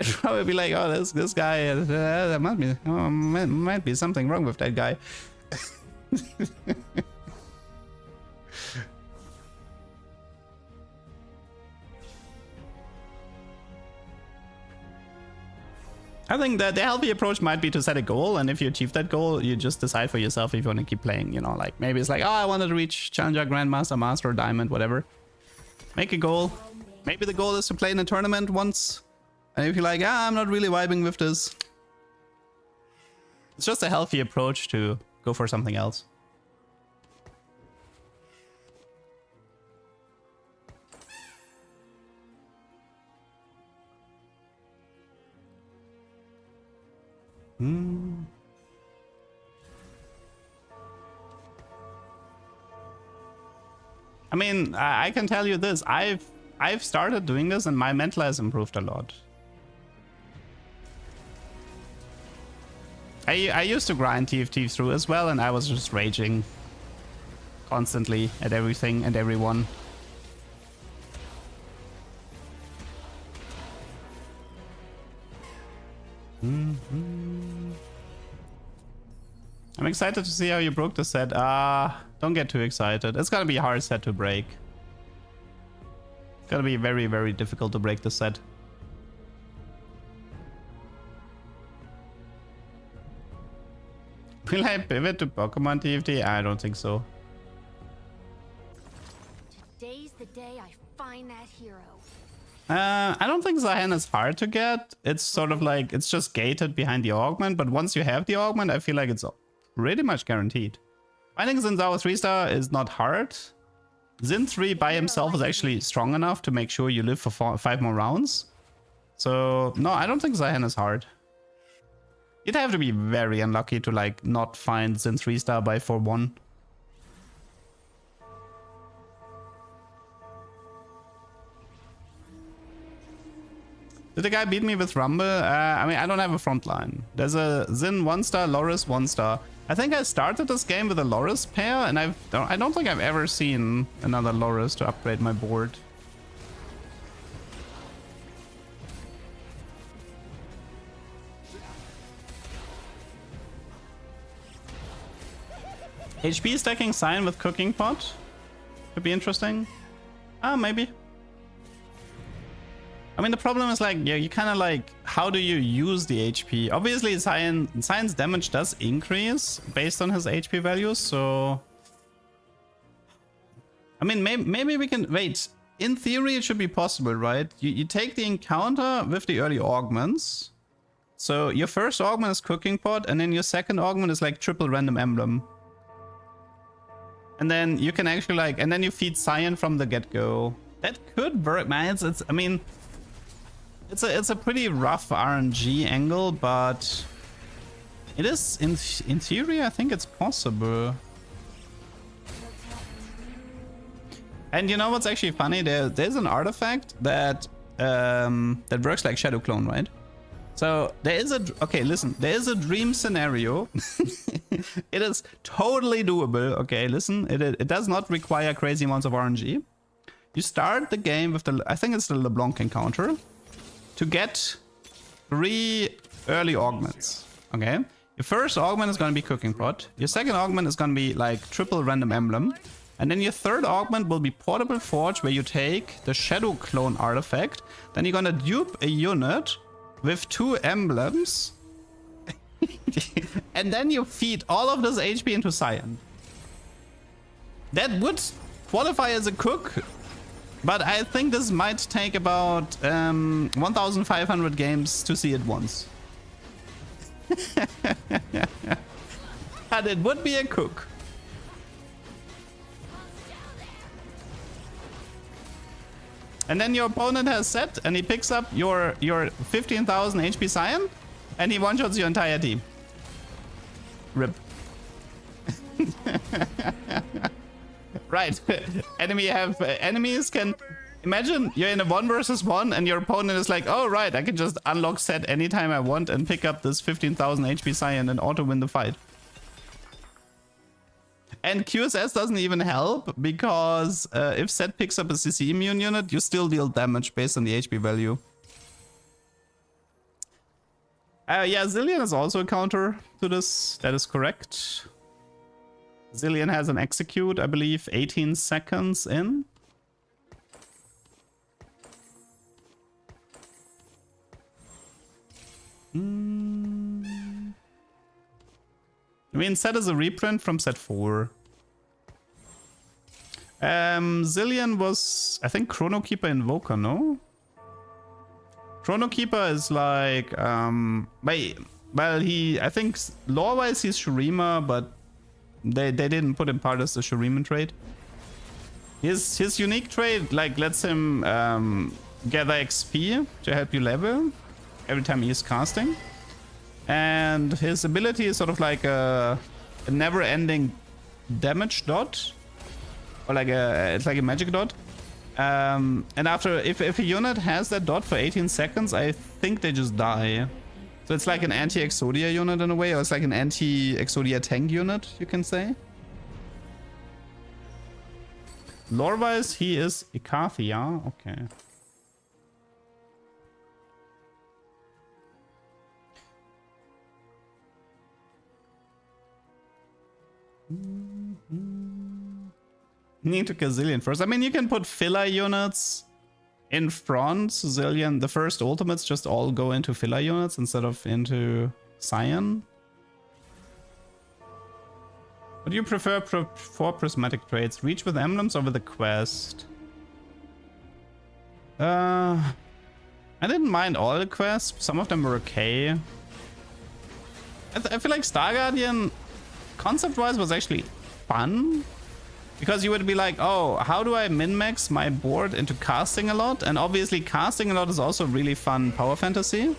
I'd probably be like, oh, this guy, there might be something wrong with that guy. I think that the healthy approach might be to set a goal, and if you achieve that goal, you just decide for yourself if you want to keep playing, you know, like maybe it's like, oh, I wanted to reach Challenger, Grandmaster, Master, Diamond, whatever. Make a goal. Maybe the goal is to play in a tournament once, and if you're like, I'm not really vibing with this, it's just a healthy approach to go for something else. I mean, I can tell you this. I've started doing this and my mental has improved a lot. I used to grind TFT through as well, and I was just raging constantly at everything and everyone. I'm excited to see how you broke the set. Don't get too excited. It's gonna be a hard set to break. It's gonna be very, very difficult to break the set. Will I pivot to Pokemon TFT? I don't think so. Today's the day I find that hero. I don't think Zaun is hard to get. It's sort of like, it's just gated behind the augment, but once you have the augment, I feel like it's pretty much guaranteed. Finding Xin Zhao 3-star is not hard. Xin 3 by himself is actually strong enough to make sure you live for 5 more rounds. So, no, I don't think Zaun is hard. You'd have to be very unlucky to like not find Xin 3-star by 4-1. Did the guy beat me with Rumble? I mean, I don't have a front line. There's a Xin 1-star, Loris 1-star. I think I started this game with a Loris pair, and I don't think I've ever seen another Loris to upgrade my board. HP stacking Zaun with Cooking Pot could be interesting. Maybe. I mean, the problem is like, yeah, you kind of like, how do you use the HP? Obviously, Zaun's damage does increase based on his HP values, so... I mean, maybe we can... Wait, in theory, it should be possible, right? You take the encounter with the early augments. So your first augment is Cooking Pot, and then your second augment is like triple random emblem. And then you can actually like... And then you feed Zaun from the get-go. That could work, man. It's I mean... It's a pretty rough RNG angle, but it is in theory. I think it's possible. And you know what's actually funny? There's an artifact that that works like Shadow Clone, right? So there is a okay. Listen, there is a dream scenario. It is totally doable. Okay, listen. It does not require crazy amounts of RNG. You start the game with the I think it's the LeBlanc encounter. To get 3 early augments, okay? Your first augment is going to be Cooking Pot. Your second augment is going to be like triple random emblem. And then your third augment will be Portable Forge, where you take the Shadow Clone artifact. Then you're going to dupe a unit with 2 emblems. And then you feed all of this HP into Zaun. That would qualify as a cook. But I think this might take about 1,500 games to see it once. But it would be a cook. And then your opponent has set and he picks up your 15,000 HP Scion and he one-shots your entire team. Rip. Right. Enemies can imagine you're in a 1 versus 1 and your opponent is like, oh right, I can just unlock set anytime I want and pick up this 15,000 HP Scion and auto win the fight. And QSS doesn't even help because if set picks up a CC immune unit, you still deal damage based on the HP value. Yeah, Zilean is also a counter to this. That is correct. Zilean has an execute, I believe, 18 seconds in. I mean, set is a reprint from set 4. Zilean was, I think, Chrono Keeper Invoker, no? Chrono Keeper is like, well, I think lore-wise he's Shurima, but they didn't put him part of the Shurima trait. His unique trait, like, lets him gather XP to help you level every time he's casting. And his ability is sort of like a never-ending damage dot, or like it's like a magic dot. And after, if a unit has that dot for 18 seconds, I think they just die. So it's like an anti-Exodia unit in a way, or it's like an anti-Exodia tank unit, you can say. Lore-wise, he is Ikathia. Okay. Need to kill Zilean first. I mean, you can put filler units in front. So Zilean, the first ultimates just all go into filler units instead of into Scion. What do you prefer for prismatic traits? Reach with emblems or with the quest? I didn't mind all the quests. Some of them were okay. I feel like Star Guardian, concept-wise, was actually fun. Because you would be like, oh, how do I min-max my board into casting a lot? And obviously casting a lot is also really fun power fantasy.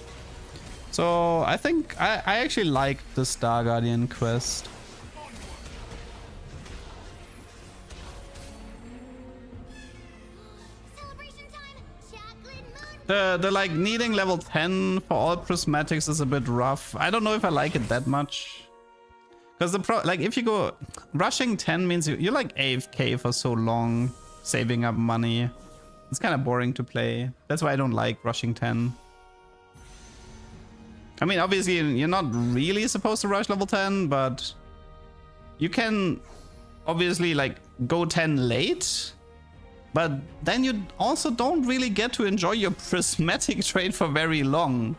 So I think I actually liked the Star Guardian quest. The like needing level 10 for all prismatics is a bit rough. I don't know if I like it that much. Because like if you go rushing 10 means you're like AFK for so long, saving up money. It's kind of boring to play. That's why I don't like rushing 10. I mean, obviously you're not really supposed to rush level 10, but you can obviously like go 10 late. But then you also don't really get to enjoy your prismatic trait for very long.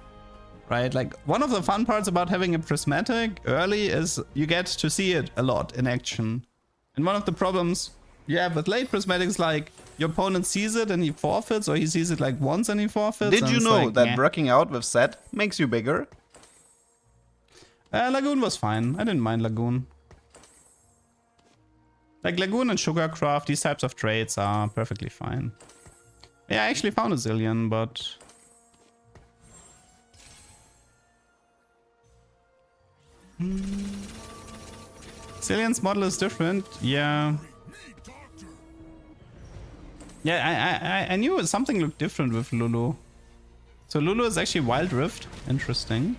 Right, like one of the fun parts about having a prismatic early is you get to see it a lot in action. And one of the problems you have with late prismatics, like your opponent sees it and he forfeits, or he sees it like once and he forfeits. Did you know like, that working out with set makes you bigger? Lagoon was fine. I didn't mind Lagoon. Like Lagoon and Sugarcraft, these types of traits are perfectly fine. Yeah, I actually found a Zilean, but Zilean's model is different, yeah. Yeah, I knew something looked different with Lulu. So Lulu is actually Wild Rift. Interesting.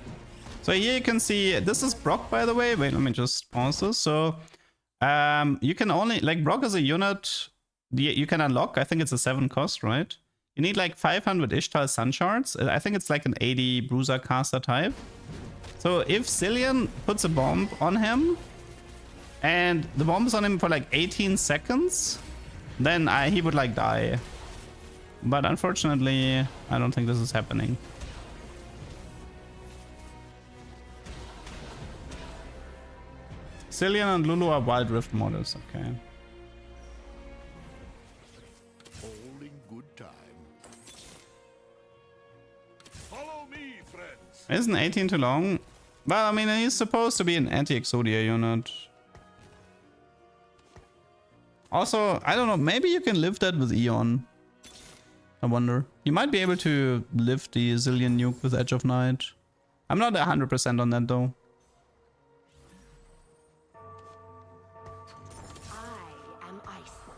So here you can see, this is Brock, by the way. Wait, let me just pause this. So you can only, like Brock is a unit you can unlock. I think it's a 7 cost, right? You need like 500 Ishtar Sun Shards. I think it's like an 80 Bruiser caster type. So if Zilean puts a bomb on him, and the bomb is on him for like 18 seconds, then he would like die. But unfortunately, I don't think this is happening. Zilean and Lulu are Wild Rift models, okay. Falling Isn't 18 too long? Well, I mean, he's supposed to be an anti-Exodia unit. Also, I don't know, maybe you can live that with Eon. I wonder. You might be able to lift the Zillion nuke with Edge of Night. I'm not 100% on that though. I am Iceborne.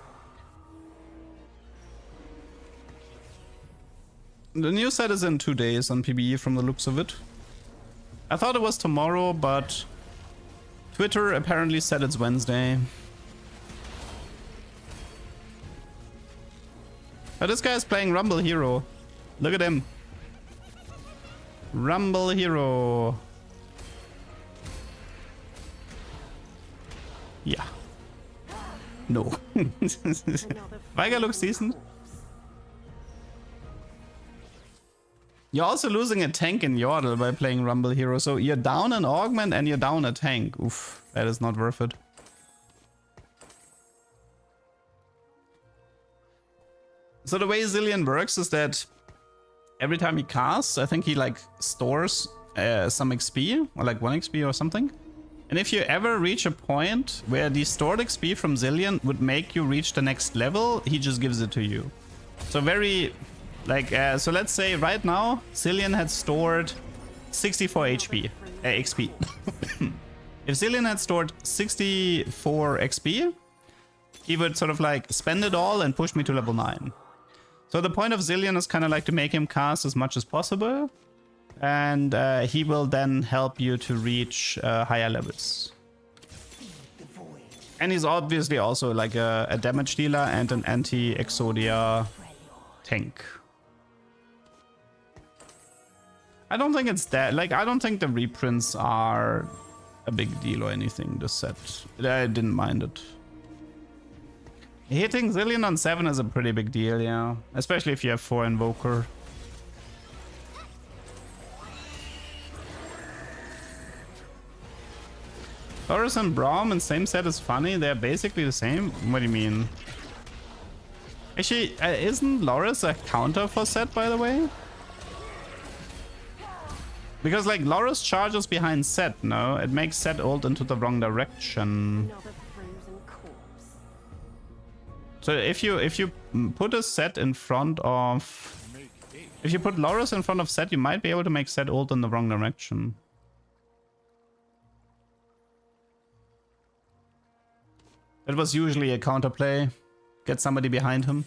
The new set is in 2 days on PBE from the looks of it. I thought it was tomorrow, but Twitter apparently said it's Wednesday. But this guy's playing Rumble Hero. Look at him. Rumble Hero. Yeah. No. Veigar looks decent. You're also losing a tank in Yordle by playing Rumble Hero. So you're down an Augment and you're down a tank. Oof, that is not worth it. So the way Zillion works is that every time he casts, I think he like stores some XP or like 1 XP or something. And if you ever reach a point where the stored XP from Zillion would make you reach the next level, he just gives it to you. So very like, so let's say right now, Zillion had stored 64 XP. If Zillion had stored 64 XP, he would sort of like spend it all and push me to level 9. So the point of Zillion is kind of like to make him cast as much as possible. And he will then help you to reach higher levels. And he's obviously also like a damage dealer and an anti-Exodia tank. I don't think it's that, like, I don't think the reprints are a big deal or anything, this set. I didn't mind it. Hitting Zillion on 7 is a pretty big deal, yeah. Especially if you have 4 Invoker. Loris and Braum in same set is funny. They're basically the same. What do you mean? Actually, isn't Loris a counter for Set, by the way? Because like Loris charges behind Set, no? It makes Set ult into the wrong direction. So if you put a Set in front of... If you put Loris in front of Set, you might be able to make Set ult in the wrong direction. It was usually a counterplay. Get somebody behind him.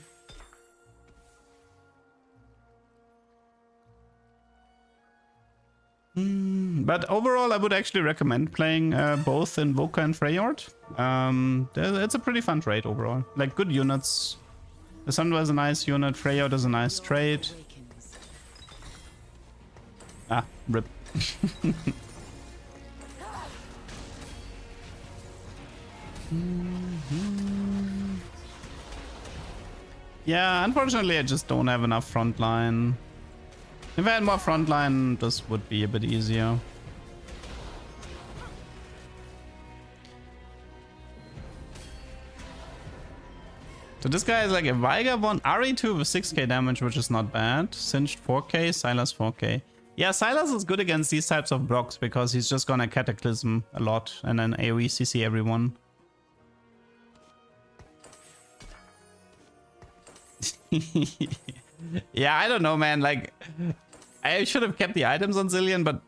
But overall, I would actually recommend playing both Invoker and Freyord. It's a pretty fun trade overall. Like, good units. The Sunderer is a nice unit. Freyord is a nice trade. Ah, rip. Yeah, unfortunately I just don't have enough frontline. If I had more frontline, this would be a bit easier. So this guy is like a Veigar 1, RE2 with 6k damage, which is not bad. Singed 4k, Silas 4k. Yeah, Silas is good against these types of blocks because he's just gonna Cataclysm a lot and then AoE CC everyone. Yeah, I don't know, man. Like, I should have kept the items on Zillion, but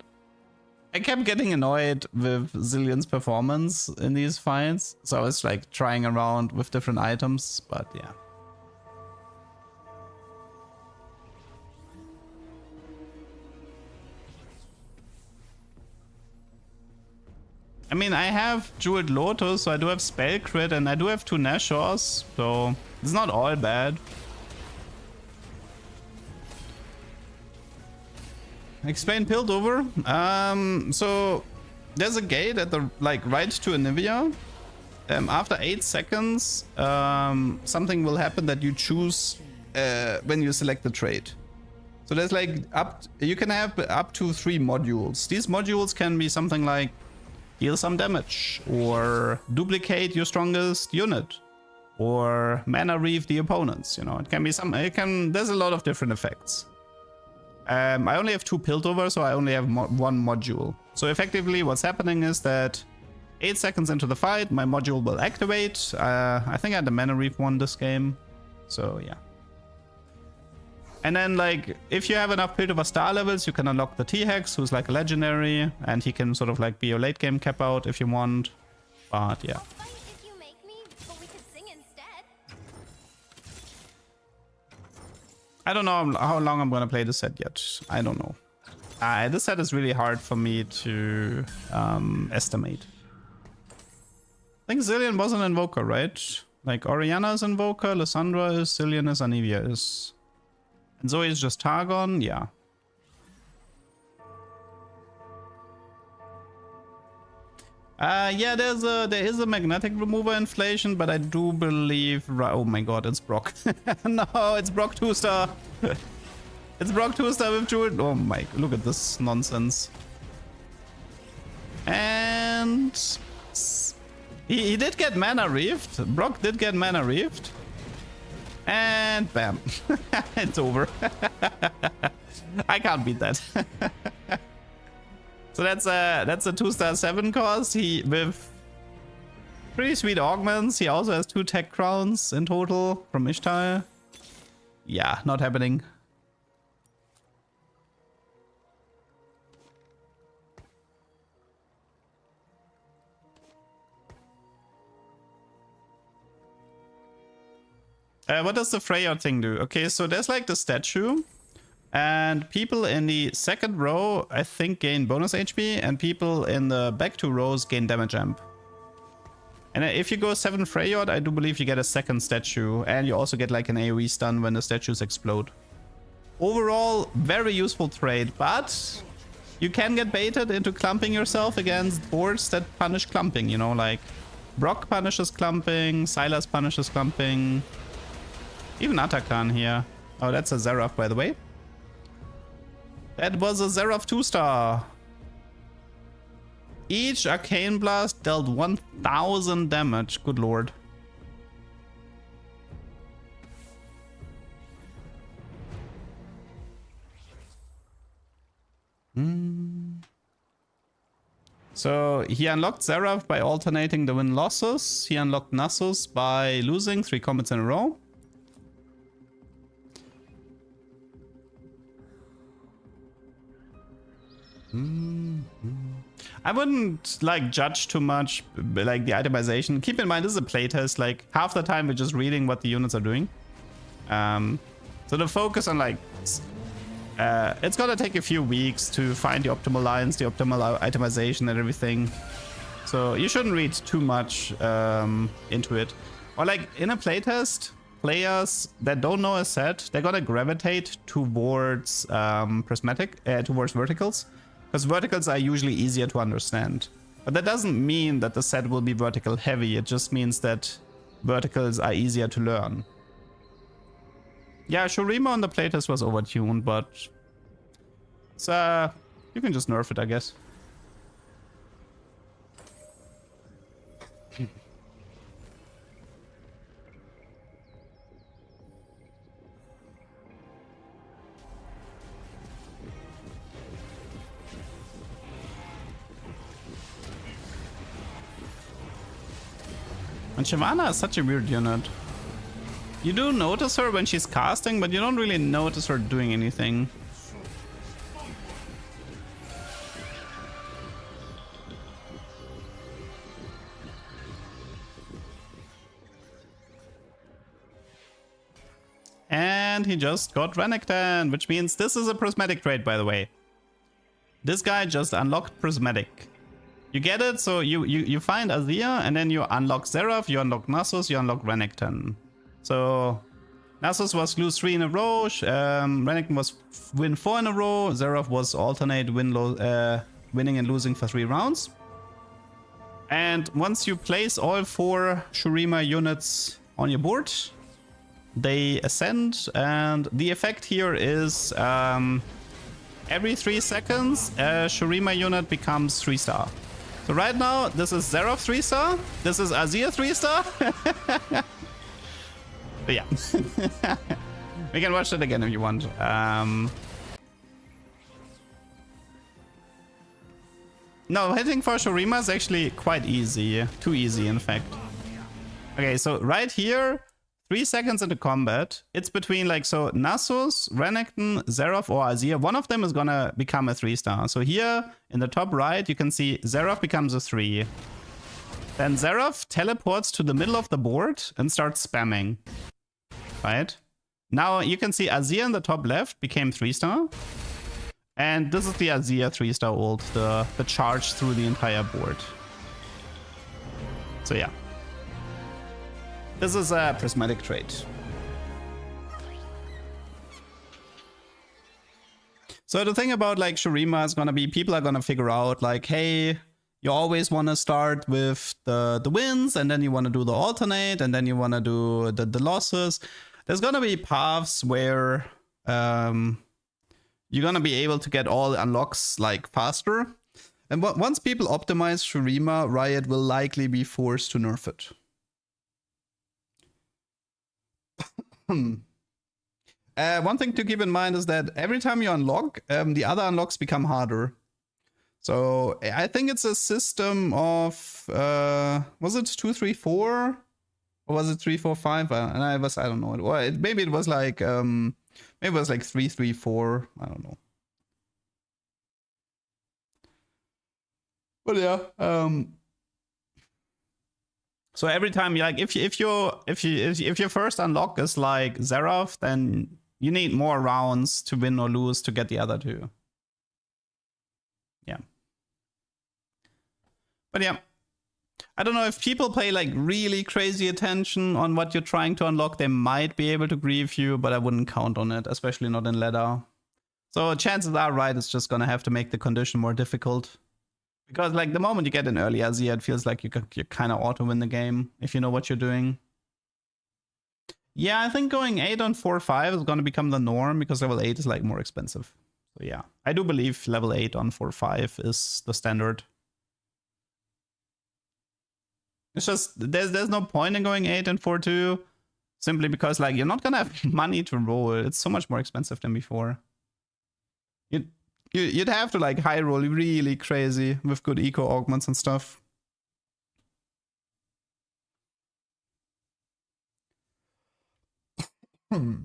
I kept getting annoyed with Zillion's performance in these fights. So I was like trying around with different items, but yeah. I mean, I have Jeweled Lotus, so I do have Spell Crit, and I do have 2 Nashors, so it's not all bad. Explain Piltover. So there's a gate at the right to Anivia. After 8 seconds, something will happen that you choose when you select the trade. So there's like you can have up to 3 modules. These modules can be something like deal some damage, or duplicate your strongest unit, or mana reef the opponents. You know, it can be there's a lot of different effects. I only have 2 Piltover, so I only have one module. So effectively what's happening is that 8 seconds into the fight, my module will activate. I think I had the Mana Reef one this game. So yeah. And then like, if you have enough Piltover star levels, you can unlock the T-Hex, who's like a legendary, and he can sort of like be your late game cap out if you want. But yeah. I'll fight if you make me, but we could sing instead. I don't know how long I'm gonna play this set yet. I don't know. This set is really hard for me to estimate. I think Zillion was an Invoker, right? Like Orianna is Invoker, Lysandra is, Zillion is, Anivia is. And Zoe is just Targon, yeah. Yeah, there is a magnetic remover inflation, but I do believe... Oh my god, it's Brock. No, it's Brock 2-star. It's Brock 2-star with Jewel. Oh my, look at this nonsense. And... He did get Mana Reefed. Brock did get Mana Reefed. And bam. It's over. I can't beat that. So that's a 2-star 7 cost. He with pretty sweet augments. He also has 2 tech crowns in total from Ishtar. Yeah, not happening. What does the Freya thing do? Okay, so there's like the statue. And people in the second row, I think, gain bonus HP, and people in the back 2 rows gain damage amp. And if you go 7 Freyord, I do believe you get a second statue, and you also get like an AoE stun when the statues explode. Overall, very useful trade, but you can get baited into clumping yourself against boards that punish clumping, you know, like Brock punishes clumping, Sylas punishes clumping, even Atakan here. Oh, that's a Seraph, by the way. That was a Seraph 2-star. Each Arcane Blast dealt 1000 damage. Good lord. So he unlocked Seraph by alternating the win-losses. He unlocked Nasus by losing 3 combats in a row. I wouldn't like judge too much like the itemization. Keep in mind this is a playtest. Like half the time we're just reading what the units are doing. So the focus on like it's gonna take a few weeks to find the optimal lines, the optimal itemization and everything. So you shouldn't read too much into it. Or like in a playtest, players that don't know a set, they're gonna gravitate towards towards verticals. Because verticals are usually easier to understand. But that doesn't mean that the set will be vertical heavy. It just means that verticals are easier to learn. Yeah, Shurima on the playtest was overtuned, but it's, you can just nerf it, I guess. And Shyvana is such a weird unit. You do notice her when she's casting, but you don't really notice her doing anything. And he just got Renekton, which means this is a prismatic trait, by the way. This guy just unlocked prismatic. You get it? So you find Azir, and then you unlock Seraph, you unlock Nasus, you unlock Renekton. So Nasus was lose 3 in a row, Renekton was win 4 in a row, Seraph was alternate winning and losing for 3 rounds. And once you place all 4 Shurima units on your board, they ascend, and the effect here is every 3 seconds a Shurima unit becomes 3-star. So right now, this is Seraph 3-star, this is Azir 3-star. But yeah. We can watch that again if you want. No, hitting for Shurima is actually quite easy. Too easy, in fact. Okay, so right here, 3 seconds into combat, it's between like, so Nasus, Renekton, Xerath, or Azir. One of them is gonna become a 3-star. So here in the top right, you can see Xerath becomes a 3. Then Xerath teleports to the middle of the board and starts spamming. Right? Now you can see Azir in the top left became 3-star. And this is the Azir 3-star ult, the charge through the entire board. So yeah. This is a prismatic trait. So the thing about like Shurima is gonna be, people are gonna figure out like, hey, you always wanna start with the wins, and then you wanna do the alternate, and then you wanna do the losses. There's gonna be paths where you're gonna be able to get all unlocks like faster. And once people optimize Shurima, Riot will likely be forced to nerf it. One thing to keep in mind is that every time you unlock, the other unlocks become harder. So I think it's a system of was it 2, 3, 4, or was it 3, 4, 5? And I don't know. Well, maybe it was like 3, 3, 4. I don't know. But yeah. So every time you like, if your first unlock is like Xerath, then you need more rounds to win or lose to get the other two. Yeah. But yeah, I don't know if people pay like really crazy attention on what you're trying to unlock. They might be able to grieve you, but I wouldn't count on it, especially not in ladder. So chances are Riot is just gonna have to make the condition more difficult. Because like the moment you get an early Azir, it feels like you kind of auto win the game if you know what you're doing. Yeah, I think going 8 on 4-5 is going to become the norm because level 8 is like more expensive. So yeah, I do believe level 8 on 4-5 is the standard. It's just there's no point in going 8 and 4-2 simply because like you're not going to have money to roll. It's so much more expensive than before. You'd have to like high roll really crazy with good eco augments and stuff. Okay.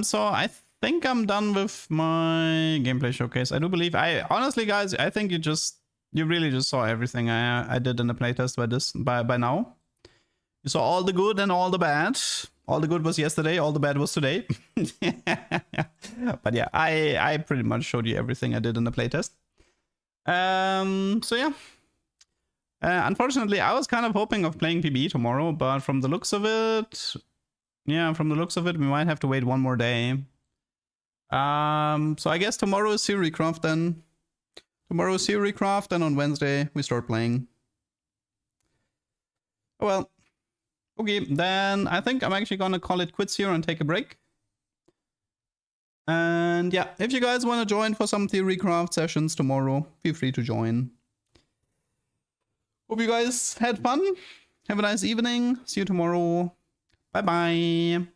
So I think I'm done with my gameplay showcase. I do believe honestly guys, I think you really just saw everything I did in the playtest by now. You saw all the good and all the bad. All the good was yesterday, all the bad was today. But yeah, I pretty much showed you everything I did in the playtest. So yeah. Unfortunately, I was kind of hoping of playing PBE tomorrow, but from the looks of it, yeah, we might have to wait one more day. So I guess tomorrow is Theorycraft then. Tomorrow is Theorycraft, and on Wednesday we start playing. Oh well. Okay, then I think I'm actually gonna call it quits here and take a break. And yeah, if you guys want to join for some Theorycraft sessions tomorrow, feel free to join. Hope you guys had fun. Have a nice evening. See you tomorrow. Bye bye.